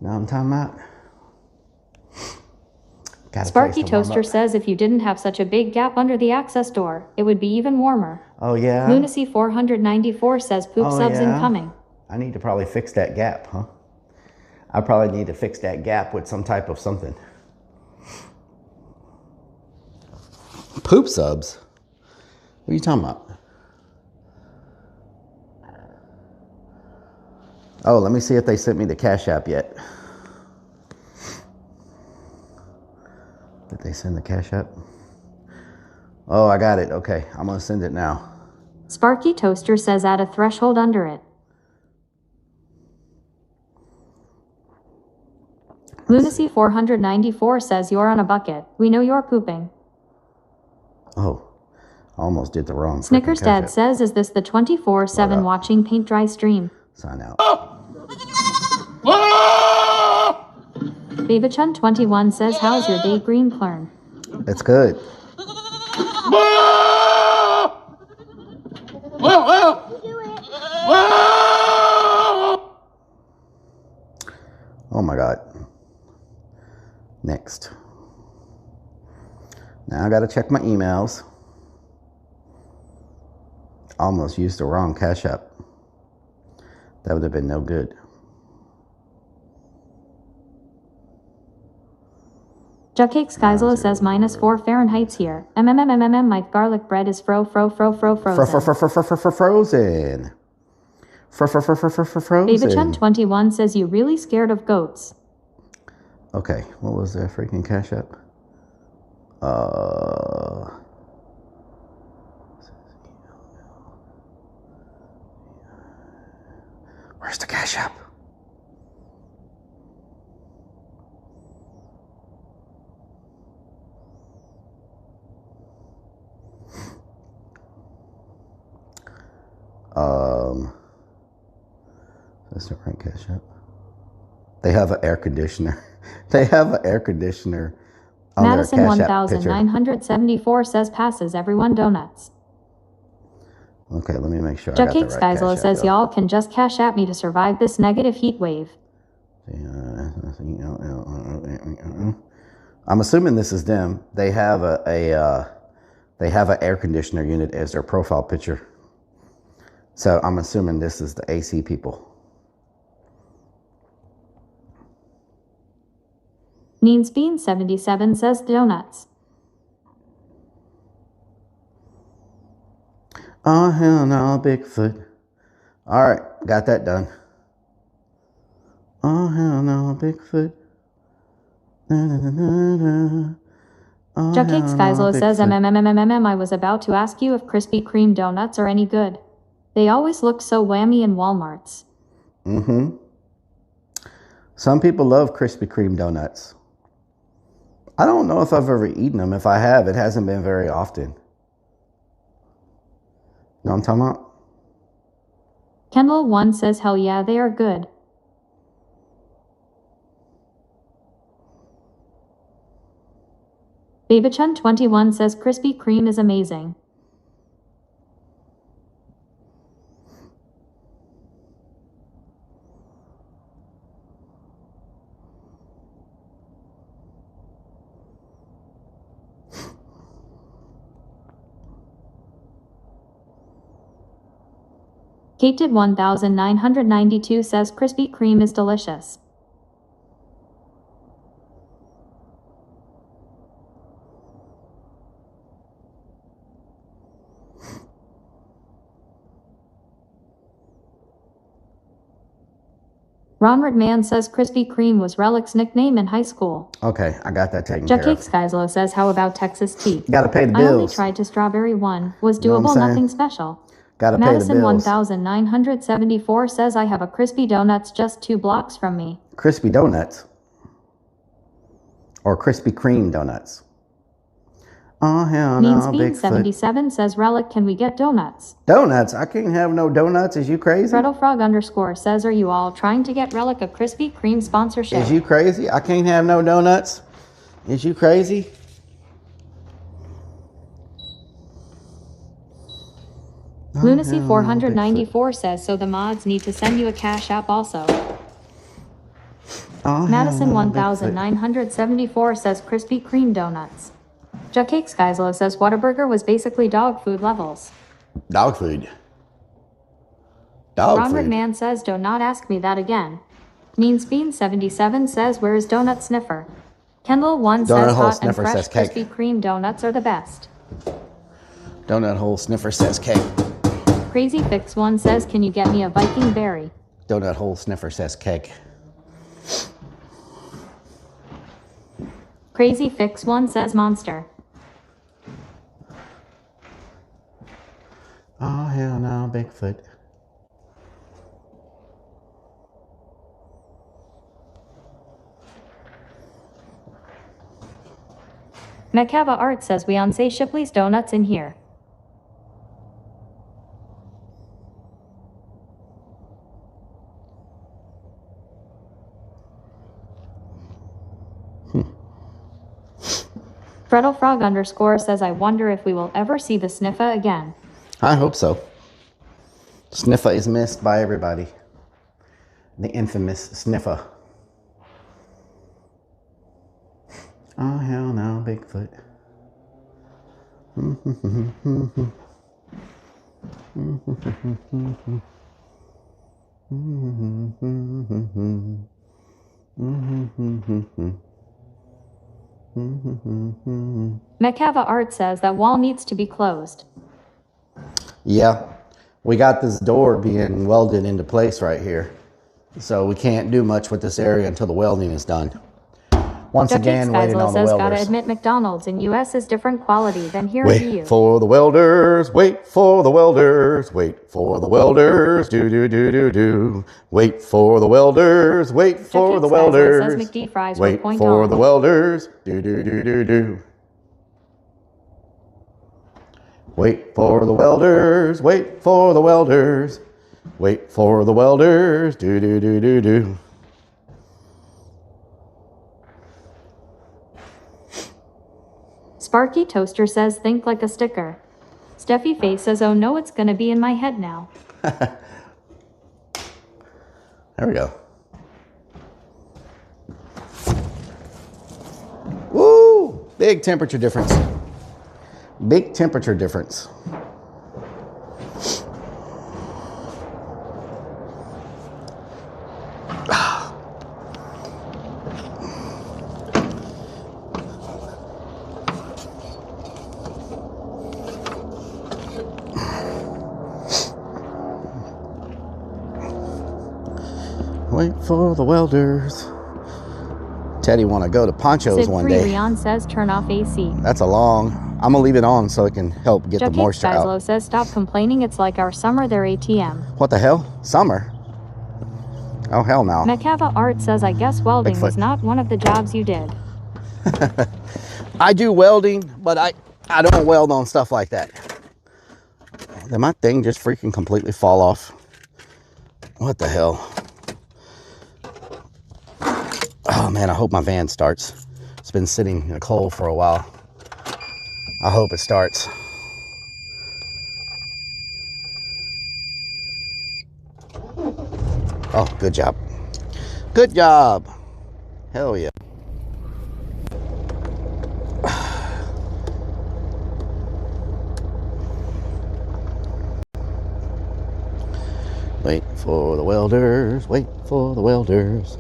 Now I'm talking about. Sparky Toaster says if you didn't have such a big gap under the access door, it would be even warmer. Oh yeah. Lunacy 494 says poop subs incoming. I need to probably fix that gap, huh? I probably need to fix that gap with some type of something. Poop subs? What are you talking about? Oh, let me see if they sent me the Cash App yet. Did they send the Cash App? Oh, I got it. Okay, I'm gonna send it now. Sparky Toaster says add a threshold under it. Lunacy 494 says you're on a bucket. We know you're pooping. Oh, I almost did the wrong. Snickers Dad says, is this the 24/7 watching paint dry stream? Sign out. Babachun 21 says, how's your day, Green Clern? It's good. Oh my God. Next. Now I got to check my emails. Almost used the wrong Cash App. That would have been no good. Juckcake Skyzilla says -4 Fahrenheit's here. My garlic bread is frozen. Frozen. Babachun 21 says you really scared of goats. Okay, what was that freaking Cash App? Where's the Cash App? That's the right Cash App. They have an air conditioner. They have an air conditioner on Madison their Cash App picture. 1974 says passes everyone donuts. Okay, let me make sure I got the Jackie right cash Skyzilla app, says though. y'all can just cash at me to survive this negative heat wave. I'm assuming this is them. They have they have an air conditioner unit as their profile picture. So I'm assuming this is the AC people. NeensBean77 says donuts. Oh, hell no, Bigfoot. All right, got that done. Oh, hell no, Bigfoot. Oh, Jackie hell no, Skyzilla says Bigfoot. I was about to ask you if Krispy Kreme donuts are any good. They always look so whammy in Walmarts. Mm-hmm. Some people love Krispy Kreme donuts. I don't know if I've ever eaten them. If I have, it hasn't been very often. You know what I'm talking about? Kendall1 says hell yeah, they are good. Babychun21 says Krispy Kreme is amazing. Kate1992 says Krispy Kreme is delicious. Ronald Man says Krispy Kreme was Rellik's nickname in high school. Okay, I got that taken care Jackie of. Skyzilla says how about Texas tea? Gotta pay the I only bills. tried to strawberry one, was You know what I'm doable, saying? nothing special. Gotta pay the bills. Madison1974 says I have a crispy donuts just 2 blocks from me. Crispy donuts. Or Krispy Kreme donuts. Oh, hell no, Bigfoot. NeensBean77 says Rellik, can we get donuts? Donuts? I can't have no donuts. Is you crazy? FredoFrog_ says are you all trying to get Rellik a Krispy Kreme sponsorship? Is you crazy? I can't have no donuts. Is you crazy? Lunacy494 says so the mods need to send you a cash app also. Oh, Madison1974 says Krispy Kreme donuts. Jackie Skyzilla says Whataburger was basically dog food levels. Dog food. Dog Ronald food. Man says do not ask me that again. NeensBean77 says where is Donut Sniffer? Kendall1 says hot and fresh Krispy Kreme donuts are the best. Donut hole sniffer says cake. Crazy Fix 1 says can you get me a Viking berry? Donut hole sniffer says cake. Crazy Fix 1 says monster. Oh, hell no, Bigfoot. Mekava Art says we on say Shipley's donuts in here. FredoFrog_ says I wonder if we will ever see the Sniffa again. I hope so. Sniffa is missed by everybody. The infamous Sniffa. Oh, hell no, Bigfoot. Mekava Art says that wall needs to be closed. Yeah, we got this door being welded into place right here. So we can't do much with this area until the welding is done. Once again, waiting on the says welders. gotta admit McDonald's in US is different quality than here in EU. Wait for the welders, wait for the welders, wait for the welders, do do do do do. Wait for the welders, wait for the welders. Says McD fries wait point for on. the welders, do do do do do. Wait for the welders, wait for the welders, wait for the welders, do do do do do. Sparky Toaster says think like a sticker. Steffi Face says, oh no, it's gonna be in my head now. There we go. Woo! Big temperature difference. Big temperature difference. Wait for the welders. Teddy want to go to Poncho's Sid one Free day. Rion says turn off AC. That's a long. I'm gonna leave it on so it can help get the moisture out. Geislo says stop complaining, it's like our summer their ATM. What the hell? Summer? Oh hell no. Macava Art says I guess welding Bigfoot. was not one of the jobs you did. I do welding, but I don't weld on stuff like that. Did my thing just freaking completely fall off? What the hell? Oh man, I hope my van starts. It's been sitting in a cold for a while. I hope it starts. Oh, good job. Good job. Hell yeah. Wait for the welders. Wait for the welders.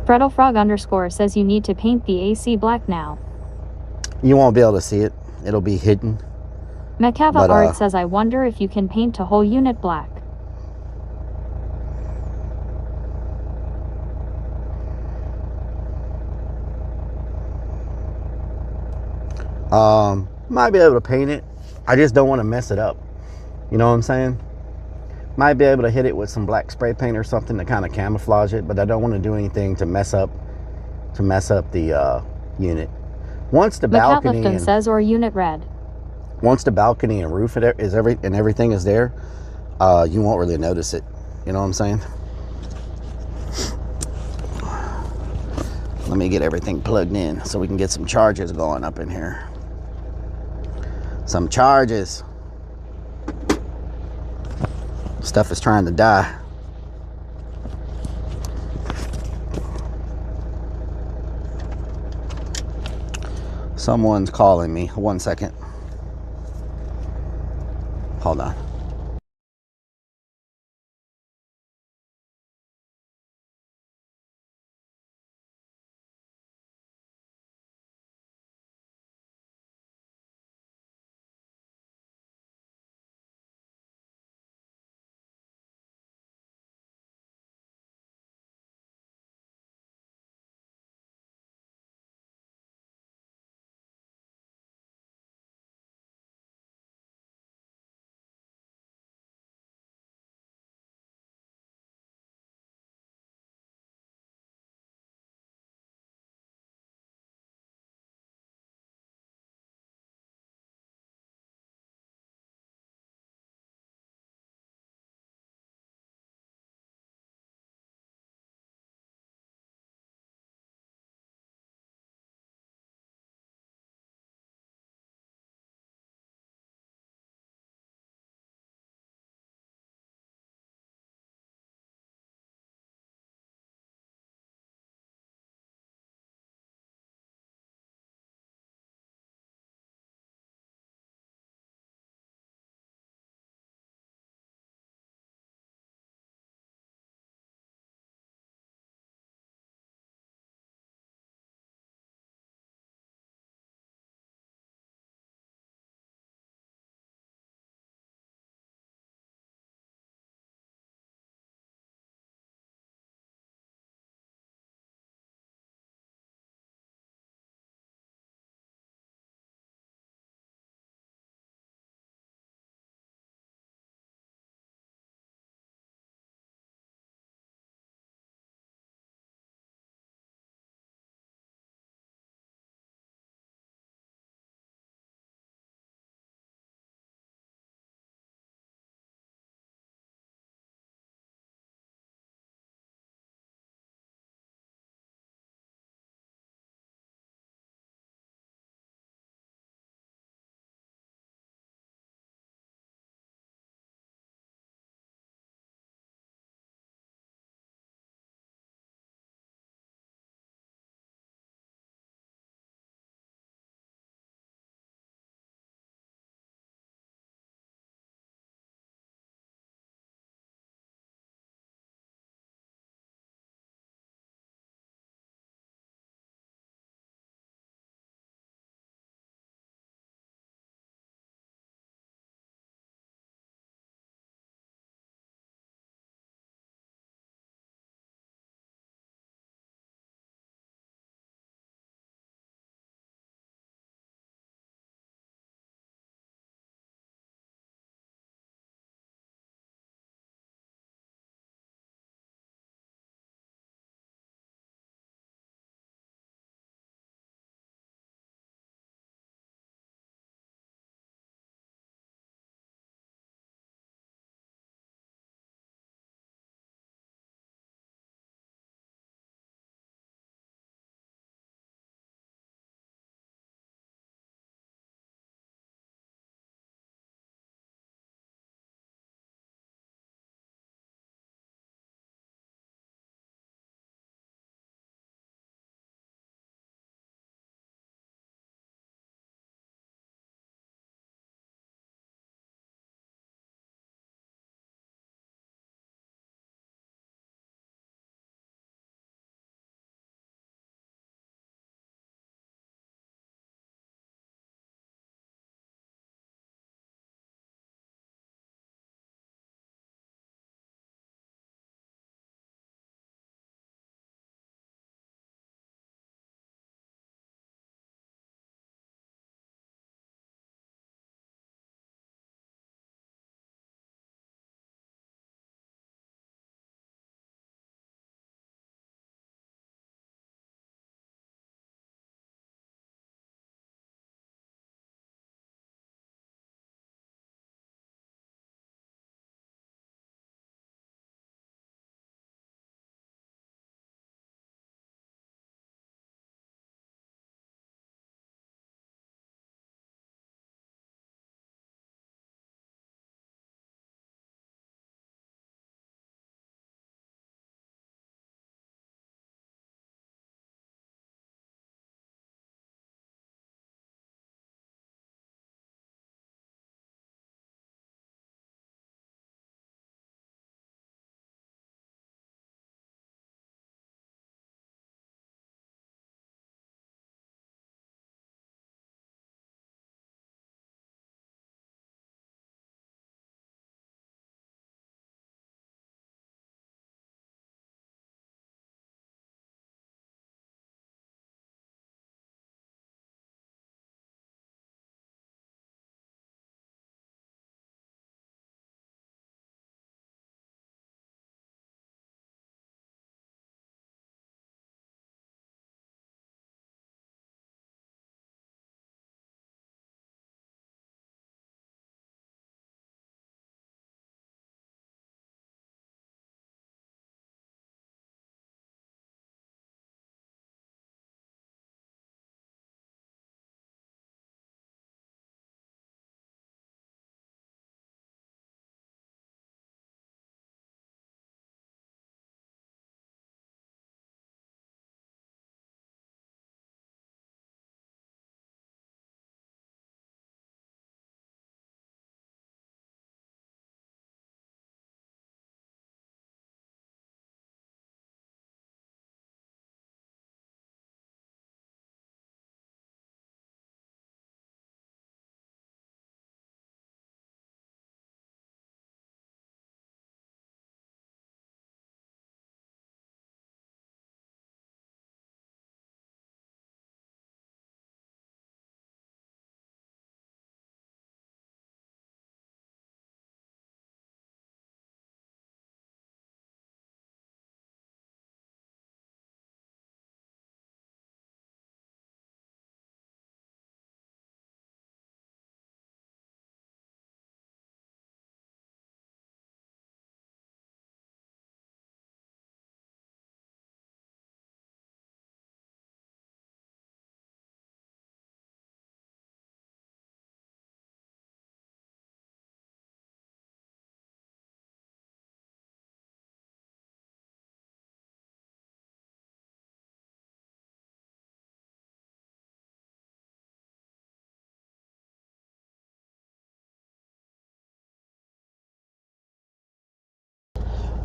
Freddle Frog _ says you need to paint the AC black now. You won't be able to see it. It'll be hidden. Macava Art says I wonder if you can paint a whole unit black. Might be able to paint it. I just don't want to mess it up. You know what I'm saying? Might be able to hit it with some black spray paint or something to kind of camouflage it, but I don't want to do anything to mess up the unit. Once the balcony and, says or unit red. Once the balcony and roof is everything is there, you won't really notice it. You know what I'm saying? Let me get everything plugged in so we can get some charges going up in here. Some charges. Stuff is trying to die. Someone's calling me. 1 second. Hold on.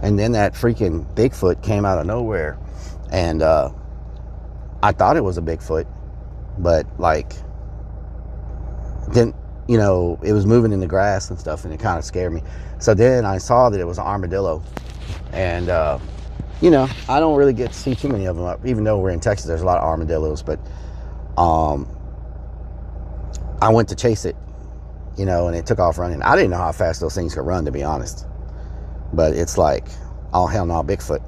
And then that freaking Bigfoot came out of nowhere. And I thought it was a Bigfoot, but like, then, you know, it was moving in the grass and stuff, and it kind of scared me. So then I saw that it was an armadillo. And, you know, I don't really get to see too many of them, even though we're in Texas, there's a lot of armadillos, but I went to chase it, you know, and it took off running. I didn't know how fast those things could run, to be honest. But it's like, oh, hell no, Bigfoot.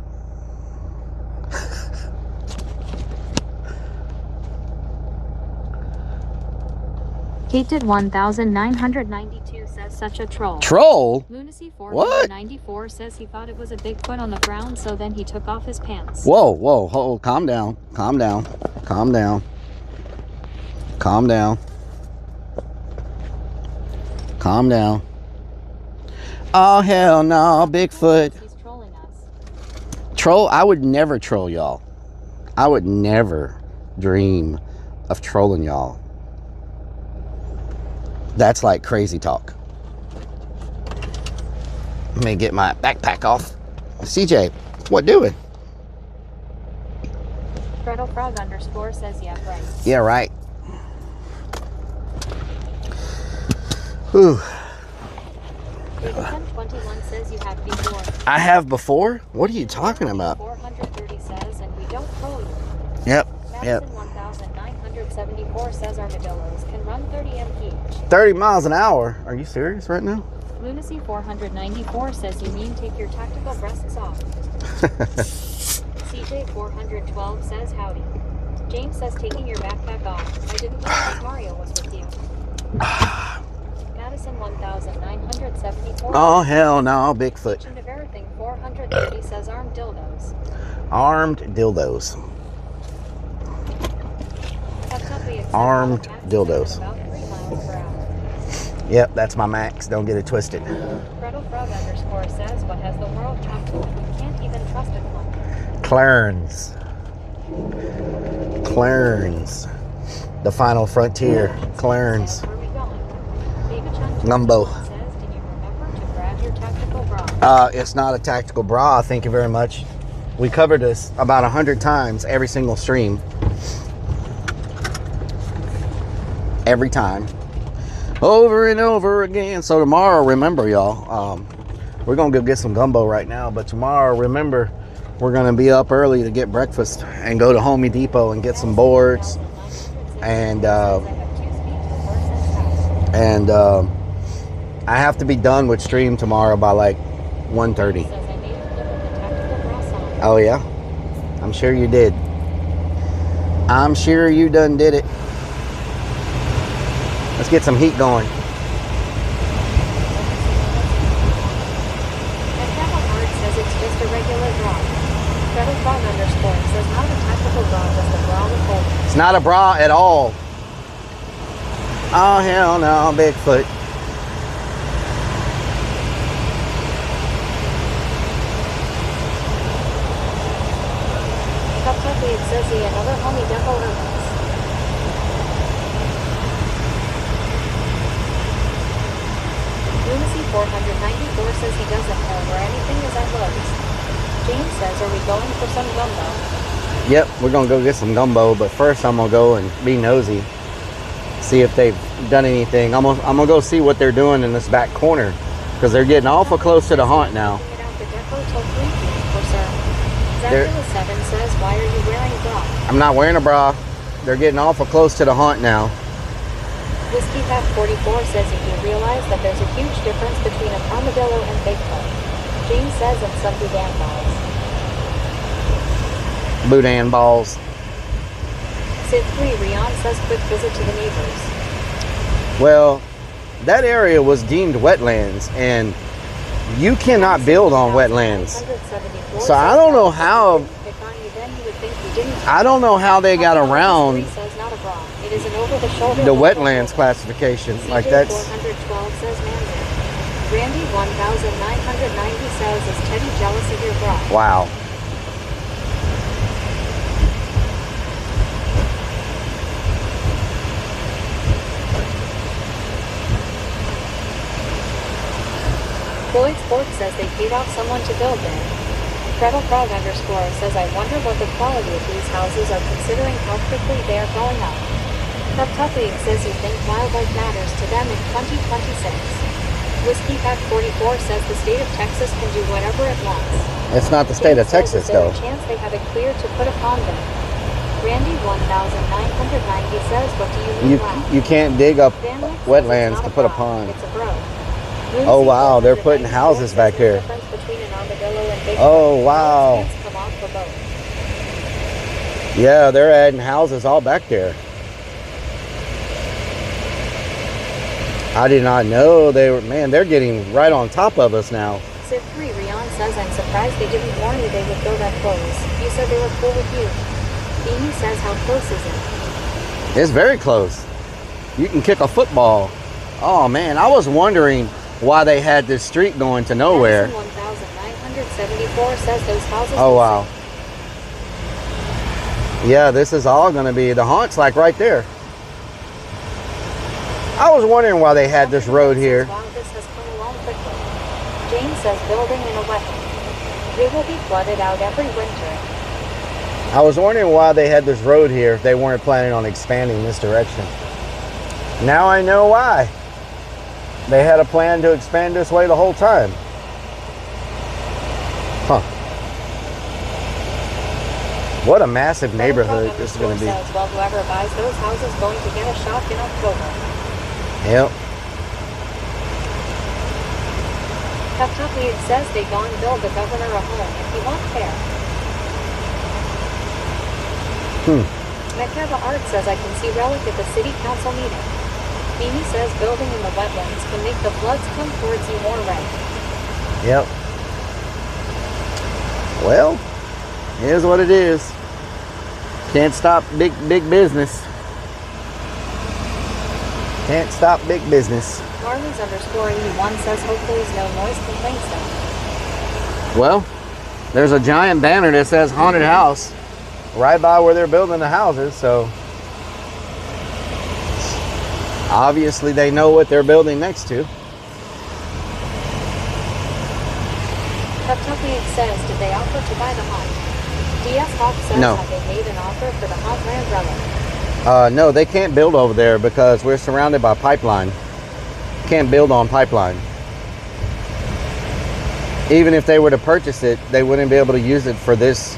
Kate did 1992 says such a troll. Troll? Lunacy What? 494 says he thought it was a Bigfoot on the ground, so then he took off his pants. Whoa, whoa, hold, calm down, calm down, calm down, calm down, calm down. Oh, hell no, Bigfoot. He's trolling us. Troll? I would never troll y'all. I would never dream of trolling y'all. That's like crazy talk. Let me get my backpack off. CJ, what doing? Fredo Frog underscore says yeah, right. Yeah, right. Whew. 1021 says you have before. I have before? What are you talking about? 430 says, and we don't troll you. Yep, yep. Madison 1974 says armadillos can run 30 mph. 30 miles an hour? Are you serious right now? Lunacy 494 says you mean take your tactical breasts off. CJ 412 says howdy. James says taking your backpack off. I didn't realize Mario was with you. Madison 1974. Oh, hell no, Bigfoot. Of everything 430 says armed dildos. Armed dildos. Armed dildos. Yep, that's my max. Don't get it twisted. Fredo Frog underscore says, what has the world come to? We can't even trust it one. Clarence. Clarence. The final frontier. Clarence. Gumbo. It's not a tactical bra, thank you very much. We covered this about 100 times every single stream. Every time. Over and over again. So tomorrow, remember y'all, we're gonna go get some gumbo right now, but tomorrow, remember, we're gonna be up early to get breakfast and go to Home Depot and get some boards and I have to be done with stream tomorrow by like 1:30. Oh yeah? I'm sure you did. I'm sure you done did it. Let's get some heat going. Says it's just a regular bra. Fredo Frog underscore says not a tactical bra, just a bra with holes. It's not a bra at all. Oh hell no, Bigfoot. It says he another homie depot release. Lunacy 494 says he doesn't know where anything is at Lowe's. James says, are we going for some gumbo? Yep, we're gonna go get some gumbo, but first I'm gonna go and be nosy. See if they've done anything. I'm gonna go see what they're doing in this back corner, because they're getting awful close to the haunt now. Zachula 7 says, why are you wearing a bra? I'm not wearing a bra. They're getting awful close to the haunt now. Whiskey Pack 44 says if you realize that there's a huge difference between an armadillo and Bigfoot. James says, and some boudin balls. Boudin balls. Sid 3 Rion says quick visit to the neighbors. Well, that area was deemed wetlands, and you cannot build on wetlands. So I don't know how. I don't know how they got around the wetlands classification. Like that's. Randy 1990 says, is Teddy jealous of your bra? Wow. Floyd Sports says they paid off someone to build there. Treble Frog underscore says I wonder what the quality of these houses are considering how quickly they are going up. Tuck says you think wildlife matters to them in 2026. Whiskey Pack 44 says the state of Texas can do whatever it wants. It's not the state of Texas, though. There's a chance they have it cleared to put a pond in. Randy 1990 says, what do you mean? You can't dig up wetlands to put a pond. It's a bro. Oh wow, they're putting houses back here. Oh wow. Yeah, they're adding houses all back there. I did not know they were, man, they're getting right on top of us now. Civ 3 Rion says I'm surprised they didn't warn you they would go that close. You said they were cool with you. Beanie says how close is it? It's very close. You can kick a football. Oh man, I was wondering why they had this street going to nowhere. 1974 says those houses. Oh wow. Yeah, this is all going to be, the haunt's like right there. I was wondering why they had this road here. Wow, this has come along quickly. James says building in a wetland. They will be flooded out every winter. I was wondering why they had this road here if they weren't planning on expanding this direction. Now I know why. They had a plan to expand this way the whole time. Huh. What a massive neighborhood this is going to be. Says, well, whoever buys those houses going to get a shock in October. Yep. Kentucky says they go and build the governor a home if he wants fair. Mekava Art says I can see Rellik at the city council meeting. Mimi says building in the wetlands can make the floods come towards you more right. Yep. Well, here's what it is. Can't stop big business. Can't stop big business. Marley's underscore 81 says hopefully no noise complaints though. Well, there's a giant banner that says haunted house right by where they're building the houses, so obviously they know what they're building next to. Kentucky says did they offer to buy the haunt? DS Hawk says No. have they made an offer for the haunt land Rellik? No, they can't build over there because we're surrounded by pipeline. Can't build on pipeline. Even if they were to purchase it, they wouldn't be able to use it for this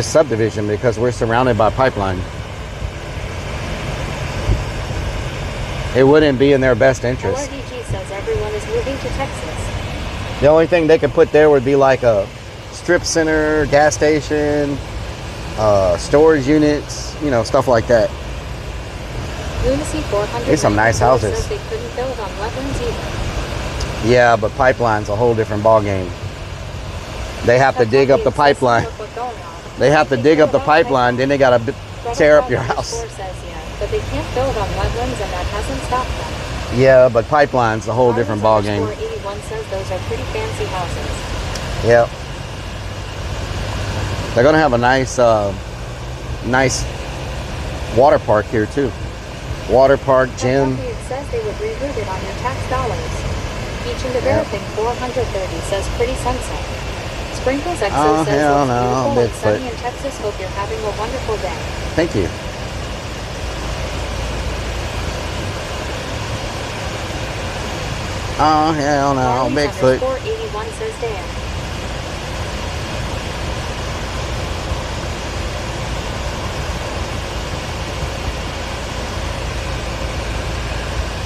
subdivision because we're surrounded by pipeline. It wouldn't be in their best interest. LRDG says everyone is moving to Texas. The only thing they could put there would be like a strip center, gas station, storage units, you know, stuff like that. Lunacy 400 These some nice houses. says they couldn't build on wetlands either. Yeah, but pipeline's a whole different ballgame. They have to dig up the pipeline. They have to dig up the pipeline, then they gotta tear up your house. Says, yeah, but they can't build on wetlands and that hasn't stopped them. Yeah, but pipeline's a whole different ballgame. 81 says those are pretty fancy houses. Yep. They're gonna have a nice water park here too. Water park, gym. It says they would reroute it on your tax dollars. Beach and Developing 430 says pretty sunset. Sprinkles XO Oh, says hell it's no, beautiful and Bigfoot. sunny in Texas. Hope you're having a wonderful day. Thank you. Oh, hell no, Bigfoot. 481 says Dan.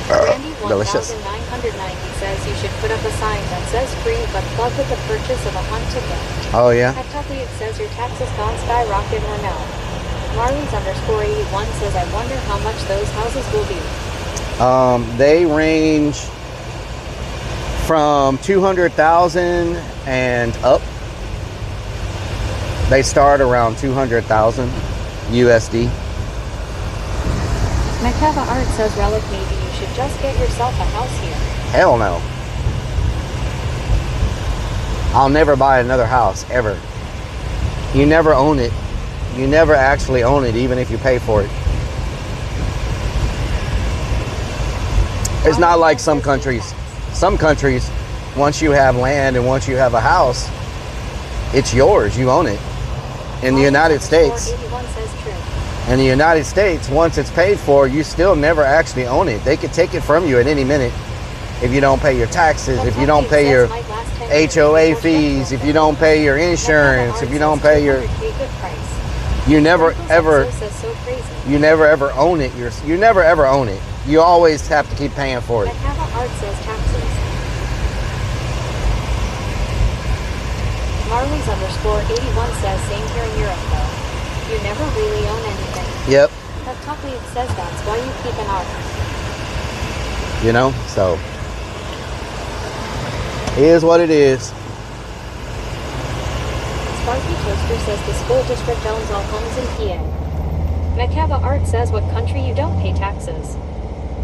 Randy Delicious. 1990 says you should put up a sign that says free but plug with the purchase of a hunt ticket. Oh, yeah? At Tuckley it says your taxes gone skyrocket or no. Marley's underscore 81 says I wonder how much those houses will be. They range from 200,000 and up. They start around 200,000 USD. Mekava Art says Rellik maybe you should just get yourself a house here. Hell no. I'll never buy another house, ever. You never own it. You never actually own it, even if you pay for it. It's not like some countries. Some countries, once you have land and once you have a house, it's yours. You own it. In the United States, in the United States, once it's paid for, you still never actually own it. They could take it from you at any minute if you don't pay your taxes, if you don't pay your HOA fees, if you don't pay your insurance, if you don't pay your... You never ever own it. You never ever own it. You always have to keep paying for it. Art says taxes. Marley's _81 says same here in Europe though. You never really own anything. Yep. But Tuckley says that's why you keep an art. You know, so it is what it is. Sparky Toaster says the school district owns all homes in PA. Macava Art says what country you don't pay taxes.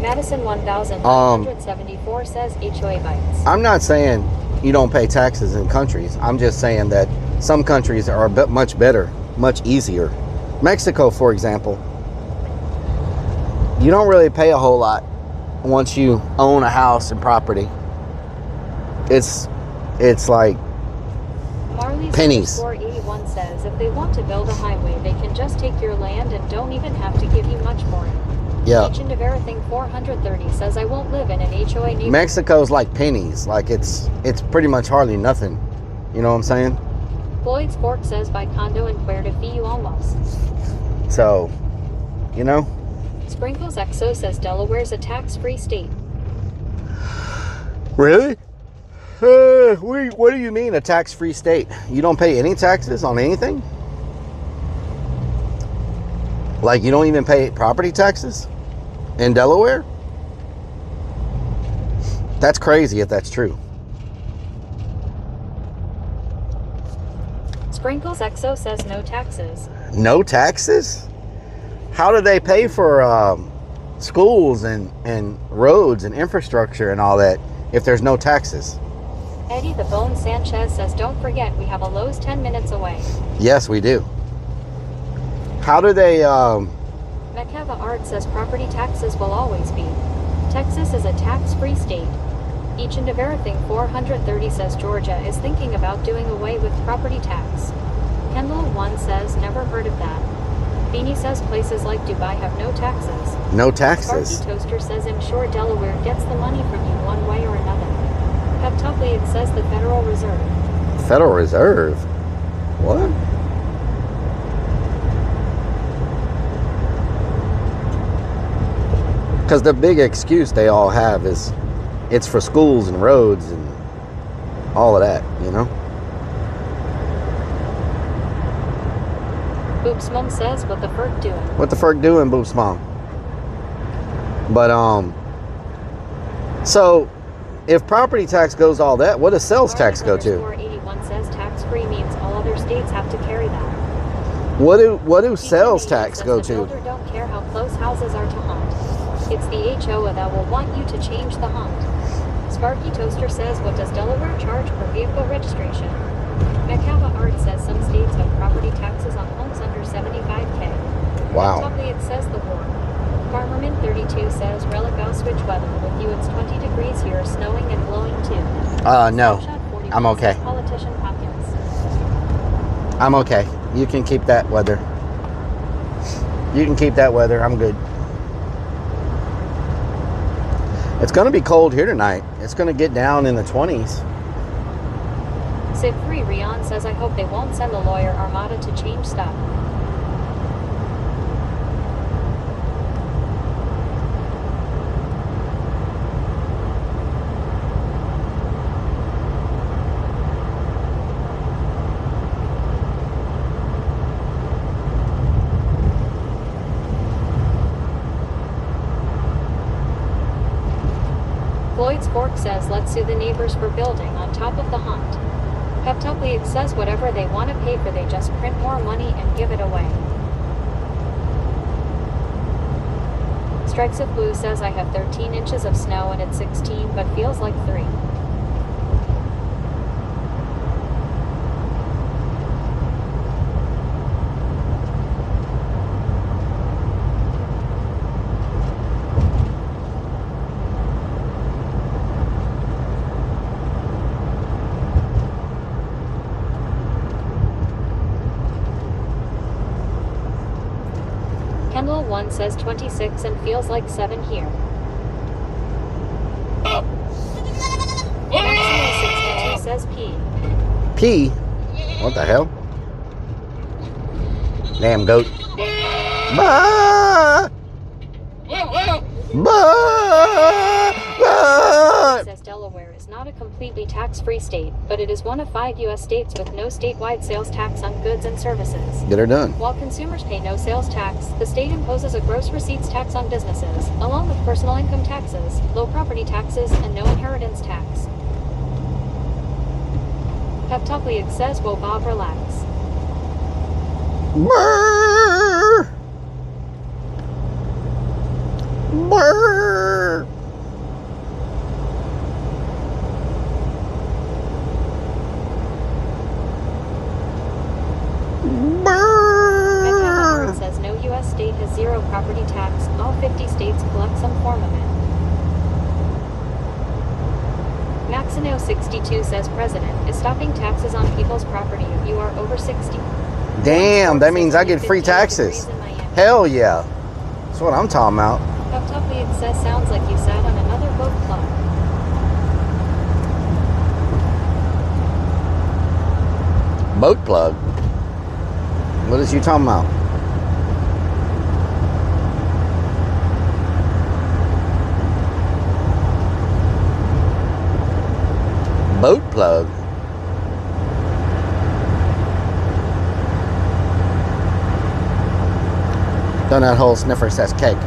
Madison 1974 says HOA bites. I'm not saying you don't pay taxes in countries. I'm just saying that some countries are a bit much better, much easier. Mexico, for example, you don't really pay a whole lot once you own a house and property. It's like Marley's pennies. 81 says if they want to build a highway, they can just take your land and don't even have to give you much for it. Yeah. Agent of everything 430 says I won't live in an HOA neighborhood. Mexico's like pennies. Like it's pretty much hardly nothing. You know what I'm saying? Floyd's Fork says buy condo in Puerto Fiu almost. So, you know. Sprinkles XO says Delaware's a tax-free state. Really? What do you mean a tax-free state? You don't pay any taxes on anything? Like you don't even pay property taxes in Delaware? That's crazy if that's true. Sprinkles XO says no taxes. No taxes? How do they pay for schools and roads and infrastructure and all that if there's no taxes? Eddie the Bone Sanchez says don't forget we have a Lowe's 10 minutes away. Yes, we do. How do they Macava Art says property taxes will always be. Texas is a tax-free state. Each and of everything 430 says Georgia is thinking about doing away with property tax. Kendall 1 says never heard of that. Beanie says places like Dubai have no taxes. No taxes. Sparky Toaster says I'm sure Delaware gets the money from you one way or another. Peptoply it says the Federal Reserve. Federal Reserve? What? Because the big excuse they all have is it's for schools and roads and all of that, you know? Boop's mom says what the FERC doing. What the FERC doing, Boop's mom? But, so, if property tax goes all that, what does sales tax go to? 481 says tax-free means all other states have to carry that. What do sales tax go The to? builder don't care how close houses are to hunt. It's the HOA that will want you to change the hunt. Sparky Toaster says, what does Delaware charge per vehicle registration? Macava Art says some states have property taxes on homes under 75K. Wow. Probably it says the war. Farmerman 32 says, Rellik I switch weather with you. It's 20 degrees here, snowing and blowing too. No. I'm okay. Politician Hopkins. I'm okay. You can keep that weather. You can keep that weather. I'm good. It's going to be cold here tonight. It's going to get down in the 20s. Sid Free Rion says, I hope they won't send the lawyer Armada to change stuff. Floyd's Fork says, let's sue the neighbors for building on top of the hunt. Peptoply it says whatever they want to pay for, they just print more money and give it away. Strikes of Blue says, I have 13 inches of snow and it's 16 but feels like 3. 1 says 26 and feels like 7 here. Maximo 62 says P. P? What the hell? Damn goat. Bah! Says Delaware is not a completely tax-free state, but it is one of 5 U.S. states with no statewide sales tax on goods and services. Get her done. While consumers pay no sales tax, the state imposes a gross receipts tax on businesses, along with personal income taxes, low property taxes, and no inheritance tax. Peptopliac says, "Whoa, Bob, relax." Brrr. Brrr. Brrr. Says no U.S. state has zero property tax. All 50 states collect some form of it. Maxino 62 says President is stopping taxes on people's property if you are over 60. Damn, that means I get free taxes. Hell yeah. That's what I'm talking about. Peptopliac says sounds like you sat on another boat club. Boat plug? What is you talking about? Boat plug? Donut hole sniffer says cake.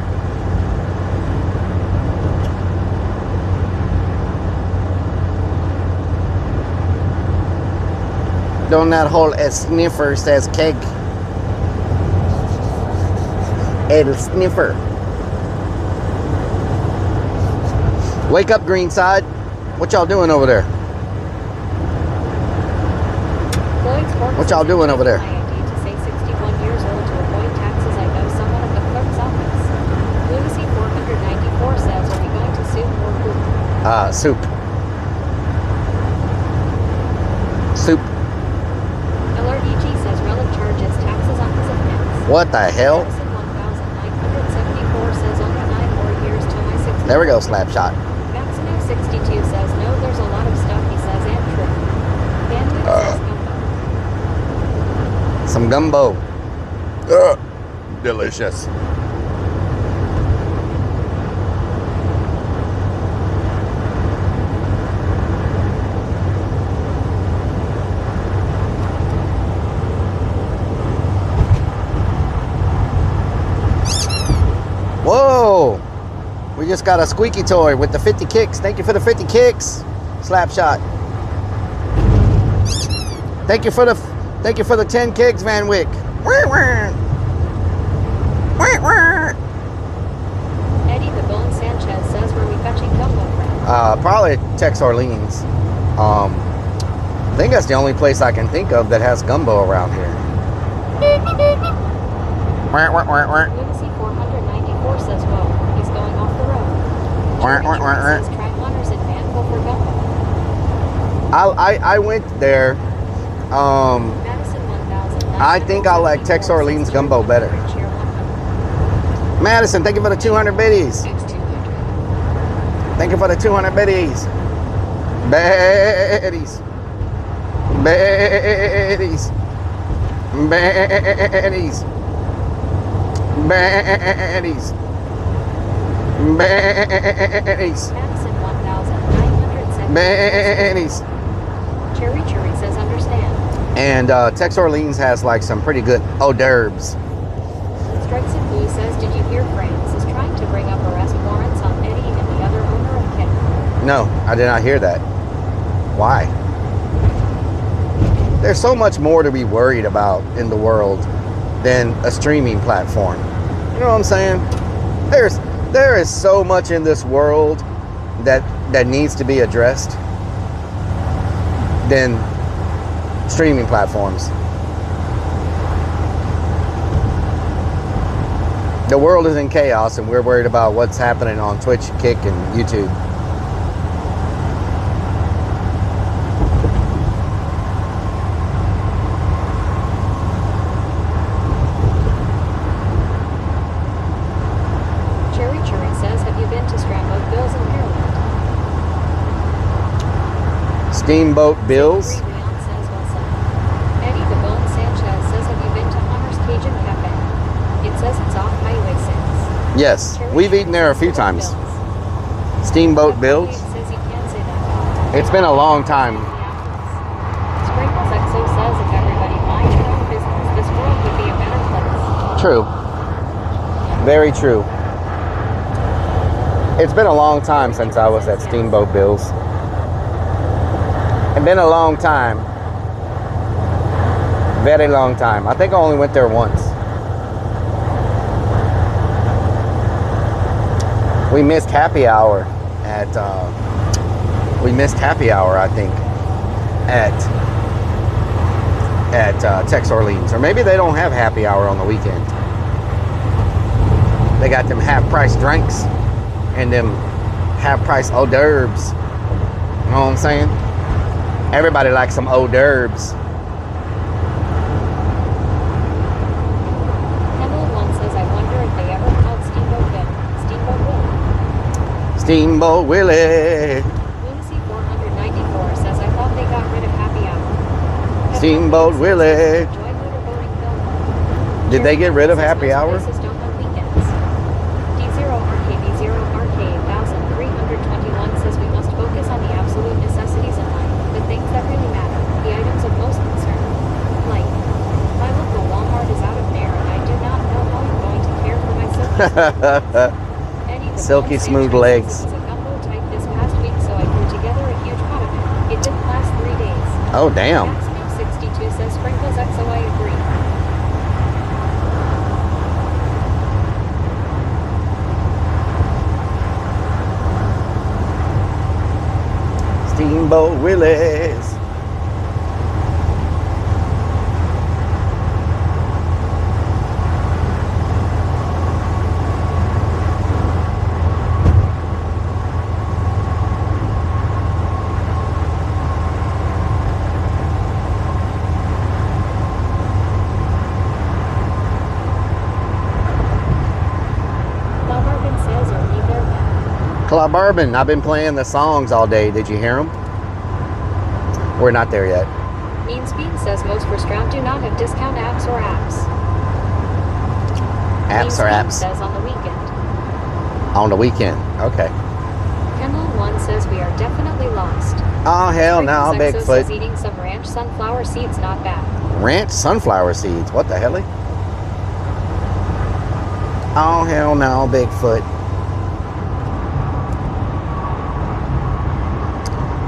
Donut hole sniffer says cake. El sniffer. Wake up, Greenside. What y'all doing over there? What y'all doing over there? To say 61 years old to avoid taxes. I know someone at the clerk's office. Lunacy 494 says, "Are we going to soup or poop?" Soup. Soup. LRDG says Rellik charges taxes on his offense. What the hell? 1974 says only 9 more years till my 60. There we go, slap shot. Maximo 62 says no, there's a lot of stuff he says and true. Bandwidth says Some gumbo. Delicious. Whoa! We just got a squeaky toy with the 50 kicks. Thank you for the 50 kicks. Slap shot. Thank you for the 10 kicks, Van Wyck. Eddie the Bone Sanchez says, "Were we fetching gumbo from?" Probably Tex Orleans. I think that's the only place I can think of that has gumbo around here. Lunacy 494 says, "Whoa, he's going off the road." Says, "Try Hunters in Manville for gumbo." I went there. I think I like Tex Orleans gumbo better. Madison, thank you for the 200 biddies. Thank you for the 200 biddies. Biddies. Biddies. Biddies. Biddies. Biddies. Biddies. Cherry says understand. And Tex Orleans has like some pretty good hors d'oeuvres. Strikes in Blue says, "Did you hear France is trying to bring up arrest warrants on Eddie and the other owner of Kit?" No, I did not hear that. Why? There's so much more to be worried about in the world than a streaming platform. You know what I'm saying? There is so much in this world that needs to be addressed than streaming platforms. The world is in chaos and we're worried about what's happening on Twitch, Kick, and YouTube. Steamboat Bills. Leon says, what's up? Eddie the Bone Sanchez says, have you been to Hunter's Cajun Cafe? It says it's off Highway 6. Yes, we've eaten there a few times. Steamboat Bills. It says you can't say that. It's been a long time. Sprinkles XO says, if everybody minds their own business, this world would be a better place. True. Very true. It's been a long time since I was at Steamboat Bills. It's been a long time. Very long time. I think I only went there once. We missed happy hour at, I think, at Tex Orleans. Or maybe they don't have happy hour on the weekend. They got them half-price drinks and them half-price hors d'oeuvres. You know what I'm saying? Everybody likes some hors d'oeuvres. Emily one says, I wonder if they ever called Steamboat Willie. Steamboat Willie. Lunacy 494 says, I thought they got rid of happy hour. Steamboat Willie. Did they get rid of happy hour? D0 RKB0 RK1321 says we must focus on the absolute necessities in life, the things that really matter, the items of most concern. Like, my local Walmart is out of there and I do not know how I'm going to care for my Silky smooth legs. It was a gumbo type this past week, so I threw together a huge pot of it. It didn't last 3 days. Oh, damn. Maximum 62 says Sprinkles XO, I agree. Steamboat Willies. Club Urban, I've been playing the songs all day. Did you hear them? We're not there yet. Mean Speed says most restaurants do not have discount apps or apps. Apps or apps? Says on the weekend. On the weekend, okay. Kendall 1 says we are definitely lost. Oh, hell no, Sprinkles XO Bigfoot. says eating some ranch sunflower seeds not bad. Ranch sunflower seeds, what the hell? Oh, hell no, Bigfoot.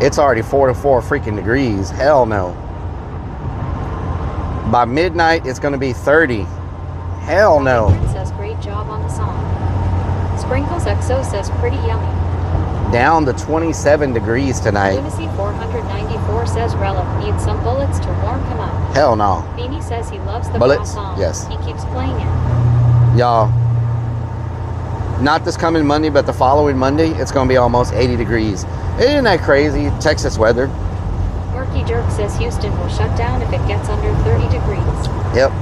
It's already 44 freaking degrees. Hell no. By midnight, it's going to be 30. Hell no. Says great job on the song. Sprinkles XO says pretty yummy. Down to 27 degrees tonight. Lunacy 494 says Rellik needs some bullets to warm him up. Hell no. Beanie says he loves the Bullets? song. Yes. He keeps playing it. Y'all, not this coming Monday, but the following Monday, it's going to be almost 80 degrees. Isn't that crazy? Texas weather. Murky Jerk says Houston will shut down if it gets under 30 degrees. Yep.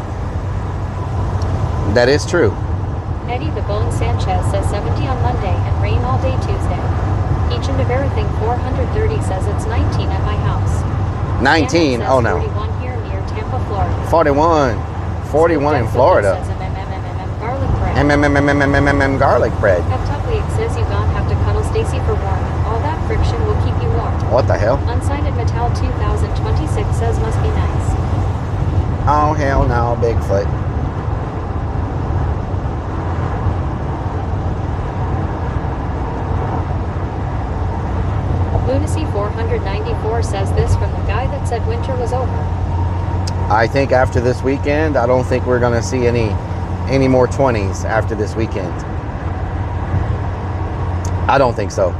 That is true. Eddie the Bone Sanchez says 70 on Monday and rain all day Tuesday. Each and of everything 430 says it's 19 at my house. 19? Oh no. 41 here near Tampa, Florida. 41. 41 in Florida. Garlic bread. Garlic bread. Tuckleek says you gonna have to cuddle Stacy for warmth. All that friction will keep you warm. What the hell? Unsigned Metal 2026 says must be nice. Oh hell no, Bigfoot. Lunacy 494 says this from the guy that said winter was over. I think after this weekend, I don't think we're gonna see any more 20s after this weekend. I don't think so.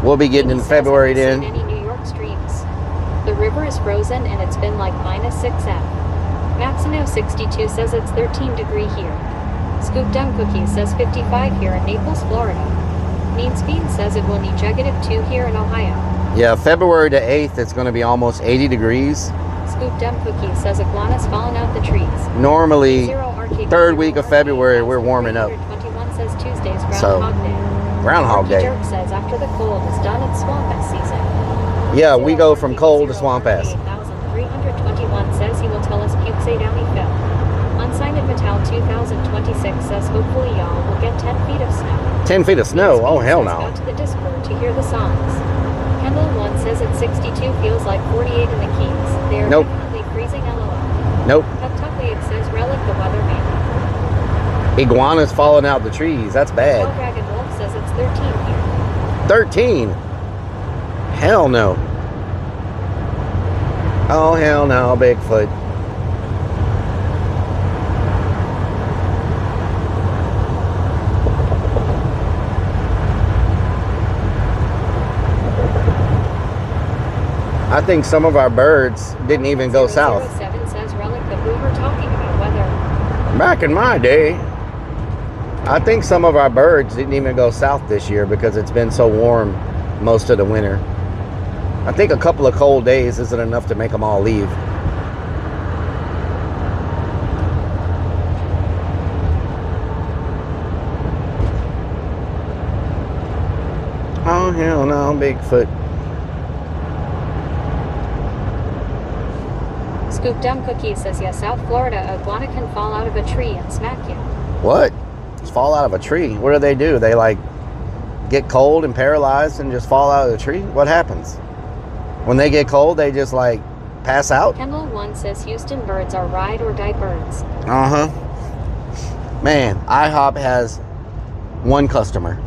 We'll be getting in February then. Any New York streams. The river is frozen and it's been like -6 F. Maxino 62 says it's 13 degree here. Scoop Dumb Cookies says 55 here in Naples, Florida. Mean Speed says it will need -2 here in Ohio. Yeah, February the 8th, it's going to be almost 80 degrees. Scoop Dumb Cookies says iguanas falling out the trees. Normally, third week of February, we're warming up. 21 says Tuesday's So, Groundhog Day. Groundhog Day. Jerk says after the cold is done, it's swampus season. Yeah, we go from cold to swamp ass. 321 says he will tell us puke say Downey Phil. Unsigned Metal 2026 says hopefully y'all will get 10 feet of snow. 10 feet of snow? Oh, hell no. Got to the Discord to hear the songs. Kendall 1 says at 62 feels like 48 in the Keys. They are definitely freezing LOL. Nope. Tuckleig says Relic the weatherman. Iguanas falling out the trees. That's bad. Dragon Wolf says it's 13 here. 13? Hell no. Oh, hell no, Bigfoot. I think some of our birds didn't even go south. 07 says Relic the boomer talking about weather. Back in my day, I think some of our birds didn't even go south this year because it's been so warm most of the winter. I think a couple of cold days isn't enough to make them all leave. Oh, hell no, Bigfoot. Scoop Dumb Cookie says, yeah, South Florida, iguana can fall out of a tree and smack you. What? Just fall out of a tree? What do? They like get cold and paralyzed and just fall out of the tree? What happens? When they get cold, they just like pass out? Kendall 1 says Houston birds are ride or die birds. Uh-huh. Man, IHOP has one customer.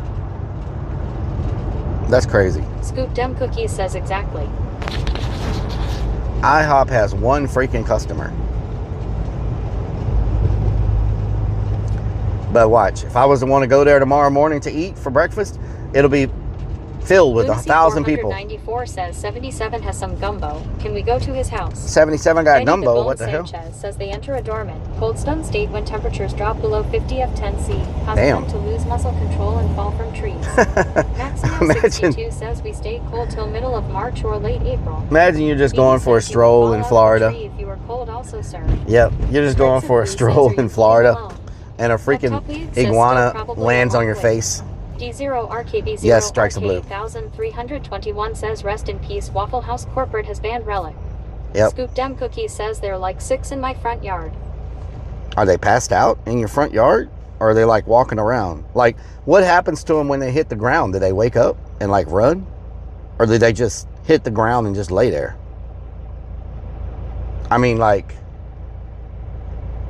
That's crazy. Scoop Dumb Cookie says exactly. IHOP has one freaking customer. But watch, if I was to want to go there tomorrow morning to eat for breakfast, it'll be filled with 1,000 people. 94 says 77 has some gumbo. Can we go to his house? 77 got gumbo. What the hell? Sanchez says they enter a dormant, cold stun state when temperatures drop below 50 F10C. Cause them to lose muscle control and fall from trees. Maximo 62 says we stay cold till middle of March or late April. Imagine you're just going for a stroll in Florida. If you were cold also, sir. Yep, you're just going for a stroll in Florida, and a freaking iguana lands on your face. D0 RKB0 yes, strikes a blue. 1321 says rest in peace. Waffle House corporate has banned Relic. Yep. Scoop Dem Cookie says they're like 6 in my front yard. Are they passed out in your front yard? Or are they like walking around? Like, what happens to them when they hit the ground? Do they wake up and like run? Or do they just hit the ground and just lay there? I mean, like,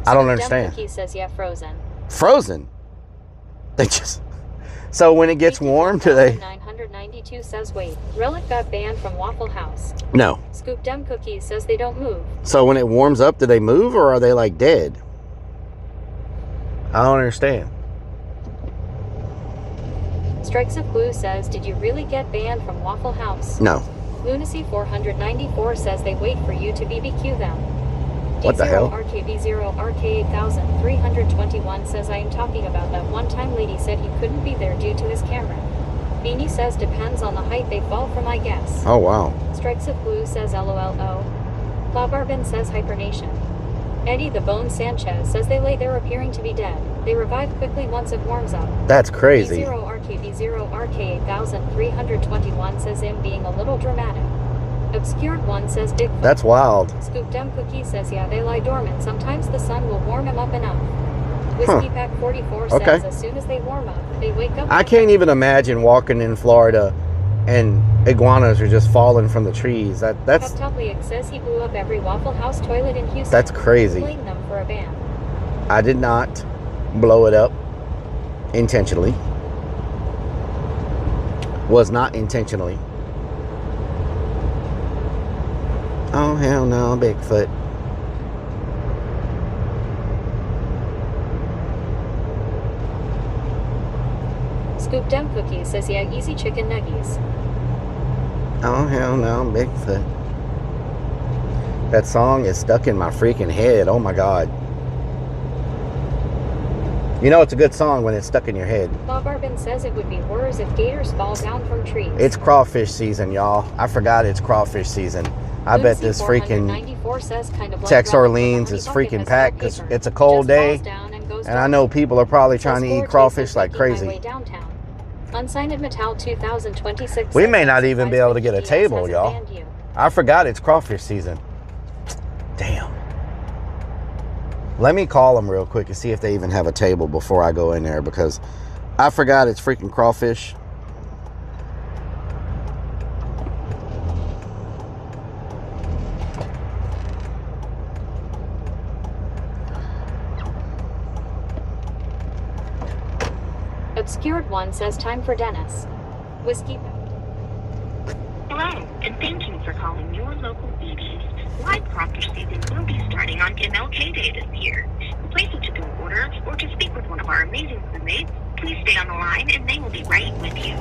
I don't understand. Dem Cookie says yeah, frozen. Frozen? They just... So when it gets warm, do they... 992 says wait, Relic got banned from Waffle House. No. Scoop Dem Cookie says they don't move. So when it warms up, do they move or are they like dead? I don't understand. Strikes of Blue says, did you really get banned from Waffle House? No. Lunacy 494 says they wait for you to BBQ them. What the hell? RKB0 RK8321 says I am talking about that one time lady said he couldn't be there due to his camera. Beanie says depends on the height they fall from, I guess. Oh wow. Strikes of Blue says LOLO. Clawbarbin says Hibernation. Eddie the Bone Sanchez says they lay there appearing to be dead. They revive quickly once it warms up. That's crazy. D0 RKB0 RK8321 says him being a little dramatic. Obscured One says Bigfoot. That's wild. Scoop Dem Cookie says yeah, they lie dormant. Sometimes the sun will warm them up enough. Whiskey Pack 44 says as soon as they warm up, they wake up. I can't even imagine walking in Florida and iguanas are just falling from the trees. That's Tuckleig says he blew up every Waffle House toilet in Houston. That's crazy. Blame them for a ban. I did not blow it up intentionally. Was not intentionally. Oh, hell no, Bigfoot. Scoop Dem Cookie says, yeah, easy chicken nuggies. Oh, hell no, Bigfoot. That song is stuck in my freaking head. Oh, my God. You know it's a good song when it's stuck in your head. Bob Arbin says it would be worse if gators fall down from trees. It's crawfish season, y'all. I forgot it's crawfish season. I bet this freaking Tex Orleans is freaking packed because it's a cold day. And I know people are probably trying to eat crawfish like crazy. Unsigned Metal 2026. We may not even be able to get a table, y'all. I forgot it's crawfish season. Damn. Let me call them real quick and see if they even have a table before I go in there, because I forgot it's freaking crawfish. Obscured One says time for Dennis. Whiskey. Hello, and thank you for calling your local BB's. Live crawfish season will be starting on MLK Day this year. To place a to-go order or to speak with one of our amazing crewmates, please stay on the line and they will be right with you.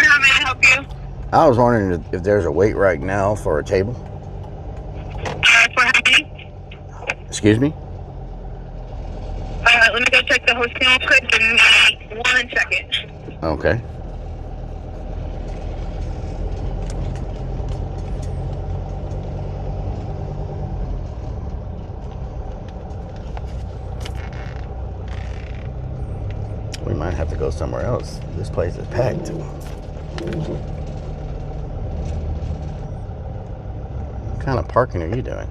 How may I help you? I was wondering if there's a wait right now for a table. For how many? Excuse me? Let me go check the host panel quick. Give me 1 second. Okay. We might have to go somewhere else. This place is packed. What kind of parking are you doing?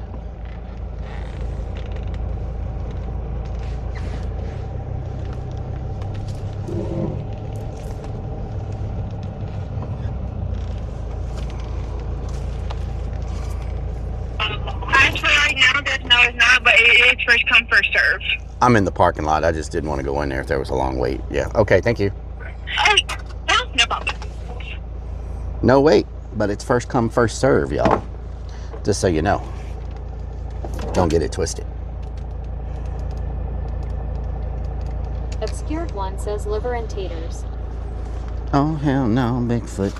As for right now, there's not, but it is first come, first serve. I'm in the parking lot. I just didn't want to go in there if there was a long wait. Yeah. Okay, thank you. Oh, no problem. No wait, but it's first come, first serve, y'all. Just so you know. Don't get it twisted. Obscured One says liver and taters. Oh, hell no, Bigfoot.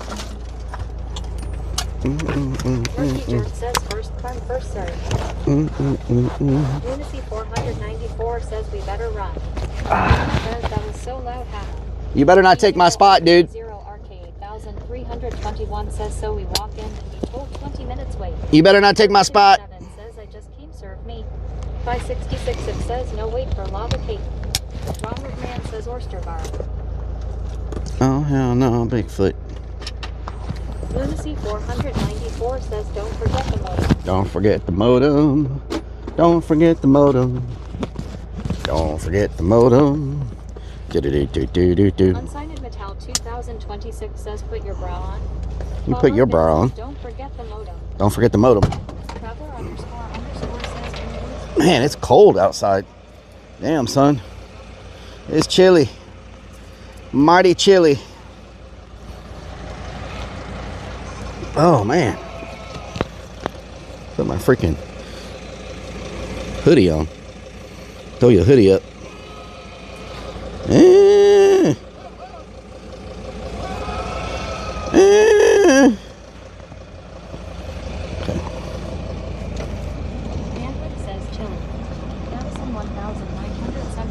Murky Jerk says first come, first serve. Lunacy 494 says we better run. Says that was so loud, haha. You better not take my spot, dude. Zero Arcade 1321 says so we walk in and be told 20 minutes wait. You better not take my spot. 7 says I just came serve me. 566 it says no wait for lava cake. Robert Man says oyster bar. Oh, hell no, Bigfoot. Lunacy 494 says don't forget the modem. Don't forget the modem. Don't forget the modem. Don't forget the modem. Do-do-do-do-do-do. Unsigned Metal 2026 says put your bra on. You put your bra on. Don't forget the modem. Don't forget the modem. Traveler __ says Man, it's cold outside. Damn, son. It's chilly. Mighty chilly. Oh, man. Put my freaking hoodie on. Throw your hoodie up. Okay.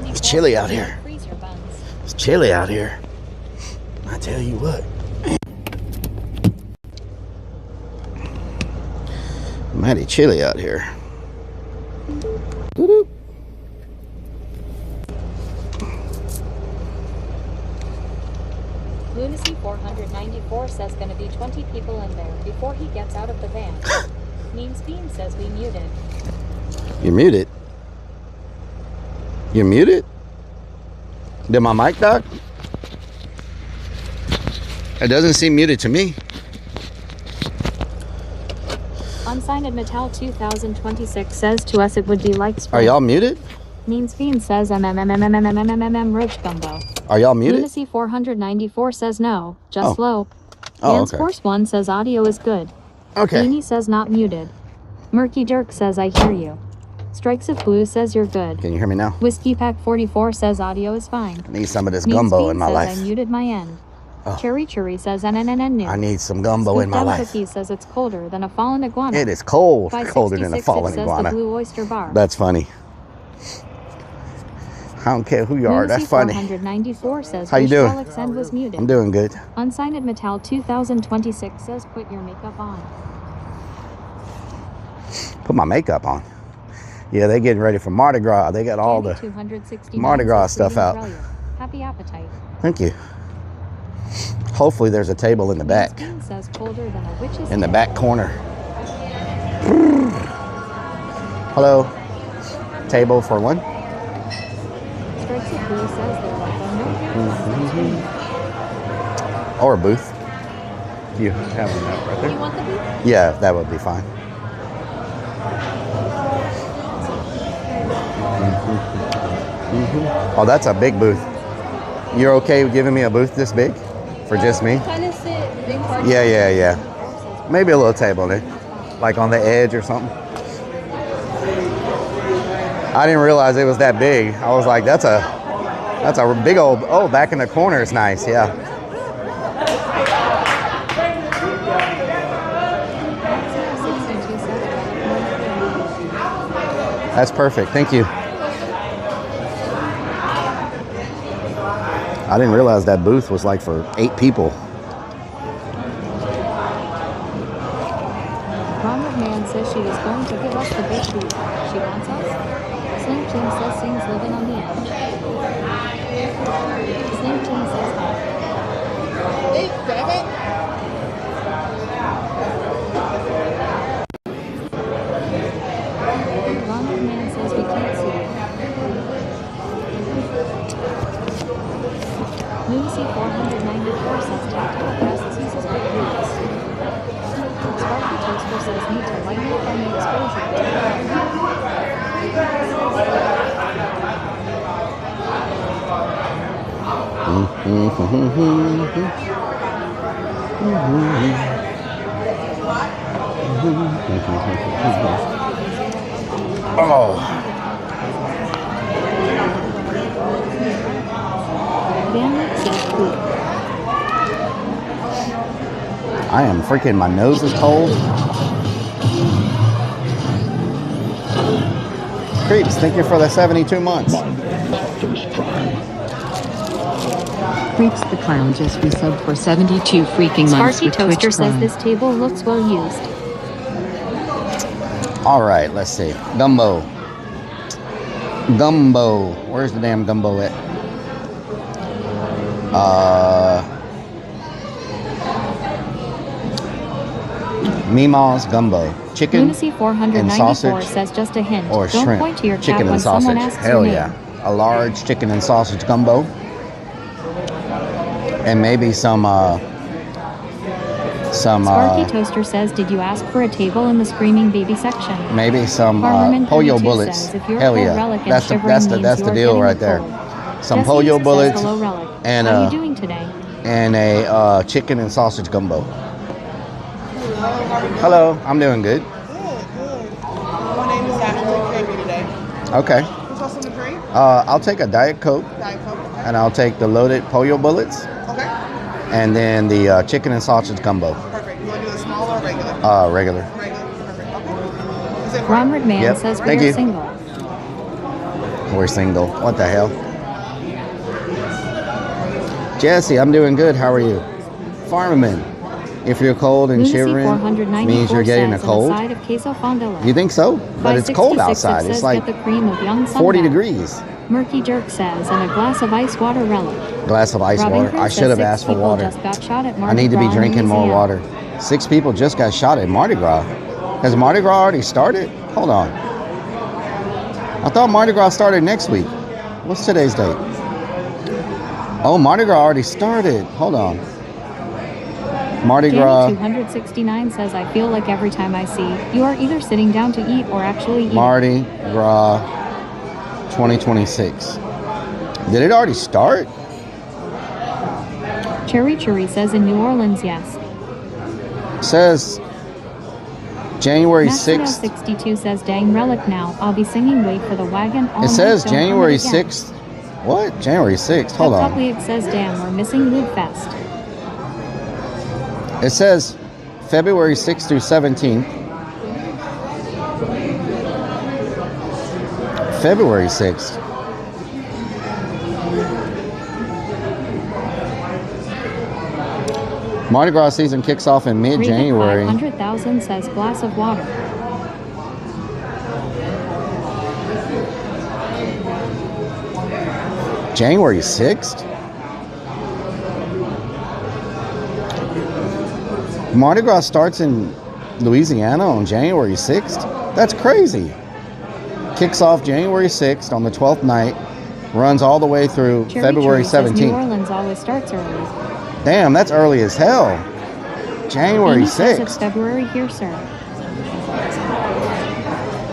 It's chilly out here. It's chilly out here. I tell you what. Mighty chilly out here. Doo-doo. Lunacy 494 says gonna be 20 people in there before he gets out of the van. Mean Bean says we muted. You're muted? You're muted? Did my mic die? It doesn't seem muted to me. Unsigned Metal 2026 says to us it would be like spring. Are y'all muted? Mean Bean says roach gumbo. Are y'all muted? Lunacy 494 says no, just Oh. low. Oh, Dance okay. Force 1 says audio is good. Okay. Beanie says not muted. Murky Jerk says I hear you. Strikes of Blue says you're good. Can you hear me now? Whiskey Pack 44 says audio is fine. I need some of this Mean gumbo Bean in my says life. I muted my end. Oh. Cherry says NNN I need some gumbo in my Scoop Down life. Cookie says it's colder than a fallen iguana. It is cold. 566 Colder than a fallen it says iguana. The Blue Oyster Bar. That's funny. I don't care who you are. That's funny. 494 says How you wish doing? Alex End was muted. I'm doing good. Unsigned Metal 2026 says put your makeup on. Put my makeup on. Yeah, they getting ready for Mardi Gras. They got all the 269 Mardi Gras says, stuff out. "Greetings, Rellik. Happy appetite." Thank you. Hopefully there's a table in the back. Bean says colder than a witch's In the tit. back corner. Hello. Table for one. Strikes a Blue says they're like a no Or a booth. You have one right Do there. you want the booth? Yeah, that would be fine. Oh, that's a big booth. You're okay with giving me a booth this big? For just me? Kind of sit big part. Yeah. Maybe a little table there. Like on the edge or something. I didn't realize it was that big. I was like, that's a big old, oh, back in the corner is nice, yeah. That's perfect, thank you. I didn't realize that booth was like for 8 people. Ronald Man says she was going to give us the big booth. She wants us? Slim Jim says Sing's living on the edge. Slim Jim says hi. Hey, grab it. Ronald Man says we can't see you. Lucy 494 says tactile breasts uses big boots. Sparky Toaster says need to lighten up on the exposure to Oh. Bandit says poop. I am freaking, my nose is cold. Creeps, thank you for the 72 months. Creeps the Clown just resubbed for 72 freaking months Sparky with Toaster Twitch says Prime. this table looks well used. All right, let's see. Gumbo. Where's the damn gumbo at? Mima's gumbo. Chicken Lunacy and 494 sausage says just a hint. or Don't shrimp. point to your Chicken cat when and someone sausage. asks Hell your yeah. name. A large chicken and sausage gumbo. And maybe some Sparky Toaster says, did you ask for a table in the Screaming Baby section? maybe some Farmerman pollo 32 bullets. says, if you're Hell cold yeah. Relic and That's shivering the means deal you're right getting there. the cold. Some Jesse pollo says, bullets hello, Relic. and How you doing today? and a chicken and sausage gumbo. Hello, I'm doing good. My name is Ashley. Thank you today. Okay. What's also in the drink? I'll take a Diet Coke. Diet Coke. Okay. And I'll take the loaded pollo bullets. Okay. And then the chicken and sausage gumbo. Perfect. You want to do the small or regular? Regular. Regular. Perfect. Okay. Is it Ronald Man Yep. says Thank we're you. single. We're single. What the hell? Jesse, I'm doing good. How are you? Farmerman, if you're cold and Lunacy shivering, 494 means you're getting a says, cold. and a side of queso fondue. You think so? By But it's cold 66 outside. It says, It's like get the cream of young 40 sundown. degrees. Murky Jerk says, and a glass of ice water Relic. Glass of ice Robin water. Cruz I says should have 6 asked for people water. Just got shot at I Mardi need to be Gras in drinking more Louisiana. water. 6 people just got shot at Mardi Gras. Has Mardi Gras already started? Hold on. I thought Mardi Gras started next week. What's today's date? Oh, Mardi Gras already started. Hold on. Mardi Gras. Danny 269 says, I feel like every time I see you are either sitting down to eat or actually eating. Mardi Gras 2026. Did it already start? Cherry Cherry says in New Orleans, yes. It says January Maxwell 6th. 62 says, dang Relic now. I'll be singing Wait for the Wagon all It says night, don't January come again. 6th. What? January 6th? Hold on. It says, damn, we're missing Lube Fest. It says February 6th through 17th. February 6th. Mardi Gras season kicks off in mid-January. 500,000 says glass of water. January 6th? Mardi Gras starts in Louisiana on January 6th? That's crazy. Kicks off January 6th on the 12th night, runs all the way through Cherry February Cherry says New 17th. Orleans always starts early. Damn, that's early as hell. January Amy says it's 6th. February here, sir.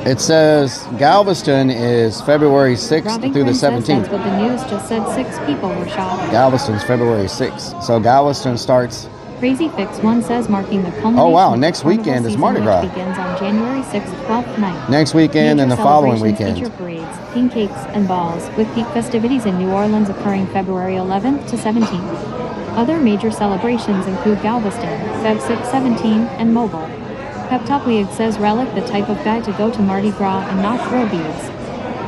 It says Galveston is February 6th Robin through the Quinn says 17th. that's what the news just said. 6 people were shot. Galveston's February 6th. So Galveston starts. Crazy Fix 1 says marking the culmination Oh wow, of the next carnival weekend is season, Mardi Gras. which begins on January 6th, 12th night. Next weekend Major and the following celebrations weekend. feature parades, theme cakes, and balls, with peak festivities in New Orleans occurring February 11th to 17th. Other major celebrations include Galveston, Feb 6, 17, and Mobile. Peptopleague says Rellik the type of guy to go to Mardi Gras and not throw beads.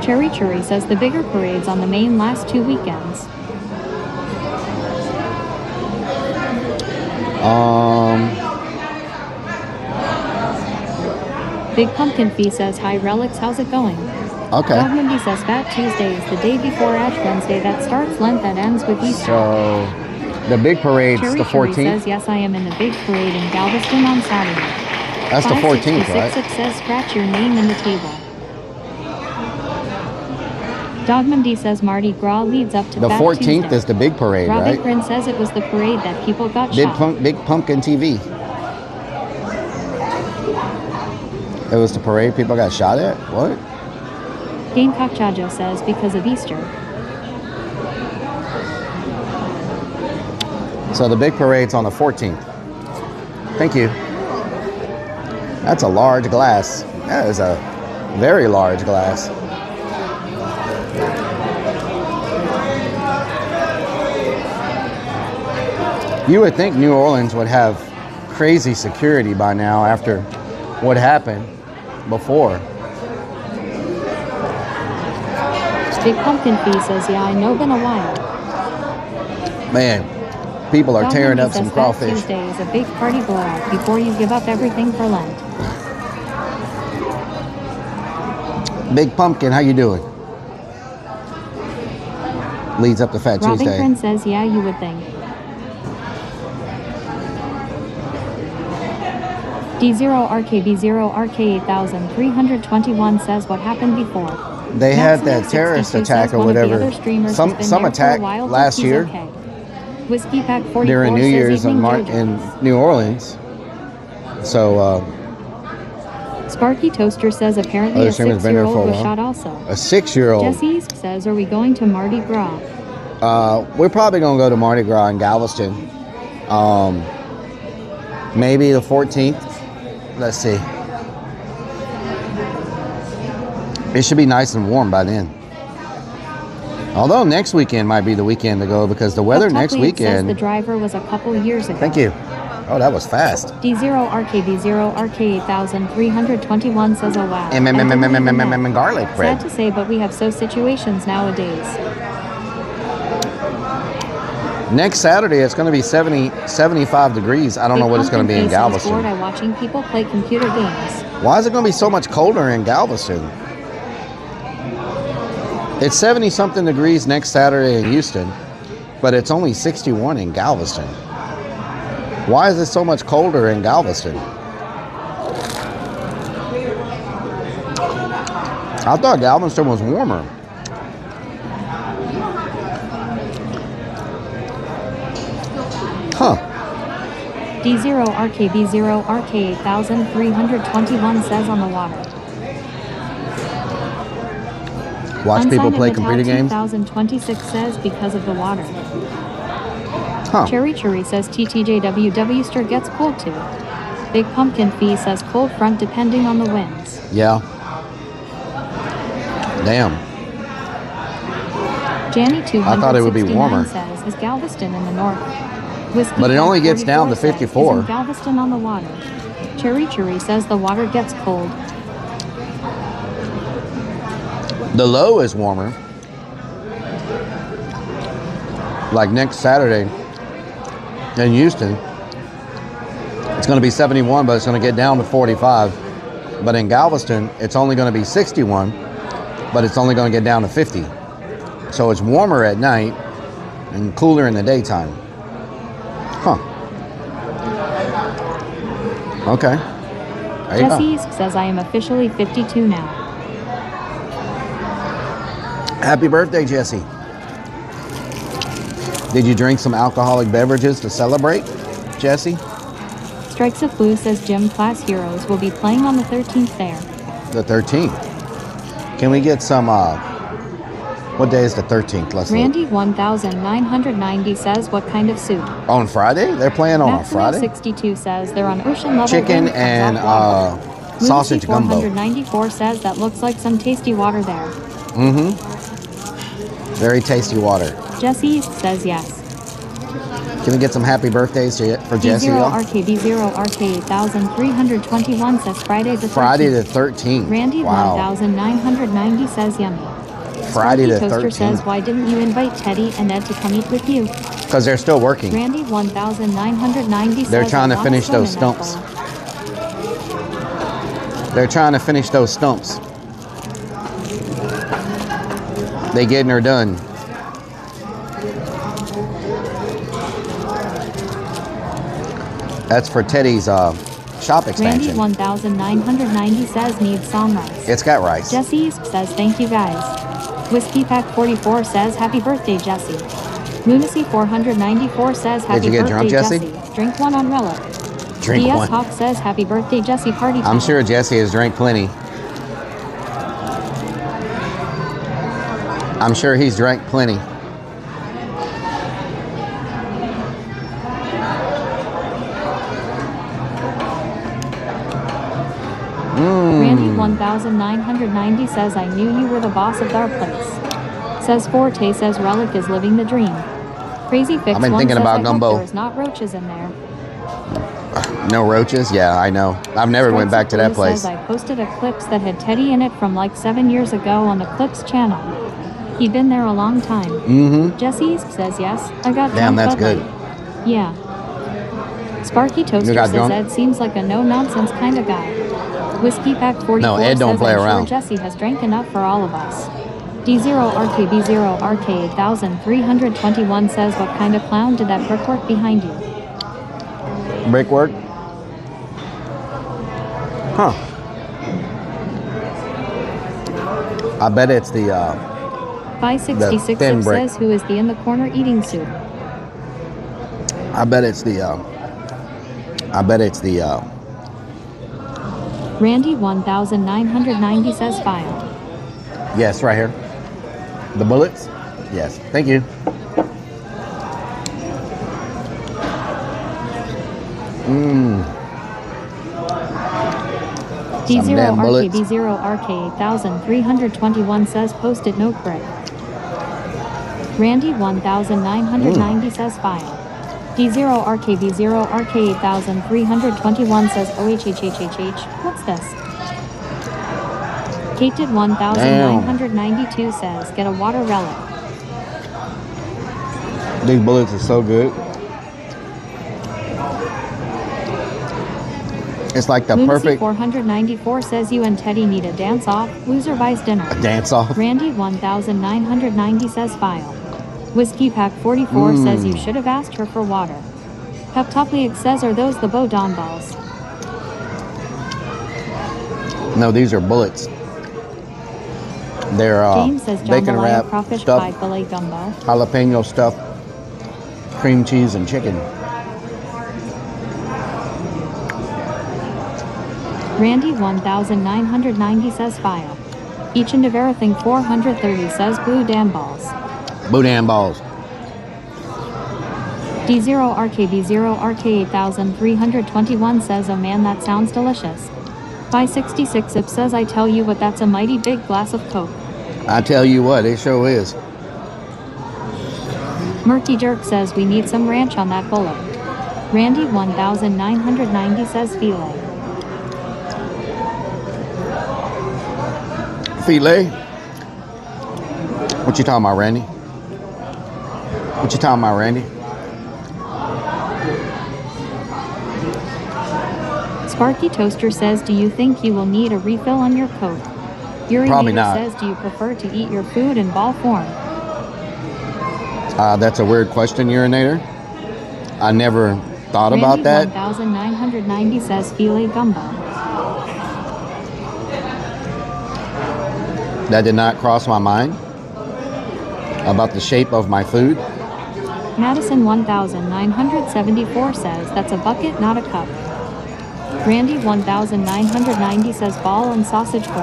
Cherry Cherry says the bigger parades on the main last 2 weekends. Big Pumpkin Fee says hi Relics, how's it going? Okay. Dog Mindy says Fat Tuesday is the day before Ash Wednesday that starts Lent that ends with Easter. So the big parade's Cherry the Cherry 14th. says yes, I am in the big parade in Galveston on Saturday. That's the 14th, right? 5666 says scratch your name in the table. Dogman says Mardi Gras leads up to The Fat 14th Tuesday. is the big parade, Robin right? Prin says it was the parade that people got Big, shot. Big Pumpkin TV. It was the parade people got shot at? What? Gamecock Chajo says because of Easter. So the big parade's on the 14th. Thank you. That's a large glass. That is a very large glass. You would think New Orleans would have crazy security by now after what happened before. Big Pumpkin Fee says, yeah, I know, been a while. Man, people are Dog tearing Mindy up some says crawfish. Fat Tuesday is a big party blowout before you give up everything for Lent. Big Pumpkin, how you doing? Leads up to Fat Robin Tuesday. Prin says, yeah, you would think. D0RKB0RK8321 says what happened before. They had that Maximo terrorist 62 attack says or one of the whatever. other streamers has been Some there for a attack while, but last he's year okay. Whiskey Pack 44 during New says Year's evening in JoJo. New Orleans. So Sparky Toaster says apparently other a streamers been there for 6-year-old a was while. shot also. A 6-year-old. Jesse says, are we going to Mardi Gras? We're probably gonna go to Mardi Gras in Galveston. Maybe the 14th. Let's see. It should be nice and warm by then. Although next weekend might be the weekend to go because the weather next Peptopleague says the weekend. driver was a couple years ago. Thank you. Oh, that was fast. D0RKB0RK8321 says, oh wow. Garlic Sad bread. to say, but we have so situations nowadays. Next Saturday, it's going to be 75 degrees. I don't know what it's going to be in Bored Galveston. at watching people play computer games. Why is it going to be so much colder in Galveston? It's 70-something degrees next Saturday in Houston, but it's only 61 in Galveston. Why is it so much colder in Galveston? I thought Galveston was warmer. Huh. D0RKB0RK8321 says on the water. Watch people Unsigned play Metal computer games. 2026 says because of the water. Huh. Cherry Cherry says TTJWW stir gets cold too. Big Pumpkin Fee says cold front depending on the winds. Yeah. Damn. Janny 269 I thought it would be warmer. says is Galveston in the north. Whiskey But it only Pack gets down to 44 says, 54. is in Galveston on the water. Cherry Cherry says the water gets cold. The low is warmer. Like next Saturday in Houston, it's going to be 71, but it's going to get down to 45. But in Galveston, it's only going to be 61, but it's only going to get down to 50. So it's warmer at night and cooler in the daytime. Huh. Okay. There you Jesse go. says I am officially 52 now. Happy birthday, Jesse. Did you drink some alcoholic beverages to celebrate, Jesse? Strikes of Blue says gym class heroes will be playing on the 13th there. The 13th. Can we get some, what day is the 13th? Let's look. Randy 1990 says what kind of soup? On Friday? They're playing on a Friday? 62 says they're on ocean level. Chicken wind and comes off water. sausage Lunacy gumbo. 494 says that looks like some tasty water there. Mm-hmm. Very tasty water. Jesse says yes. Can we get some happy birthdays for Jesse, y'all? B0RK 8321 says Friday the 13th. Friday the 13th. Randy Wow. 1990 says yummy. Friday the Toaster 13th. says why didn't you invite Teddy and Ed to come eat with you? Because they're still working. Randy 1990 says They're trying to I finish want those some in that stumps. bowl. They're trying to finish those stumps. They getting her done. That's for Teddy's shop Randy expansion. 1990 says needs some rice. It's got rice. Jesse says thank you guys. Whiskey Pack 44 says happy birthday Jesse. Lunacy 494 says happy Did you get birthday drunk, Jesse? Drink one on Rellik. Drink DS one. Hawk says happy birthday Jesse party time. I'm sure Jesse has drank plenty. I'm sure he's drank plenty. Randy 1990 says I knew you were the boss of our place. Says Forte says Rellik is living the dream. Crazy Fix I've been 1 thinking says about I hope gumbo. there's not roaches in there. No roaches? Yeah, I know. I've never went back to that Blue place. says I posted a clips that had Teddy in it from like 7 years ago on the Clips channel. He'd been there a long time. Mm-hmm. Jesse says yes. I got Damn, drunk that's Bud good. Light. Yeah. Sparky Toaster got says drunk? Ed seems like a no-nonsense kind of guy. Whiskey Pack 44 No, Ed don't says play I'm around. sure Jesse has drank enough for all of us. D0RKB0RK8321 says what kind of clown did that brickwork behind you? Brickwork? Huh. I bet it's the 566 thin brick. says who is the in the corner eating soup? I bet it's the Randy 1990 says file. yes, right here. The bullets? Yes. Thank you. Some damn bullets. D0RKB0RK8321 says posted note brick. Randy 1990 says file. D0RKB0RK8321 says OHHHHH. What's this? Kate did 1992 says get a water Rellik. These bullets are so good. It's like the Lunacy perfect 494 says you and Teddy need a dance off. Loser buys dinner. dance off. Randy 1990 says file. Whiskey Pack 44 says you should have asked her for water. Peptopliac says are those the Bo Don balls? No, these are bullets. They're James says bacon jambalaya wrap, crawfish stuffed, pie filet gumbo. jalapeno stuffed, cream cheese and chicken. Randy 1990 says file. Each and everything 430 says blue damn balls. Boudin balls. D0RKB0RK8321 says oh man that sounds delicious. 566 Ip says I tell you what that's a mighty big glass of Coke. I tell you what, it sure is. Murky Jerk says we need some ranch on that bullet. Randy 1990 says filet. Filet? What you talking about, Randy? What you talking about, Randy? Sparky Toaster says do you think you will need a refill on your Coke? Yuri Probably Meter not. says do you prefer to eat your food in ball form? That's a weird question, urinator. I never thought Randy about that. 1990 says filet gumbo. That did not cross my mind about the shape of my food. Madison 1974 says that's a bucket, not a cup. Randy 1990 says ball and sausage form.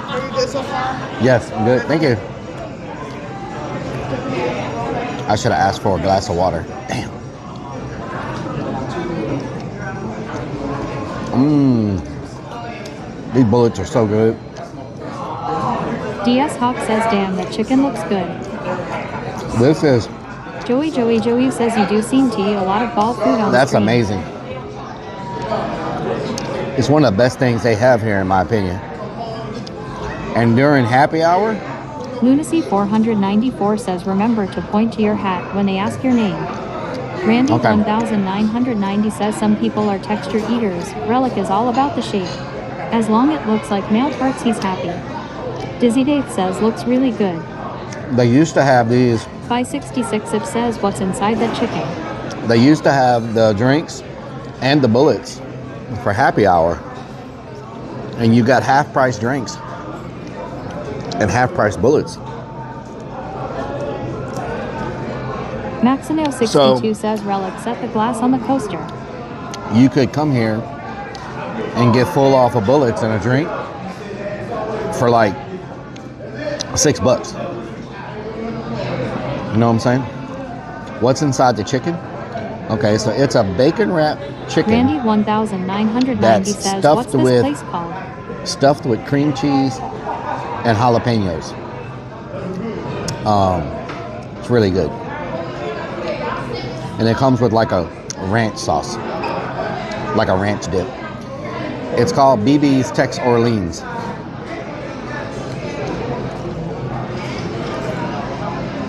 Are you good so far? Yes, I'm good. Thank you. I should have asked for a glass of water. Damn. These bullets are so good. DS Hawk says damn, that chicken looks good. This is, Joey says you do seem to eat a lot of ball food on that's screen. amazing. It's one of the best things they have here, in my opinion. And during happy hour, Lunacy 494 says remember to point to your hat when they ask your name. Randy 1990 says some people are texture eaters. Relic is all about the shape. As long it looks like male parts, he's happy. Dizzy Dave says looks really good. they used to have these. 566 Ip says what's inside that chicken. They used to have the drinks and the bullets for happy hour. And you got half price drinks and half price bullets. Maxino62 says Relic set the glass on the coaster. You could come here and get full off of bullets and a drink for like $6. You know what I'm saying? What's inside the chicken? Okay, so it's a bacon wrapped chicken. Randy 1990 that's says stuffed what's this with place called? stuffed with cream cheese and jalapenos. It's really good. And it comes with like a ranch sauce, like a ranch dip. It's called BB's Tex Orleans.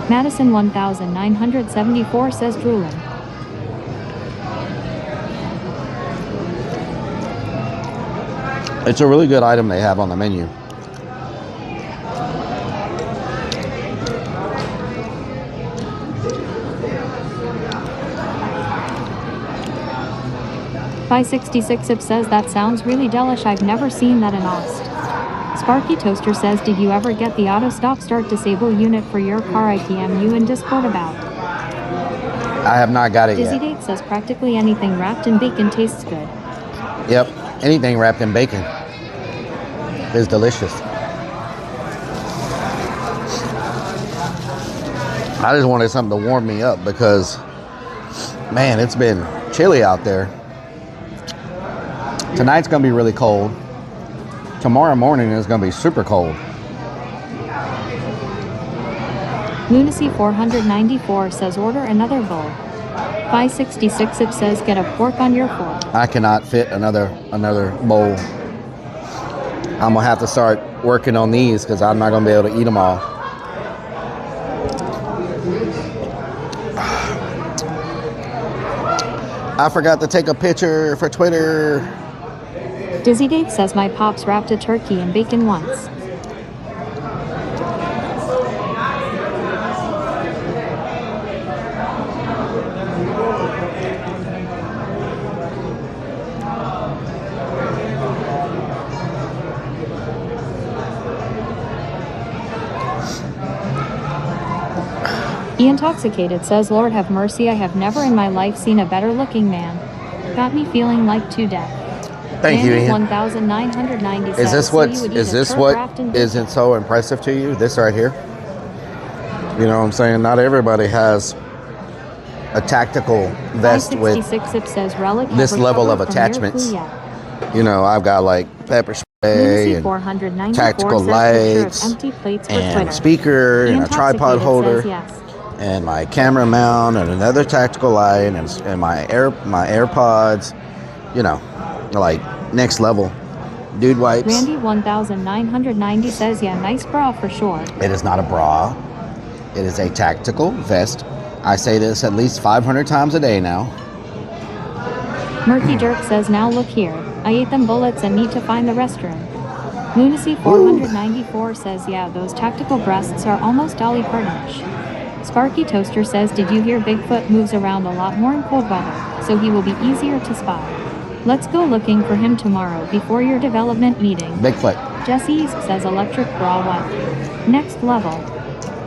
Madison 1974 says drooling. It's a really good item they have on the menu. .566 Ip says that sounds really delish. I've never seen that in Aust. Sparky Toaster says did you ever get the auto stop start disable unit for your car? I PM you in Discord about. I have not got it Dizzy yet. Date says practically anything wrapped in bacon tastes good. Yep, anything wrapped in bacon is delicious. I just wanted something to warm me up because, man, it's been chilly out there. Tonight's gonna be really cold. Tomorrow morning is gonna be super cold. Lunacy 494 says order another bowl. 566 Ip says get a fork on your fork. I cannot fit another bowl. I'm gonna have to start working on these because I'm not gonna be able to eat them all. I forgot to take a picture for Twitter. Dizzy Dave says my pops wrapped a turkey in bacon once. Intoxicated says Lord have mercy, I have never in my life seen a better looking man. Got me feeling like to death. Thank you, Ian. 1990 Is this what isn't so impressive to you? This right here? You know what I'm saying? Not everybody has a tactical vest with says Relic this level of attachments. You know, I've got like pepper spray and tactical lights and speaker and a tripod holder and my camera mount and another tactical light and my AirPods. You know, like next level. Dude wipes. Randy 1990 says yeah, nice bra for sure. It is not a bra. It is a tactical vest. I say this at least 500 times a day now. Murky Jerk says now look here. I ate them bullets and need to find the restroom. Lunacy 494 says, yeah, those tactical breasts are almost Dolly Parton-ish. Sparky Toaster says, did you hear Bigfoot moves around a lot more in cold weather, so he will be easier to spot. Let's go looking for him tomorrow before your development meeting. Bigfoot. Jesse says electric bra what? Next level.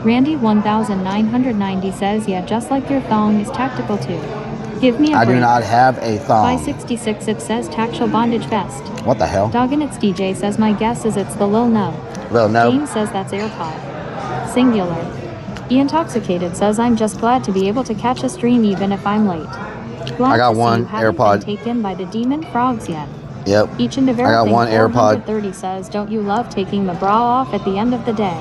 Randy 1990 says, yeah, just like your thong is tactical too. Give me a I break. do not have a thong. 566 it says tactile bondage vest. What the hell? Doggin' it's DJ says, my guess is it's the Lil No. Lil No. James says that's AirPod. Singular. Intoxicated says, I'm just glad to be able to catch a stream even if I'm late. Glad I got to see one you haven't AirPod. been taken by the demon frogs yet. Yep. Each and I got one AirPod. 430 says, don't you love taking the bra off at the end of the day?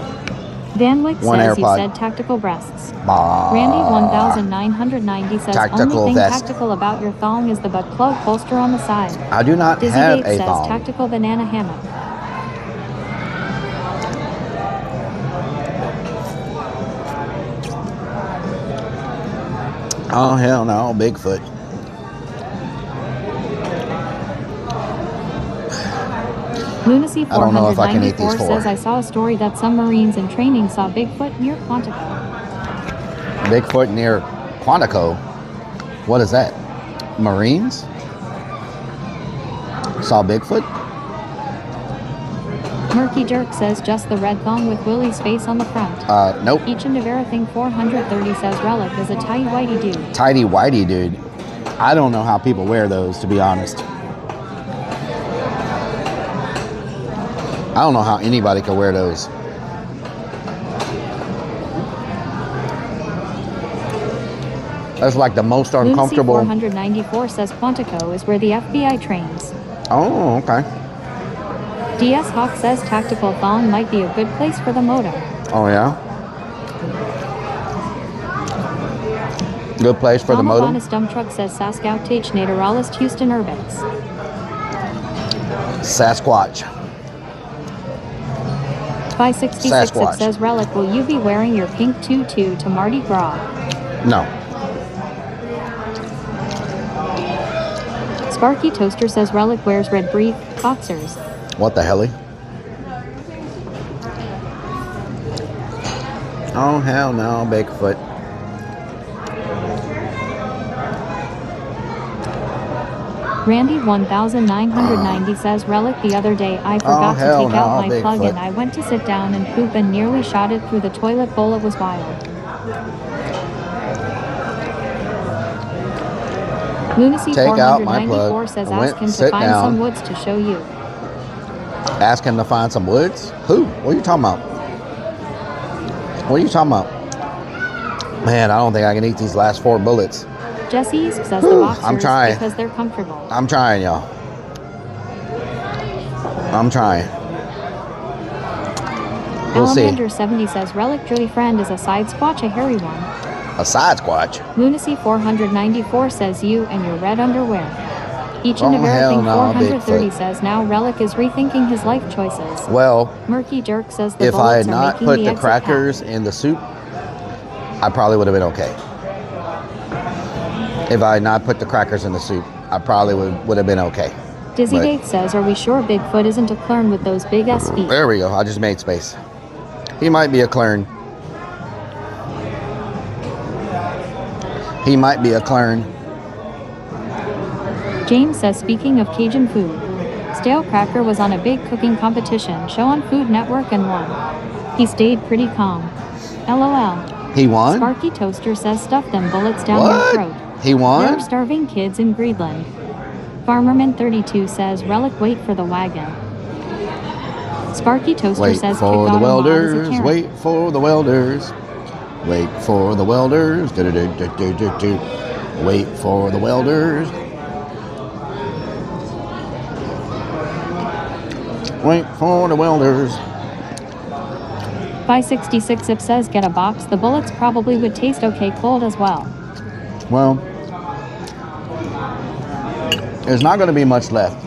Van Wick One says, AirPod. you said tactical breasts. Bah. Randy 1990 says, Tactical only thing vest. tactical about your thong is the butt plug holster on the side. I do not Dizzy have Date a says, thong. tactical banana hammock. Oh, hell no. Bigfoot. Lunacy I don't know if I can eat these 494 four. says, I saw a story that some Marines in training saw Bigfoot near Quantico. Bigfoot near Quantico. What is that? Marines? Saw Bigfoot? Murky Jerk says, just the red thong with Willie's face on the front. Nope. Each and everything 430 says, Relic is a tidy whitey dude. Tidy whitey dude. I don't know how people wear those, to be honest. I don't know how anybody could wear those. That's like the most uncomfortable. Lunacy 494 says Quantico is where the FBI trains. Oh, okay. DS Hawk says tactical thong might be a good place for the moto. Oh, yeah. Good place for the Mama motor. Honest Dump Truck says Saskoutage Naturalist Houston Urbans. Sasquatch. 566 Sasquatch. it says, Relic, will you be wearing your pink tutu to Mardi Gras? No. Sparky Toaster says, Relic wears red brief boxers. What the hell? Oh, hell no, Bigfoot. Randy 1990 says, Relic, the other day I forgot to hell take out no, my plug Bigfoot. and I went to sit down and poop and nearly shot it through the toilet bowl. It was wild. Lunacy Take out my 494 plug. says, I went, ask him to sit find down. some woods to show you. Ask him to find some woods? Who? What are you talking about? What are you talking about? Man, I don't think I can eat these last 4 bullets. Jesse says the Whew, boxers I'm trying. because they're comfortable. I'm trying, y'all. I'm trying. We'll see. Alamander 70 says, Relic Drilly Friend is a side squatch, a hairy one. A side squatch? Lunacy 494 says, you and your red underwear. Each and Oh, hell everything no, 430 Bigfoot. says, now Relic is rethinking his life choices. Well, Murky Jerk says the if I had bullets are not making put the the exit crackers in the soup, I probably would have been okay. If I had not put the crackers in the soup, I probably would have been okay. path. Dizzy But- Date says, are we sure Bigfoot isn't a clone with those big ass feet? There we go. I just made space. He might be a clone. He might be a clone. James says, speaking of Cajun food, Stale Cracker was on a big cooking competition show on Food Network and won. He stayed pretty calm. LOL. He won? Sparky Toaster says, stuff them bullets down What? your throat. He There won? are starving kids in Greenland. Farmerman32 says, Relic, wait for the wagon. Sparky Toaster Wait says, for kick the out a mod as a welders. Karen. Wait for the welders. Wait for the welders. Do-do-do-do-do-do. Wait for the welders. Wait for the welders. 566 Ip says, get a box. The bullets probably would taste okay cold as well. Well, there's not going to be much left.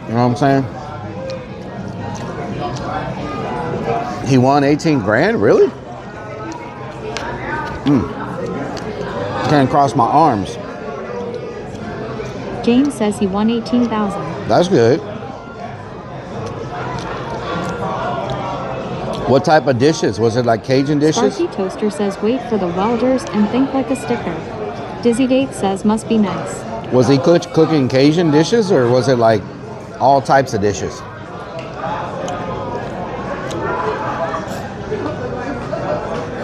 You know what I'm saying? He won 18 grand? Really? Can't cross my arms. James says he won 18,000. That's good. What type of dishes? Was it like Cajun dishes? Sparky Toaster says wait for the welders and think like a sticker. Dizzy Date says must be nice. Was he cooking Cajun dishes, or was it like all types of dishes?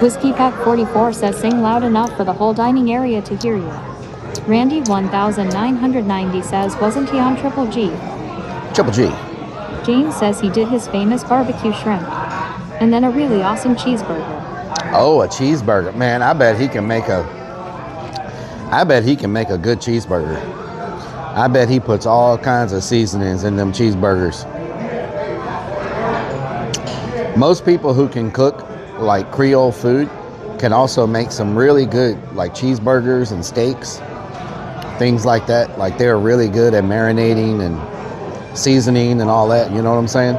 Whiskey Pack 44 says sing loud enough for the whole dining area to hear you. Randy 1990 says wasn't he on Triple G? Triple G. James says he did his famous barbecue shrimp. And then a really awesome cheeseburger. Oh, a cheeseburger. Man, I bet he can make a good cheeseburger. I bet he puts all kinds of seasonings in them cheeseburgers. Most people who can cook like Creole food can also make some really good like cheeseburgers and steaks, things like that. Like they're really good at marinating and seasoning and all that, you know what I'm saying?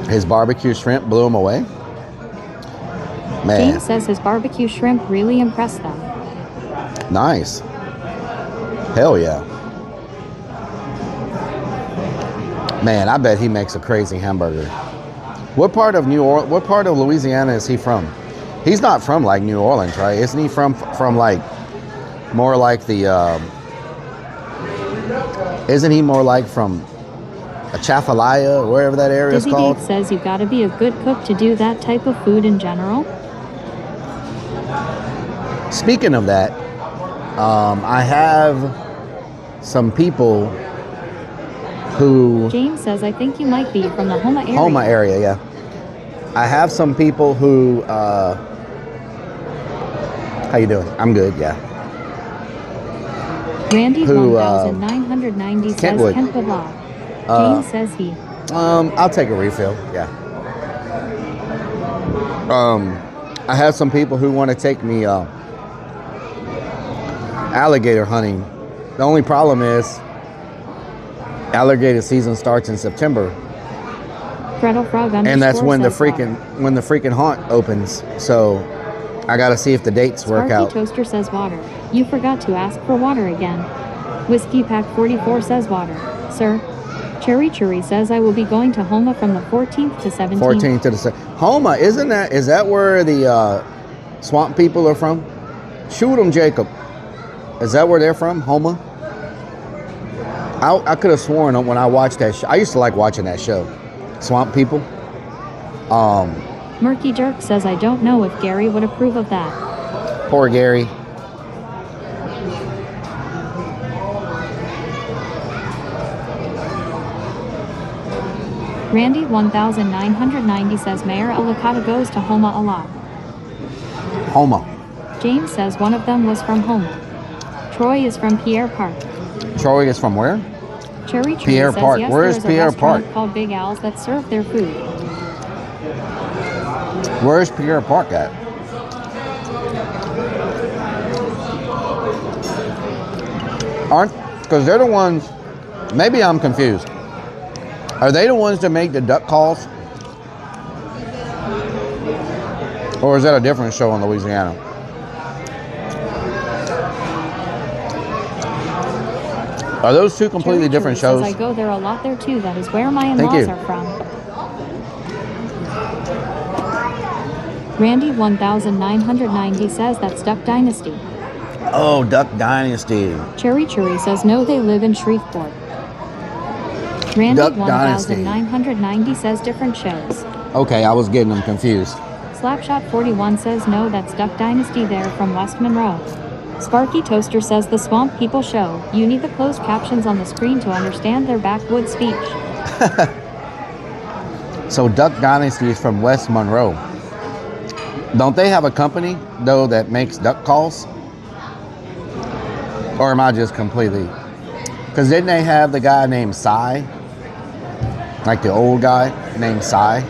His barbecue shrimp blew him away. Man. James says his barbecue shrimp really impressed them. Nice. Hell yeah. Man, I bet he makes a crazy hamburger. What part of Louisiana is he from? He's not from like New Orleans, right? Isn't he from like more like the isn't he more like from Atchafalaya or wherever that area is called? Dizzy Date says you gotta be a good cook to do that type of food in general. Speaking of that, I have some people who... James says, I think you might be from the Homa area. Homa area, yeah. I have some people who... how you doing? I'm good, yeah. Randy 1990 says Kentwood. Kentwood Law. James says he... I'll take a refill, yeah. I have some people who want to take me alligator hunting. The only problem is alligator season starts in September. And that's when the freaking haunt opens. So I gotta see if the dates work out. Sparky Toaster says water. You forgot to ask for water again. Whiskey Pack 44 says water. Sir. Cherry Cherry says I will be going to Homa from the 14th to 17th. 14th to the Homa, is that where the swamp people are from? Shoot them, Jacob. Is that where they're from? Homa? I could have sworn when I watched that show. I used to like watching that show. Swamp People. Murky Jerk says I don't know if Gary would approve of that. Poor Gary. Randy 1990 says Mayor Elicata goes to Homa a lot. Homa. James says one of them was from Homa. Troy is from Pierre Park. Troy is from where? Cherry Tree Pierre says Park. yes, Where is there's a Pierre restaurant Park? called Big Al's that serve their food. Where is Pierre Park at? Because they're the ones, maybe I'm confused. Are they the ones that make the duck calls? Or is that a different show in Louisiana? Are those two completely Cherry different Tree shows? says I go there a lot there too. That is where my Thank in-laws you. are from. Randy 1990 says that's Duck Dynasty. Oh, Duck Dynasty. Cherry Cherry says no, they live in Shreveport. Randy Duck Dynasty. 1990 says different shows. Okay, I was getting them confused. Slapshot 41 says no, that's Duck Dynasty there from West Monroe. Sparky Toaster says the Swamp People show. You need the closed captions on the screen to understand their backwoods speech. So Duck Dynasty is from West Monroe. Don't they have a company, though, that makes duck calls? Or am I just completely... Because didn't they have the guy named Cy? Like the old guy named Cy?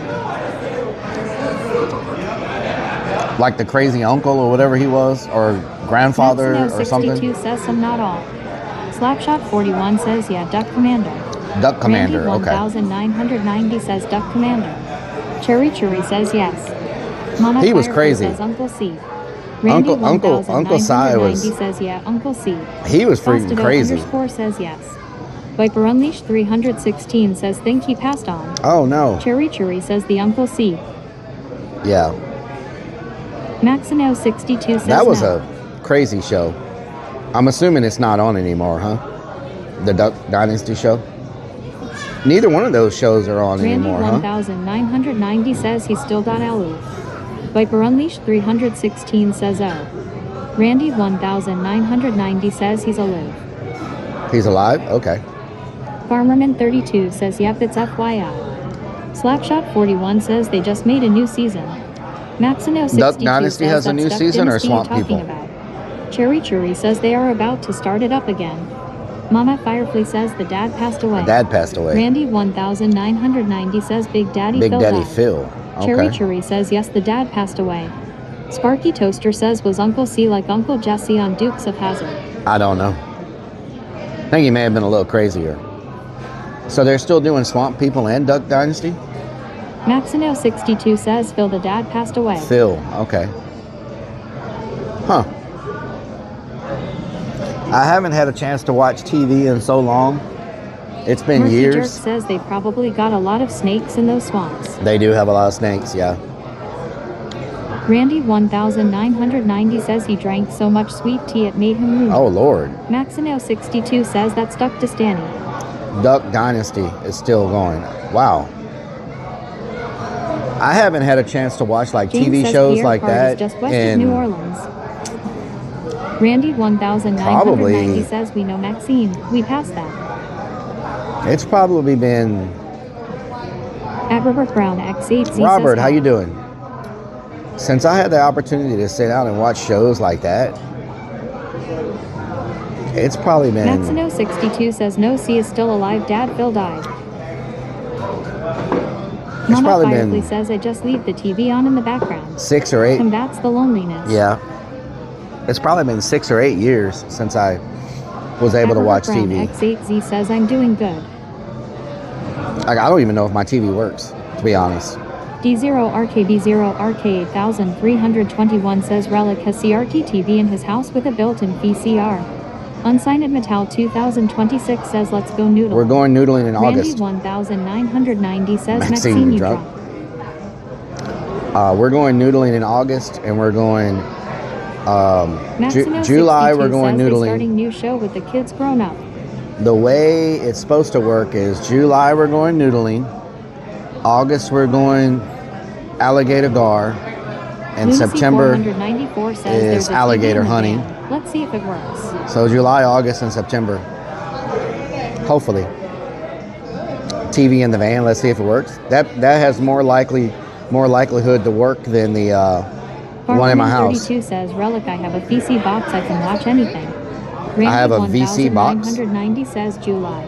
Like the crazy uncle or whatever he was? Or grandfather or something? 62 says some, not all. Slapshot 41 says yeah, Duck Commander. Duck Commander, Randy okay. 1990 says Duck Commander. Cherry Cherry says yes. Monarch He was Firefly crazy. says Uncle C. Randy Uncle Si was. 1990 says yeah. Uncle C. He was freaking Costido crazy. underscore says yes. Viper Unleashed 316 says think he passed on. Oh no. Cherry says the Uncle C. Yeah. Maxino 62 says That was no. a crazy show. I'm assuming it's not on anymore, huh? The Duck Dynasty show? Neither one of those shows are on Randy anymore, huh? 1990 says he still got Elu. Viper Unleashed 316 says oh. Randy 1990 says he's alive. He's alive? Okay. Farmerman 32 says yep, it's FYI. Slapshot 41 says they just made a new season. Maxino 62 Duck Dynasty says has a that's new Duck season or Dynasty you're Swamp talking People? about. Cherry says they are about to start it up again. Mama Firefly says the dad passed away. The dad passed away. Randy 1990 says Big Daddy Big Phil Daddy died. Phil. Okay. Cherry says yes, the dad passed away. Sparky Toaster says was Uncle C like Uncle Jesse on Dukes of Hazzard. I don't know. I think he may have been a little crazier. So they're still doing Swamp People and Duck Dynasty? Maxino 62 says Phil the dad passed away. Phil, okay. Huh. I haven't had a chance to watch TV in so long. It's been Murphy Jerk years. says they probably got a lot of snakes in those swamps. They do have a lot of snakes, yeah. Randy 1990 says he drank so much sweet tea it made him loony. Oh, Lord. Maxino 62 says that stuck to Stanny. Duck Dynasty is still going. Wow. I haven't had a chance to watch like James TV says shows Pierre like Card that. is just west of in New Orleans. Randy 1990 Probably. says we know Maxine. We passed that. It's probably been. At Robert Brown X8Z Robert, says how you doing? Since I had the opportunity to sit down and watch shows like that, it's probably been. Maxino 62 says no C is still alive. Dad Phil died. Mama probably Firefly been says I just leave the TV on in the background. 6 or 8. Combats the loneliness. Yeah. It's probably been 6 or 8 years since I was able to watch Brown TV. X8Z says I'm doing good. Like, I don't even know if my TV works, to be honest. D0RKB0RK1321 says Rellik has CRT TV in his house with a built-in VCR. Unsigned Metal 2026 says let's go noodle. We're going noodling in Randy August. 1990 says Maxine, you you drunk? drunk. We're going noodling in August, and we're going Maxino July. 62 We're going says they noodling. starting new show with the kids grown up. The way it's supposed to work is July we're going noodling, August we're going alligator gar, and Lunacy September 494 says there's is a TV alligator in the hunting. van. Let's see if it works. So July, August, and September. Hopefully. TV in the van. Let's see if it works. That has more likelihood to work than the one in my house. 32 says Rellik I have a VC box I can watch anything. Randy I have a VC box? 1990 says July.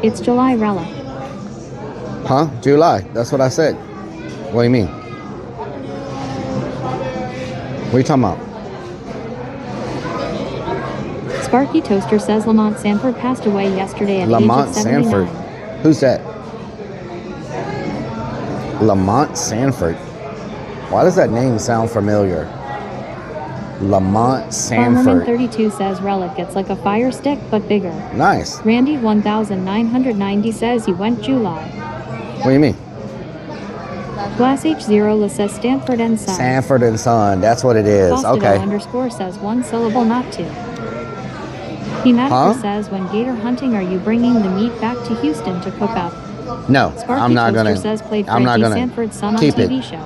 It's July Rellik. Huh? July. That's what I said. What do you mean? What are you talking about? Sparky Toaster says Lamont Sanford passed away yesterday at Lamont age of 79. Sanford. Who's that? Lamont Sanford. Why does that name sound familiar? Lamont Farmerman Sanford. 32 says Rellik it's like a fire stick but bigger. Nice. Randy 1990 says he went July. What do you mean? Glass H0 says Stanford and Son. Sanford and Son. That's what it is. Costido Okay. underscore says one syllable, not two. Thematica says when gator hunting are you bringing the meat back to Houston to cook up? No, Sparky I'm not Toaster gonna. says played I'm not Frankie gonna Sanford's son on keep TV it. show.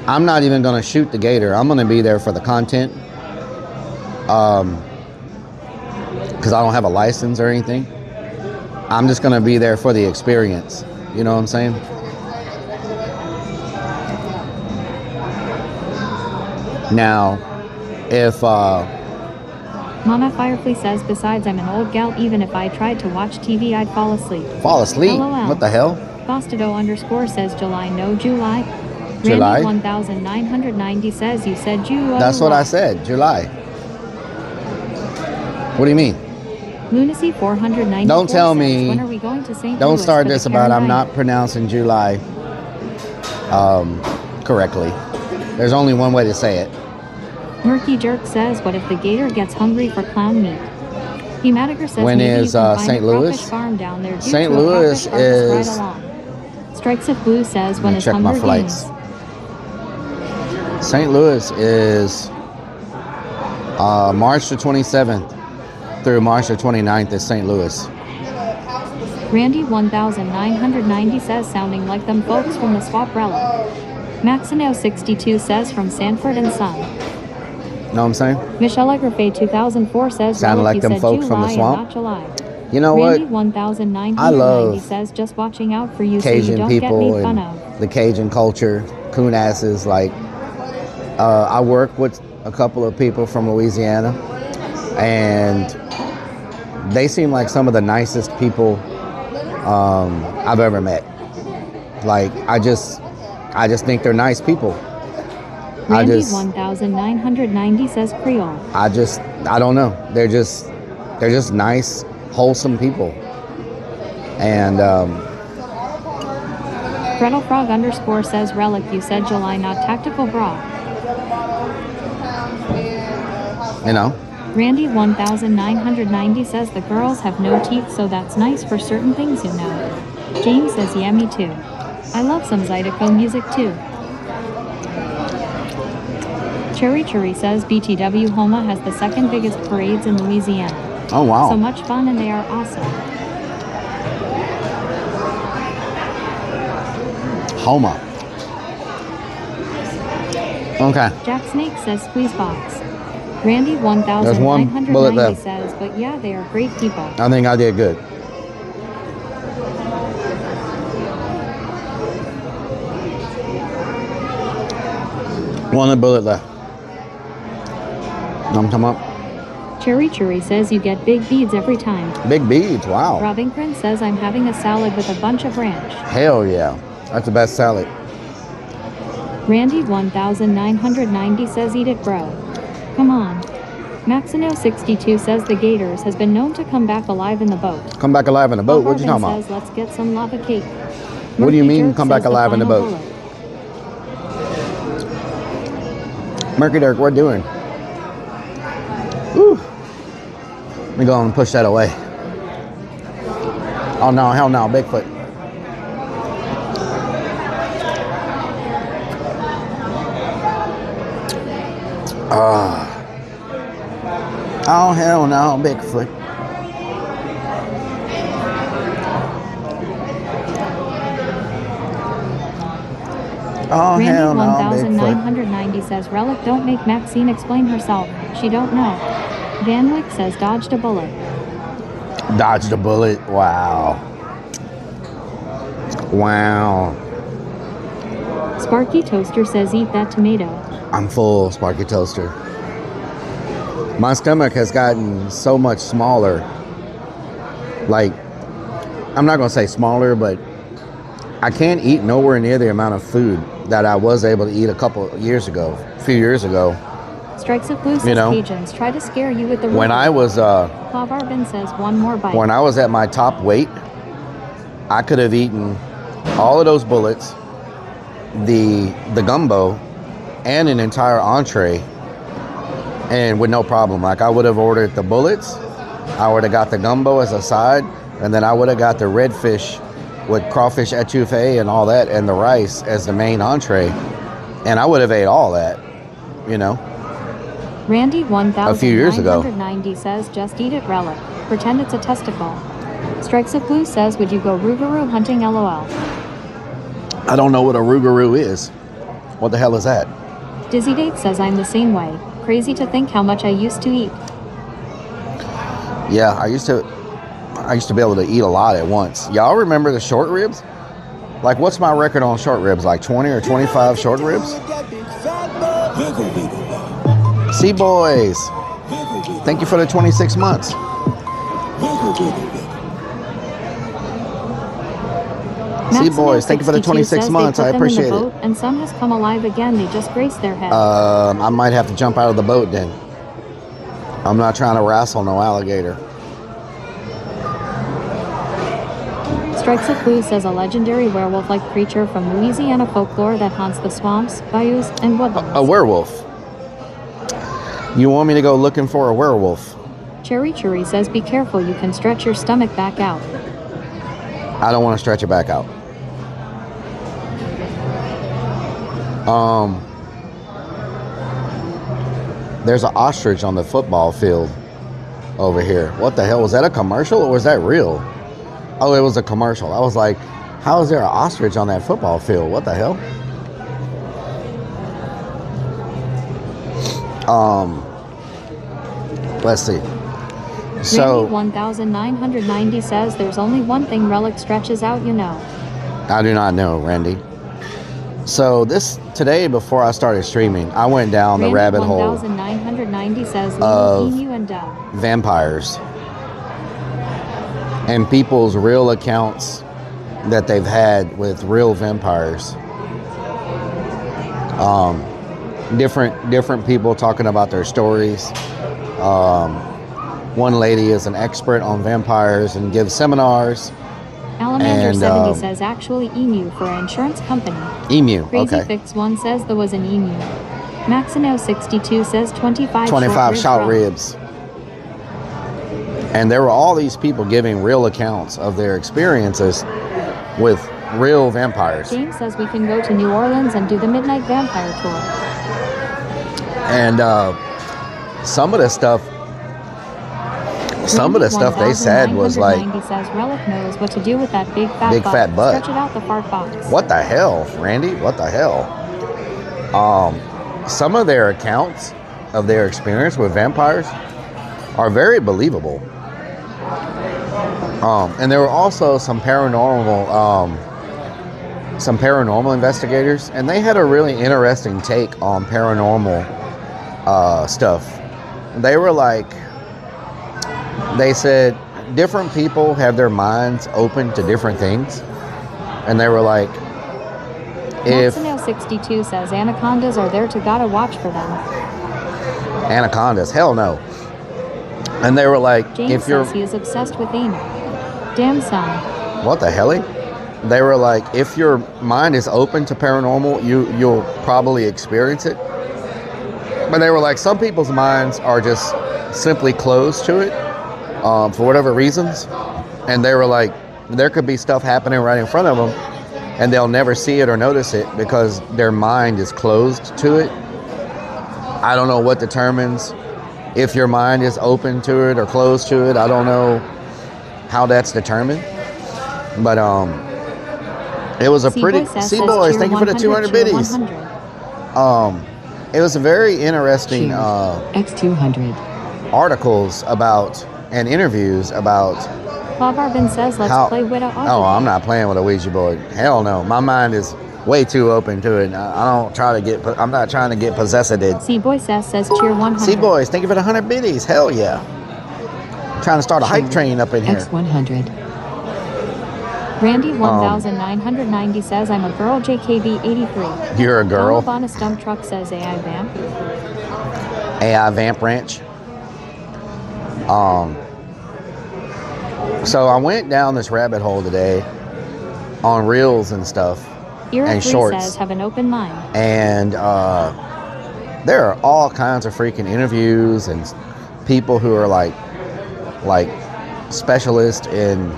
I'm not even gonna shoot the gator. I'm gonna be there for the content. Because I don't have a license or anything. I'm just gonna be there for the experience. You know what I'm saying? Now, if Mama Firefly says besides I'm an old gal, even if I tried to watch TV I'd fall asleep. fall asleep, LOL. what the hell? Costido underscore says July, no July. July? Randy 1990 says you said July. That's what I said. July. What do you mean? Lunacy 494 Don't tell says, me. when are we going to St. Don't Louis start for the this about I'm Carolina? not pronouncing July correctly. There's only one way to say it. Murky Jerk says, what if the gator gets hungry for clown meat? Hematiger says When maybe is you can find St. a Louis? crawfish farm down there due St. to a Louis crawfish harvest is. right along. Strikes of Blue says, Let when me is check my Hunger flights. Games? St. Louis is March the 27th through March the 29th is St. Louis. Randy 1990 says, sounding like them folks from the Swap Relic. Maxino 62 says, from Sanford and Son. Know what I'm saying? Michelle Egrafay 2004 says, Sounding Relic, like you them said folks from the July swamp. and not July. You know Randy what? 1990 I love says, just watching out for you Cajun so you don't get people made fun and of. the Cajun culture, coon asses. Like, I work with a couple of people from Louisiana, and they seem like some of the nicest people I've ever met. Like, I just think they're nice people. Randy 1990 says Creole. I don't know. They're just nice, wholesome people. And Gretel Frog _ says, Relic, you said July, not tactical bra. you know, Randy 1990 says, the girls have no teeth, so that's nice for certain things, you know. James says, yeah, me too. I love some Zydeco music too. Cherry says, BTW Homa has the second biggest parades in Louisiana. Oh, wow. So much fun, and they are awesome. Homa. Okay. Jack Snake says, squeeze box. Randy There's one bullet 1990 left. says, but yeah, they are great people. I think I did good. One bullet left. I'm talking about Cherry says, you get big beads every time. big beads. Wow. Robbing Prince says, I'm having a salad with a bunch of ranch. Hell yeah. That's the best salad. Randy 1990 says, eat it, bro. Come on. Maxino 62 says, the Gators has been known to come back alive in the boat. Come back alive in the boat? What you talking about? says, let's get some lava cake. What do you Murphy mean Jerk come back says, alive in the final boat? bullet. Murky Dirk, what doing? Whew. Let me go and push that away. Oh no, hell no, Bigfoot. Oh hell no, Bigfoot. Oh Randy hell no, Bigfoot. 1990 says, Relic, don't make Maxine explain herself. She don't know. Van Wyck says, dodged a bullet. Dodged a bullet. Wow. Wow. Sparky Toaster says, eat that tomato. I'm full, Sparky Toaster. My stomach has gotten so much smaller. Like, I'm not gonna say smaller, but I can't eat nowhere near the amount of food that I was able to eat a few years ago. Strikes of Blue says, You know, Cajuns try to scare you with the When I was Clav Arbin says, one more bite. when I was at my top weight, I could have eaten all of those bullets, the gumbo, and an entire entree, and with no problem. Like, I would have ordered the bullets, I would have got the gumbo as a side, and then I would have got the redfish with crawfish etouffee and all that, and the rice as the main entree, and I would have ate all that, you know. Randy A few years ago. 1990 says, just eat it, Relic. Pretend it's a testicle. Strikes of Blue says, would you go Rougarou hunting, LOL? I don't know what a rougarou is. What the hell is that? Dizzy Date says, I'm the same way. Crazy to think how much I used to eat. Yeah, I used to be able to eat a lot at once. Y'all remember the short ribs? Like, what's my record on short ribs? Like 20 or 25 short ribs? See, boys. Thank you for the 26 months. See, boys. Thank you for the 26 months. I appreciate it. And some has come alive again. They just graced their head. I might have to jump out of the boat then. I'm not trying to wrestle no alligator. Strikes of Blue says, a legendary werewolf-like creature from Louisiana folklore that haunts the swamps, bayous, and woodlands. A werewolf. You want me to go looking for a werewolf? Cherry Cherry says be careful, you can stretch your stomach back out. I don't want to stretch it back out. There's an ostrich on the football field over here. What the hell? Was that a commercial or was that real? Oh, it was a commercial. I was like, how is there an ostrich on that football field? What the hell? Let's see. So Randy 1990 says there's only one thing Rellik stretches out, you know. I do not know, Randy. So today, before I started streaming, I went down the rabbit hole 1990 says of emu and dove. vampires and people's real accounts that they've had with real vampires. Different people talking about their stories. One lady is an expert on vampires and gives seminars. Alamander 70 says actually emu for an insurance company. Emu, Crazy okay. Fix 1 says there was an emu. Maxino 62 says 25 short ribs. And there were all these people giving real accounts of their experiences with real vampires. James says we can go to New Orleans and do the Midnight Vampire Tour. And some of the stuff they said was like, says Rellik knows what to do with that big fat butt. Stretch it out the fart box. What the hell, Randy? What the hell? Some of their accounts of their experience with vampires are very believable. And there were also some paranormal investigators, and they had a really interesting take on paranormal stuff. They were like, they said different people have their minds open to different things, and they were like, if Maxino 62 says anacondas are there to gotta watch for them. Anacondas, hell no. And they were like, James if you're says he is obsessed with anal. Damn son. what the hell? They were like, if your mind is open to paranormal, you'll probably experience it. But they were like, some people's minds are just simply closed to it for whatever reasons. And they were like, there could be stuff happening right in front of them and they'll never see it or notice it because their mind is closed to it. I don't know what determines if your mind is open to it or closed to it. I don't know how that's determined. But it was a pretty... C-Boys, thank you for the 200 biddies. It was a very interesting X200 articles about and interviews about Bob Arvin says let's play with a Oh, I'm not playing with a Ouija board. Hell no. My mind is way too open to it. I'm not trying to get possessed. C-Boys says cheer 100. C-Boys, thank you for the 100 biddies. Hell yeah. Trying to start a hype train up in here. X100 Randy 1990 says I'm a girl. JKB 83. You're a girl. Donald on a stump truck says AI Vamp. AI Vamp Ranch. So I went down this rabbit hole today on reels and stuff and shorts. Says have an open mind. And there are all kinds of freaking interviews and people who are like specialists in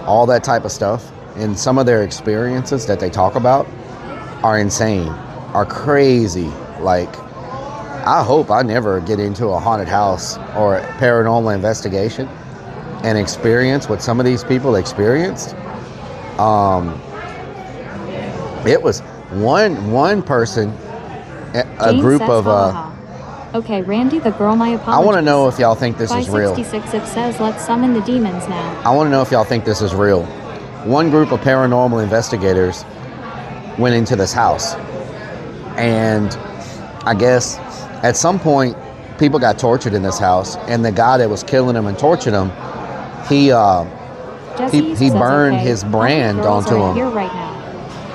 all that type of stuff. And some of their experiences that they talk about are insane, are crazy. Like, I hope I never get into a haunted house or a paranormal investigation and experience what some of these people experienced. It was one person, a group of okay, Randy the girl, my apologies. I want to know if y'all think this is real. 566 it says let's summon the demons now. I want to know if y'all think this is real. One group of paranormal investigators went into this house, and I guess at some point people got tortured in this house, and the guy that was killing them and torturing them, he burned his brand onto him. Here right now.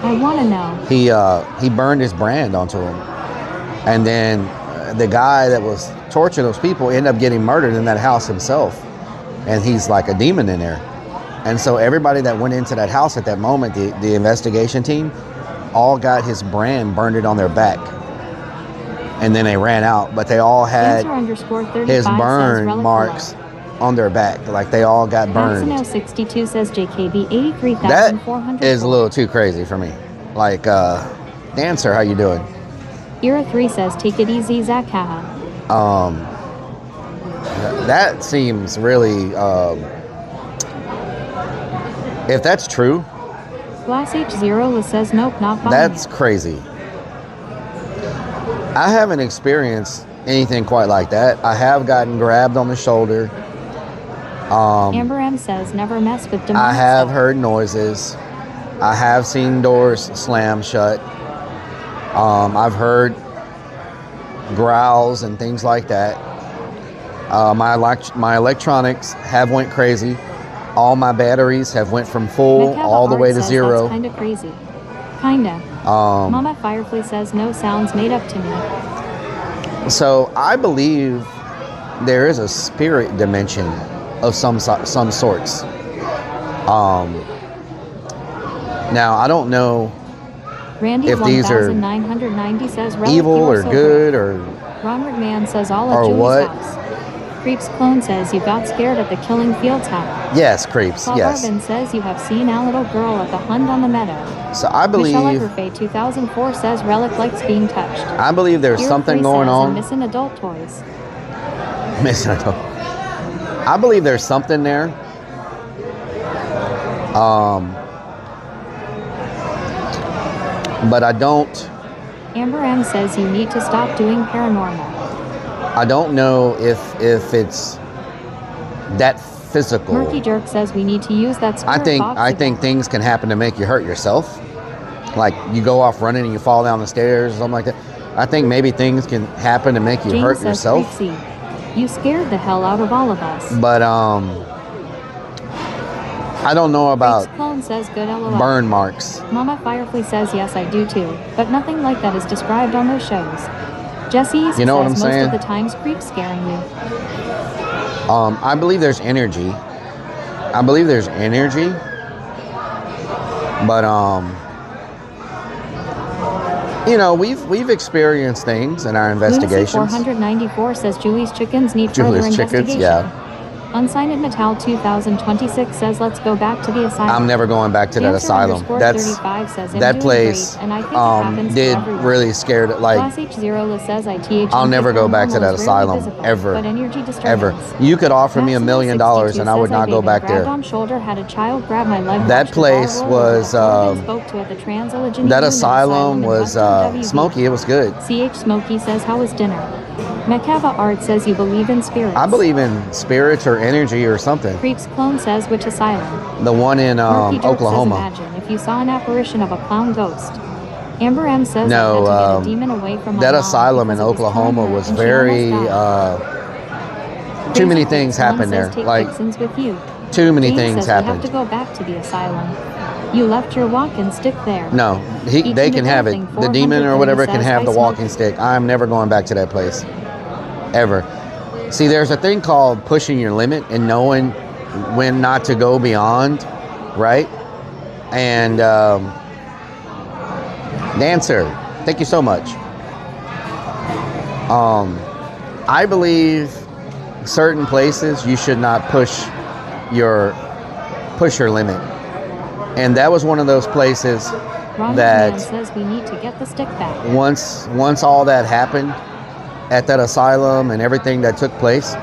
I want to know. He burned his brand onto him, and then the guy that was torturing those people ended up getting murdered in that house himself, and he's like a demon in there. And so everybody that went into that house at that moment, the investigation team, all got his brand burned on their back. and then they ran out, but they all had Dancer_35 his says burn Relic marks on their back. Like they all got burned. Maxino62 says JKB That 83,400. is a little too crazy for me. Like, Dancer, how you doing? Era3 says take it easy, Zach. Haha. That seems really, if that's true, Glass H0 says nope, not buying that's it. crazy. I haven't experienced anything quite like that. I have gotten grabbed on the shoulder. Amber M says never mess with demonic I have stuff. heard noises. I have seen doors slam shut. I've heard growls and things like that. My electronics have went crazy. All my batteries have went from full Makava all the Art way to says zero. That's kinda crazy. Kinda. Mama Firefly says no sounds made up to me. So I believe there is a spirit dimension of some sorts. Now I don't know Randy if these are 1990 says Relic, evil you are or so good great. or Ronald Man says all at or Julie's what. house. Creeps Clone says you got scared at the Killing Fields house. Yes, creeps. Paul Yes. Marvin says you have seen a little girl at the Hunt on the Meadow. So I believe Michelle Everfay 2004 says Relic likes being touched. I believe there's Era something 3 going says, on. and missing adult toys. I believe there's something there. But I don't. Amber M says you need to stop doing paranormal. I don't know if it's that physical. Murky Jerk says we need to use that spirit box I again. think things can happen to make you hurt yourself. Like you go off running and you fall down the stairs or something like that. I think maybe things can happen to make you James hurt says yourself. Creep C. You scared the hell out of all of us. But I don't know about Creeps Clone says good LOL. burn marks. Mama Firefly says yes, I do too, but nothing like that is described on those shows. Jesse You know what says I'm most saying? of the times creeps scaring you. I believe there's energy. But you know, we've experienced things in our investigations. 494 says Julie's chickens need further Julie's chickens, investigation. yeah. Unsigned Metal 2026 says let's go back to the asylum. I'm never going back to that Dancer asylum. _35 says, I'm That doing place great, and I think it happens to did everyone. really scare. Like Class H0 says ITH. I'll never go back to that is rarely asylum visible, ever. But energy Ever. disturbance. You could offer me $1 Maximo million 62 and I would says not go David back grabbed there. on shoulder, had a child grab my leg. That watched the ball place roll was, over, spoke to at the Trans-Allegheny That Women's asylum in was Western WV. smoky. It was good. CH Smokey says how was dinner? Makava Art says you believe in spirits. I believe in spirits or energy or something. Creeps Clone says which asylum? The one in Murky Jerk Oklahoma. says imagine if you saw an apparition of a clown ghost. Amber M says No, I had to get a demon away from my that mom asylum in because it was killing Oklahoma her was and she very. almost died. Too many Basic things Mom happened says there. take Like Vixens with you. too many James things says we have happened. to go back to the asylum. You left your walking stick there. No, Each they and can have it. everything The demon or 430 whatever can says, have "I the smoke." walking stick. I'm never going back to that place. Ever. See, there's a thing called pushing your limit and knowing when not to go beyond, right? And Dancer, thank you so much. I believe certain places you should not push your limit. And that was one of those places Ronald that Man says we need to get the stick back. once all that happened at that asylum and everything that took place,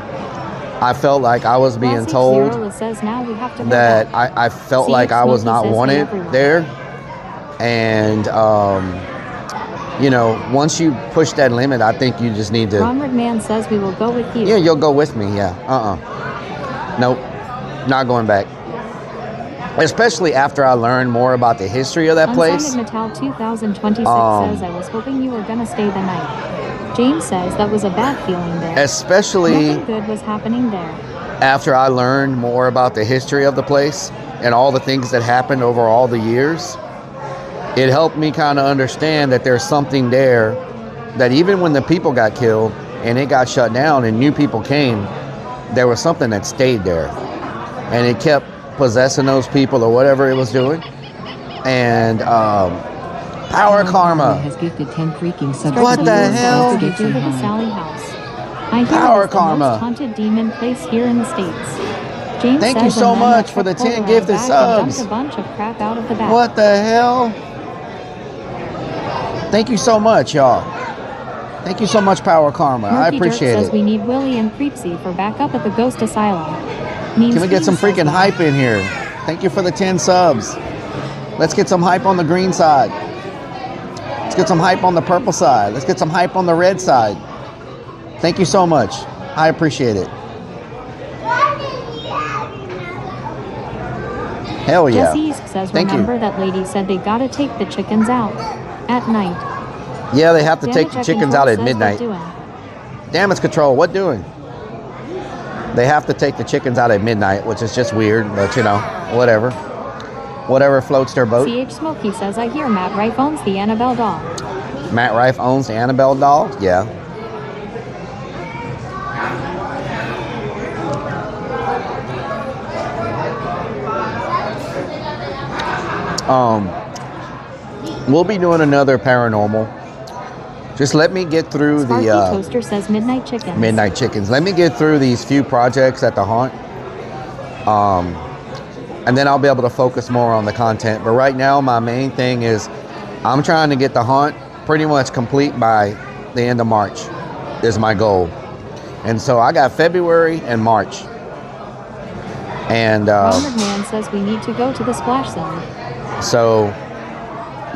I felt like I was being Classic told Zero says now we have to go that back. I felt CH like I was Smokey not says, "Hey, wanted everyone." there. And you know, once you push that limit, I think you just need to. Ronald Man says we will go with you. Yeah, you'll go with me. Yeah. Nope. Not going back. Especially after I learned more about the history of that place. Unsigned Metal 2026 says I was hoping you were gonna stay the night. James says that was a bad feeling there. Especially nothing good was happening there. after I learned more about the history of the place and all the things that happened over all the years. It helped me kind of understand that there's something there, that even when the people got killed and it got shut down and new people came, there was something that stayed there. And it kept possessing those people or whatever it was doing, and Power Karma. Has gifted 10 freaking subs. What the hell? To do with the Sally House. I hear Power it is the Karma. most haunted demon place here in the States. James Thank says you a so man much that for the pulled 10 around gifted back and dumped subs. a bunch of crap out of the back. What the hell? Thank you so much, y'all. Thank you so much, Power Karma. I Murphy appreciate Dirk says it. we need Willie and Creepsy for backup at the Ghost Asylum. Means Can we get some Fiend says freaking that. hype in here? Thank you for the 10 subs. Let's get some hype on the green side. Let's get some hype on the purple side. Let's get some hype on the red side. Thank you so much. I appreciate it. Hell yeah. Jesse East says, Thank you. remember that lady said they gotta take the chickens out at night. Yeah, they have to take the Damage chickens Control out at says what midnight. doing? Damage Control, what doing? They have to take the chickens out at midnight, which is just weird, but you know, whatever. Whatever floats their boat. CH Smokey says, I hear Matt Rife owns the Annabelle doll. Matt Rife owns the Annabelle doll? Yeah. We'll be doing another paranormal. Just let me get through Sparky the Toaster says Midnight Chickens. Midnight Chickens. Let me get through these few projects at the haunt. And then I'll be able to focus more on the content. But right now, my main thing is I'm trying to get the haunt pretty much complete by the end of March is my goal. And so I got February and March. And Ronald Man says we need to go to the splash zone. so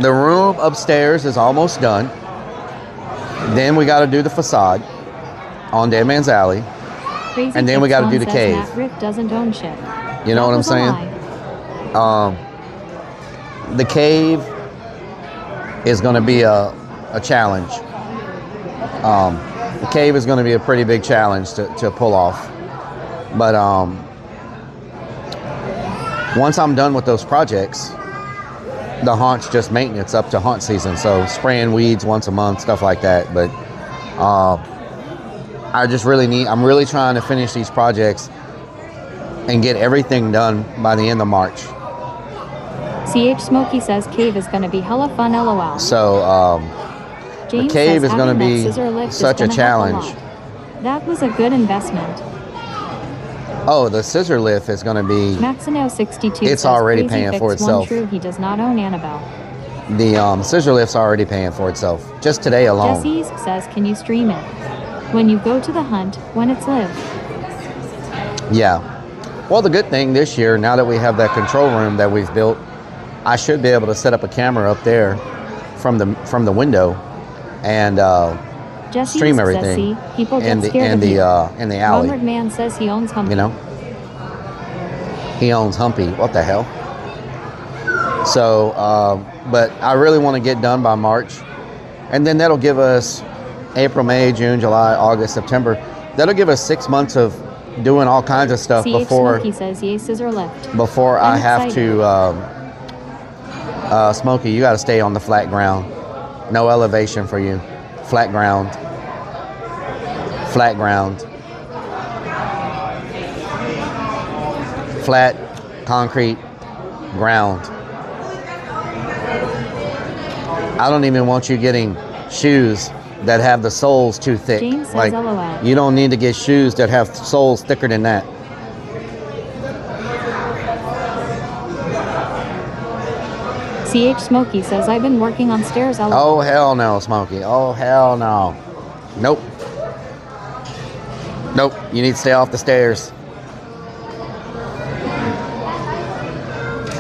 the room upstairs is almost done. Then we got to do the facade on Dead Man's Alley. Crazy And then we Kid got to do Swan the says cave. Matt Riff doesn't own shit. You know That what I'm was a saying? lie. The cave is going to be a challenge. The cave is going to be a pretty big challenge to pull off. But once I'm done with those projects, the haunt's just maintenance up to haunt season. So spraying weeds once a month, stuff like that. But I just I'm really trying to finish these projects and get everything done by the end of March. CH Smokey says cave is gonna be hella fun, lol. So the James cave says is going to having that be scissor lift is such a gonna help challenge. lot. That was a good investment. Oh, the scissor lift is going to be, Maxino62 it's says already Crazy paying Fix for one itself. True, he does not own Annabelle. the scissor lift's already paying for itself. Just today alone. Jesse says, can you stream it? When you go to the hunt, when it's live. Yeah. Well, the good thing this year, now that we have that control room that we've built, I should be able to set up a camera up there from the window and Jesse stream says, everything see, people get in the scared of you. in the alley. Onward Man says he owns Humpy. You know, he owns Humpy. What the hell? So, but I really want to get done by March, and then that'll give us April, May, June, July, August, September. That'll give us 6 months of doing all kinds of stuff CH before Smokey says, yay, scissor lift. before I I'm have excited. to. Smokey, you got to stay on the flat ground. No elevation for you. Flat ground. Flat ground. Flat concrete ground. I don't even want you getting shoes that have the soles too thick. James says Like, LOL. you don't need to get shoes that have soles thicker than that. CH Smokey says, I've been working on stairs. LOL. Oh, hell no, Smokey. Oh, hell no. Nope. Nope. You need to stay off the stairs.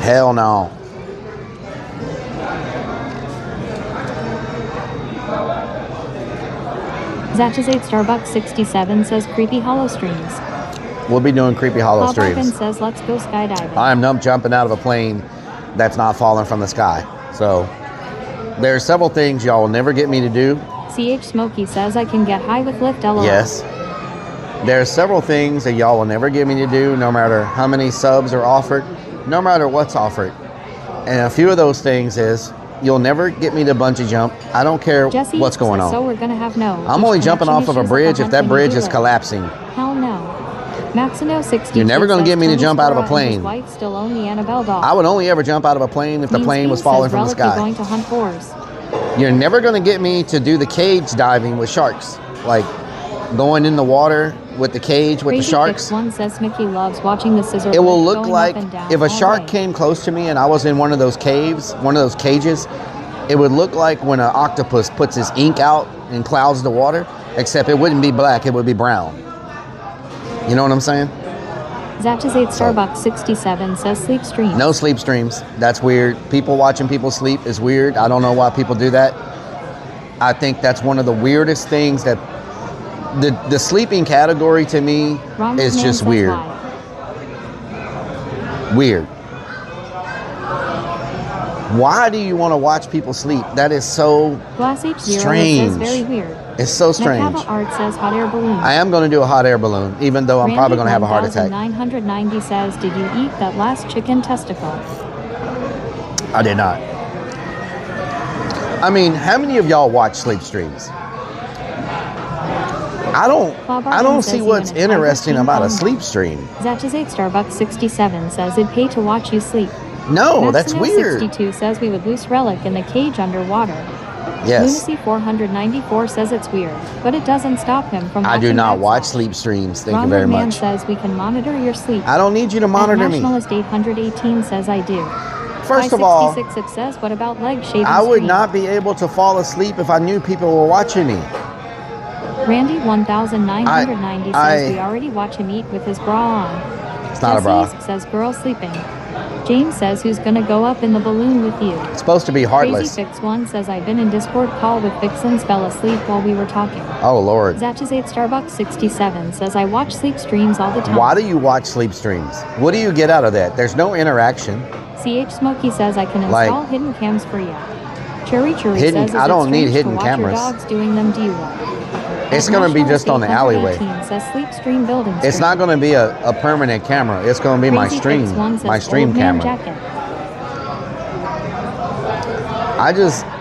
Hell no. Zatchazade Starbucks 67 says, creepy hollow streams. We'll be doing Creepy Hollow Bob Arkin streams. says, let's go skydiving. I am not jumping out of a plane that's not falling from the sky. So there's several things y'all will never get me to do. CH Smokey says, I can get high with lift. LOL. Yes. There are several things that y'all will never get me to do, no matter how many subs are offered, no matter what's offered. And a few of those things is, you'll never get me to bungee jump. I don't care Jesse what's going says, on. So we're gonna have no. I'm only jumping off of a bridge if that bridge is collapsing. Hell no. Maxino62 You're never gonna says, get me to Tony jump out of a Sparrow and his plane. wife still own the Annabelle doll. I would only ever jump out of a plane if the Mean plane was Steve falling says, from the Relic I sky. going to hunt boars. You're never going to get me to do the cage diving with sharks. Like going in the water with the cage with Crazy the sharks. Fix One says Mickey loves watching the scissor It will lift look going like up and down if a all shark day. came close to me and I was in one of those caves, one of those cages, it would look like when an octopus puts his ink out and clouds the water, except it wouldn't be black, it would be brown. You know what I'm saying? Zatch's8 Starbucks 67 says sleep stream. No sleep streams. That's weird. People watching people sleep is weird. I don't know why people do that. I think that's one of the weirdest things that the sleeping category to me is just weird. Weird. Why do you want to watch people sleep? That is so Glass H0 strange. says very weird. It's so strange. Macaba Art says hot air balloon. I am going to do a hot air balloon, even though I'm probably going to have a heart attack. 990 says, did you eat that last chicken testicle? I did not. I mean, how many of y'all watch sleep streams? I don't see what's interesting about a sleep stream. Zatch's8 Starbucks 67 says it'd pay to watch you sleep. No, that's weird. 62 says we would loose Rellik in the cage underwater. Yes. Lunacy 494 says it's weird, but it doesn't stop him from I do watching not Red watch Sox. sleep streams. Thank you Ronald very Man much. says we can monitor your sleep. I don't need you to monitor me. Nationalist 818 says I do. First of all, 566 it says what about leg shaving I would stream? not be able to fall asleep if I knew people were watching me. Randy 1990 says we already watch him eat with his bra on. It's not a bra. Jesse says girl sleeping. James says who's gonna go up in the balloon with you. It's supposed to be heartless. Crazy Fix One says I've been in Discord call with Vixens, fell asleep while we were talking. Oh, Lord. Zatch's8 Starbucks 67 says I watch sleep streams all the time. Why do you watch sleep streams? What do you get out of that? There's no interaction. CH Smokey says I can install hidden cams for you. Cherry Cherry Hidden- says I don't need strange hidden to watch cameras. Your dogs doing them do you what? It's going to be just on the alleyway. Says sleep stream building It's not going to be a permanent camera. It's going to be my Crazy stream, Fix One says my stream old man camera. jacket.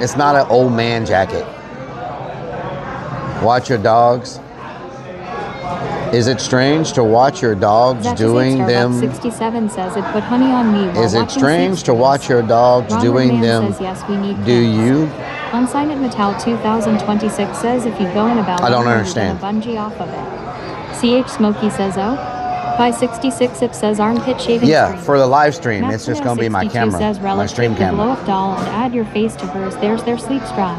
It's not an old man jacket. Watch your dogs. Is it strange to watch your dogs Zatch's8 doing Starbucks them? 67 says it put honey on me while Is it watching strange sleep to watch your dogs Ronald doing Man them? says yes, we need Do cams. you? Unsigned Metal 2026 says if you go in a balloon, I don't you're understand. gonna bungee off of it. CH Smokey says oh. Pi 66 it says armpit shaving Yeah, stream. for the live stream, it's just going to be my 62 camera, says my Relic stream take the camera. blow up doll and add your face to hers. There's their sleep strong.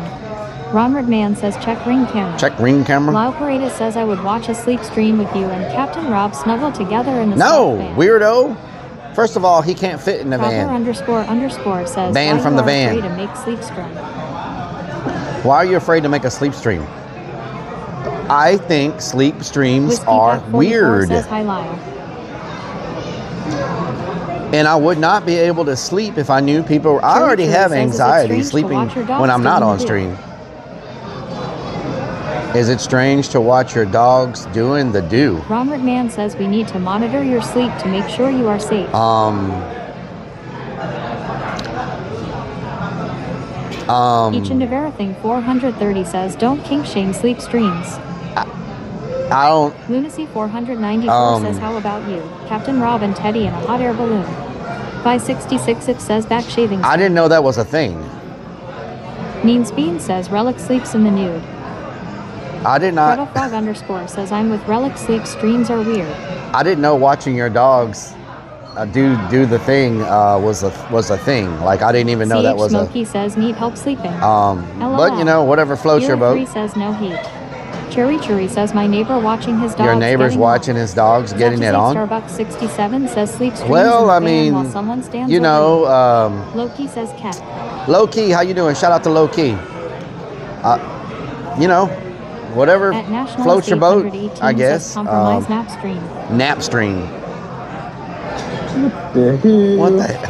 Ronald Man says check ring camera. Check ring camera. Lyle Paredes says I would watch a sleep stream with you and Captain Rob snuggle together in the No, sleep van. weirdo. First of all, he can't fit in the Proper van. _ says Van why from you the are van. afraid to make sleep stream. Why are you afraid to make a sleep stream? I think sleep streams Whiskey are Buck 44 weird. says hi Lyle. And I would not be able to sleep if I knew people. I already Cherry have says, is it anxiety strange to sleeping watch your dogs when I'm not doing on the do? stream. Is it strange to watch your dogs doing the do? Ron McMahon says we need to monitor your sleep to make sure you are safe. Each and everything 430 says don't kink shame sleep streams. I don't. Lunacy 494 says how about you, Captain Rob and Teddy in a hot air balloon. 566 it says back shaving. I didn't know that was a thing. Means Bean says Relic sleeps in the nude. I did not. Frog _ says I'm with Relic sleep streams are weird. I didn't know watching your dogs do the thing was a thing. Like I didn't even know that was Smokey says need help sleeping. But you know, whatever floats your boat. Says no hate. Cherry Cherry says my neighbor watching his dogs. Your neighbor's getting watching his dogs getting it on. Starbucks 67 says sleep streams Well, in the I van mean, while someone stands you know, over you. Loki says cat. Low Key, how you doing? Shout out to Low Key. You know, whatever At National floats your boat, 818 I says guess. compromise nap stream. Nap stream.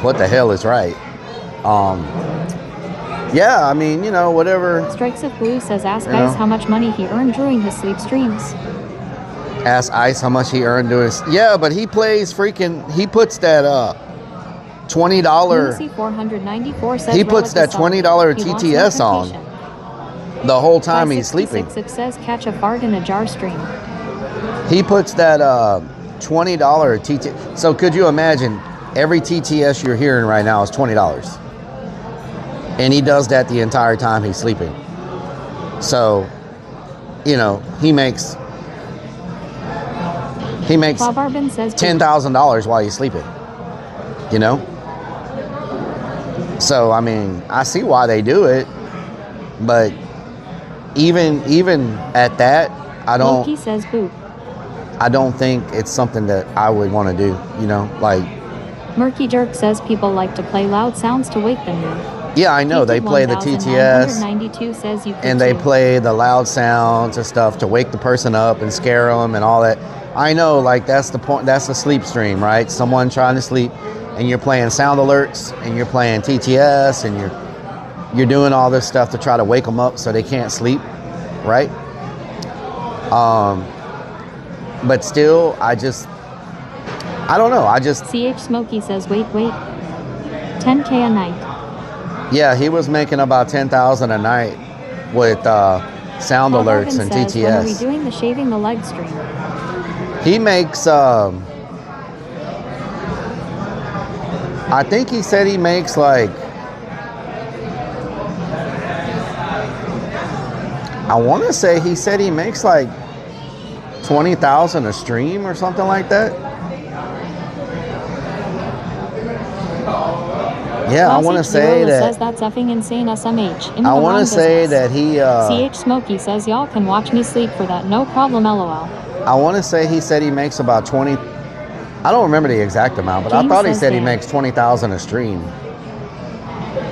What the hell is right? Yeah, I mean, you know, whatever. Strikes of Blue says ask You guys know. how much money he earned during his sleep streams. Ask Ice how much he earned doing this. Yeah, but he plays freaking. He puts that $20. Lunacy 494 says He puts Relic that is solid. $20 He lost TTS on notification. the whole time he's 566 sleeping. it says catch a fart in a jar stream. He puts that $20 TTS. So could you imagine every TTS you're hearing right now is $20? And he does that the entire time he's sleeping. So, you know, he makes Bob Arbin says $10,000 while he's sleeping. You know? So, I mean, I see why they do it, but even at that, Loki says boop. I don't think it's something that I would want to do, you know, like. Murky Jerk says people like to play loud sounds to wake them in. Yeah, I know. They play the TTS, 92 says you could and they too. play the loud sounds and stuff to wake the person up and scare them and all that. I know, like, that's the point. That's the sleep stream, right? Someone trying to sleep, and you're playing sound alerts, and you're playing TTS, and you're doing all this stuff to try to wake them up so they can't sleep, right? But still, I don't know. CH Smokey says, wait. 10K a night. Yeah, he was making about $10,000 a night with sound Bob alerts Arvin and says, TTS. when are we doing the shaving the leg stream? He makes, I think he said he makes like, I want to say he said he makes like 20,000 a stream or something like that. Yeah, I want to say that. Says that's effing insane, SMH. I want to say that he. CH Smokey says y'all can watch me sleep for that, no problem, LOL. I want to say he said he makes about 20. I don't remember the exact amount, but I thought he said he makes 20,000 a stream.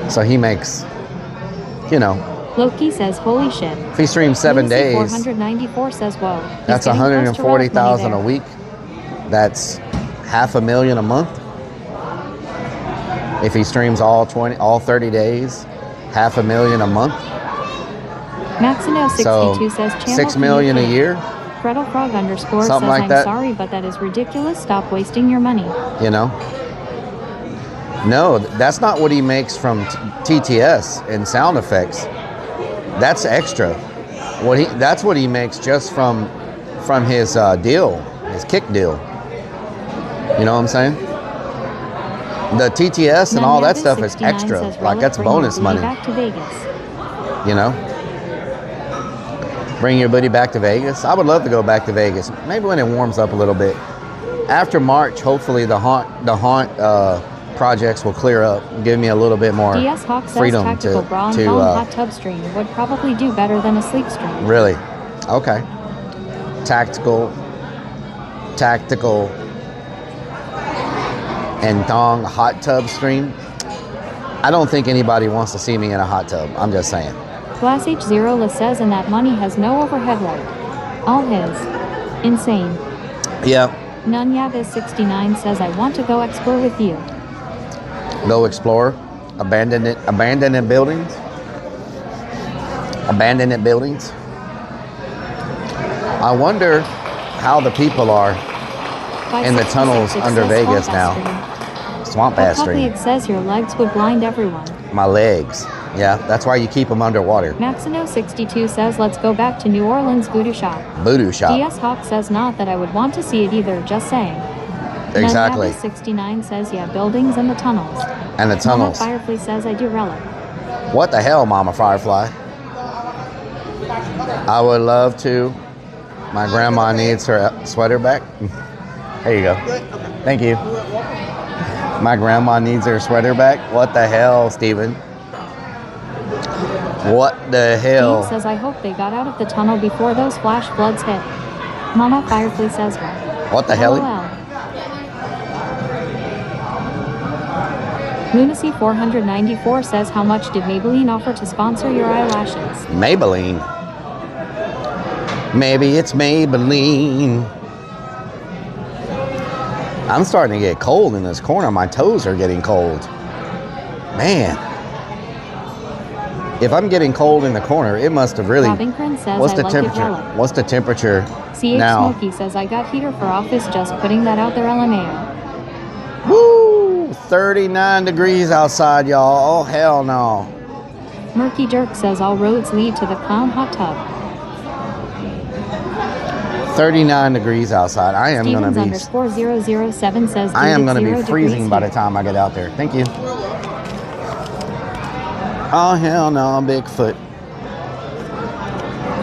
So he makes, you know. Loki says, holy shit. If he streams 7 days, 494 says, whoa. that's 140,000 a week. That's $500,000 a month. If he streams all 30 days, $500,000 a month. Maxino62 says, channel $6 million a year. Gretel Frog underscore Something says, like I'm that. sorry, but that is ridiculous. Stop wasting your money. You know? No, that's not what he makes from TTS and sound effects. That's extra. That's what he makes just from his deal, his kick deal. You know what I'm saying? The TTS and all that stuff is extra. Like, that's bonus money. Back to Vegas. You know? Bring your buddy back to Vegas. I would love to go back to Vegas. Maybe when it warms up a little bit. After March, hopefully the haunt projects will clear up and give me a little bit more DS Hawk says freedom tactical bra and phone hot tub stream would probably do better than a sleep stream. Really? Okay. Tactical and thong hot tub stream. I don't think anybody wants to see me in a hot tub. I'm just saying. Class H Zero says, and that money has no overhead light. All his. Insane. Yeah. Nunyavis69 says, I want to go explore with you. Go explore. Abandoned buildings. Abandoned buildings. I wonder how the people are in the tunnels under Vegas now. Swamp ass Probably stream. it says your legs would blind everyone. My legs. Yeah, that's why you keep them underwater. Maxino62 says, let's go back to New Orleans Voodoo Shop. Voodoo Shop. DS Hawk says, not that I would want to see it either, just saying. Exactly. 69 says, yeah, buildings and the tunnels. And the tunnels. Mama Firefly says, I do Rellik. What the hell, Mama Firefly? I would love to. My grandma needs her sweater back. There you go. Thank you. My grandma needs her sweater back. What the hell, Steven? What the hell? Steve says, I hope they got out of the tunnel before those flash floods hit. Mama Firefly says, what the hell? LOL. Lunacy 494 says, how much did Maybelline offer to sponsor your eyelashes? Maybelline. Maybe it's Maybelline. I'm starting to get cold in this corner. My toes are getting cold. Man. If I'm getting cold in the corner, it must have really... Robinkran says, what's the I like temperature? Rellik. What's the temperature CH now? Smokey says, I got heater for office, just putting that out there, LMAO. Woo! 39 degrees outside, y'all. Oh, hell no. Murky Jerk says, all roads lead to the clown hot tub. 39 degrees outside. I am going to be... Stevens_007 says, I am going to be 0 freezing degrees by here. the time I get out there. Thank you. Oh, hell no, Bigfoot.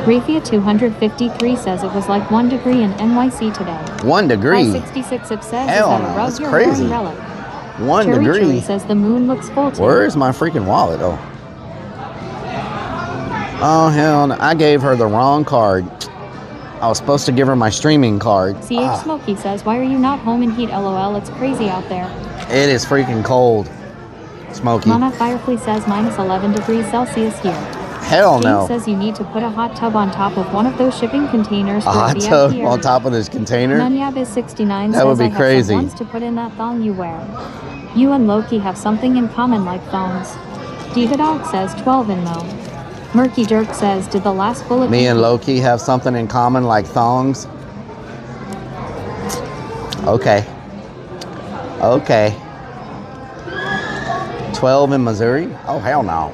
Rafia 253 says it was like 1 degree in NYC today. 1 degree? 66 says, Hell is that no, a rug that's you're crazy. wearing, Relic? 1 Cherry degree? Cherry says the moon looks full today. Where is my freaking wallet? Oh, hell no. I gave her the wrong card. I was supposed to give her my streaming card. CH Smokey says, why are you not home in heat? LOL, it's crazy out there. It is freaking cold, Smokey. Mama Firefly says minus 11 degrees Celsius here. Hell James no. says you need to put a hot tub on top of one of those shipping containers. A for hot VIP tub area. on top of this container? Nunyab is 69 That says would be I have crazy. some ones to put in that thong you wear. You and Loki have something in common like thongs. Diva Dog says 12 in Mo. Murky Jerk says, did the last bullet... Me and Loki have something in common like thongs? Okay. Okay. 12 in Missouri? Oh, hell no.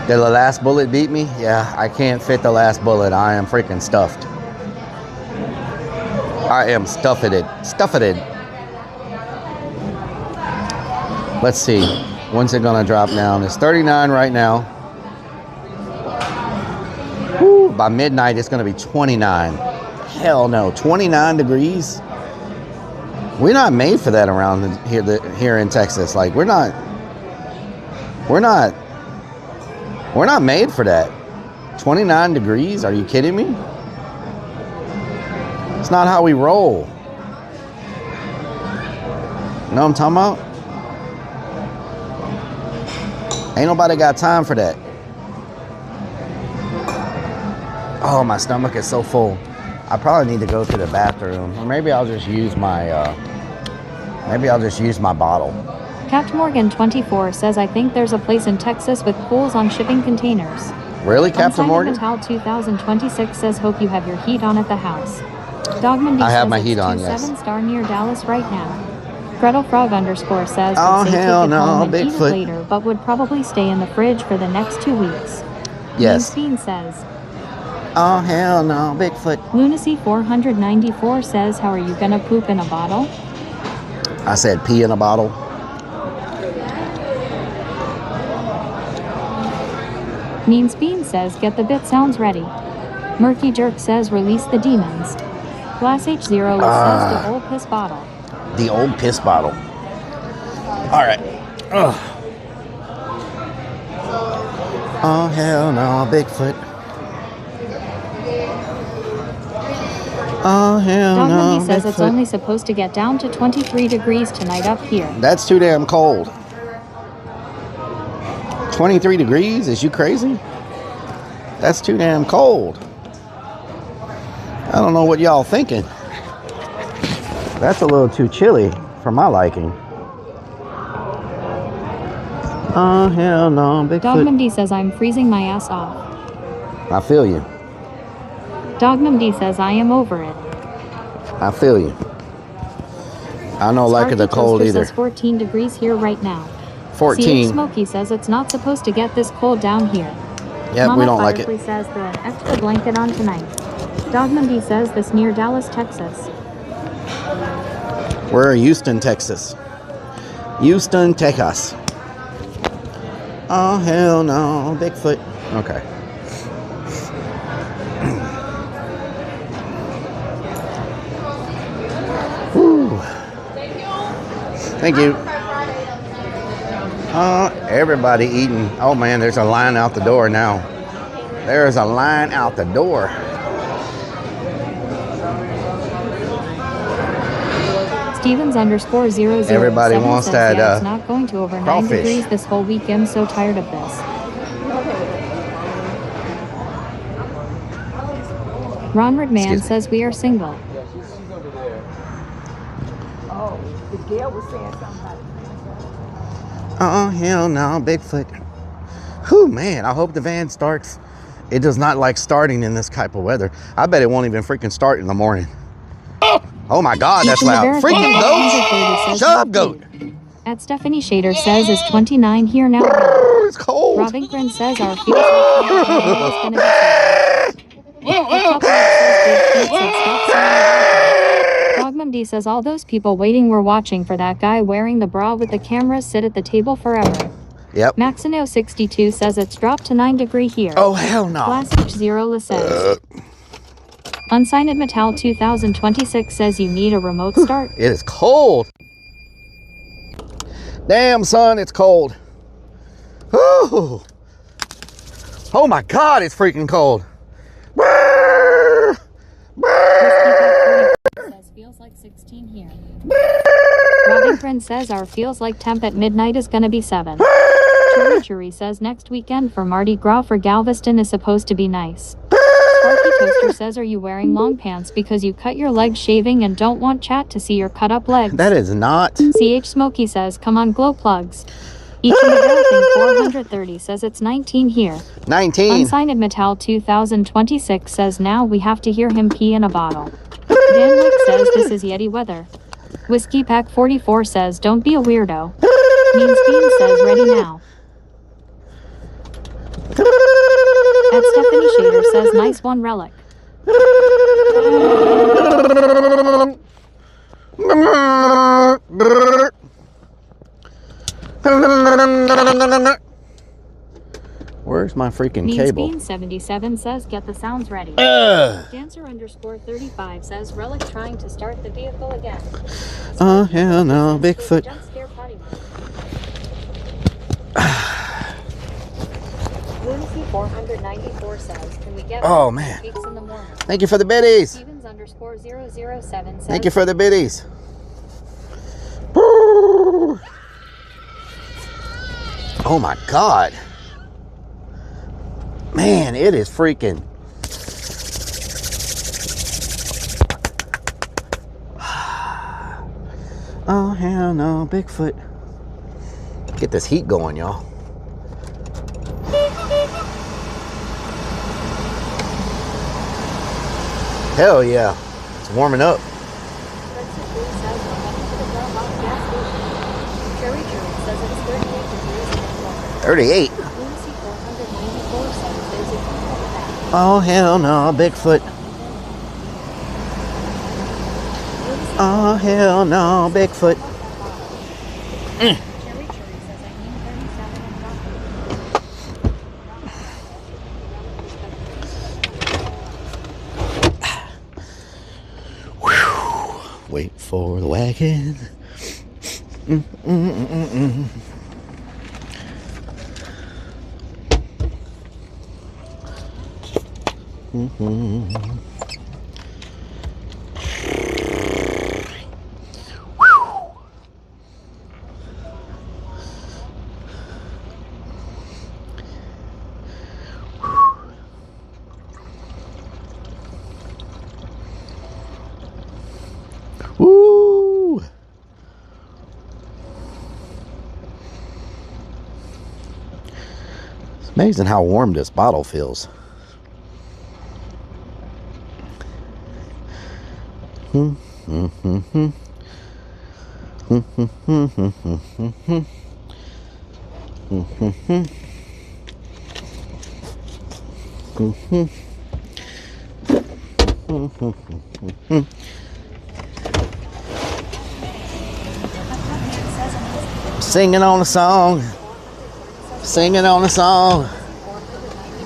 Did the last bullet beat me? Yeah, I can't fit the last bullet. I am freaking stuffed. I am stuffed. Let's see. When's it gonna drop down? It's 39 right now. Woo, by midnight, it's gonna be 29. Hell no, 29 degrees? We're not made for that around here in Texas. Like, we're not made for that. 29 degrees? Are you kidding me? It's not how we roll. You know what I'm talking about? Ain't nobody got time for that. Oh, my stomach is so full. I probably need to go to the bathroom. Or maybe I'll just use my bottle. Capt Morgan 24 says I think there's a place in Texas with pools on shipping containers. Really, Captain Morgan? Metal 2026 says hope you have your heat on at the house. Dogman D I have says my it's heat on, yes. 7-star near Dallas right now. Gretel Frog _ says Oh, would say hell take it no, home and eat it Bigfoot. later, but would probably stay in the fridge for the next 2 weeks. Yes. Mean Fiend says. Oh, hell no, Bigfoot. Lunacy 494 says, how are you gonna poop in a bottle? I said pee in a bottle. Mean Fiend says, get the bit sounds ready. Murky Jerk says, release the demons. Glass H0 says, the old piss bottle. The old piss bottle. All right. Ugh. Oh, hell no, Bigfoot. Oh, hell Dog no, Monday says it's Bigfoot. only supposed to get down to 23 degrees tonight up here. That's too damn cold. 23 degrees? Is you crazy? That's too damn cold. I don't know what y'all thinking. That's a little too chilly for my liking. Oh, hell no, Dog Bigfoot. Monday says I'm freezing my ass off. I feel you. Dognum D says I am over it. I feel you. I don't like the cold Toaster either. says 14 degrees here right now. 14. CH Smokey says it's not supposed to get this cold down here. Yep, Mama we don't like Firefly it. says throw an extra blanket on tonight. Dognum D says this near Dallas, Texas. We're in Houston, Texas. Houston, Texas. Oh, hell no, Bigfoot. Okay. Whew. Thank you. Everybody eating. Oh man, there's a line out the door now. There's a line out the door. Stevens _007 Everybody wants says, that, yeah, it's not going to over 9 crawfish. degrees this whole week. I'm so tired of this. Ron Redman Excuse me. says we are single. Oh, the girl was saying something. Oh, hell no, Bigfoot. Whew, man, I hope the van starts. It does not like starting in this type of weather. I bet it won't even freaking start in the morning. Oh my God, that's loud. Freaking goat. Shut up, goat. At Stephanie Shader says is 29 here now. It's cold. Rob Inkgren says our fields are going to be Dogman D says all those people waiting were watching for that guy wearing the bra with the camera sit at the table forever. Yep. Maxino62 says it's dropped to 9 degree here. Oh, hell no. Classic Zero says. Unsigned Metal 2026 says you need a remote start. It is cold. Damn, son, it's cold. Ooh. Oh my God, it's freaking cold. Says feels like 16 here. Robin says our feels like temp at midnight is gonna be 7. Churi says next weekend for Mardi Gras for Galveston is supposed to be nice. Sparky Toaster says are you wearing long pants because you cut your legs shaving and don't want chat to see your cut up legs? That is not. CH Smokey says come on glow plugs. Each and everything 430 says it's 19 here. 19. Unsigned Metal 2026 says now we have to hear him pee in a bottle. Dan Wick says this is Yeti weather. Whiskey Pack 44 says don't be a weirdo. Mean Bean says ready now. At Stephanie Shader says nice one Relic. Where's my freaking Mean cable? Bean 77 says get the sounds ready. Dancer _ 35 says Relic trying to start the vehicle again. Oh, hell no, Bigfoot. Jump scare potty Lunacy 494 says, can we get Oh, man. weeks in the morning? Thank you for the biddies. Stevens _ 007 says, Thank you for the biddies. Oh my God. Man, it is freaking. Oh, hell no, Bigfoot. Get this heat going, y'all. Hell yeah. It's warming up. Cherry says it's 38 degrees in the morning. 38. Lunacy 494 says there's a heat over that. Oh, hell no, Bigfoot. Oh, hell no, Bigfoot. Cherry says I mean 37 and Wait for the wagon. Woo! It's amazing how warm this bottle feels. Singing on a song. Singing on a song.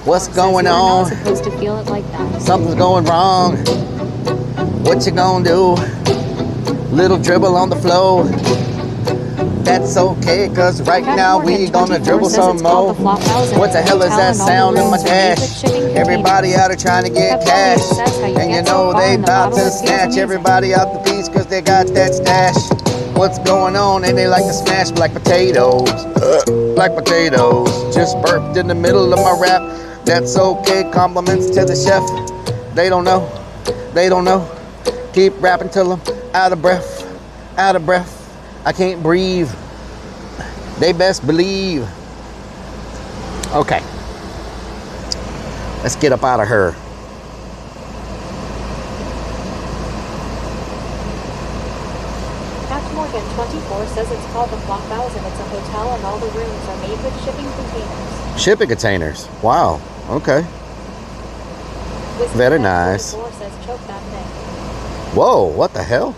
What's going on? supposed to feel it like that. Something's going wrong. What you gonna do? Little dribble on the floor. That's okay, cause right now we gonna dribble some more. What the hell is that sound in my dash? Everybody out there trying to get cash. And you know they about to snatch everybody out the piece cause they got that stash. What's going on? And they like to smash black potatoes. Black potatoes. Just burped in the middle of my rap. That's okay, compliments to the chef. They don't know, they don't know. Keep rapping till I'm out of breath, out of breath. I can't breathe. They best believe. Okay. Let's get up out of her. Pat Morgan 24 says it's called the Flop House and it's a hotel and all the rooms are made with shipping containers. Shipping containers. Wow. Okay. Whiskey Very Pack nice. 44 says choke that thing. Whoa, what the hell?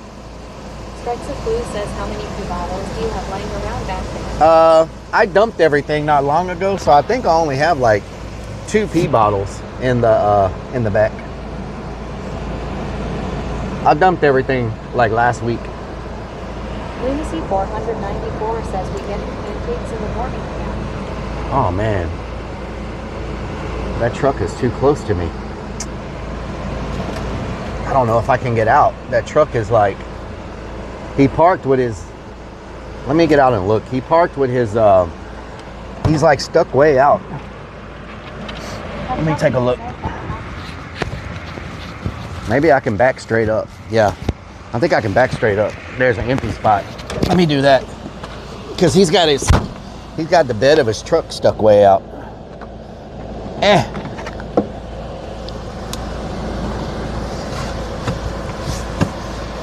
Strikes of Blue says how many pee bottles do you have lying around back there? I dumped everything not long ago, so I think I only have like 2 pee bottles in the back. I dumped everything like last week. Lunacy 494 says we get pancakes in the morning again. Oh man, that truck is too close to me. I don't know if I can get out. That truck is like, he parked with his, let me get out and look. He parked with his, he's like stuck way out. Let me take a look. Maybe I can back straight up. Yeah, I think I can back straight up. There's an empty spot. Let me do that. Because he's got the bed of his truck stuck way out.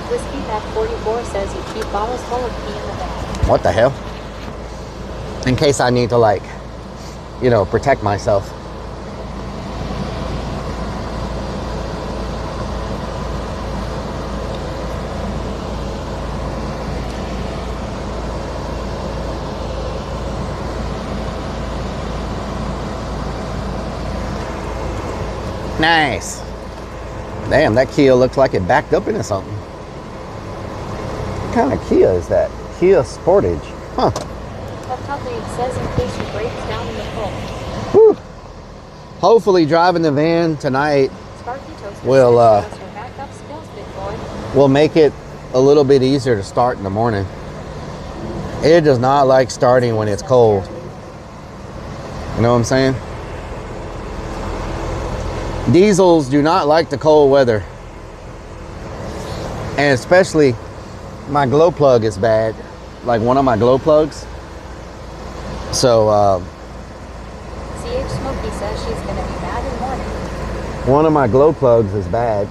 Whiskey Pack 44 says you keep bottles full of pee in the bag. What the hell? In case I need to, like, you know, protect myself. Nice. Damn, that Kia looks like it backed up into something. What kind of Kia is that? Kia Sportage. Huh. Up top it says in case you breaks down in the cold. Whew. Hopefully driving the van tonight will make it a little bit easier to start in the morning. It does not like starting when it's cold. You know what I'm saying? Diesels do not like the cold weather. And especially my glow plug is bad. Like one of my glow plugs. So, CH Smokey says she's going to be mad in the morning. one of my glow plugs is bad.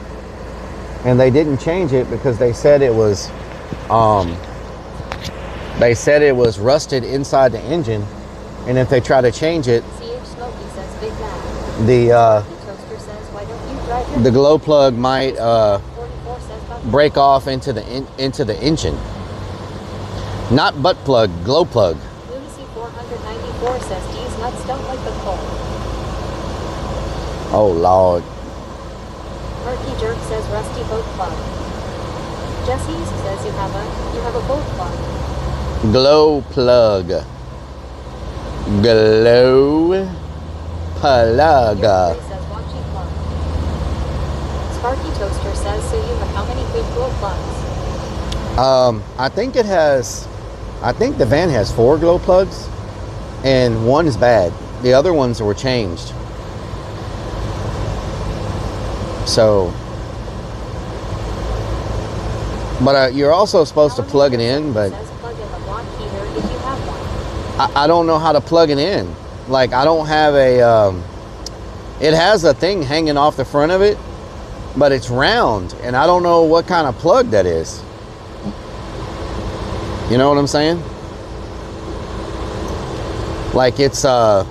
And they didn't change it because they said it was, rusted inside the engine. And if they try to change it, CH Smokey says big mad. the glow plug might break off into the engine. Not butt plug, glow plug. Lunacy 494 says these nuts don't like the cold. Oh Lord. Murky Jerk says rusty boat plug. Jesse says you have a boat plug. Glow plug. Glow plug. Sparky Toaster says, so you have how many big glow plugs? I think the van has 4 glow plugs and one is bad. The other ones were changed. So, but you're also supposed to plug it in, but I don't know how to plug it in. Like, I don't have a, it has a thing hanging off the front of it, but it's round, and I don't know what kind of plug that is. You know what I'm saying? Like the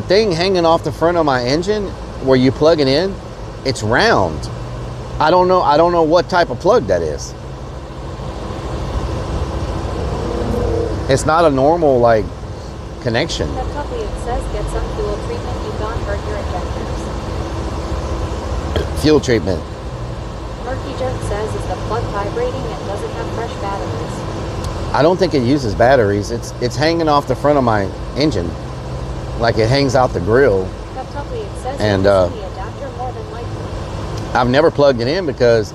thing hanging off the front of my engine where you plug it in, it's round. I don't know what type of plug that is. It's not a normal like connection. That copy it says get some fuel treatment, you don't hurt your injectors. Fuel treatment. Murky Jerk says is the plug vibrating and doesn't have fresh batteries. I don't think it uses batteries. It's hanging off the front of my engine. Like it hangs out the grill. That copy it says and the adapter more than likely. I've never plugged it in because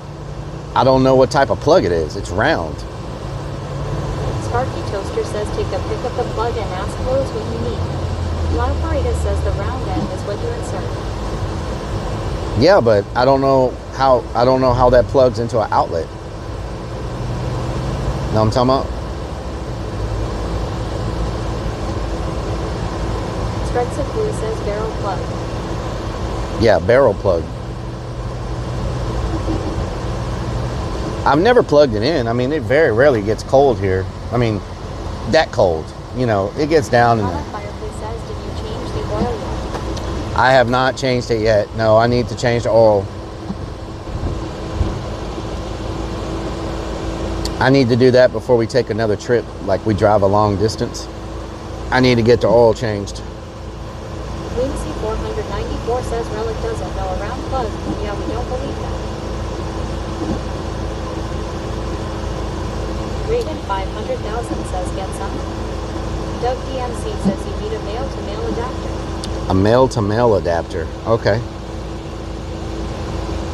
I don't know what type of plug it is. It's round. Sparky Toaster says pick up the plug and ask Lowe's what you need. Lauparitas says the round end is what you insert. Yeah, but I don't know how that plugs into an outlet. Know what I'm talking about? Spreads of Blue says barrel plug. Yeah, barrel plug. I've never plugged it in. I mean, it very rarely gets cold here. I mean, that cold. You know, it gets down in there. Fireplace says, did you change the oil yet? I have not changed it yet. No, I need to change the oil. I need to do that before we take another trip, like we drive a long distance. I need to get the oil changed. Lunacy 494 says Rellik doesn't know around plug. Yeah, we don't believe that. Raven 500,000 says get some. Doug DMC says you need a male-to-male adapter. A male-to-male adapter. Okay.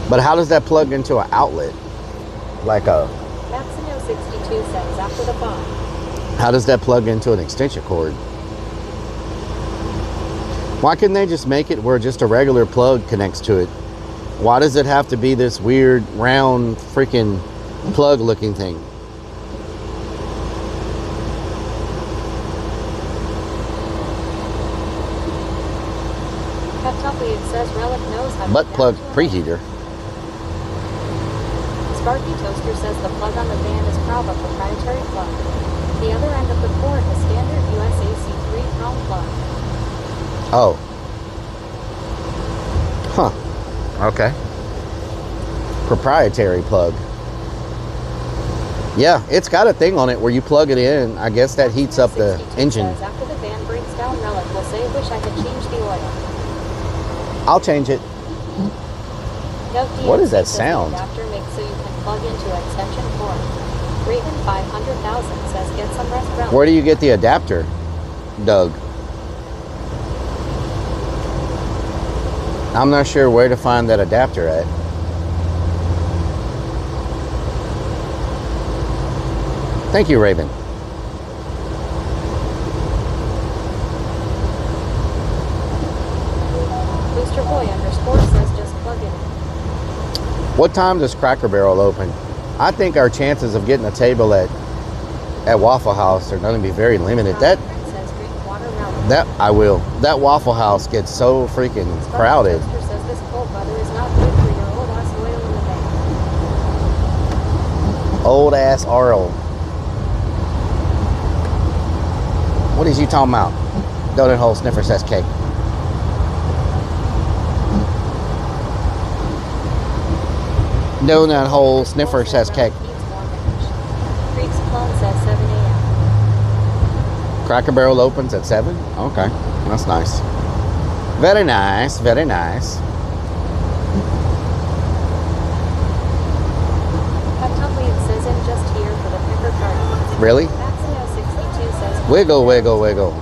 But how does that plug into an outlet? Like a... Maximo 62 says after the fog. How does that plug into an extension cord? Why couldn't they just make it where just a regular plug connects to it? Why does it have to be this weird round freaking plug looking thing? It says Rellik knows how to Butt plug adapt to preheater. Sparky Toaster says the plug on the van is Prava proprietary plug. The other end of the cord is standard USAC 3-prong plug. Oh. Huh. Okay. Proprietary plug. Yeah, it's got a thing on it where you plug it in. I guess that heats up the engine. Says after the van breaks down, Rellik will say, wish I could change the oil. I'll change it. What is that sound? Adapter makes so you can plug into extension cord. Raven 500,000 says get some rest. Rellik. Where do you get the adapter, Doug? I'm not sure where to find that adapter at. Thank you, Raven. Booster Boy _ says just plug it in. What time does Cracker Barrel open? I think our chances of getting a table at Waffle House are going to be very limited. That I will. That Waffle House gets so freaking crowded. Says this cold weather is not good for your old ass oil in the van. Old ass RL. What is you talking about? Donut hole sniffer says cake. Donut hole sniffer says cake. Creek's Clone says 7 a.m. Cracker Barrel opens at 7? Okay, that's nice. Very nice, very nice. It says I'm just here for the pepper party. Really? Maximo 62 says Wiggle, wiggle, wiggle.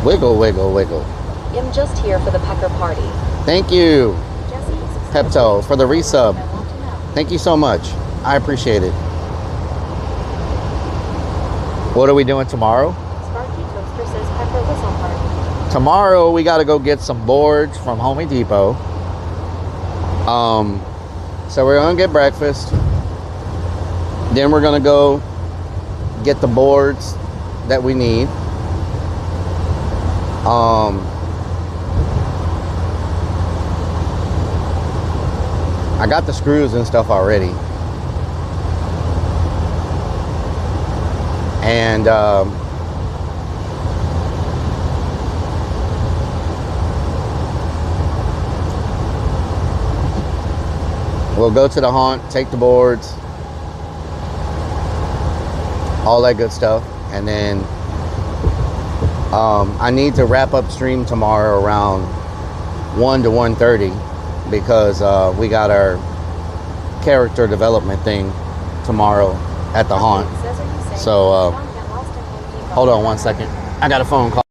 Wiggle, wiggle, wiggle. I'm just here for the pecker party. Thank you, Pepto, for the resub. Thank you so much. I appreciate it. What are we doing tomorrow? Sparky Toaster says pepper whistle party. Tomorrow we got to go get some boards from Home Depot. So we're gonna get breakfast. Then we're gonna go get the boards that we need. I got the screws and stuff already. And we'll go to the haunt, take the boards, all that good stuff. And then I need to wrap up stream tomorrow around 1 to 1:30 because we got our character development thing tomorrow at the haunt. So hold on 1 second. I got a phone call.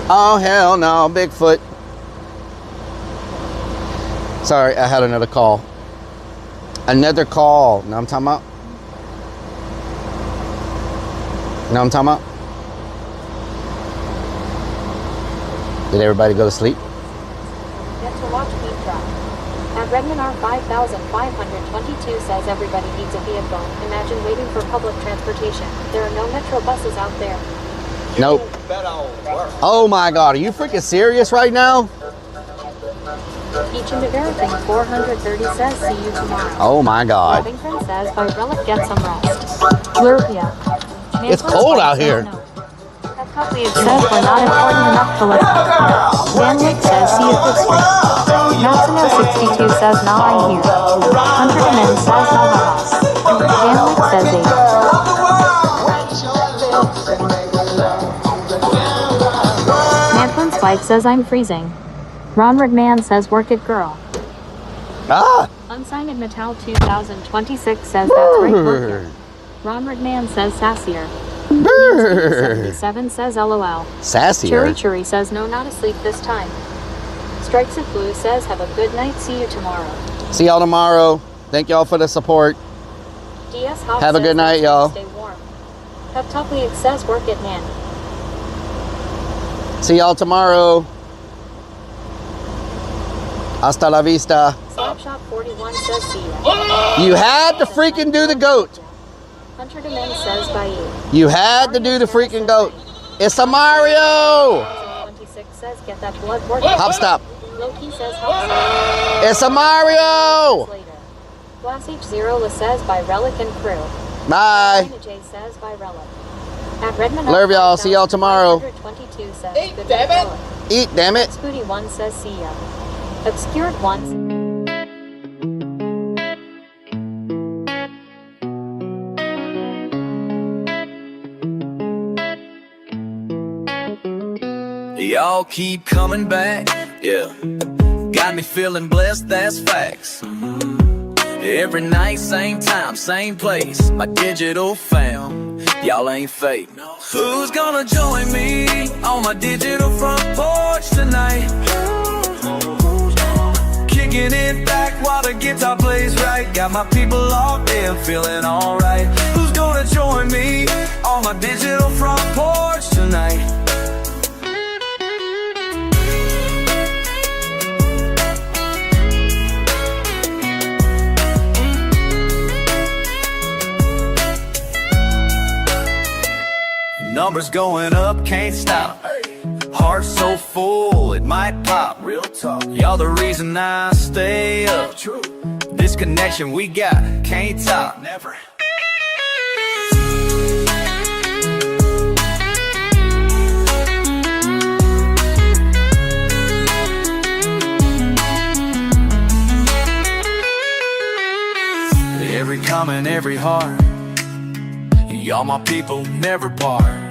Oh, hell no, Bigfoot. Sorry, I had another call. Another call. Know what I'm talking about? Know what I'm talking about? Did everybody go to sleep? Get to watch Beat Drop. At Redmond R 5522 says everybody needs a vehicle. Imagine waiting for public transportation. There are no metro buses out there. Nope. Oh my God, are you freaking serious right now? Teaching of everything 430 says see you tomorrow. Oh my God. Robinson says by Rellik get some rest. Lurbia. It's cold out here. It says we're not important enough to listen. Danwick says see you this week. Maximo62 says nah I'm here. Hunter Demin says ha ha ha. Danwick says 8. Mantlin Spike says I'm freezing. Ron Redman says work it girl. Ah! Unsigned Metal 2026 says that's right work it. Ron Redman says sassier. 77 says LOL. Sassier? Cherry Cherry says no not asleep this time. Strikes of Blue says have a good night see you tomorrow. See y'all tomorrow. Thank y'all for the support. DS Hop Have a good night, y'all. Stay warm. Pep Talk League says work it man. See y'all tomorrow. Hasta la vista. Slapshot 41 says see ya. You had to freaking do the goat. Hunter Domain says by you. You had to do the freaking goat. It's a Mario. 26 says get that blood work. Hop stop. Loki says hop stop. It's a Mario. Glass H0 says by Rellik and crew. Bye. J says by Rellik. At Redmond Love y'all. See y'all tomorrow. 122 says good night, Rellik. Eat, damn it. Spooty 1 says see ya. Obscured 1. Y'all keep coming back, yeah. Got me feeling blessed, that's facts. Every night, same time, same place. My digital fam, y'all ain't fake. Who's gonna join me on my digital front porch tonight? Kicking it back while the guitar plays right. Got my people locked in, feeling alright. Who's gonna join me on my digital front porch tonight? Numbers going up, can't stop. Heart so full, it might pop. Real talk. Y'all the reason I stay up. True. This connection we got, can't top. Never. Every comment, every heart. Y'all my people, never part.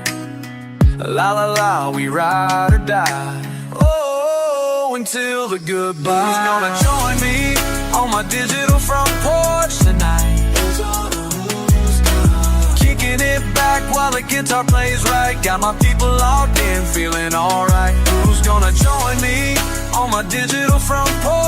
La la la, we ride or die. Oh, until the goodbye. Who's gonna join me on my digital front porch tonight? Kicking it back while the guitar plays right. Got my people locked in, feeling alright. Who's gonna join me on my digital front porch?